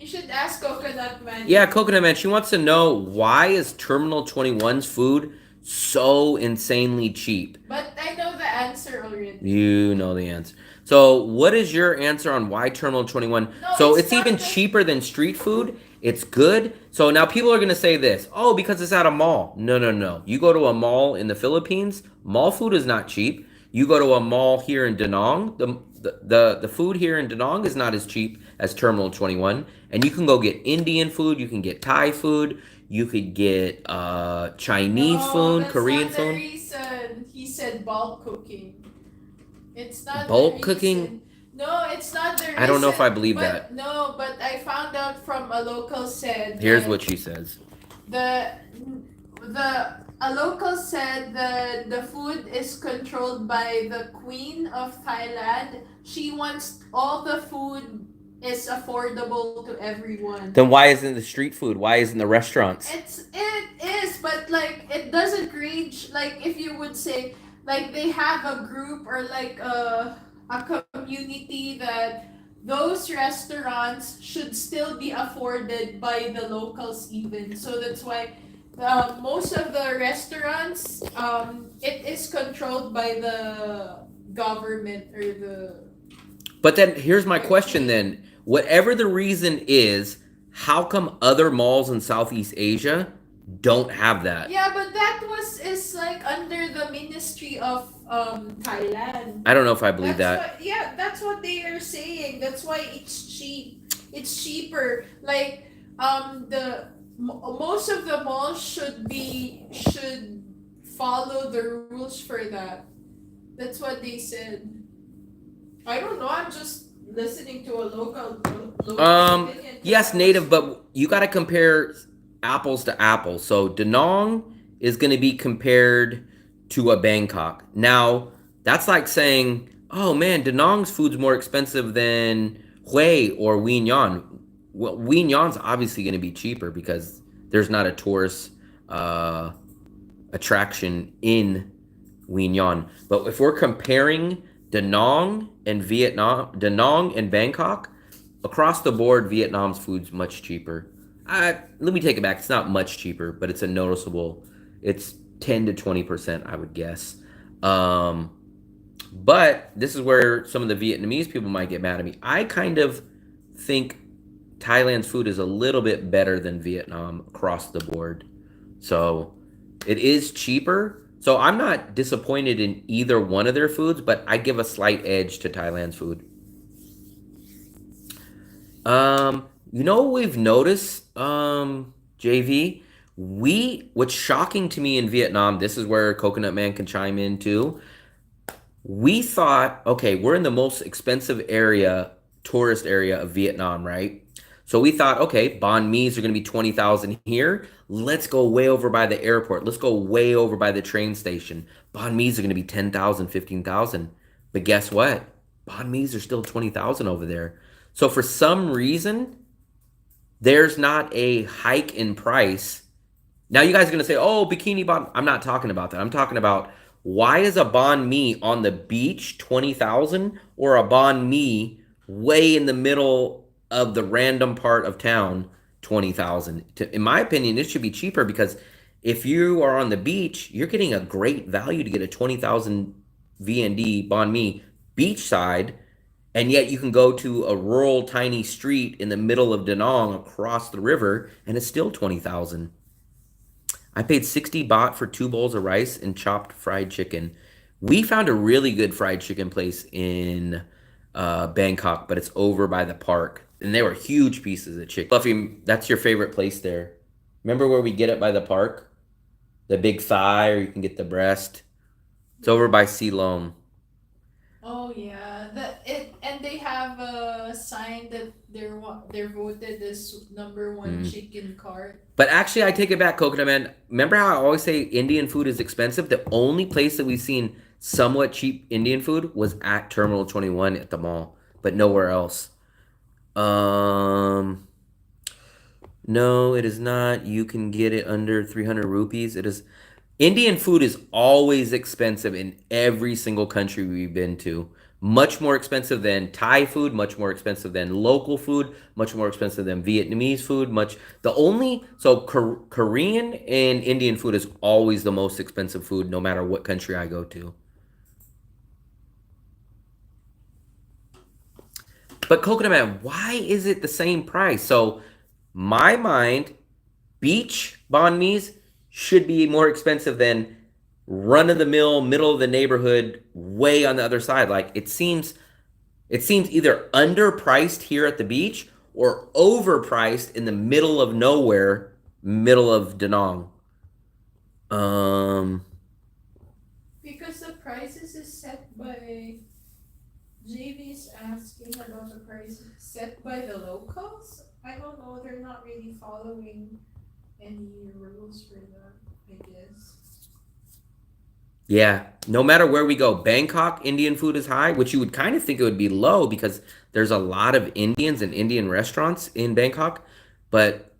You should ask Coconut Man. Yeah, Coconut Man, she wants to know why is Terminal 21's food so insanely cheap? But I know the answer already. You know the answer. So what is your answer on why Terminal 21? No, So it's it's not even the- cheaper than street food. It's good. So now people are going to say this. Oh, because it's at a mall. No, no, no. You go to a mall in the Philippines, mall food is not cheap. You go to a mall here in Da Nang, the food here in Da Nang is not as cheap as Terminal 21. And you can go get Indian food, you can get Thai food, you could get Chinese food, that's Korean not the food. reason. He said bulk cooking. It's not Bulk the cooking? reason. No, it's not the reason. I don't know if I believe but, that. No, but I found out from a local said. Here's that what she says. A local said that the food is controlled by the Queen of Thailand. She wants all the food is affordable to everyone. Then why isn't the street food? Why isn't the restaurants? It is, but like it doesn't reach, like if you would say like they have a group or like a community that those restaurants should still be afforded by the locals even. So that's why most of the restaurants it is controlled by the government or the. But then here's my question then. Whatever the reason is, how come other malls in Southeast Asia don't have that? Yeah, but that is like under the Ministry of Thailand. I don't know if I believe that. Yeah, that's what they are saying. That's why it's cheap. It's cheaper. Like most of the malls should follow the rules for that. That's what they said. I don't know. I'm just listening to a local opinion. Yes, native, but you got to compare apples to apples. So Da Nang is going to be compared to a Bangkok. Now, That's like saying, oh man, Da Nang's food's more expensive than Hue or Wien Yan. Well, Wien Yan's obviously going to be cheaper because there's not a tourist attraction in Wien Yan. But if we're comparing Da Nang and Vietnam, Da Nang and Bangkok, across the board, Vietnam's food's much cheaper. Let me take it back. It's not much cheaper, but it's a noticeable. It's 10 to 20%, I would guess. But this is where some of the Vietnamese people might get mad at me. I kind of think Thailand's food is a little bit better than Vietnam across the board. So it is cheaper. So I'm not disappointed in either one of their foods, but I give a slight edge to Thailand's food. You know what we've noticed, JV? What's shocking to me in Vietnam, this is where Coconut Man can chime in too. We thought, okay, we're in the most expensive area, tourist area of Vietnam, right? So we thought, okay, banh mi's are going to be 20,000 here. Let's go way over by the airport. Let's go way over by the train station. Banh mi's are going to be 10,000, 15,000. But guess what? Banh mi's are still 20,000 over there. So for some reason, there's not a hike in price. Now you guys are going to say, oh, bikini banh. I'm not talking about that. I'm talking about why is a banh mi on the beach 20,000 or a banh mi way in the middle of the random part of town 20,000? In my opinion, it should be cheaper because if you are on the beach, you're getting a great value to get a 20,000 VND banh mi beachside, and yet you can go to a rural tiny street in the middle of Da Nang across the river and it's still 20,000. I paid 60 baht for 2 bowls of rice and chopped fried chicken. We found a really good fried chicken place in Bangkok, but it's over by the park. And they were huge pieces of chicken. Fluffy, that's your favorite place there. Remember where we get it by the park? The big thigh, or you can get the breast. It's over by Siloam. Oh yeah, and they have a sign that they're voted as #1 chicken cart. But actually, I take it back, Coconut Man. Remember how I always say Indian food is expensive? The only place that we've seen somewhat cheap Indian food was at Terminal 21 at the mall, but nowhere else. No, it is not. You can get it under 300 rupees. It is. Indian food is always expensive in every single country we've been to. Much more expensive than Thai food, much more expensive than local food, much more expensive than Vietnamese food, Korean and Indian food is always the most expensive food no matter what country I go to. But Coconut Man, why is it the same price? So my mind, beach banh mi's should be more expensive than run-of-the-mill, middle of the neighborhood, way on the other side. Like it seems either underpriced here at the beach or overpriced in the middle of nowhere, middle of Da Nang. Because the prices is set by JV's asking about the prices set by the locals. I don't know. They're not really following any rules for that, I guess. Yeah, no matter where we go, Bangkok, Indian food is high, which you would kind of think it would be low because there's a lot of Indians and Indian restaurants in Bangkok, but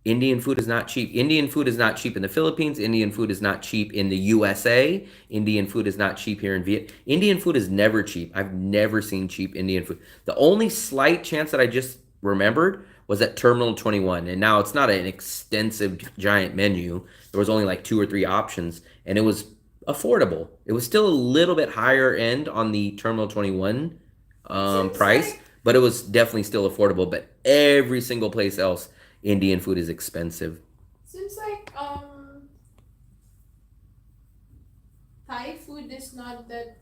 Indian food is not cheap. Indian food is not cheap in the Philippines. Indian food is not cheap in the USA. Indian food is not cheap here in Vietnam. Indian food is never cheap. I've never seen cheap Indian food. The only slight chance that I just remembered was at Terminal 21, and now it's not an extensive giant menu. There was only like 2 or 3 options, and it was affordable. It was still a little bit higher end on the Terminal 21 price, but it was definitely still affordable. But every single place else, Indian food is expensive. Seems like Thai food is not that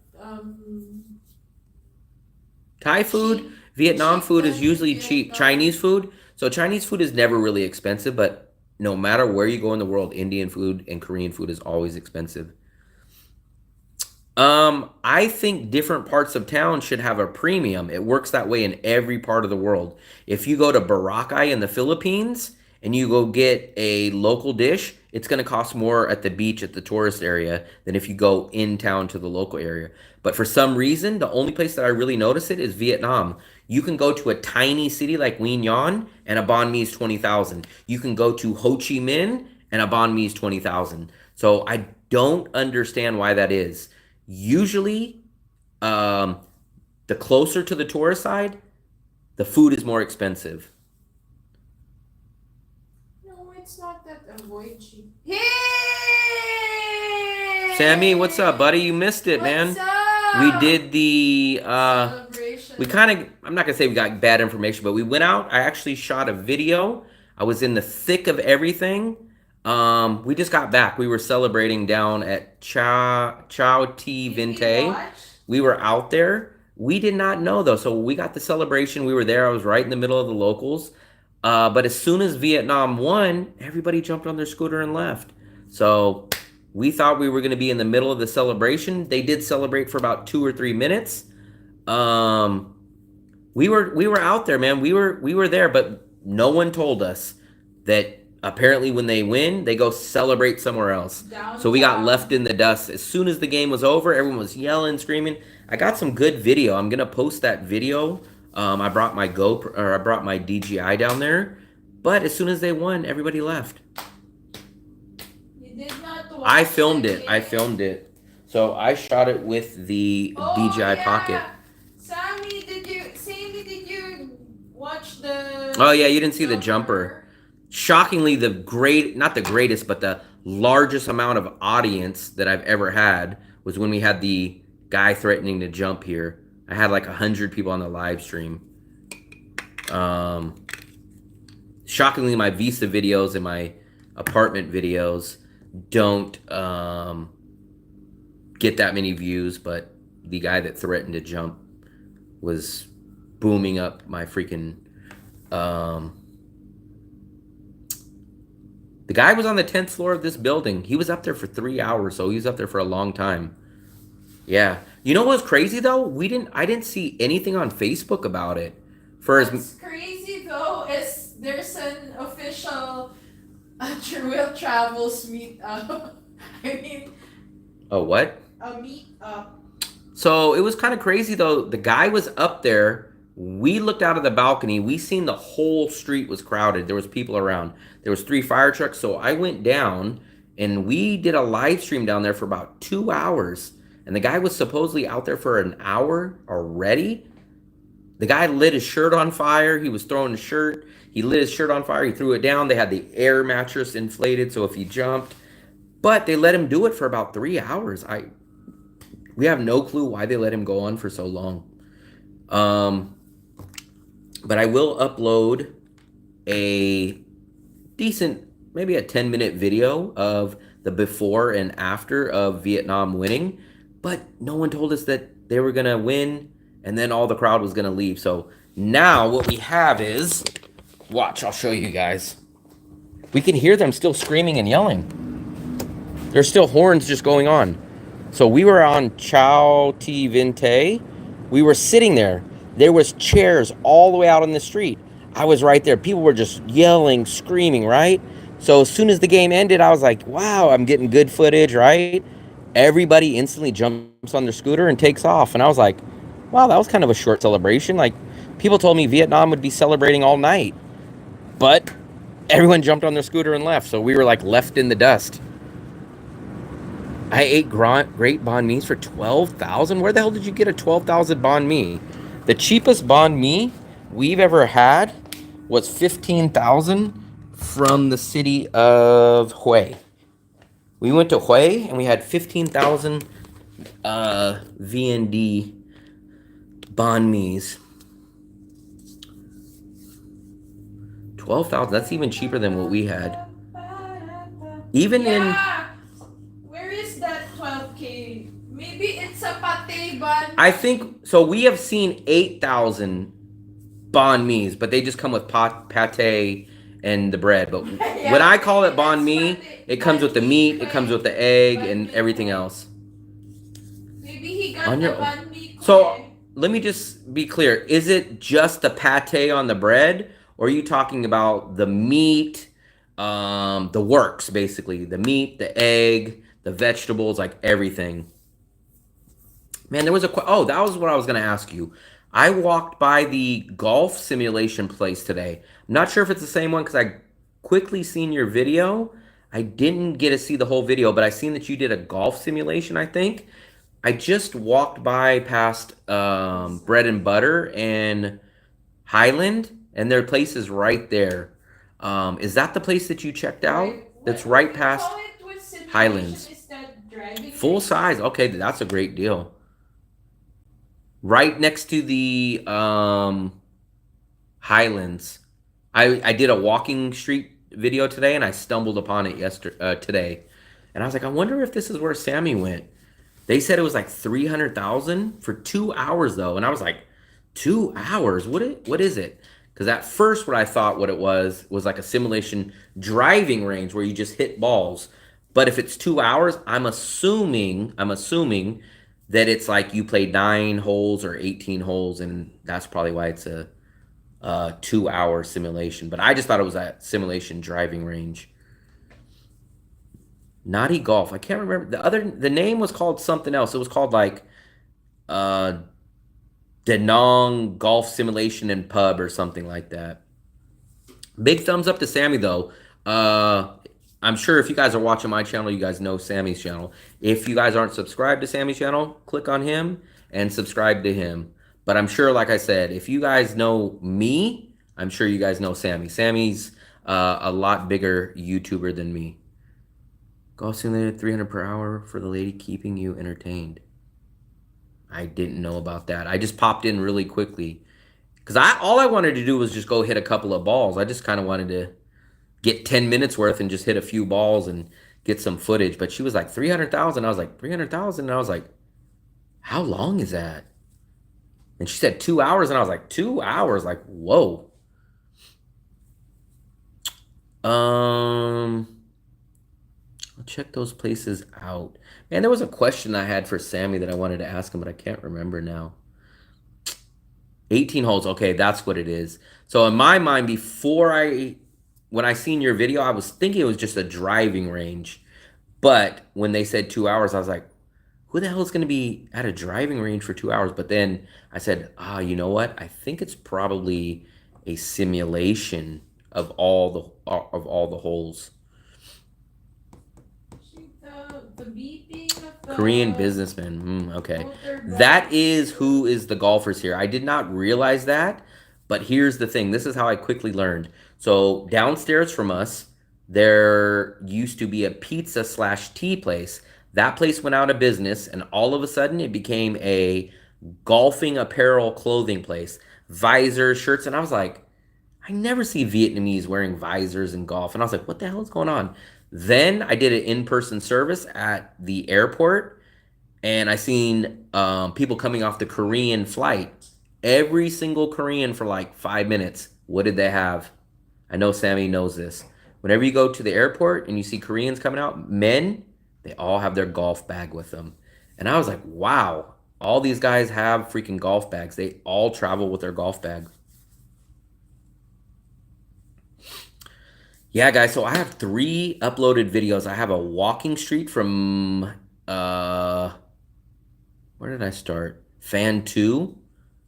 Thai food, Vietnam food is usually cheap. Chinese food, so Chinese food is never really expensive, but no matter where you go in the world, Indian food and Korean food is always expensive. I think different parts of town should have a premium. It works that way in every part of the world. If you go to Boracay in the Philippines and you go get a local dish, it's going to cost more at the beach at the tourist area than if you go in town to the local area. But for some reason, the only place that I really notice it is Vietnam. You can go to a tiny city like Quy Nhon and a banh mi is 20,000. You can go to Ho Chi Minh and a banh mi is 20,000. So I don't understand why that is. Usually, the closer to the tourist side, the food is more expensive. No, it's not that avoid cheap. Hey! Sammy, what's up, buddy? You missed it, man. What's up? We did the Celebration. we kind of, I'm not gonna say we got bad information, but we went out. I actually shot a video. I was in the thick of everything. We just got back. We were celebrating down at Chao Ti Did we Vinte. watch? We were out there. We did not know though. So we got the celebration. We were there. I was right in the middle of the locals. But as soon as Vietnam won, everybody jumped on their scooter and left. So we thought we were going to be in the middle of the celebration. They did celebrate for about 2 or 3 minutes. We were out there, man. We were there, but no one told us that apparently when they win, they go celebrate somewhere else. So we got Downtown. left in the dust. As soon as the game was over, everyone was yelling, screaming. I got some good video. I'm gonna post that video. I brought my I brought my DJI down there. But as soon as they won, everybody left. You did not watch I filmed the it. I game. filmed it. So I shot it with the DJI yeah. Pocket. Sammy, did you watch the? Oh yeah, you didn't see the jumper. Shockingly, not the greatest, but the largest amount of audience that I've ever had was when we had the guy threatening to jump here. I had like 100 people on the live stream. Shockingly, my visa videos and my apartment videos don't get that many views, but the guy that threatened to jump was booming up my freaking the guy was on the 10th floor of this building. He was up there for 3 hours, so he was up there for a long time. Yeah. You know what was crazy though? I didn't see anything on Facebook about it. What's crazy though is there's an official Will Travels meetup. I mean, Oh, what? a meetup. So it was kind of crazy though. The guy was up there. We looked out of the balcony. We seen the whole street was crowded. There was people around. There was 3 fire trucks. So I went down and we did a live stream down there for about 2 hours. And the guy was supposedly out there for an hour already. The guy lit his shirt on fire. He was throwing his shirt. He lit his shirt on fire. He threw it down. They had the air mattress inflated, so if he jumped. But they let him do it for about 3 hours. We have no clue why they let him go on for so long. But I will upload a decent, maybe a 10-minute video of the before and after of Vietnam winning. But no one told us that they were going to win and then all the crowd was going to leave. So now what we have is, watch, I'll show you guys. We can hear them still screaming and yelling. There's still horns just going on. So we were on Chao Ti Vinte. We were sitting there. There was chairs all the way out on the street. I was right there. People were just yelling, screaming, right? So as soon as the game ended, I was like, wow, I'm getting good footage, right? Everybody instantly jumps on their scooter and takes off. And I was like, wow, that was kind of a short celebration. Like, people told me Vietnam would be celebrating all night. But everyone jumped on their scooter and left. So we were like left in the dust. I ate great banh mi's for 12,000. Where the hell did you get a 12,000 banh mi? The cheapest banh mi we've ever had was 15,000 from the city of Hue. We went to Hue and we had 15,000 VND banh mi's. 12,000. That's even cheaper than what we had. Even in. Where is that 12K? Maybe it's a pate bun. I think so. We have seen 8,000 banh mi's, but they just come with pate and the bread. But Yeah, when I call it banh that's mi, what it comes with the meat, it comes with the egg, Banh and mi. everything else. Maybe he got On the your- bun mi. So let me just be clear: is it just the pate on the bread, or are you talking about the meat, the works, basically. The meat, the egg, the vegetables, like everything. Man, there was oh, that was what I was going to ask you. I walked by the golf simulation place today. I'm not sure if it's the same one because I quickly seen your video. I didn't get to see the whole video, but I seen that you did a golf simulation, I think. I just walked by past Bread and Butter and Highland, and their place is right there. Is that the place that you checked out? That's right past Highlands. Full size. Okay, that's a great deal. Right next to the Highlands. I did a walking street video today, and I stumbled upon it today. And I was like, I wonder if this is where Sammy went. They said it was like 300,000 for 2 hours, though. And I was like, 2 hours? What is it? Because at first what I thought what it was like a simulation driving range where you just hit balls. But if it's 2 hours, I'm assuming that it's like you play 9 holes or 18 holes, and that's probably why it's a 2 hour simulation. But I just thought it was that simulation driving range. Naughty Golf. I can't remember the name was called something else. It was called like Danong Golf Simulation and Pub or something like that. Big thumbs up to Sammy though. I'm sure if you guys are watching my channel, you guys know Sammy's channel. If you guys aren't subscribed to Sammy's channel, click on him and subscribe to him. But I'm sure, like I said, if you guys know me, I'm sure you guys know Sammy. Sammy's a lot bigger YouTuber than me. Golf simulator 300 per hour for the lady keeping you entertained. I didn't know about that. I just popped in really quickly. Because all I wanted to do was just go hit a couple of balls. I just kind of wanted to get 10 minutes worth and just hit a few balls and get some footage. But she was like 300,000. I was like 300,000, and I was like, how long is that? And she said 2 hours, and I was like 2 hours, like whoa. I'll check those places out. Man, there was a question I had for Sammy that I wanted to ask him, but I can't remember now. 18 holes. Okay, that's what it is. So in my mind, when I seen your video, I was thinking it was just a driving range. But when they said 2 hours, I was like, who the hell is going to be at a driving range for 2 hours? But then I said, you know what? I think it's probably a simulation of all the holes. The beeping of the Korean businessman. Okay. That is who is the golfers here. I did not realize that, but here's the thing. This is how I quickly learned. So downstairs from us, there used to be a pizza/tea place. That place went out of business, and all of a sudden it became a golfing apparel clothing place. Visors, shirts, and I was like, I never see Vietnamese wearing visors in golf. And I was like, what the hell is going on? Then I did an in-person service at the airport, and I seen people coming off the Korean flight. Every single Korean for like 5 minutes. What did they have? I know Sammy knows this. Whenever you go to the airport and you see Koreans coming out, men, they all have their golf bag with them. And I was like, wow, all these guys have freaking golf bags. They all travel with their golf bag. Yeah, guys, so I have 3 uploaded videos. I have a walking street from, where did I start? Fan 2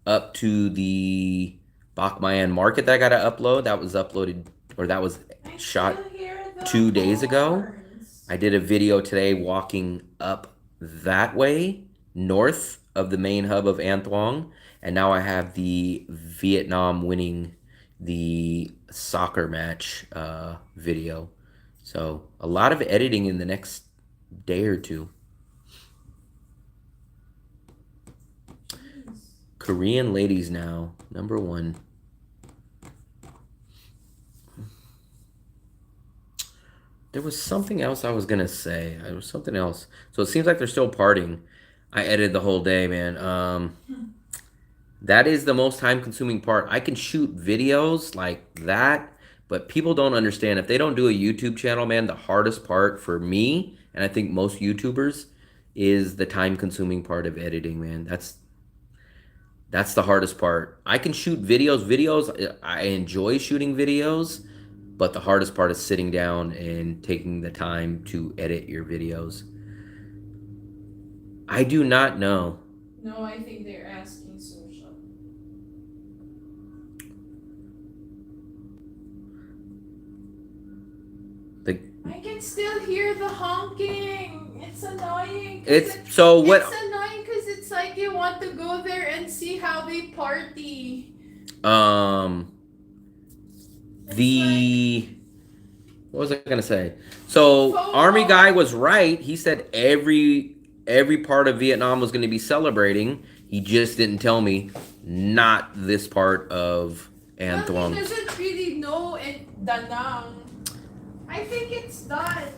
up to the Bachmayan Market that I got to upload. That was uploaded, or that was shot 2 days ago. I did a video today walking up that way, north of the main hub of An Thuong. And now I have the Vietnam winning the soccer match video. So a lot of editing in the next day or two. Korean ladies now, #1. There was something else I was gonna say. There was something else. So it seems like they're still partying. I edited the whole day, man. That is the most time-consuming part. I can shoot videos like that, but people don't understand. If they don't do a YouTube channel, man, the hardest part for me, and I think most YouTubers, is the time-consuming part of editing, man. That's the hardest part. I can shoot videos. I enjoy shooting videos, but the hardest part is sitting down and taking the time to edit your videos. I do not know. No, I think they're asking social. I can still hear the honking. It's annoying. It's so what? It's annoying because it's like you want to go there and see how they party. What was I gonna say? So Army guy was right. He said every part of Vietnam was gonna be celebrating. He just didn't tell me not this part of An Thuong. He doesn't really know in Da Nang. I think it's done.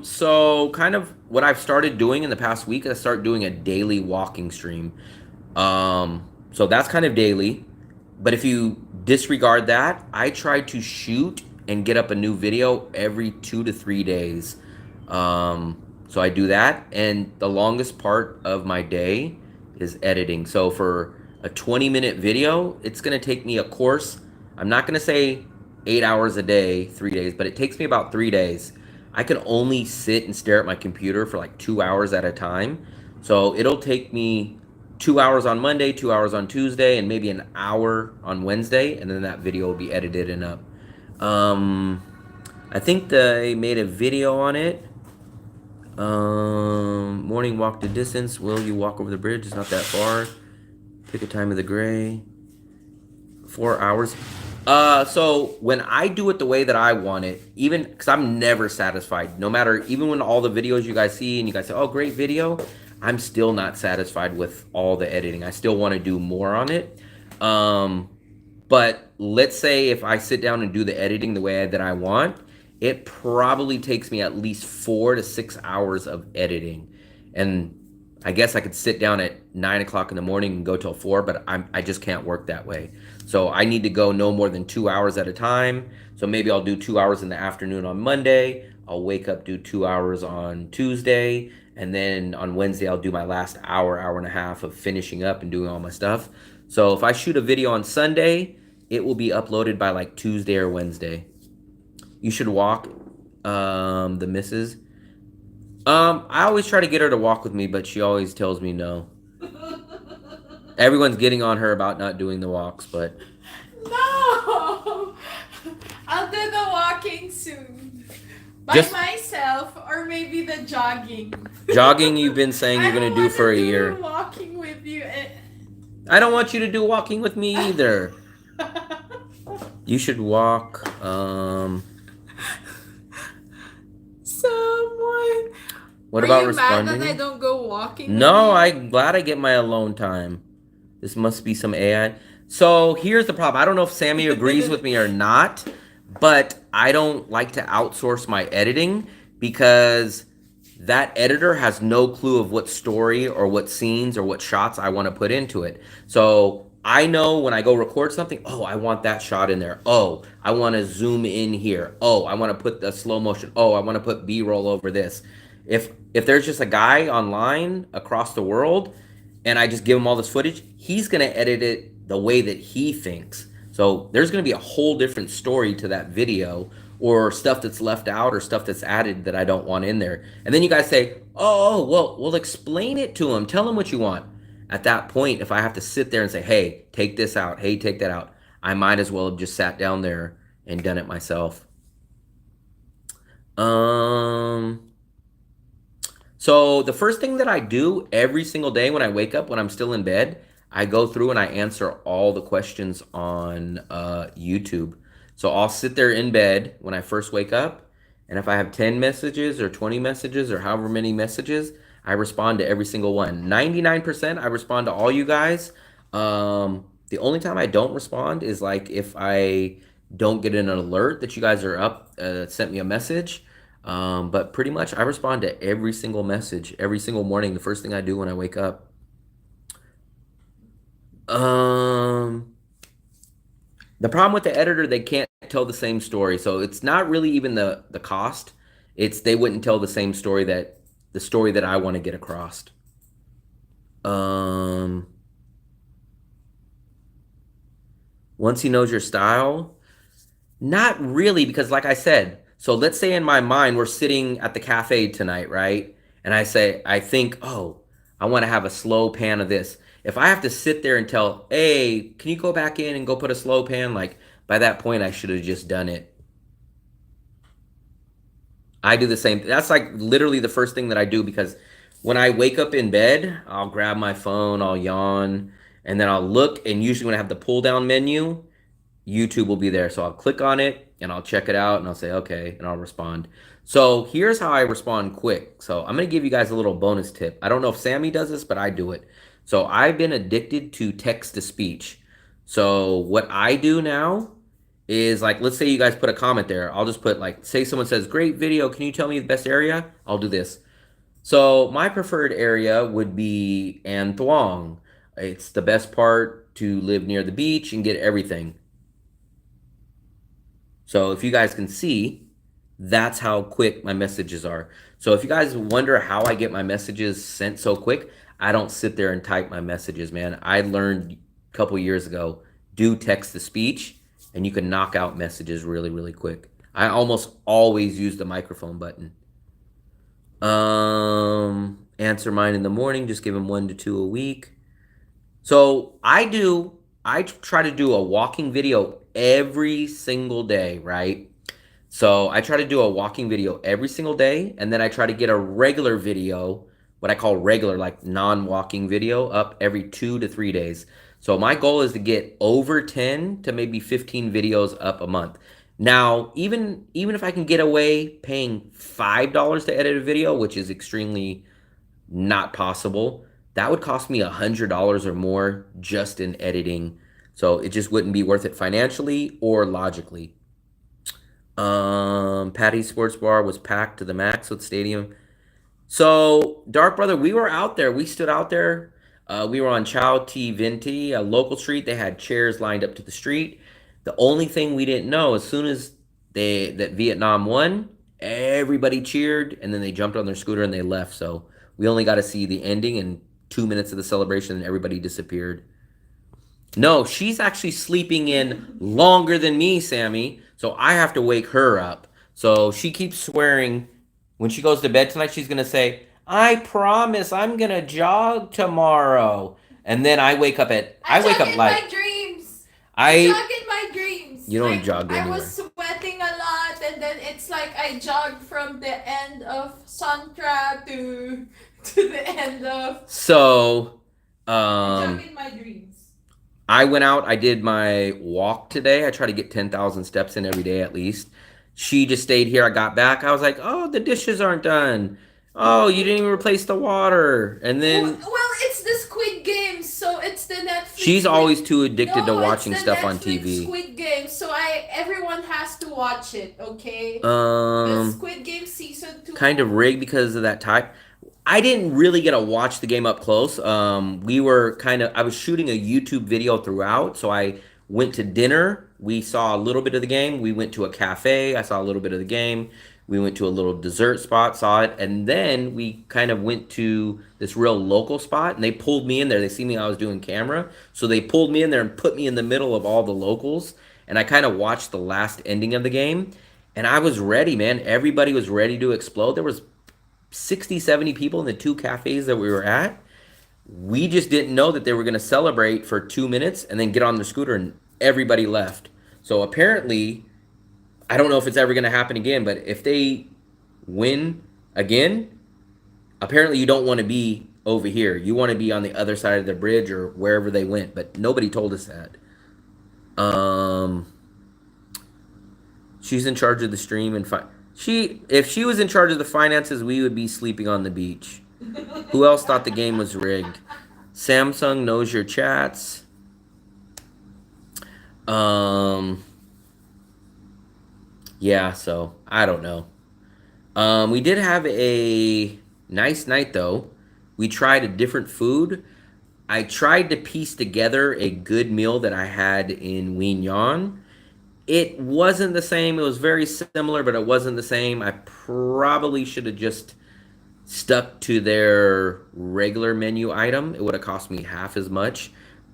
So kind of what I've started doing in the past week, I start doing a daily walking stream. So that's kind of daily. But if you disregard that, I try to shoot and get up a new video every 2 to 3 days. So I do that, and the longest part of my day is editing. So for a 20-minute video, it's gonna take me a course. I'm not gonna say 8 hours a day, 3 days, but it takes me about 3 days. I can only sit and stare at my computer for like 2 hours at a time. So it'll take me 2 hours on Monday, 2 hours on Tuesday, and maybe an hour on Wednesday, and then that video will be edited and up. I think they made a video on it. Morning walk the distance. Will you walk over the bridge? It's not that far. Pick a time of the gray. 4 hours. So when I do it the way that I want it, even because I'm never satisfied, no matter, even when all the videos you guys see and you guys say, oh, great video, I'm still not satisfied with all the editing. I still want to do more on it. But let's say if I sit down and do the editing the way that I want, it probably takes me at least 4 to 6 hours of editing. And I guess I could sit down at 9 o'clock in the morning and go till 4, but I just can't work that way. So I need to go no more than 2 hours at a time. So maybe I'll do 2 hours in the afternoon on Monday. I'll wake up, do 2 hours on Tuesday. And then on Wednesday, I'll do my last hour, hour and a half of finishing up and doing all my stuff. So if I shoot a video on Sunday, it will be uploaded by like Tuesday or Wednesday. You should walk, the missus. I always try to get her to walk with me, but she always tells me no. Everyone's getting on her about not doing the walks, but... No! I'll do the walking soon. By myself, or maybe the jogging. Jogging, you've been saying you're going to do for a year. Walking with you. I don't want you to do walking with me either. You should walk, Someone. What about responding? responding? Are you mad that I don't go walking? No, I'm glad I get my alone time. This must be some AI. So here's the problem. I don't know if Sammy agrees with me or not, but I don't like to outsource my editing because that editor has no clue of what story or what scenes or what shots I want to put into it. So I know when I go record something, oh, I want that shot in there. Oh, I want to zoom in here. Oh, I want to put the slow motion. Oh, I want to put B-roll over this. If there's just a guy online across the world and I just give him all this footage, he's going to edit it the way that he thinks. So there's going to be a whole different story to that video, or stuff that's left out or stuff that's added that I don't want in there. And then you guys say, oh, well, explain it to him. Tell him what you want. At that point, if I have to sit there and say, hey, take this out, hey, take that out, I might as well have just sat down there and done it myself. So the first thing that I do every single day when I wake up, when I'm still in bed, I go through and I answer all the questions on YouTube. So I'll sit there in bed when I first wake up, and if I have 10 messages or 20 messages or however many messages, I respond to every single one. 99% I respond to all you guys. The only time I don't respond is like if I don't get an alert that you guys are up, sent me a message. But pretty much I respond to every single message every single morning, the first thing I do when I wake up. The problem with the editor, they can't tell the same story. So it's not really even the cost. It's they wouldn't tell the same story that the story that I want to get across. Once he knows your style, Not really, because like I said, so let's say in my mind we're sitting at the cafe tonight, right? And I think, oh, I want to have a slow pan of this. If I have to sit there and tell, hey, can you go back in and go put a slow pan? Like by that point, I should have just done it. I do the same. That's like literally the first thing that I do, because when I wake up in bed, I'll grab my phone, I'll yawn, and then I'll look. And usually when I have the pull down menu, YouTube will be there. So I'll click on it and I'll check it out and I'll say, okay, and I'll respond. So here's how I respond quick. So I'm going to give you guys a little bonus tip. I don't know if Sammy does this, but I do it. So I've been addicted to text to speech. So what I do now is, like, let's say you guys put a comment there. I'll just put, like, say someone says, great video, can you tell me the best area? I'll do this. So my preferred area would be An Thuong. It's the best part to live near the beach and get everything. So if you guys can see, that's how quick my messages are. So if you guys wonder how I get my messages sent so quick, I don't sit there and type my messages, man. I learned a couple years ago, do text to speech, and you can knock out messages really, really quick. I almost always use the microphone button. Answer mine in the morning, just give them 1 to 2 a week. So I try to do a walking video every single day, right? So I try to do a walking video every single day, and then I try to get a regular video, what I call regular, like non-walking video, up every 2 to 3 days. So my goal is to get over 10 to maybe 15 videos up a month. Now, even if I can get away paying $5 to edit a video, which is extremely not possible, that would cost me $100 or more just in editing. So it just wouldn't be worth it financially or logically. Patty's Sports Bar was packed to the max with stadium. So, Dark Brother, we were out there. We stood out there. We were on Chow T Venti, a local street. They had chairs lined up to the street. The only thing we didn't know, as soon as that Vietnam won, everybody cheered, and then they jumped on their scooter and they left. So we only got to see the ending and 2 minutes of the celebration, and everybody disappeared. No, she's actually sleeping in longer than me, Sammy. So I have to wake her up. So she keeps swearing when she goes to bed tonight, she's going to say, I promise I'm going to jog tomorrow. And then I wake up at, I wake up like, my dreams. I jog in my dreams. You don't jog anywhere. I was sweating a lot, and then it's like I jogged from the end of Santra to the end of. So, I jog in my dreams. I went out, I did my walk today. I try to get 10,000 steps in every day at least. She just stayed here. I got back. I was like, oh, the dishes aren't done. Oh, you didn't even replace the water. And then... Well, it's the Squid Games, so it's the Netflix... She's always too addicted to watching stuff Netflix on TV. Squid Games, so everyone has to watch it, okay? The Squid Game season 2. Kind of rigged because of that type. I didn't really get to watch the game up close. I was shooting a YouTube video throughout, so I went to dinner. We saw a little bit of the game. We went to a cafe. I saw a little bit of the game. We went to a little dessert spot, saw it, and then we kind of went to this real local spot, and they pulled me in there. They see me, I was doing camera, so they pulled me in there and put me in the middle of all the locals, and I kind of watched the last ending of the game, and I was ready, man. Everybody was ready to explode. There was 60, 70 people in the 2 cafes that we were at. We just didn't know that they were going to celebrate for 2 minutes and then get on the scooter, and everybody left. So apparently, I don't know if it's ever going to happen again, but if they win again, apparently you don't want to be over here. You want to be on the other side of the bridge or wherever they went, but nobody told us that. She's in charge of the stream and if she was in charge of the finances, we would be sleeping on the beach. Who else thought the game was rigged? Samsung knows your chats. Yeah, so I don't know. We did have a nice night though. We tried a different food. I tried to piece together a good meal that I had in Wien Yan. It wasn't the same. It was very similar, but it wasn't the same. I probably should have just stuck to their regular menu item. It would have cost me half as much,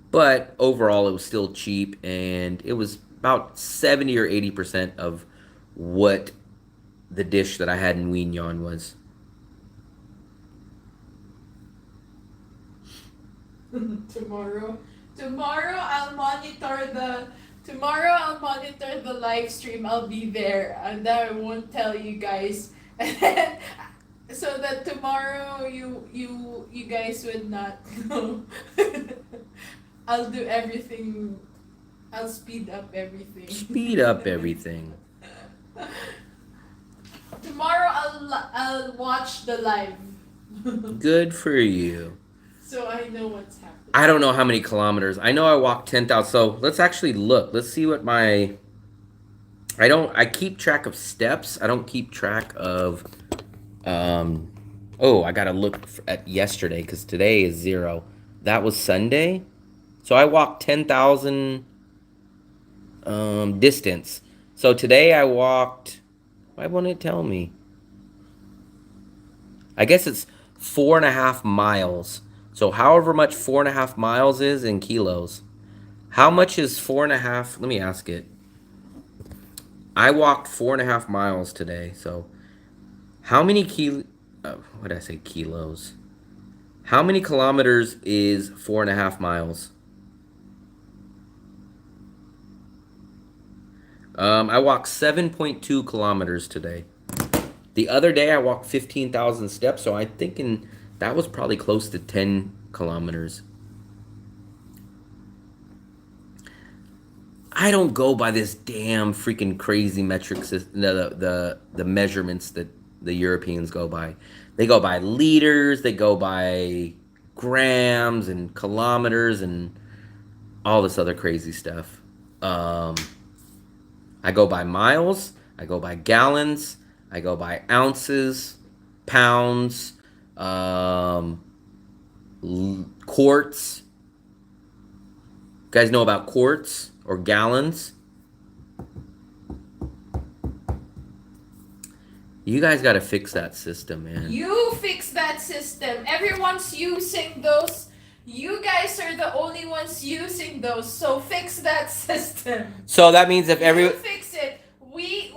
but overall it was still cheap, and it was about 70 or 80% of what the dish that I had in Wien Yon was. Tomorrow I'll monitor the live stream. I'll be there, and I won't tell you guys. So that tomorrow you guys would not know. I'll do everything. I'll speed up everything. Speed up everything. Tomorrow I'll watch the live. Good for you. So I know what's happening. I don't know how many kilometers. I know I walked 10,000. So let's actually look. Let's see what my... I keep track of steps. I don't keep track of... Oh, I got to look at yesterday because today is 0. That was Sunday. So I walked 10,000 distance. So today I walked... Why won't it tell me? I guess it's 4.5 miles. So however much 4.5 miles is in kilos. How much is 4.5? Let me ask it. I walked 4.5 miles today. So how many what did I say? Kilos. How many kilometers is 4.5 miles? I walked 7.2 kilometers today. The other day I walked 15,000 steps, so I'm thinking that was probably close to 10 kilometers. I don't go by this damn freaking crazy metric system, the measurements that the Europeans go by. They go by liters, they go by grams and kilometers and all this other crazy stuff. I go by miles, I go by gallons, I go by ounces, pounds, quarts. You guys know about quarts or gallons? You guys got to fix that system, man. You fix that system. Everyone's using those. You guys are the only ones using those. So fix that system. So that means if You fix it. We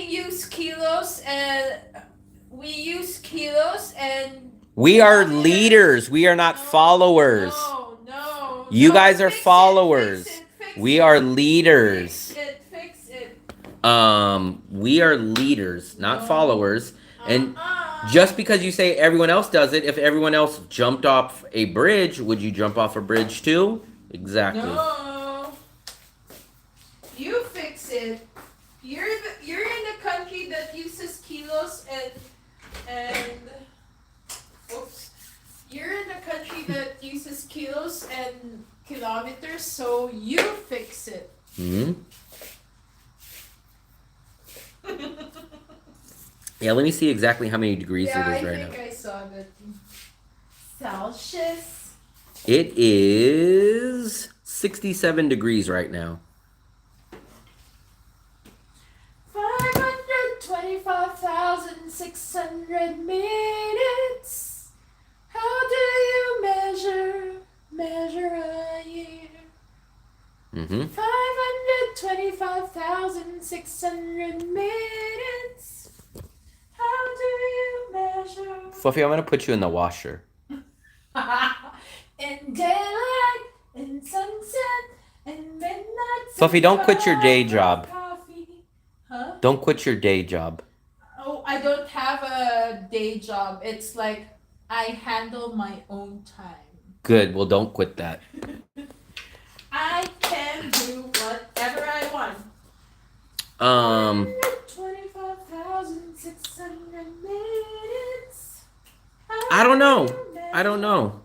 use kilos and we are leaders, we are not followers. No. You No, guys are fix it, followers. fix it. We are leaders. Fix it. We are leaders, not followers. And just because you say everyone else does it, if everyone else jumped off a bridge, would you jump off a bridge too? Exactly. No. You fix it. You're in a country that uses kilos and oops. You're in a country that uses kilos and kilometers, so you fix it. Hmm. Yeah, let me see exactly how many degrees it is right now. I think I saw that. Celsius. It is 67 degrees right now. 525,600 minutes. How do you measure a year? 525,600 minutes. How do you measure? Fluffy, I'm gonna put you in the washer. In daylight, in sunset, in midnight. Fluffy, don't quit your day job. Coffee. Huh? Don't quit your day job. Oh, I don't have a day job. It's like I handle my own time. Good. Well, don't quit that. I can do whatever I want. 25,600 minutes. I don't know.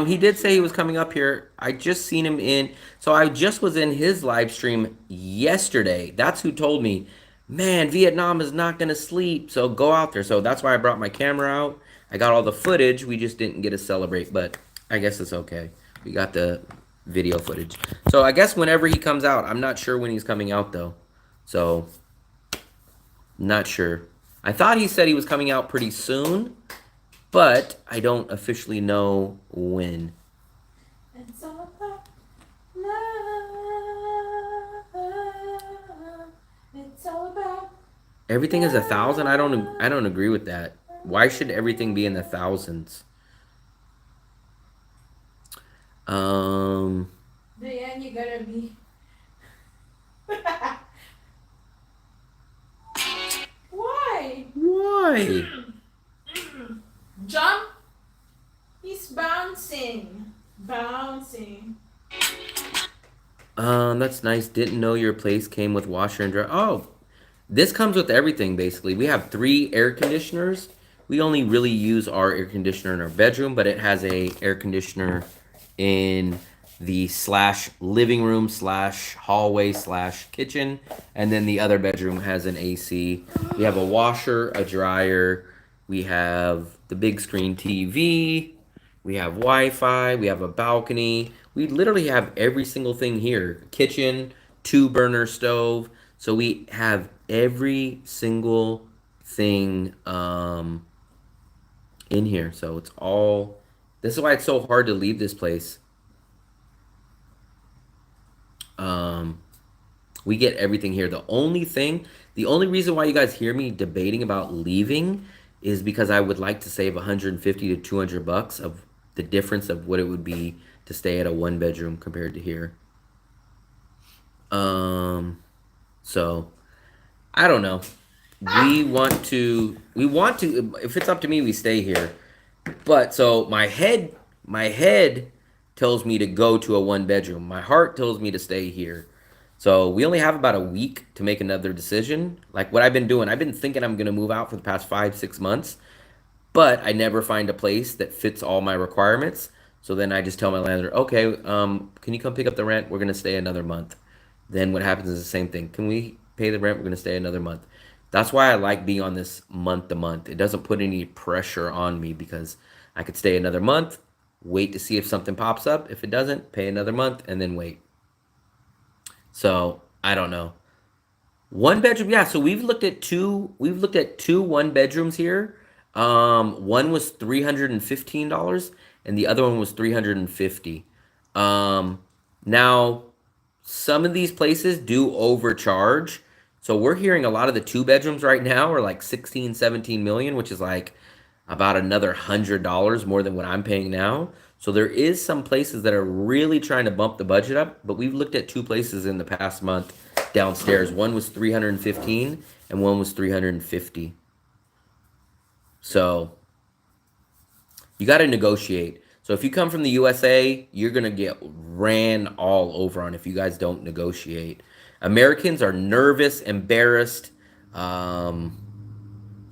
He did say he was coming up here. I just seen him in. So I just was in his live stream yesterday. That's who told me, man, Vietnam is not going to sleep. So go out there. So that's why I brought my camera out. I got all the footage. We just didn't get to celebrate, but I guess it's okay. We got the video footage. So I guess whenever he comes out, I'm not sure when he's coming out though. So not sure. I thought he said he was coming out pretty soon, but I don't officially know when. It's all about love. Everything is 1,000. I don't agree with that. Why should everything be in the thousands? Diane, you gotta be. Why? Why? Jump. He's bouncing. Bouncing. That's nice. Didn't know your place came with washer and dryer. Oh, this comes with everything basically. We have 3 air conditioners. We only really use our air conditioner in our bedroom, but it has a air conditioner in the slash living room slash hallway slash kitchen, and then the other bedroom has an AC. We have a washer, a dryer. We have the big screen TV. We have Wi-Fi. We have a balcony. We literally have every single thing here. Kitchen, 2-burner stove. So we have every single thing in here. So it's all. This is why it's so hard to leave this place. We get everything here. The only reason why you guys hear me debating about leaving is because I would like to save 150 to 200 bucks of the difference of what it would be to stay at a 1-bedroom compared to here. So I don't know. We want to, if it's up to me, we stay here. But so my head tells me to go to a 1-bedroom. My heart tells me to stay here. So we only have about a week to make another decision. Like what I've been doing, I've been thinking I'm gonna move out for the past 5-6 months, but I never find a place that fits all my requirements. So then I just tell my landlord, okay, can you come pick up the rent? We're gonna stay another month. Then what happens is the same thing. Can we pay the rent? We're gonna stay another month. That's why I like being on this month to month. It doesn't put any pressure on me because I could stay another month, wait to see if something pops up. If it doesn't, pay another month and then wait. So I don't know. 1-bedroom, yeah. So we've looked at two 1-bedrooms here. One was $315 and the other one was $350. Now some of these places do overcharge. So we're hearing a lot of the 2-bedrooms right now are like 16, 17 million, which is like about another $100 more than what I'm paying now. So there is some places that are really trying to bump the budget up, but we've looked at 2 places in the past month downstairs. One was 315 and one was 350. So you got to negotiate. So if you come from the USA, you're going to get ran all over on if you guys don't negotiate. Americans are nervous, embarrassed,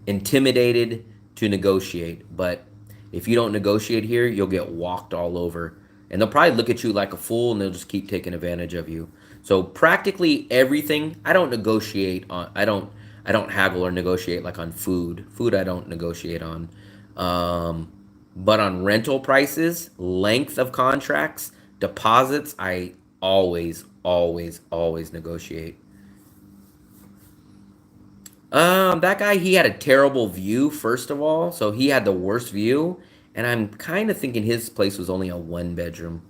intimidated to negotiate. But if you don't negotiate here, you'll get walked all over. And they'll probably look at you like a fool and they'll just keep taking advantage of you. So practically everything, I don't negotiate on, I don't haggle or negotiate like on food. Food I don't negotiate on. But on rental prices, length of contracts, deposits, I always negotiate. That guy, he had a terrible view, first of all. So he had the worst view. And I'm kind of thinking his place was only a 1-bedroom.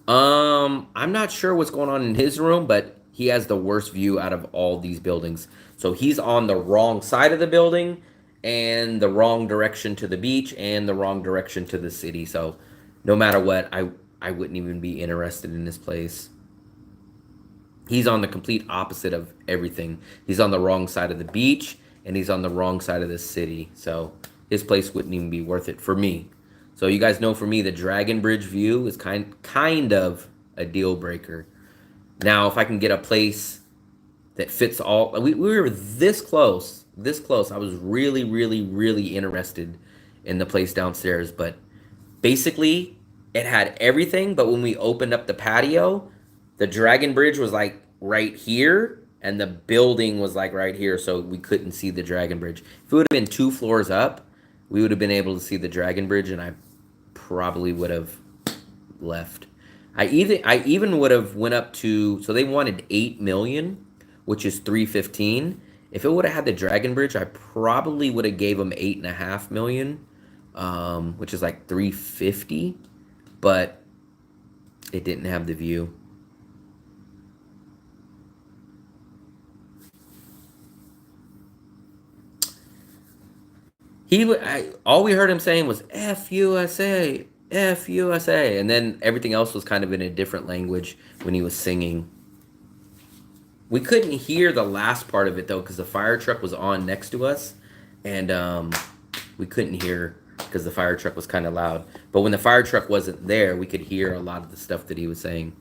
I'm not sure what's going on in his room, but he has the worst view out of all these buildings. So he's on the wrong side of the building and the wrong direction to the beach and the wrong direction to the city. So no matter what, I wouldn't even be interested in this place. He's on the complete opposite of everything. He's on the wrong side of the beach and he's on the wrong side of the city. So his place wouldn't even be worth it for me. So you guys know for me, the Dragon Bridge view is kind of a deal breaker. Now, if I can get a place that fits all, we were this close. I was really interested in the place downstairs, but basically it had everything. But when we opened up the patio, the Dragon Bridge was like right here and the building was like right here. So we couldn't see the Dragon Bridge. If it would have been 2 floors up, we would have been able to see the Dragon Bridge and I probably would have left. I even would have went up to, so they wanted 8 million, which is 315. If it would have had the Dragon Bridge, I probably would have gave them 8.5 million, which is like 350, but it didn't have the view. All we heard him saying was F USA, F USA, and then everything else was kind of in a different language when he was singing. We couldn't hear the last part of it though because the fire truck was on next to us, and we couldn't hear because the fire truck was kind of loud. But when the fire truck wasn't there, we could hear a lot of the stuff that he was saying.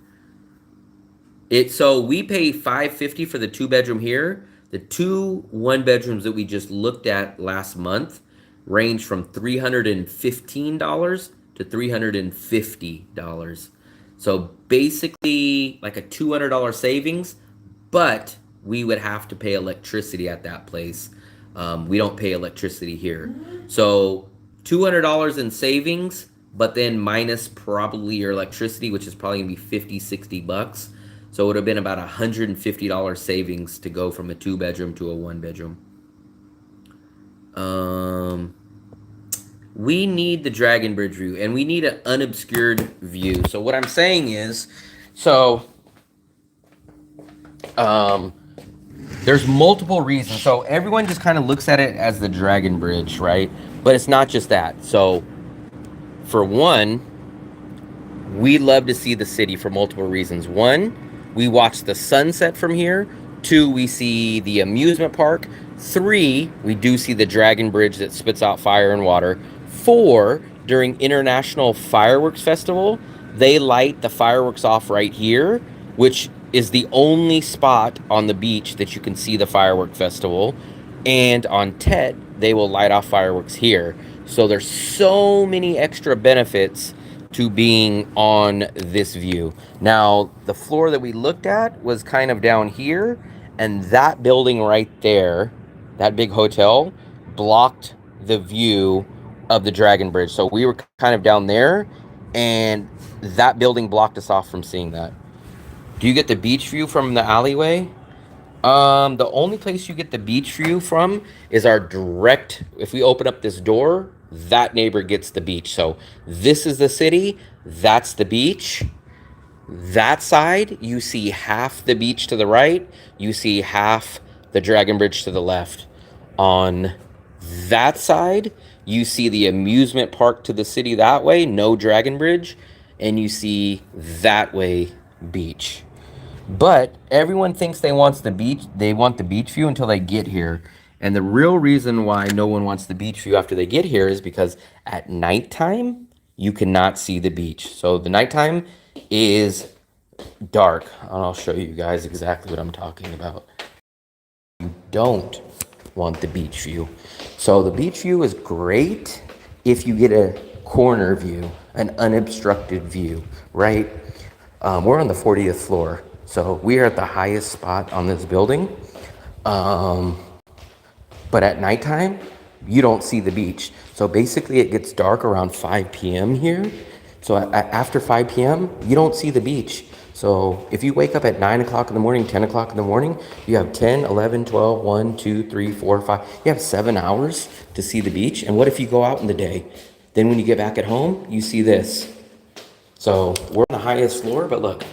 So we pay $550 for the 2-bedroom here. The 2 1-bedrooms that we just looked at last month range from $315 to $350. So basically like a $200 savings, but we would have to pay electricity at that place. We don't pay electricity here. So $200 in savings, but then minus probably your electricity, which is probably gonna be 50, 60 bucks. So it would have been about $150 savings to go from a 2-bedroom to a 1-bedroom. We need the Dragon Bridge view, and we need an unobscured view. So what I'm saying is, there's multiple reasons. So everyone just kind of looks at it as the Dragon Bridge, right? But it's not just that. So for one, we love to see the city for multiple reasons. One, we watch the sunset from here. 2, we see the amusement park. 3, we do see the Dragon Bridge that spits out fire and water. 4, during International Fireworks Festival, they light the fireworks off right here, which is the only spot on the beach that you can see the firework festival. And on Tet, they will light off fireworks here. So there's so many extra benefits to being on this view. Now, the floor that we looked at was kind of down here, and that building right there, that big hotel, blocked the view of the Dragon Bridge. So we were kind of down there, and that building blocked us off from seeing that. Do you get the beach view from the alleyway? The only place you get the beach view from is our direct, if we open up this door, that neighbor gets the beach. So this is the city, that's the beach. That side, you see half the beach to the right, you see half the Dragon Bridge to the left. On that side, you see the amusement park to the city that way, no Dragon Bridge, and you see that way beach. But everyone thinks they want the beach view until they get here. And the real reason why no one wants the beach view after they get here is because at nighttime, you cannot see the beach. So the nighttime is dark. I'll show you guys exactly what I'm talking about. You don't want the beach view. So the beach view is great if you get a corner view, an unobstructed view, right? We're on the 40th floor. So we are at the highest spot on this building. But at nighttime, you don't see the beach. So basically it gets dark around 5 p.m. here. So after 5 p.m., you don't see the beach. So if you wake up at 9 o'clock in the morning, 10 o'clock in the morning, you have 10, 11, 12, 1, 2, 3, 4, 5. You have 7 hours to see the beach. And what if you go out in the day? Then when you get back at home, you see this. So we're on the highest floor, but look.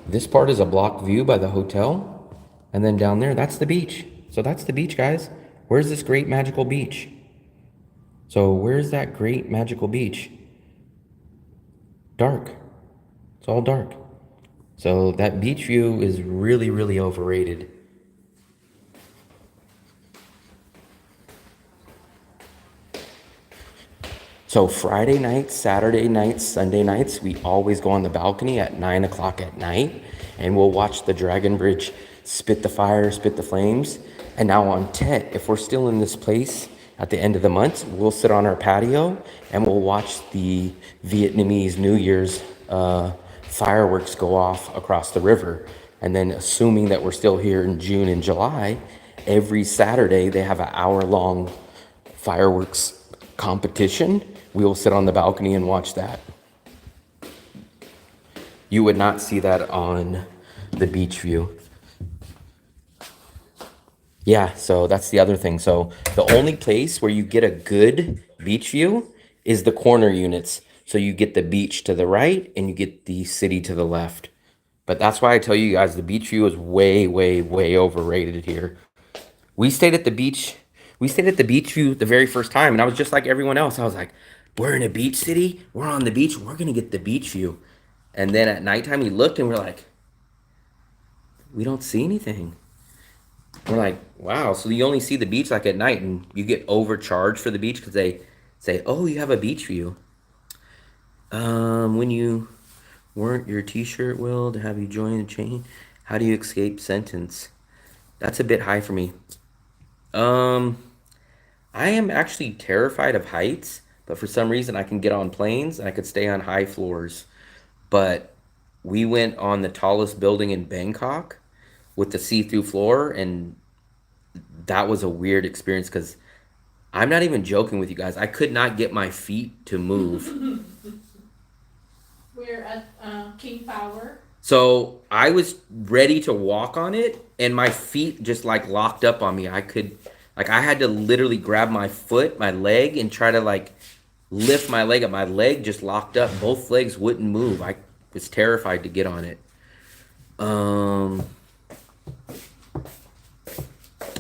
This part is a block view by the hotel. And then down there, that's the beach. So that's the beach, guys. Where's this great magical beach? So where's that great magical beach? Dark. It's all dark. So that beach view is really, really overrated. So Friday nights, Saturday nights, Sunday nights, we always go on the balcony at 9 o'clock at night, and we'll watch the Dragon Bridge spit the fire, spit the flames. And now on Tet, if we're still in this place at the end of the month, we'll sit on our patio and we'll watch the Vietnamese New Year's fireworks go off across the river. And then assuming that we're still here in June and July, every Saturday they have an hour-long fireworks competition. We will sit on the balcony and watch that. You would not see that on the beach view. Yeah, so that's the other thing. So the only place where you get a good beach view is the corner units. So you get the beach to the right and you get the city to the left. But that's why I tell you guys the beach view is way, way, way overrated here. We stayed at the beach. We stayed at the beach view the very first time, and I was just like everyone else. I was like, we're in a beach city. We're on the beach. We're going to get the beach view. And then at nighttime, we looked and we're like, we don't see anything. We're like, wow. So you only see the beach like at night, and you get overcharged for the beach because they say, oh, you have a beach view. When you weren't your t-shirt will to have you join the chain, how do you escape sentence? That's a bit high for me. I am actually terrified of heights, but for some reason I can get on planes and I could stay on high floors. But we went on the tallest building in Bangkok with the see-through floor, and that was a weird experience because I'm not even joking with you guys. I could not get my feet to move. We're at King Power. So I was ready to walk on it, and my feet just like locked up on me. I had to literally grab my foot, my leg, and try to like lift my leg up. My leg just locked up. Both legs wouldn't move. I was terrified to get on it.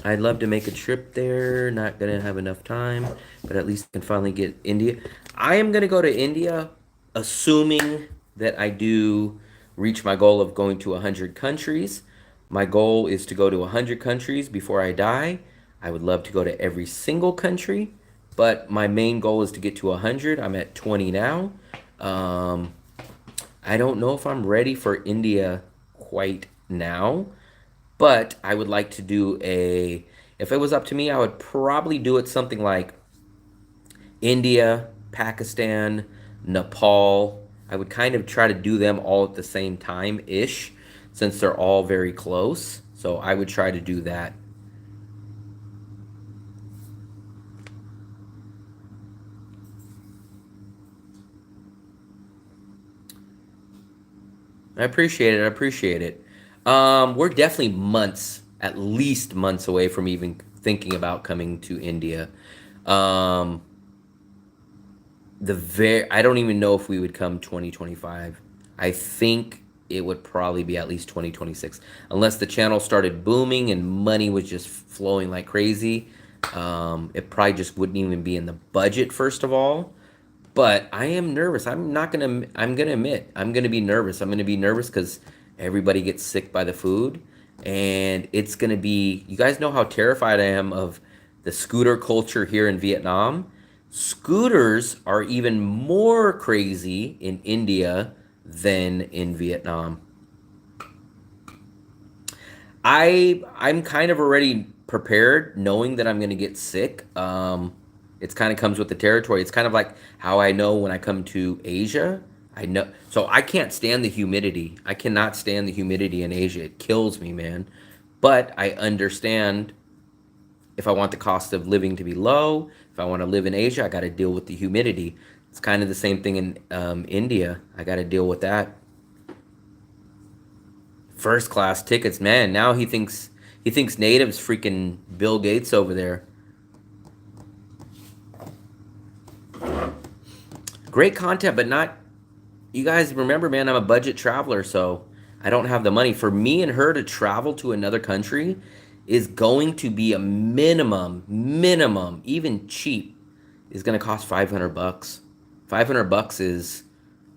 I'd love to make a trip there. Not gonna have enough time, but at least I can finally get India. I am gonna go to India, assuming that I do reach my goal of going to 100 countries. My goal is to go to 100 countries before I die. I would love to go to every single country, but my main goal is to get to 100. I'm at 20 now. I don't know if I'm ready for India quite now, but I would like to do if it was up to me, I would probably do it something like India, Pakistan, Nepal. I would kind of try to do them all at the same time-ish, since they're all very close. So I would try to do that. I appreciate it. I appreciate it. We're definitely at least months away from even thinking about coming to India. I don't even know if we would come 2025. I think it would probably be at least 2026, unless the channel started booming and money was just flowing like crazy. It probably just wouldn't even be in the budget, first of all. But I am nervous. I'm gonna admit, I'm gonna be nervous. I'm gonna be nervous because everybody gets sick by the food. And it's gonna be, you guys know how terrified I am of the scooter culture here in Vietnam. Scooters are even more crazy in India than in Vietnam. I'm kind of already prepared, knowing that I'm gonna get sick. It's kind of comes with the territory. It's kind of like how I know when I come to Asia. I know, so I can't stand the humidity. I cannot stand the humidity in Asia. It kills me, man. But I understand, if I want the cost of living to be low, if I want to live in Asia, I got to deal with the humidity. It's kind of the same thing in India. I got to deal with that. First class tickets, man. Now he thinks natives freaking Bill Gates over there. Great content, but not, you guys remember, man, I'm a budget traveler, so I don't have the money. For me and her to travel to another country is going to be a minimum, even cheap, is going to cost 500 bucks. 500 bucks is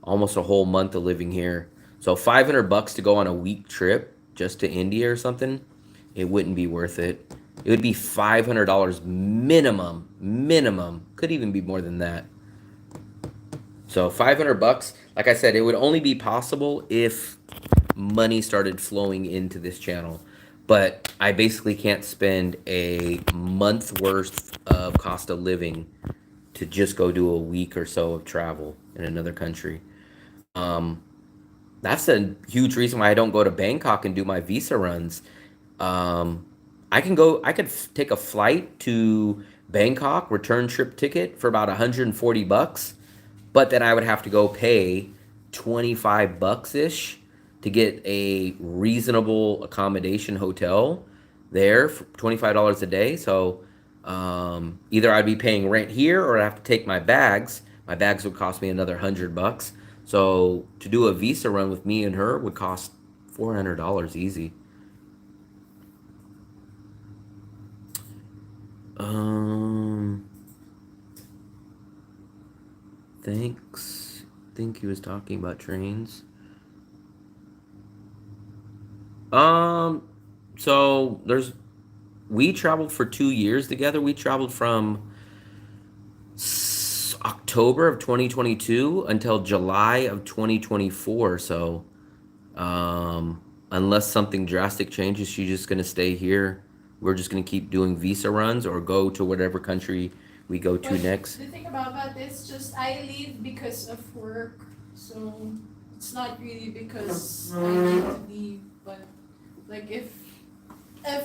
almost a whole month of living here. So 500 bucks to go on a week trip just to India or something, it wouldn't be worth it. It would be $500 minimum. Could even be more than that. So 500 bucks, like I said, it would only be possible if money started flowing into this channel. But I basically can't spend a month worth of cost of living to just go do a week or so of travel in another country. That's a huge reason why I don't go to Bangkok and do my visa runs. I could take a flight to Bangkok, return trip ticket for about 140 bucks. But then I would have to go pay 25 bucks-ish to get a reasonable accommodation hotel there for $25 a day. So either I'd be paying rent here, or I'd have to take my bags. My bags would cost me another 100 bucks. So to do a visa run with me and her would cost $400 easy. Thanks. I think he was talking about trains. So we traveled for 2 years together. We traveled from October of 2022 until July of 2024. So, unless something drastic changes, she's just gonna stay here. We're just gonna keep doing visa runs or go to whatever country we go to But next. the thing about that is just I leave because of work, so it's not really because I need to leave, but like if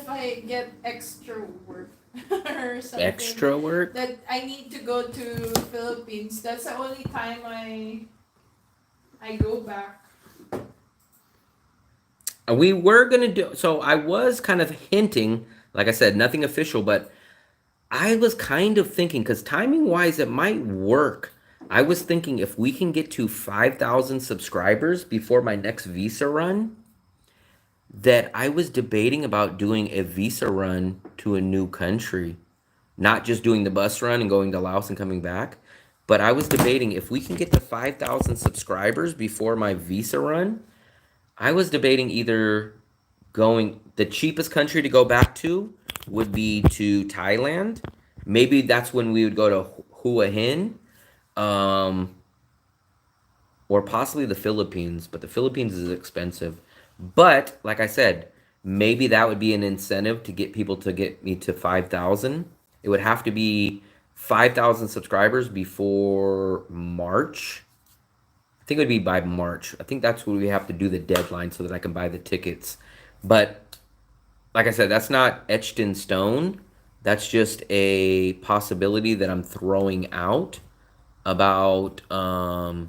I get extra work or something Extra work? that I need to go to Philippines, that's the only time I go back. We were gonna do, so I was kind of hinting, like I said, nothing official, but I was kind of thinking, because timing wise, it might work. I was thinking if we can get to 5,000 subscribers before my next visa run, that I was debating about doing a visa run to a new country, not just doing the bus run and going to Laos and coming back. But I was debating if we can get to 5,000 subscribers before my visa run, I was debating either going, the cheapest country to go back to would be to Thailand. Maybe that's when we would go to Hua Hin, or possibly the Philippines, but the Philippines is expensive. But like I said, maybe that would be an incentive to get people to get me to 5,000. It would have to be 5,000 subscribers before March. I think it would be by March. I think that's when we have to do the deadline so that I can buy the tickets. But like I said, that's not etched in stone. That's just a possibility that I'm throwing out about, that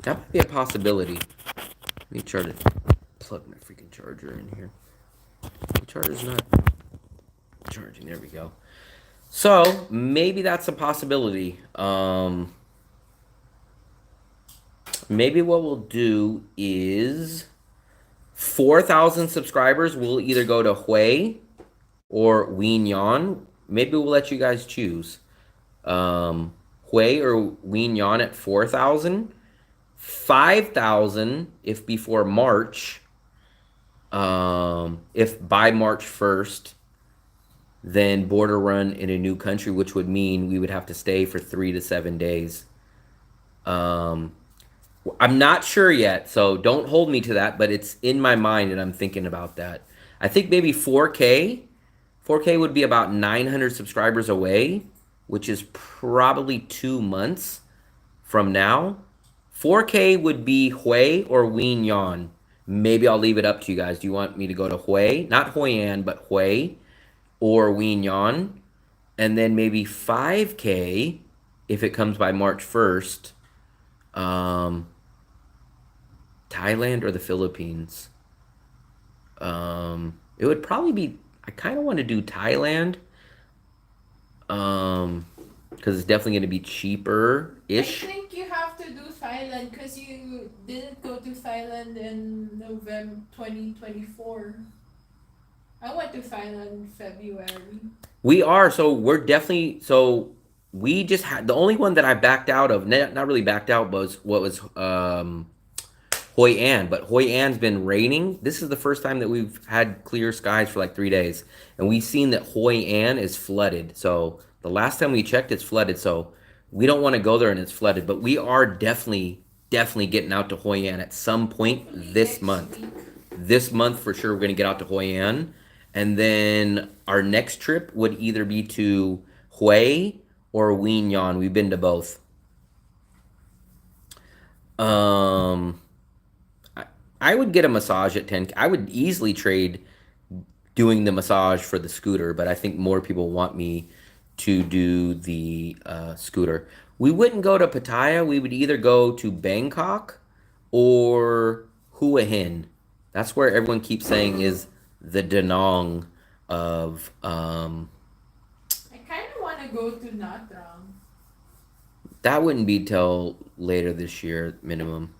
might be a possibility. Let me try to plug my freaking charger in here. The charger's not charging. There we go. So maybe that's a possibility. Maybe what we'll do is 4,000 subscribers. We'll either go to Hue or Wien Yan. Maybe we'll let you guys choose. Hue or Wien Yan at 4,000. 5,000 if before March. If by March 1st, then border run in a new country, which would mean we would have to stay for 3 to 7 days. I'm not sure yet, so don't hold me to that, but it's in my mind and I'm thinking about that. I think maybe 4K. 4K would be about 900 subscribers away, which is probably 2 months from now. 4K would be Hue or Wien Yan. Maybe I'll leave it up to you guys. Do you want me to go to Hue? Not Hoi An, but Hue or Wien Yan. And then maybe 5K if it comes by March 1st. Thailand or the Philippines. It would probably be, I kind of want to do Thailand. Because it's definitely going to be cheaper-ish. I think you have to do Thailand because you didn't go to Thailand in November 2024. I went to Thailand in February. We are, so we're definitely, so we just had, the only one that I backed out of, not really backed out, was what was Hoi An, but Hoi An's been raining. This is the first time that we've had clear skies for like 3 days, and we've seen that Hoi An is flooded. So the last time we checked, it's flooded, so we don't want to go there and it's flooded, but we are definitely getting out to Hoi An at some point this month. This month for sure we're going to get out to Hoi An. And then our next trip would either be to Hue or Wien Yan. We've been to both. I would get a massage at 10. I would easily trade doing the massage for the scooter, but I think more people want me to do the scooter. We wouldn't go to Pattaya. We would either go to Bangkok or Hua Hin. That's where everyone keeps saying is the Da Nang of I kind of want to go to Natrang. that wouldn't be till later this year minimum.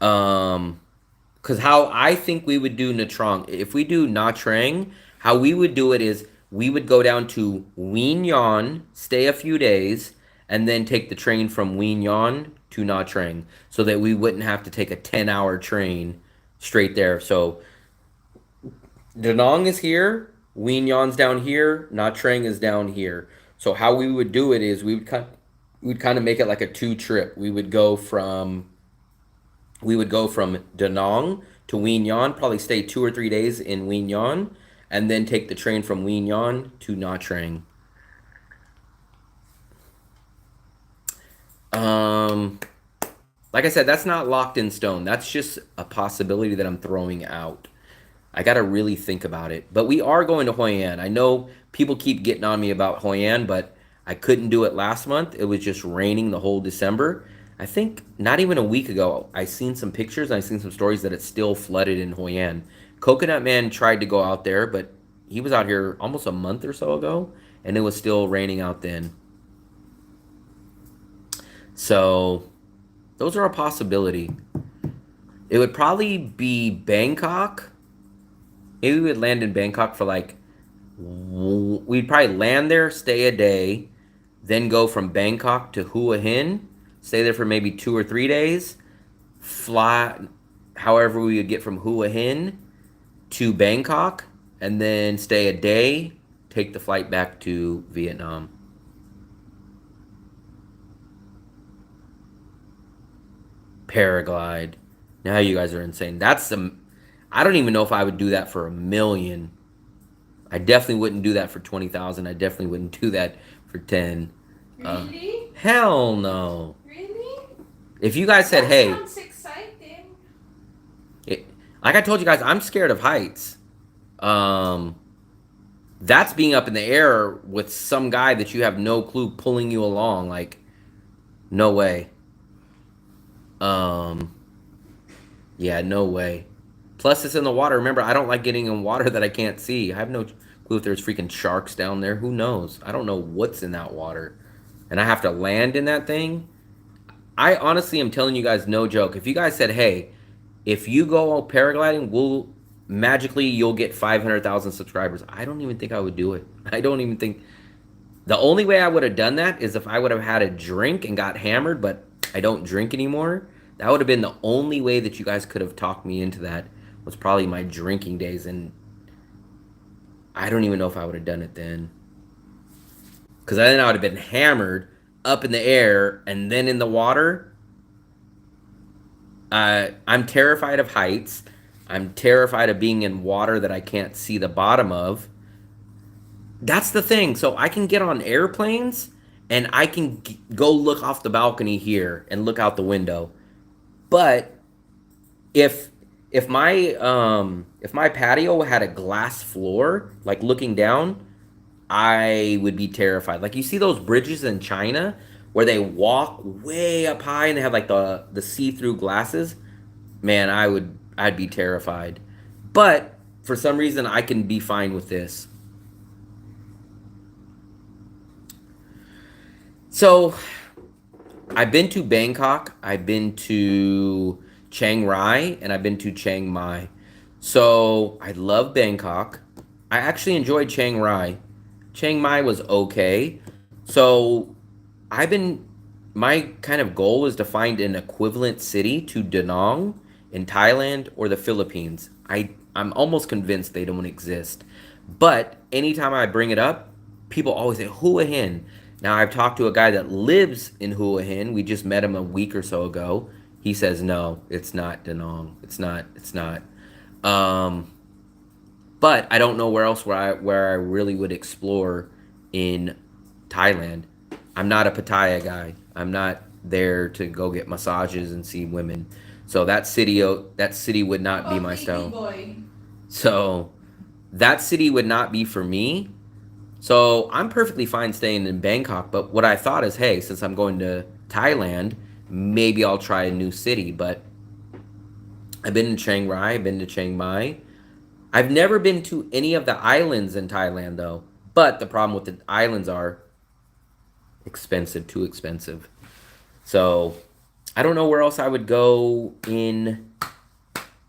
Because how I think we would do Nha Trang, if we do Nha Trang, how we would do it is we would go down to Wien Yon, stay a few days, and then take the train from Wien Yon to Nha Trang so that we wouldn't have to take a 10-hour train straight there. So Da Nang is here, Wien Yon's down here, Nha Trang is down here. So how we would do it is we'd kind of make it like a 2 trip. We would go from Da Nang to Wien Yon, probably stay 2 or 3 days in Wien Yon, and then take the train from Wien Yon to Nha Trang. Like I said, that's not locked in stone. That's just a possibility that I'm throwing out. I got to really think about it. But we are going to Hoi An. I know people keep getting on me about Hoi An, but I couldn't do it last month. It was just raining the whole December. I think not even a week ago, I seen some pictures, and I seen some stories that it's still flooded in Hoi An. Coconut Man tried to go out there, but he was out here almost a month or so ago, and it was still raining out then. So those are a possibility. It would probably be Bangkok. Maybe we would land in Bangkok for like, we'd probably land there, stay a day, then go from Bangkok to Hua Hin, stay there for maybe 2 or 3 days, fly however we would get from Hua Hin to Bangkok, and then stay a day, take the flight back to Vietnam. Paraglide. Now you guys are insane. That's some... I don't even know if I would do that for $1 million. I definitely wouldn't do that for 20,000. I definitely wouldn't do that for 10. Really? Hell no. Really? If you guys said, That hey, sounds exciting. like I told you guys, I'm scared of heights. That's being up in the air with some guy that you have no clue pulling you along. Like, no way. Yeah, no way. Plus, it's in the water. Remember, I don't like getting in water that I can't see. I have no clue if there's freaking sharks down there. Who knows? I don't know what's in that water. And I have to land in that thing. I honestly am telling you guys, no joke. If you guys said, hey, if you go paragliding, you'll get 500,000 subscribers. I don't even think I would do it. I don't even think. The only way I would have done that is if I would have had a drink and got hammered, but I don't drink anymore. That would have been the only way that you guys could have talked me into that. Was probably my drinking days, and I don't even know if I would have done it then. Because then I would have been hammered up in the air and then in the water. I'm terrified of heights. I'm terrified of being in water that I can't see the bottom of. That's the thing. So I can get on airplanes and I can go look off the balcony here and look out the window. But if my patio had a glass floor, like looking down, I would be terrified. Like you see those bridges in China where they walk way up high and they have like the see-through glasses? Man, I'd be terrified. But for some reason I can be fine with this. So I've been to Bangkok, I've been to Chiang Rai, and I've been to Chiang Mai. So I love Bangkok. I actually enjoyed Chiang Rai. Chiang Mai was okay. So my kind of goal is to find an equivalent city to Da Nang in Thailand or the Philippines. I'm almost convinced they don't exist. But anytime I bring it up, people always say Hua Hin. Now I've talked to a guy that lives in Hua Hin. We just met him a week or so ago. He says, no, it's not Da Nang. It's not. But I don't know where else where I really would explore in Thailand. I'm not a Pattaya guy. I'm not there to go get massages and see women. So that city would not be my style. Boy. So that city would not be for me. So I'm perfectly fine staying in Bangkok. But what I thought is, hey, since I'm going to Thailand, maybe I'll try a new city. But I've been to Chiang Rai, I've been to Chiang Mai. I've never been to any of the islands in Thailand, though. But the problem with the islands are expensive, too expensive. So I don't know where else I would go in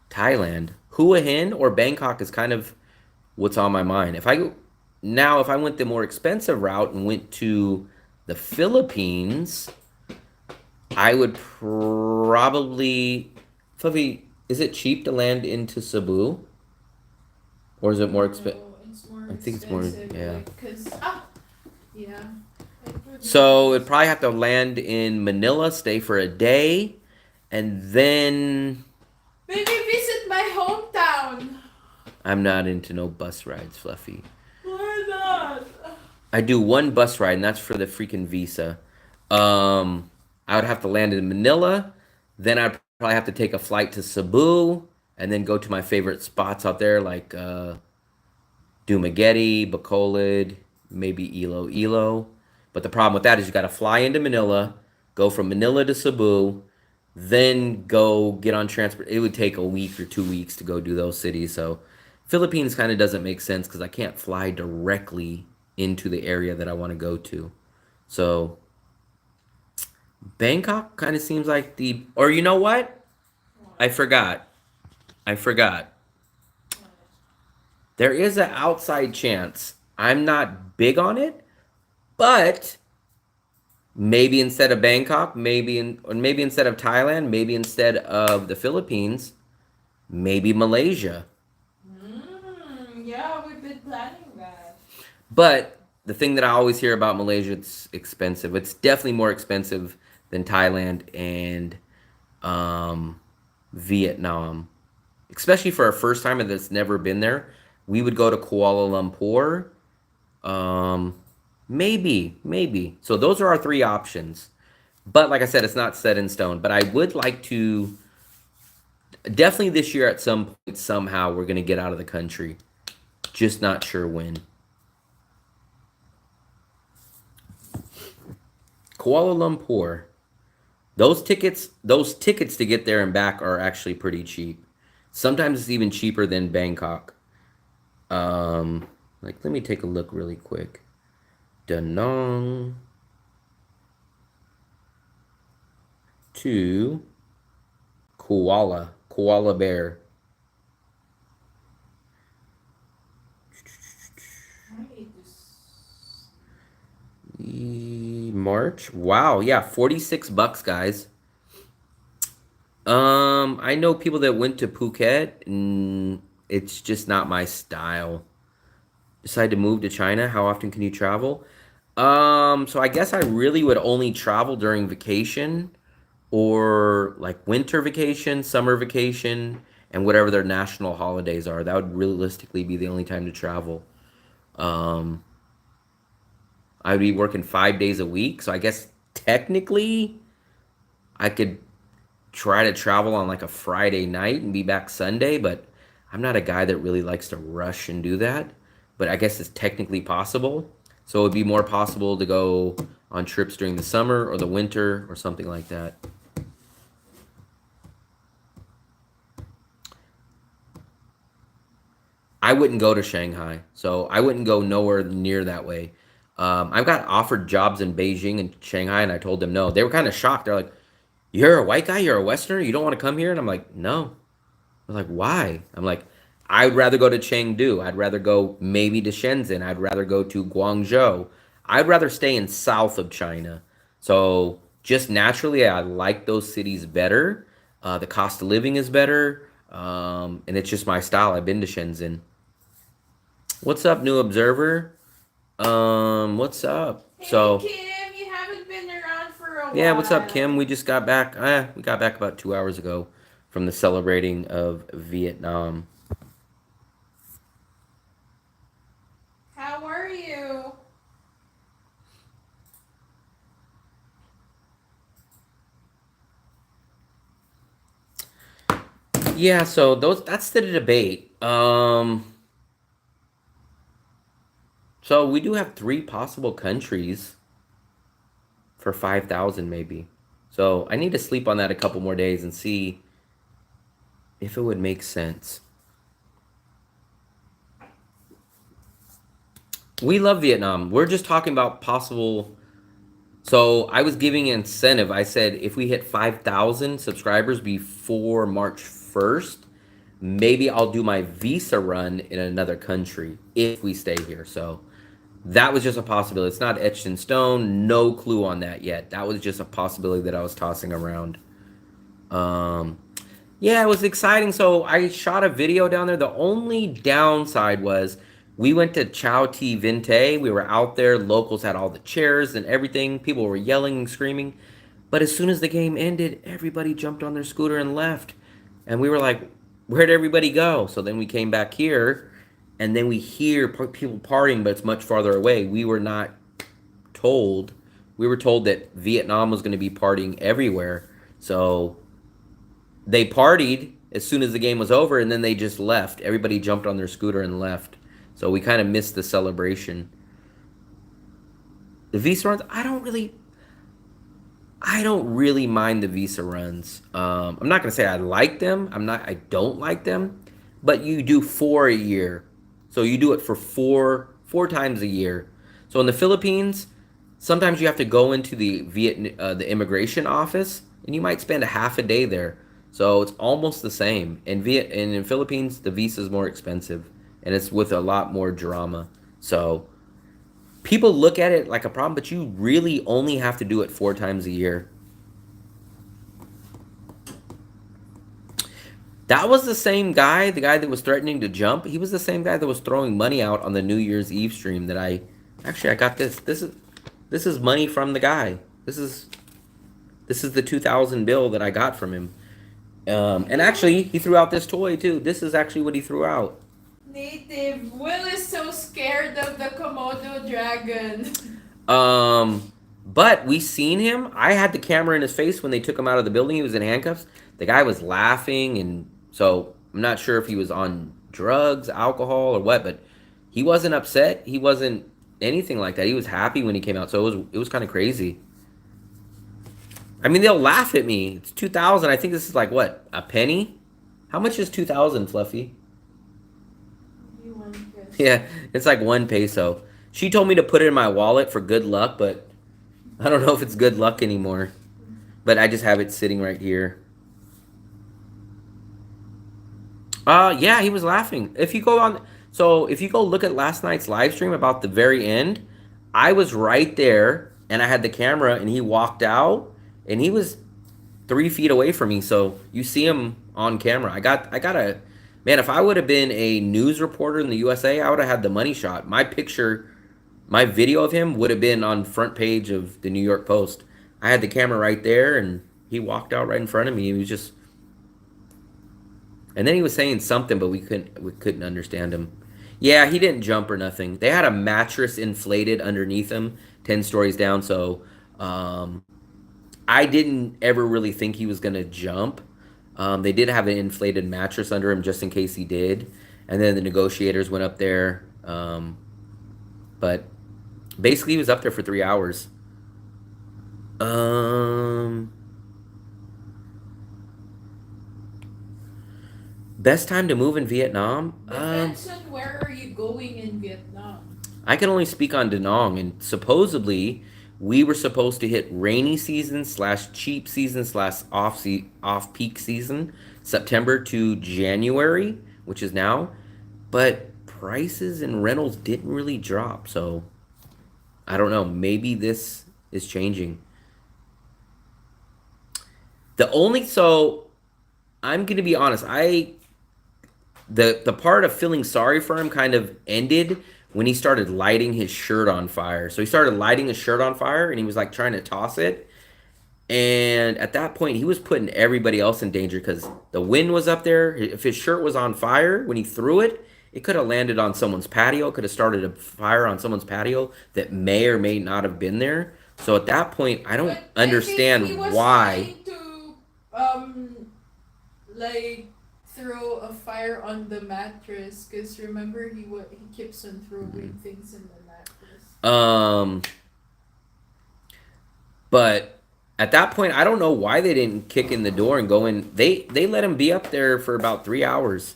Thailand. Hua Hin or Bangkok is kind of what's on my mind. If I go, Now, if I went the more expensive route and went to the Philippines, I would probably... Fluffy, is it cheap to land into Cebu? Or is it more expensive? I think it's more, yeah. Yeah. So it'd probably have to land in Manila, stay for a day, and then... Maybe visit my hometown. I'm not into no bus rides, Fluffy. Why not? I do one bus ride, and that's for the freaking visa. I would have to land in Manila, then I'd probably have to take a flight to Cebu, and then go to my favorite spots out there, like Dumaguete, Bacolod, maybe Iloilo. But the problem with that is you got to fly into Manila, go from Manila to Cebu, then go get on transport. It would take a week or 2 weeks to go do those cities. So Philippines kind of doesn't make sense because I can't fly directly into the area that I want to go to. So Bangkok kind of seems like the... Or you know what? I forgot. There is an outside chance. I'm not big on it, but maybe instead of Bangkok, maybe instead of Thailand, maybe instead of the Philippines, maybe Malaysia. Yeah, we've been planning that. But the thing that I always hear about Malaysia, it's expensive. It's definitely more expensive than Thailand and Vietnam, especially for a first timer that's never been there. We would go to Kuala Lumpur. Maybe. So those are our three options. But like I said, it's not set in stone. But I would like to, definitely this year at some point, somehow, we're going to get out of the country. Just not sure when. Kuala Lumpur. Those tickets to get there and back are actually pretty cheap. Sometimes it's even cheaper than Bangkok. Let me take a look really quick. Da Nang to Koala Bear. March. Wow, yeah, $46, guys. I know people that went to Phuket, and it's just not my style. Decide to move to China. How often can you travel? So I guess I really would only travel during vacation or like winter vacation, summer vacation, and whatever their national holidays are. That would realistically be the only time to travel. I'd be working 5 days a week, so I guess technically I could try to travel on like a Friday night and be back Sunday, but I'm not a guy that really likes to rush and do that. But I guess it's technically possible. So it would be more possible to go on trips during the summer or the winter or something like that. I wouldn't go to Shanghai, so I wouldn't go nowhere near that way. I've got offered jobs in Beijing and Shanghai, and I told them no. They were kind of shocked. They're like, "You're a white guy, you're a Westerner, you don't want to come here?" And I'm like, "No." They're like, "Why?" I'm like, "I'd rather go to Chengdu. I'd rather go maybe to Shenzhen. I'd rather go to Guangzhou. I'd rather stay in south of China." So just naturally, I like those cities better. The cost of living is better, and it's just my style. I've been to Shenzhen. What's up, new observer? What's up? Hey, So, Kim, you haven't been around for a while. yeah, what's up, Kim? We just got back. We got back about 2 hours ago from the celebrating of Vietnam. How are you? Yeah, so that's the debate. So we do have 3 possible countries for 5,000 maybe. So I need to sleep on that a couple more days and see if it would make sense. We love Vietnam. We're just talking about possible. So I was giving an incentive. I said if we hit 5,000 subscribers before March 1st, maybe I'll do my visa run in another country if we stay here. So that was just a possibility. It's not etched in stone. No clue on that yet. That was just a possibility that I was tossing around. Yeah, it was exciting. So I shot a video down there. The only downside was we went to Chow Ti Vinte. We were out there. Locals had all the chairs and everything. People were yelling and screaming. But as soon as the game ended, everybody jumped on their scooter and left. And we were like, where'd everybody go? So then we came back here, and then we hear people partying, but it's much farther away. We were not told. We were told that Vietnam was going to be partying everywhere. So they partied as soon as the game was over, and then they just left. Everybody jumped on their scooter and left. So we kind of missed the celebration. The visa runs, I don't really mind the visa runs. I'm not gonna say I like them. I don't like them, but you do 4 a year, so you do it for four times a year. So in the Philippines, sometimes you have to go into the immigration office, and you might spend a half a day there. So it's almost the same. And in Philippines, the visa is more expensive, and it's with a lot more drama. So people look at it like a problem, but you really only have to do it 4 times a year. That was the same guy, the guy that was threatening to jump. He was the same guy that was throwing money out on the New Year's Eve stream that I got this. This is money from the guy. This is the 2,000 bill that I got from him. And actually, he threw out this toy too. This is actually what he threw out. Native, Will is so scared of the Komodo dragon. But we seen him. I had the camera in his face when they took him out of the building. He was in handcuffs. The guy was laughing, and so I'm not sure if he was on drugs, alcohol, or what, but he wasn't upset. He wasn't anything like that. He was happy when he came out, so it was kind of crazy. I mean, they'll laugh at me. It's 2,000. I think this is like, what, a penny? How much is 2,000, Fluffy? Yeah, it's like 1 peso. She told me to put it in my wallet for good luck, but I don't know if it's good luck anymore. But I just have it sitting right here. Yeah, he was laughing. If you go look at last night's live stream about the very end, I was right there, and I had the camera, and he walked out, and he was 3 feet away from me. So you see him on camera. I got a. Man, if I would have been a news reporter in the USA, I would have had the money shot. My video of him would have been on front page of the New York Post. I had the camera right there, and he walked out right in front of me. He was just, and then he was saying something, but we couldn't understand him. Yeah, he didn't jump or nothing. They had a mattress inflated underneath him, 10 stories down. So I didn't ever really think he was gonna jump. They did have an inflated mattress under him just in case he did. And then the negotiators went up there. But basically he was up there for 3 hours. Best time to move in Vietnam? Depends on where are you going in Vietnam. I can only speak on Da Nang, and supposedly we were supposed to hit rainy season / cheap season / off-peak season, September to January, which is now. But prices and rentals didn't really drop. So I don't know. Maybe this is changing. So I'm going to be honest. The part of feeling sorry for him kind of ended when he started lighting his shirt on fire. So he started lighting his shirt on fire, and he was like trying to toss it. And at that point, he was putting everybody else in danger because the wind was up there. If his shirt was on fire when he threw it, it could have landed on someone's patio, could have started a fire on someone's patio that may or may not have been there. So at that point, I don't understand why. Like throw a fire on the mattress, because remember he keeps on throwing things in the mattress. But at that point, I don't know why they didn't kick in the door and go in. They let him be up there for about 3 hours.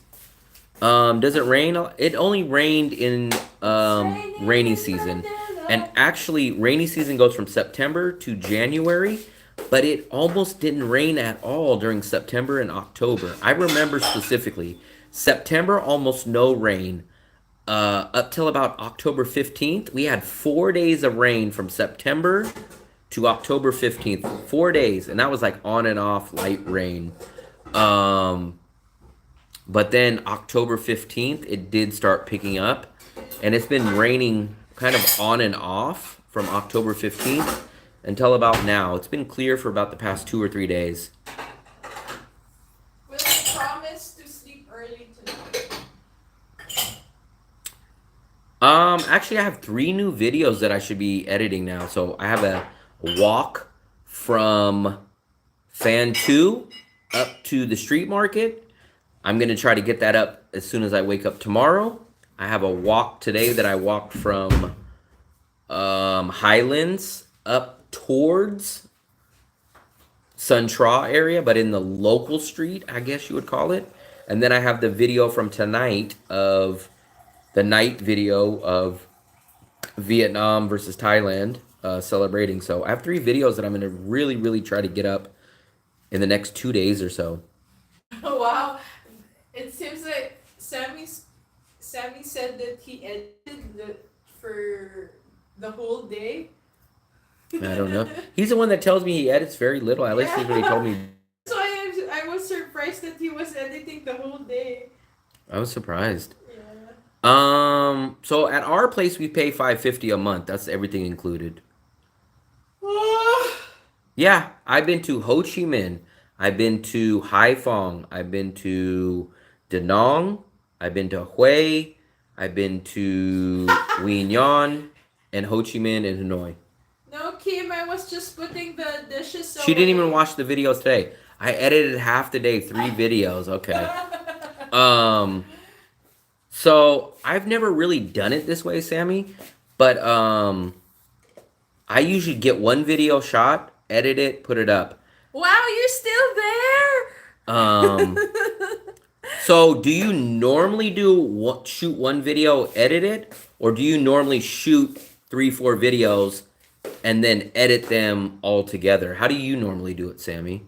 Does it rain? It only rained in rainy season. And actually, rainy season goes from September to January, but it almost didn't rain at all during September and October. I remember specifically September, almost no rain. Up till about October 15th, we had 4 days of rain from September to October 15th. 4 days, and that was like on and off light rain. But then October 15th, it did start picking up, and it's been raining kind of on and off from October 15th until about now. It's been clear for about the past 2 or 3 days. Will you promise to sleep early tonight? Actually, I have 3 new videos that I should be editing now. So I have a walk from Fan 2 up to the street market. I'm going to try to get that up as soon as I wake up tomorrow. I have a walk today that I walked from Highlands up towards Suntraw area, but in the local street, I guess you would call it. And then I have the video from tonight of the night video of Vietnam versus Thailand celebrating. So I have 3 videos that I'm going to really, really try to get up in the next 2 days or so. Wow. It seems like Sammy said that he edited for the whole day. I don't know. He's the one that tells me he edits very little. At least that's what he told me. So I was surprised that he was editing the whole day. I was surprised. Yeah. So at our place we pay $550 a month. That's everything included. Yeah, I've been to Ho Chi Minh. I've been to Haiphong. I've been to Da Nang. I've been to Hue. I've been to Quy Nhon and Ho Chi Minh and Hanoi. No, Kim, I was just putting the dishes away. She didn't even watch the videos today. I edited half the day, 3 videos. Okay. So I've never really done it this way, Sammy, but I usually get 1 video shot, edit it, put it up. Wow, you're still there. So do you normally shoot 1 video, edit it, or do you normally shoot 3-4 videos and then edit them all together? How do you normally do it, Sammy?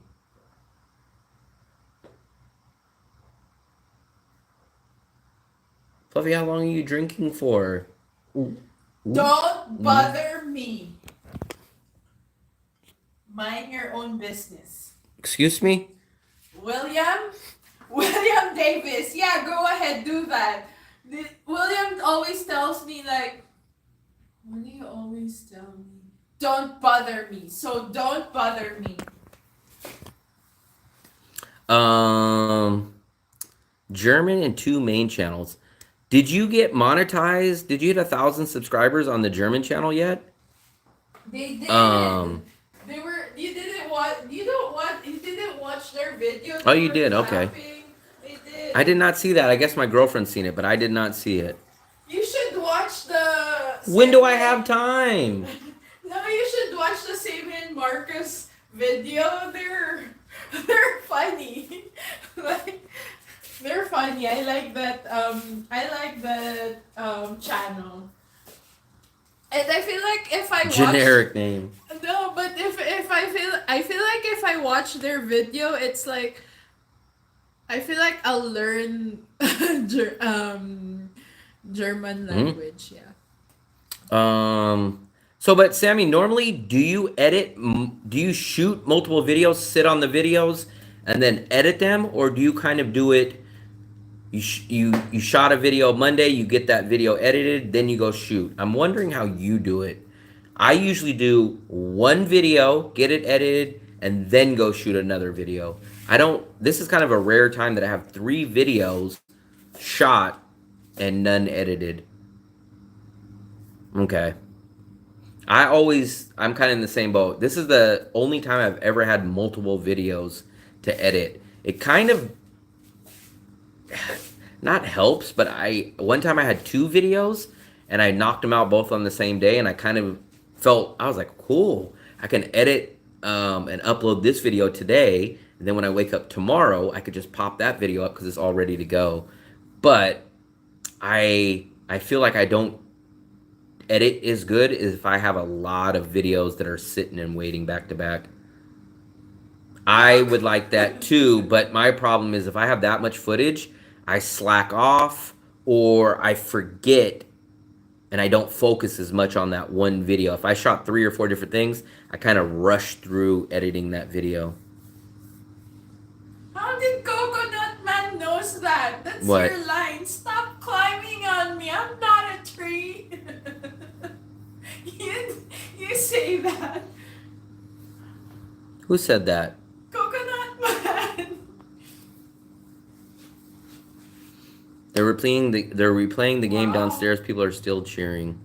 Fluffy, how long are you drinking for? Don't bother me. Mind your own business. Excuse me? William Davis. Yeah, go ahead, do that. William always tells me like, what do you always tell me? Don't bother me. So don't bother me. German and 2 main channels. Did you get monetized? Did you hit 1,000 subscribers on the German channel yet? They did. They were. You didn't watch. You didn't watch their video. Oh, you did. Okay. They did. I did not see that. I guess my girlfriend's seen it, but I did not see it. You should watch the. When do I have time? No, you should watch the Same and Marcus video. They're funny. Like, they're funny. I like that. Channel. And I feel like if I watch Generic name. No, but if I feel like if I watch their video, it's like I feel like I'll learn German language. Yeah. So, but Sammy, normally, do you shoot multiple videos, sit on the videos, and then edit them, or do you kind of do it? You shot a video Monday, you get that video edited, then you go shoot. I'm wondering how you do it. I usually do 1 video, get it edited, and then go shoot another video. This is kind of a rare time that I have 3 videos shot and none edited. Okay. I'm kind of in the same boat. This is the only time I've ever had multiple videos to edit. It kind of not helps, but one time I had 2 videos and I knocked them out both on the same day, and I kind of I was like, cool, I can edit and upload this video today, and then when I wake up tomorrow, I could just pop that video up because it's all ready to go. But I feel like I don't edit as good as if I have a lot of videos that are sitting and waiting back to back. I would like that too, but my problem is if I have that much footage, I slack off or I forget and I don't focus as much on that one video. If I shot 3 or 4 different things, I kind of rush through editing that video. How did Coconut Man knows that? That's What? your line. Stop climbing on me. I'm not a tree. you say that. Who said that? Coconut Man. They're replaying the game downstairs. People are still cheering.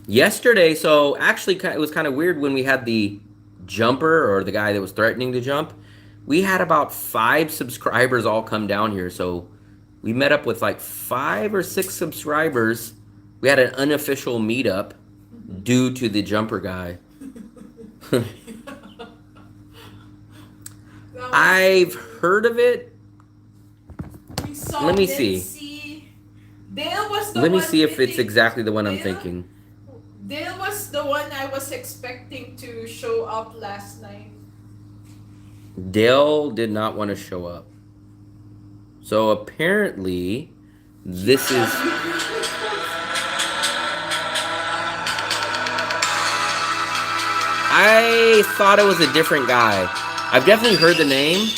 Yesterday, so actually it was kind of weird when we had the jumper or the guy that was threatening to jump. We had about 5 subscribers all come down here. So we met up with like 5 or 6 subscribers. We had an unofficial meetup due to the jumper guy. I've heard of it. Let me see. Dale was the Let me one see if it's hitting- exactly the one I'm Dale- thinking. Dale was the one I was expecting to show up last night. Dale did not want to show up. So apparently, this is... I thought it was a different guy. I've definitely heard the name,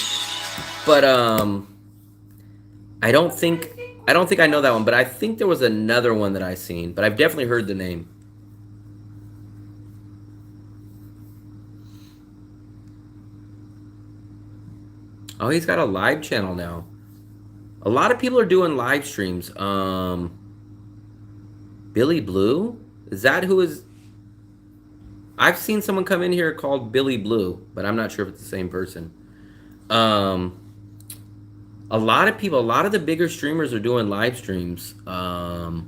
but I don't think I know that one, but I think there was another one that I seen, but I've definitely heard the name. Oh, he's got a live channel now. A lot of people are doing live streams. Billy Blue? Is that who is... I've seen someone come in here called Billy Blue, but I'm not sure if it's the same person. A lot of people, a lot of the bigger streamers are doing live streams. I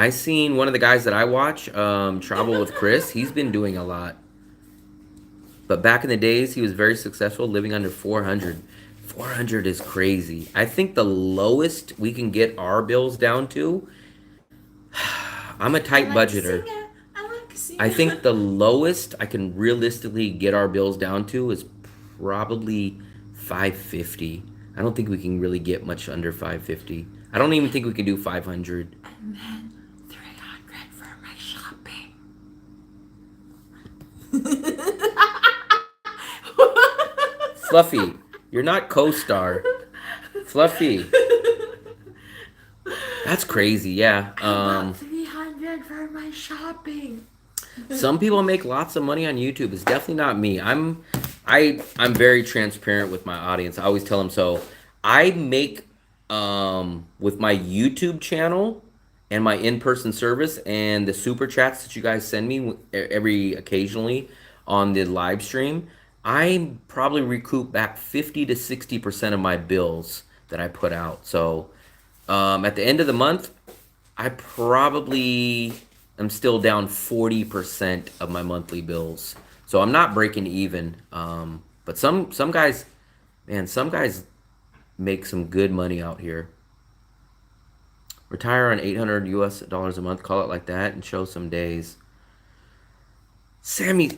seen one of the guys that I watch, Travel with Chris. He's been doing a lot. But back in the days, he was very successful, living under 400. 400 is crazy. I think the lowest we can get our bills down to, I'm a tight budgeter. I think the lowest I can realistically get our bills down to is probably $550. I don't think we can really get much under $550. I don't even think we can do $500. And then 300 for my shopping. Fluffy, you're not co-star. Fluffy. That's crazy, yeah. 300 for my shopping. Some people make lots of money on YouTube. It's definitely not me. I'm very transparent with my audience. I always tell them so. I make with my YouTube channel and my in-person service and the super chats that you guys send me every occasionally on the live stream, I probably recoup back 50 to 60% of my bills that I put out. So at the end of the month, I probably am still down 40% of my monthly bills. So I'm not breaking even. But some guys, man, some guys make some good money out here. Retire on $800 US a month, call it like that, and show some days. Sammy,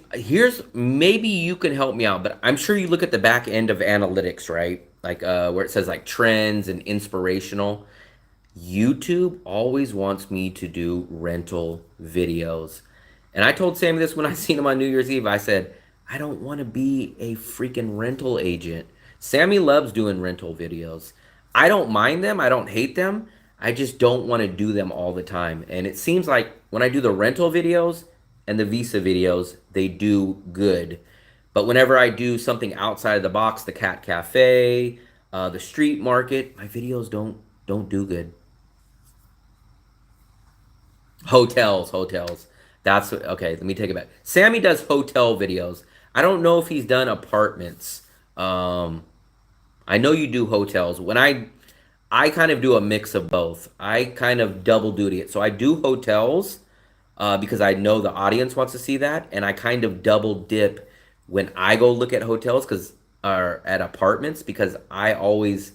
maybe you can help me out, but I'm sure you look at the back end of analytics, right? Like where it says like trends and inspirational. YouTube always wants me to do rental videos. And I told Sammy this when I seen him on New Year's Eve. I said, I don't want to be a freaking rental agent. Sammy loves doing rental videos. I don't mind them. I don't hate them. I just don't want to do them all the time. And it seems like when I do the rental videos and the visa videos, they do good. But whenever I do something outside of the box, the cat cafe, the street market, my videos don't do good. Hotels. That's okay. Let me take it back. Sammy does hotel videos. I don't know if he's done apartments. I know you do hotels. When I kind of do a mix of both. I kind of double duty it. So I do hotels because I know the audience wants to see that, and I kind of double dip when I go look at hotels or at apartments because I always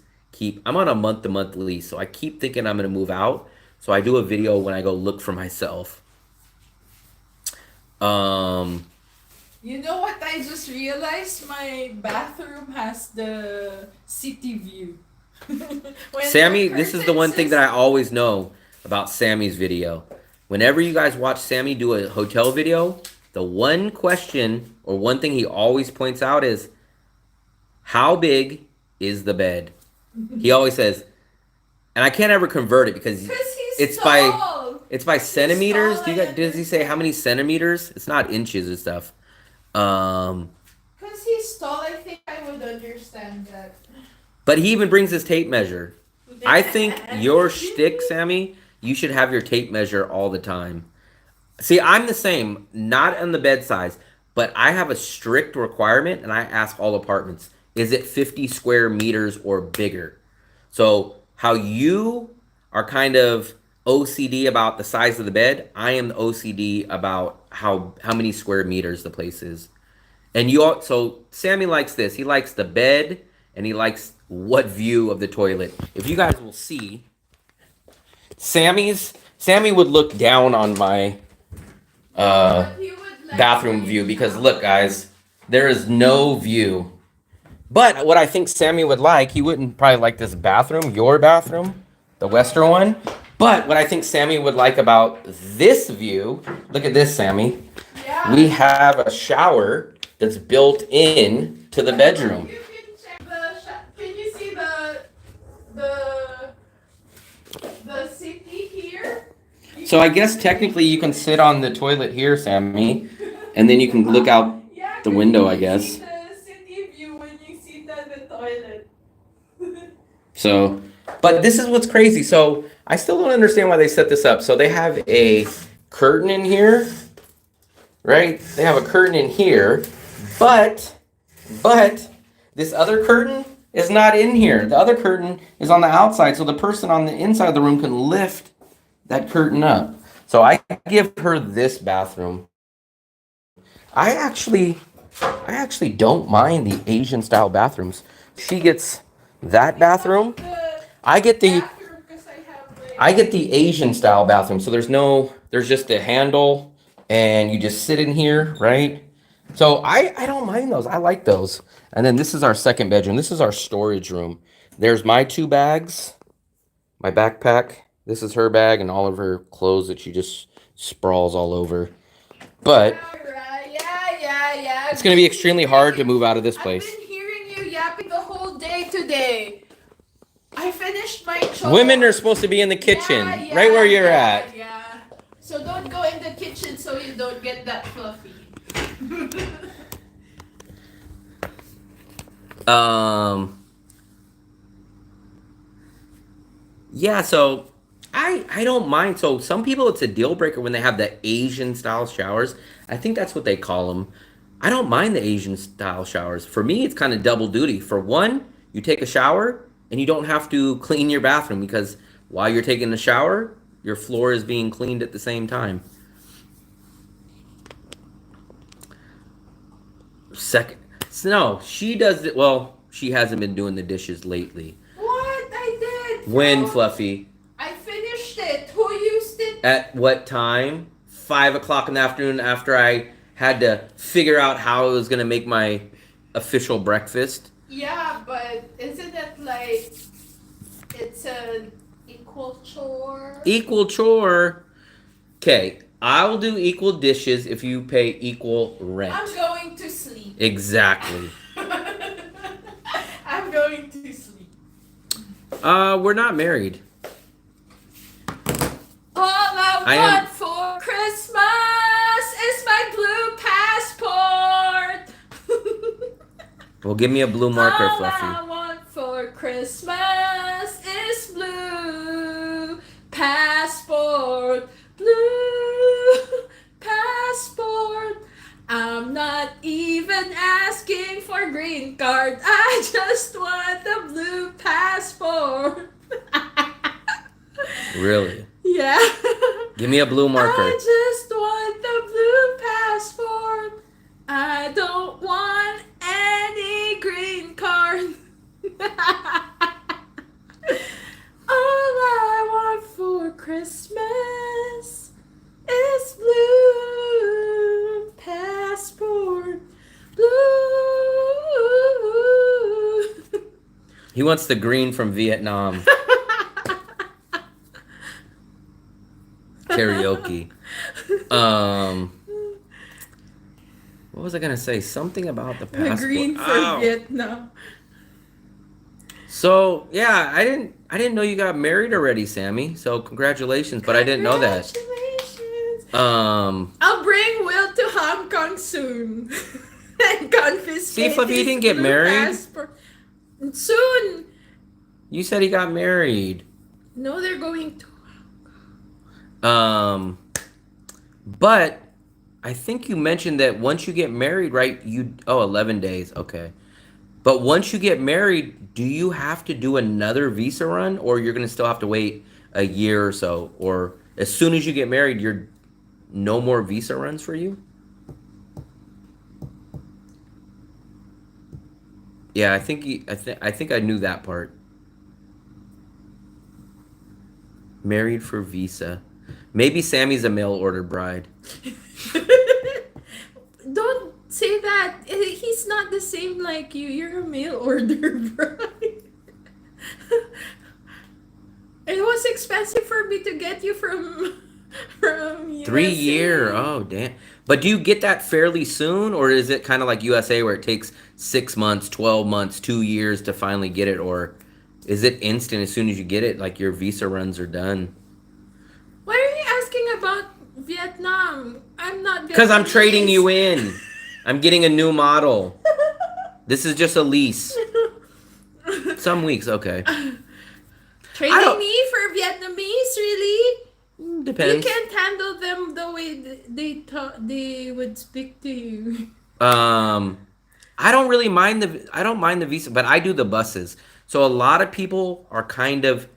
I'm on a month-to-month lease, so I keep thinking I'm going to move out. So I do a video when I go look for myself. You know what I just realized? My bathroom has the city view. When Sammy, the this is the one thing that I always know about Sammy's video. Whenever you guys watch Sammy do a hotel video, the one question or one thing he always points out is, how big is the bed? He always says, and I can't ever convert it because he's it's tall. by centimeters. tall, Do you I guys, does he say how many centimeters? It's not inches and stuff. Because he's tall, I think I would understand that. But he even brings his tape measure. I think your shtick, Sammy, you should have your tape measure all the time. See, I'm the same, not on the bed size, but I have a strict requirement, and I ask all apartments, is it 50 square meters or bigger? So how you are kind of OCD about the size of the bed, I am OCD about how many square meters the place is. And so Sammy likes this. He likes the bed, and he likes what view of the toilet. If you guys will see, Sammy would look down on my bathroom view because look, guys, there is no view. But what I think Sammy would like, he wouldn't probably like this bathroom, your bathroom, the Western one. But what I think Sammy would like about this view, look at this, Sammy. Yeah. We have a shower that's built in to the bedroom. You can check can you see the city here? So I guess technically you can sit on the toilet here, Sammy, and then you can look out Yeah, the window, you I can guess. see the city view when you sit on the toilet. So, but this is what's crazy. So I still don't understand why they set this up. So they have a curtain in here, right? They have a curtain in here, but this other curtain is not in here. The other curtain is on the outside, so the person on the inside of the room can lift that curtain up. So I give her this bathroom. I actually don't mind the Asian style bathrooms. She gets that bathroom. I get the Asian style bathroom. So there's just a handle and you just sit in here, right? So I don't mind those. I like those. And then this is our second bedroom. This is our storage room. There's my 2 bags, my backpack. This is her bag and all of her clothes that she just sprawls all over. But Yeah. it's going to be extremely hard to move out of this place. I've been hearing you yapping the whole day today. I finished my chores. Women are supposed to be in the kitchen, right where you're at. Yeah. So don't go in the kitchen so you don't get that fluffy. Yeah, so I don't mind. So some people, it's a deal breaker when they have the Asian style showers. I think that's what they call them. I don't mind the Asian style showers. For me, it's kind of double duty. For one, you take a shower and you don't have to clean your bathroom because while you're taking the shower, your floor is being cleaned at the same time. Second, no, she does it. Well, she hasn't been doing the dishes lately. What? I did. When, Oh, Fluffy? I finished it. Who used it? At what time? 5 o'clock in the afternoon after I had to figure out how I was going to make my official breakfast. Yeah, but isn't it like it's an equal chore? Equal chore. Okay, I will do equal dishes if you pay equal rent. I'm going to sleep. Exactly. I'm going to sleep. We're not married. All I am- want for Christmas is my blue passport. Well, give me a blue marker, All Fluffy. I want for Christmas is blue passport. Blue passport. I'm not even asking for green card. I just want the blue passport. Really? Yeah. Give me a blue marker. I just want the blue passport. I don't want any green card. All I want for Christmas is blue passport. He wants the green from Vietnam. Karaoke. What was I gonna say? Something about the passport. The green for Vietnam. So yeah, I didn't know you got married already, Sammy. So congratulations, but I didn't know that. Congratulations. I'll bring Will to Hong Kong soon. And confiscate See, Fluffy, you his didn't get blue married? passport. Soon. You said he got married. No, they're going to. But I think you mentioned that once you get married, right? 11 days, okay. But once you get married, do you have to do another visa run, or you're gonna still have to wait a year or so, or as soon as you get married, you're no more visa runs for you? Yeah, I think I knew that part. Married for visa. Maybe Sammy's a mail order bride. Don't say that. He's not the same like you. You're a mail order bride. It was expensive for me to get you from USA. 3 year. Oh, damn. But do you get that fairly soon, or is it kind of like USA where it takes 6 months, 12 months, 2 years to finally get it, or is it instant as soon as you get it, like your visa runs are done? Why are you asking about Vietnam? I'm not Vietnamese. Because I'm trading you in. I'm getting a new model. This is just a lease. Some weeks, okay. Trading me for Vietnamese, really? Depends. You can't handle them the way they would speak to you. I don't really mind the visa, but I do the buses. So a lot of people are kind of,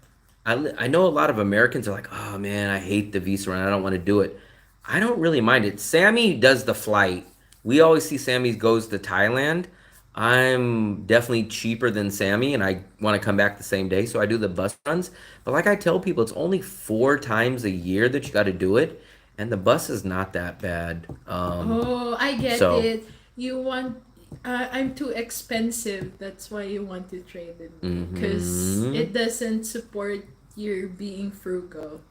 I know a lot of Americans are like, oh man, I hate the visa run. I don't want to do it. I don't really mind it. Sammy does the flight. We always see Sammy goes to Thailand. I'm definitely cheaper than Sammy, and I want to come back the same day, so I do the bus runs. But like I tell people, it's only 4 times a year that you got to do it, and the bus is not that bad. I get it. You want... I'm too expensive. That's why you want to trade it. Because it doesn't support your being frugal.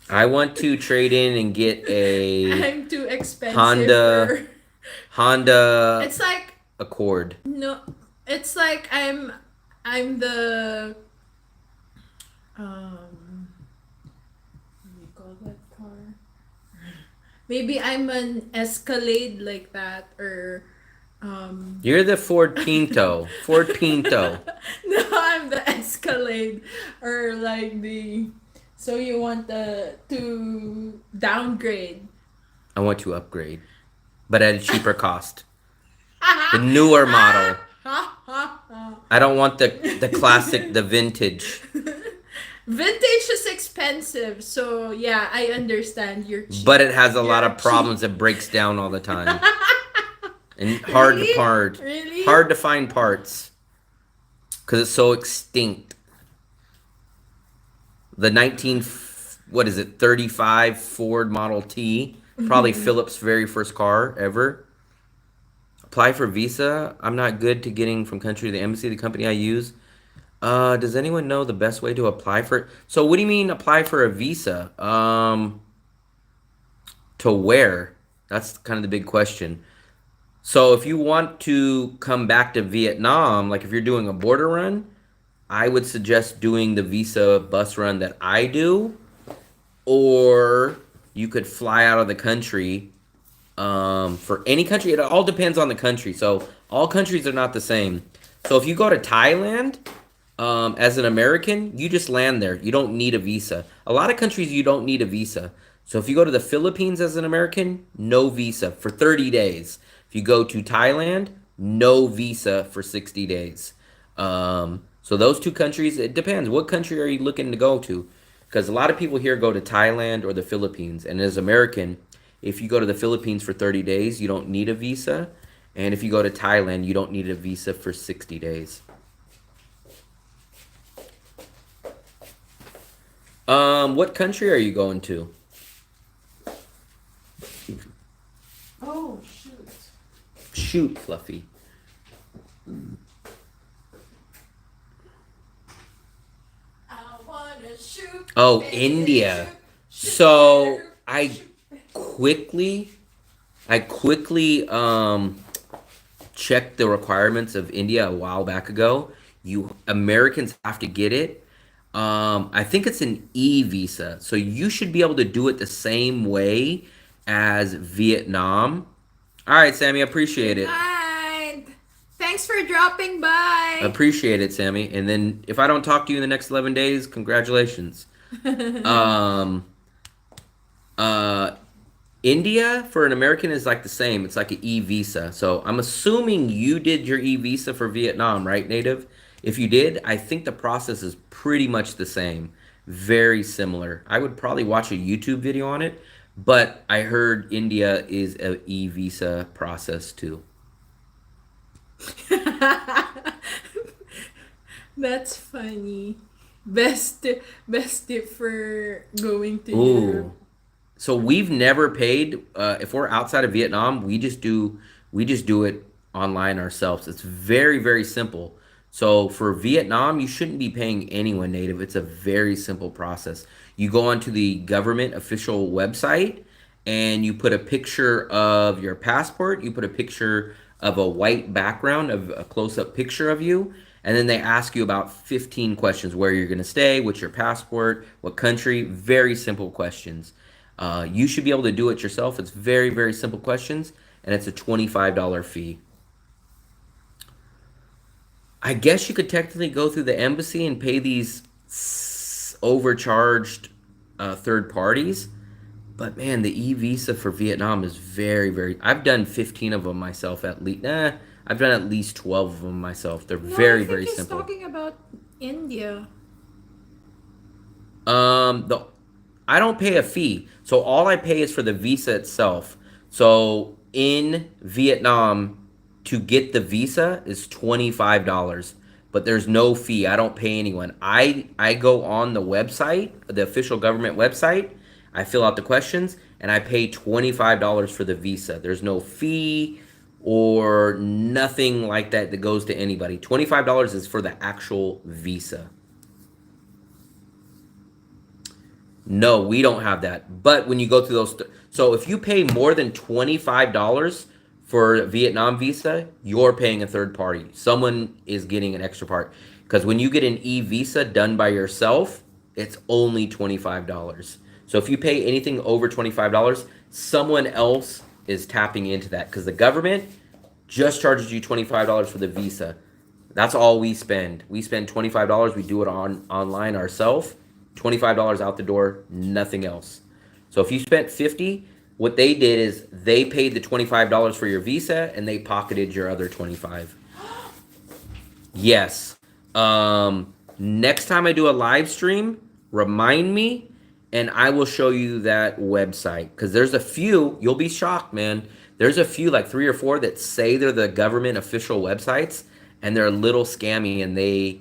I want to trade in and get a I'm too expensive. Honda It's like... Accord. No, it's like I'm the what do you call that car? Maybe I'm an Escalade like that, or You're the Ford Pinto. Ford Pinto. No, I'm the Escalade, or like the... So you want to downgrade? I want to upgrade, but at a cheaper cost. The newer model. I don't want the classic, the vintage. Vintage is expensive, so yeah, I understand you're cheap. But it has a lot of problems. It breaks down all the time. And hard to find parts. Because it's so extinct. The 35 Ford Model T. Probably Philip's very first car ever. Apply for visa. I'm not good to getting from country to the embassy, the company I use. Does anyone know the best way to apply for it? So what do you mean apply for a visa? To where? That's kind of the big question. So if you want to come back to Vietnam, like if you're doing a border run, I would suggest doing the visa bus run that I do. Or you could fly out of the country. For any country, it all depends on the country. So all countries are not the same. So if you go to Thailand, as an American, you just land there. You don't need a visa. A lot of countries you don't need a visa. So if you go to the Philippines as an American, no visa for 30 days. If you go to Thailand, no visa for 60 days. So those two countries, it depends. What country are you looking to go to? Because a lot of people here go to Thailand or the Philippines. And as American, if you go to the Philippines for 30 days, you don't need a visa. And if you go to Thailand, you don't need a visa for 60 days. What country are you going to? Oh, shoot. Shoot, Fluffy. Oh, India. So I quickly checked the requirements of India a while back ago. You Americans have to get it. I think it's an e-visa, so you should be able to do it the same way as Vietnam. All right, Sammy, appreciate it. Night. Thanks for dropping by. Appreciate it, Sammy. And then if I don't talk to you in the next 11 days, congratulations. um, India for an American is like the same. It's like an e-visa. So I'm assuming you did your e-visa for Vietnam, right, Native? If you did, I think the process is pretty much the same. Very similar. I would probably watch a YouTube video on it, but I heard India is a e-visa process too. That's funny. Best tip for going to Ooh. Europe. So we've never paid. If we're outside of Vietnam, we just do it online ourselves. It's very, very simple. So for Vietnam, you shouldn't be paying anyone native. It's a very simple process. You go onto the government official website and you put a picture of your passport. You put a picture of a white background of a close-up picture of you. And then they ask you about 15 questions: where you're going to stay, what's your passport, what country. Very simple questions. You should be able to do it yourself. It's very, very simple questions, and it's a $25 fee. I guess you could technically go through the embassy and pay these overcharged third parties. But man, the e-visa for Vietnam is very, very... I've done 15 of them myself at least. I've done at least 12 of them myself. They're very, very simple. He's talking about India. I don't pay a fee. So all I pay is for the visa itself. So in Vietnam, to get the visa is $25, but there's no fee. I don't pay anyone. I go on the website, the official government website. I fill out the questions and I pay $25 for the visa. There's no fee or nothing like that that goes to anybody. $25 is for the actual visa. No, we don't have that. But when you go through those... So if you pay more than $25 for a Vietnam visa, you're paying a third party. Someone is getting an extra part. Because when you get an e-visa done by yourself, it's only $25. So if you pay anything over $25, someone else is tapping into that. Because the government just charges you $25 for the visa. That's all we spend. We spend $25. We do it online ourselves. $25 out the door, nothing else. So if you spent $50, what they did is they paid the $25 for your visa and they pocketed your other $25. Yes. Next time I do a live stream, remind me and I will show you that website. Because there's a few, you'll be shocked, man. There's a few, like 3 or 4, that say they're the government official websites and they're a little scammy and they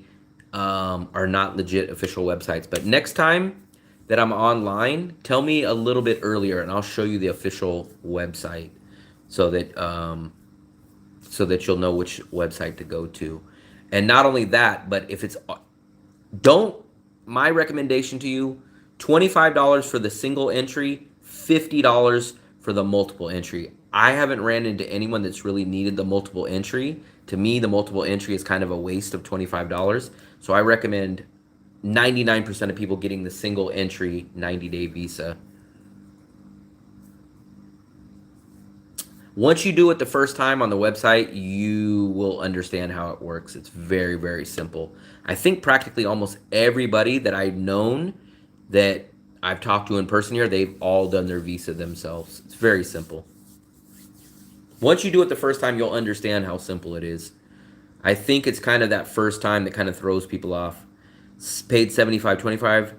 are not legit official websites. But next time that I'm online, tell me a little bit earlier and I'll show you the official website so that you'll know which website to go to. And not only that, but if it's my recommendation to you, $25 for the single entry, $50 for the multiple entry. I haven't ran into anyone that's really needed the multiple entry. To me, the multiple entry is kind of a waste of $25. So I recommend 99% of people getting the single entry 90-day visa. Once you do it the first time on the website, you will understand how it works. It's very, very simple. I think practically almost everybody that I've known that I've talked to in person here, they've all done their visa themselves. It's very simple. Once you do it the first time, you'll understand how simple it is. I think it's kind of that first time that kind of throws people off. Paid $75, $25.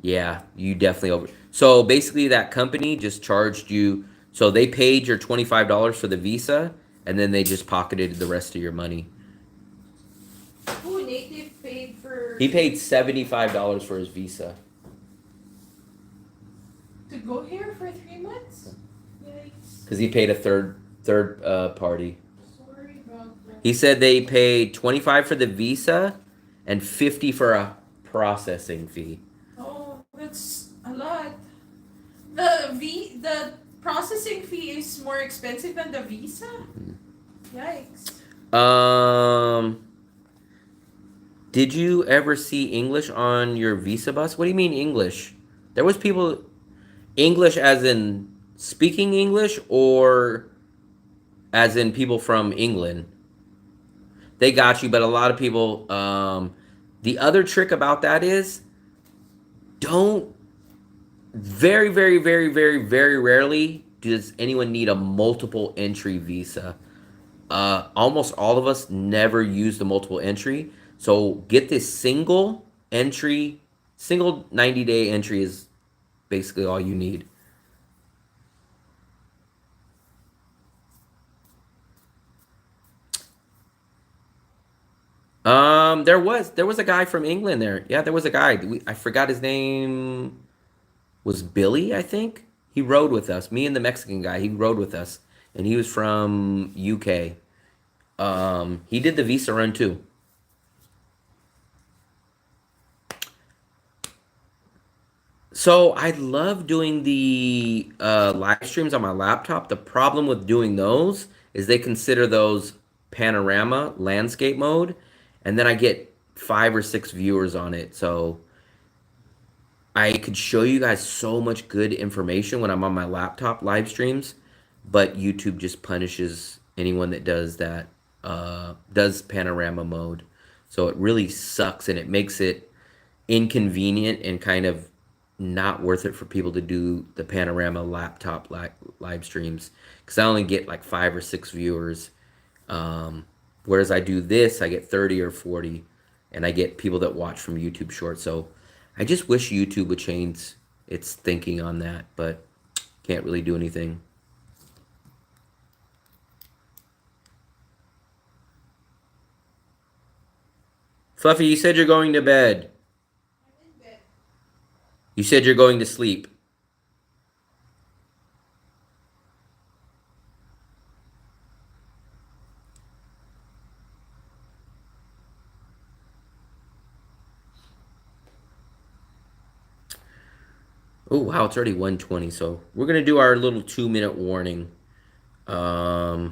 Yeah, you definitely So basically that company just charged you. So they paid your $25 for the visa and then they just pocketed the rest of your money. Who Native paid for... He paid $75 for his visa. To go here for 3 months? Yikes. Because he paid a third party. Sorry about that. He said they paid $25 for the visa and $50 for a processing fee. That's a lot. The processing fee is more expensive than the visa? Yikes. Did you ever see English on your visa bus? What do you mean English? There was people English as in speaking English or as in people from England? They got you, but a lot of people the other trick about that is don't very very very very very rarely does anyone need a multiple entry visa. Almost all of us never use the multiple entry. So get this single entry, single 90-day entry is basically all you need. There was a guy from England there. Yeah, there was a guy. I forgot his name was Billy, I think. He rode with us. Me and the Mexican guy, he rode with us, and he was from UK. He did the visa run too. So I love doing the live streams on my laptop. The problem with doing those is they consider those panorama landscape mode, and then I get 5 or 6 viewers on it. So I could show you guys so much good information when I'm on my laptop live streams, but YouTube just punishes anyone that does that, does panorama mode. So it really sucks, and it makes it inconvenient and kind of not worth it for people to do the panorama laptop live streams, because I only get like 5 or 6 viewers. Whereas I do this, I get 30 or 40, and I get people that watch from YouTube Shorts. So I just wish YouTube would change its thinking on that, but can't really do anything. Fluffy, you said you're going to bed. I'm in bed. You said you're going to sleep. Oh, wow, it's already 1:20, so we're going to do our little 2-minute warning. Let's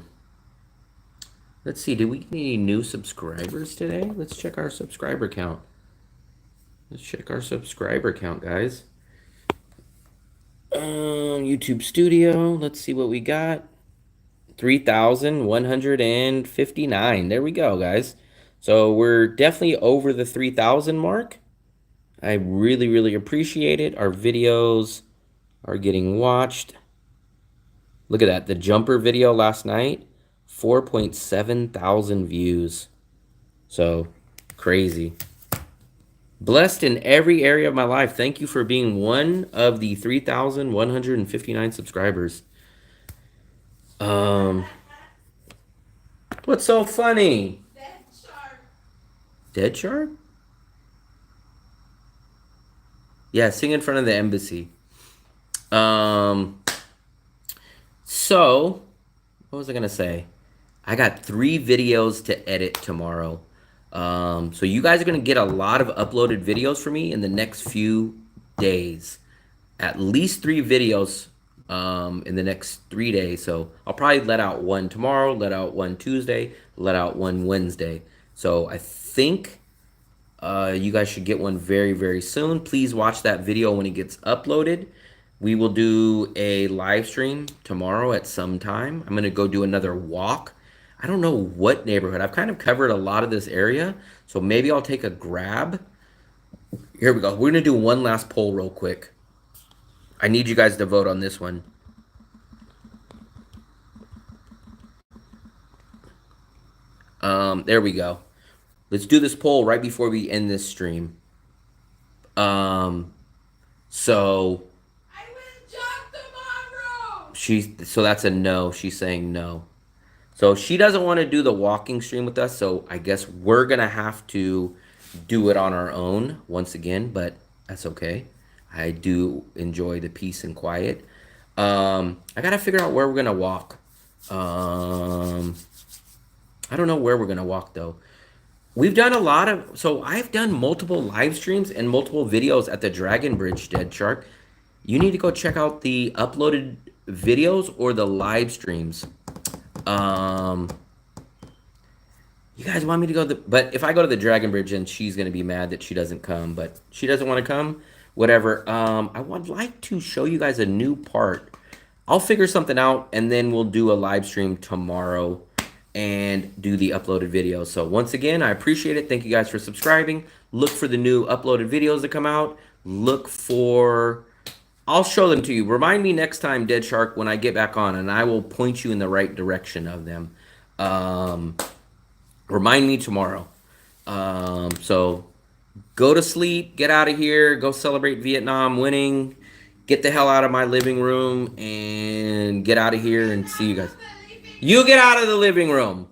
see, did we get any new subscribers today? Let's check our subscriber count. Let's check our subscriber count, guys. YouTube Studio, let's see what we got. 3,159. There we go, guys. So we're definitely over the 3,000 mark. I really, really appreciate it. Our videos are getting watched. Look at that. The jumper video last night, 4.7 thousand views. So crazy. Blessed in every area of my life. Thank you for being one of the 3,159 subscribers. What's so funny? Dead shark. Dead shark? Yeah, sing in front of the embassy. So, what was I gonna say? I got 3 videos to edit tomorrow. So you guys are gonna get a lot of uploaded videos from me in the next few days. At least 3 videos in the next 3 days. So I'll probably let out one tomorrow, let out one Tuesday, let out one Wednesday. So I think you guys should get one very, very soon. Please watch that video when it gets uploaded. We will do a live stream tomorrow at some time. I'm going to go do another walk. I don't know what neighborhood. I've kind of covered a lot of this area, so maybe I'll take a grab. Here we go. We're going to do one last poll real quick. I need you guys to vote on this one. There we go. Let's do this poll right before we end this stream. So I will jog tomorrow. so that's a no. She's saying no. So she doesn't want to do the walking stream with us, so I guess we're going to have to do it on our own once again, but that's okay. I do enjoy the peace and quiet. I got to figure out where we're going to walk. I don't know where we're going to walk, though. We've done a lot of, so I've done multiple live streams and multiple videos at the Dragon Bridge, Dead Shark. You need to go check out the uploaded videos or the live streams. You guys want me to go but if I go to the Dragon Bridge, then she's going to be mad that she doesn't come, but she doesn't want to come, whatever. I would like to show you guys a new part. I'll figure something out, and then we'll do a live stream tomorrow and do the uploaded videos. So once again, I appreciate it. Thank you guys for subscribing. Look for the new uploaded videos that come out. I'll show them to you. Remind me next time, Dead Shark, when I get back on, and I will point you in the right direction of them. Remind me tomorrow. So go to sleep, get out of here, go celebrate Vietnam winning, get the hell out of my living room, and get out of here and see you guys. You get out of the living room.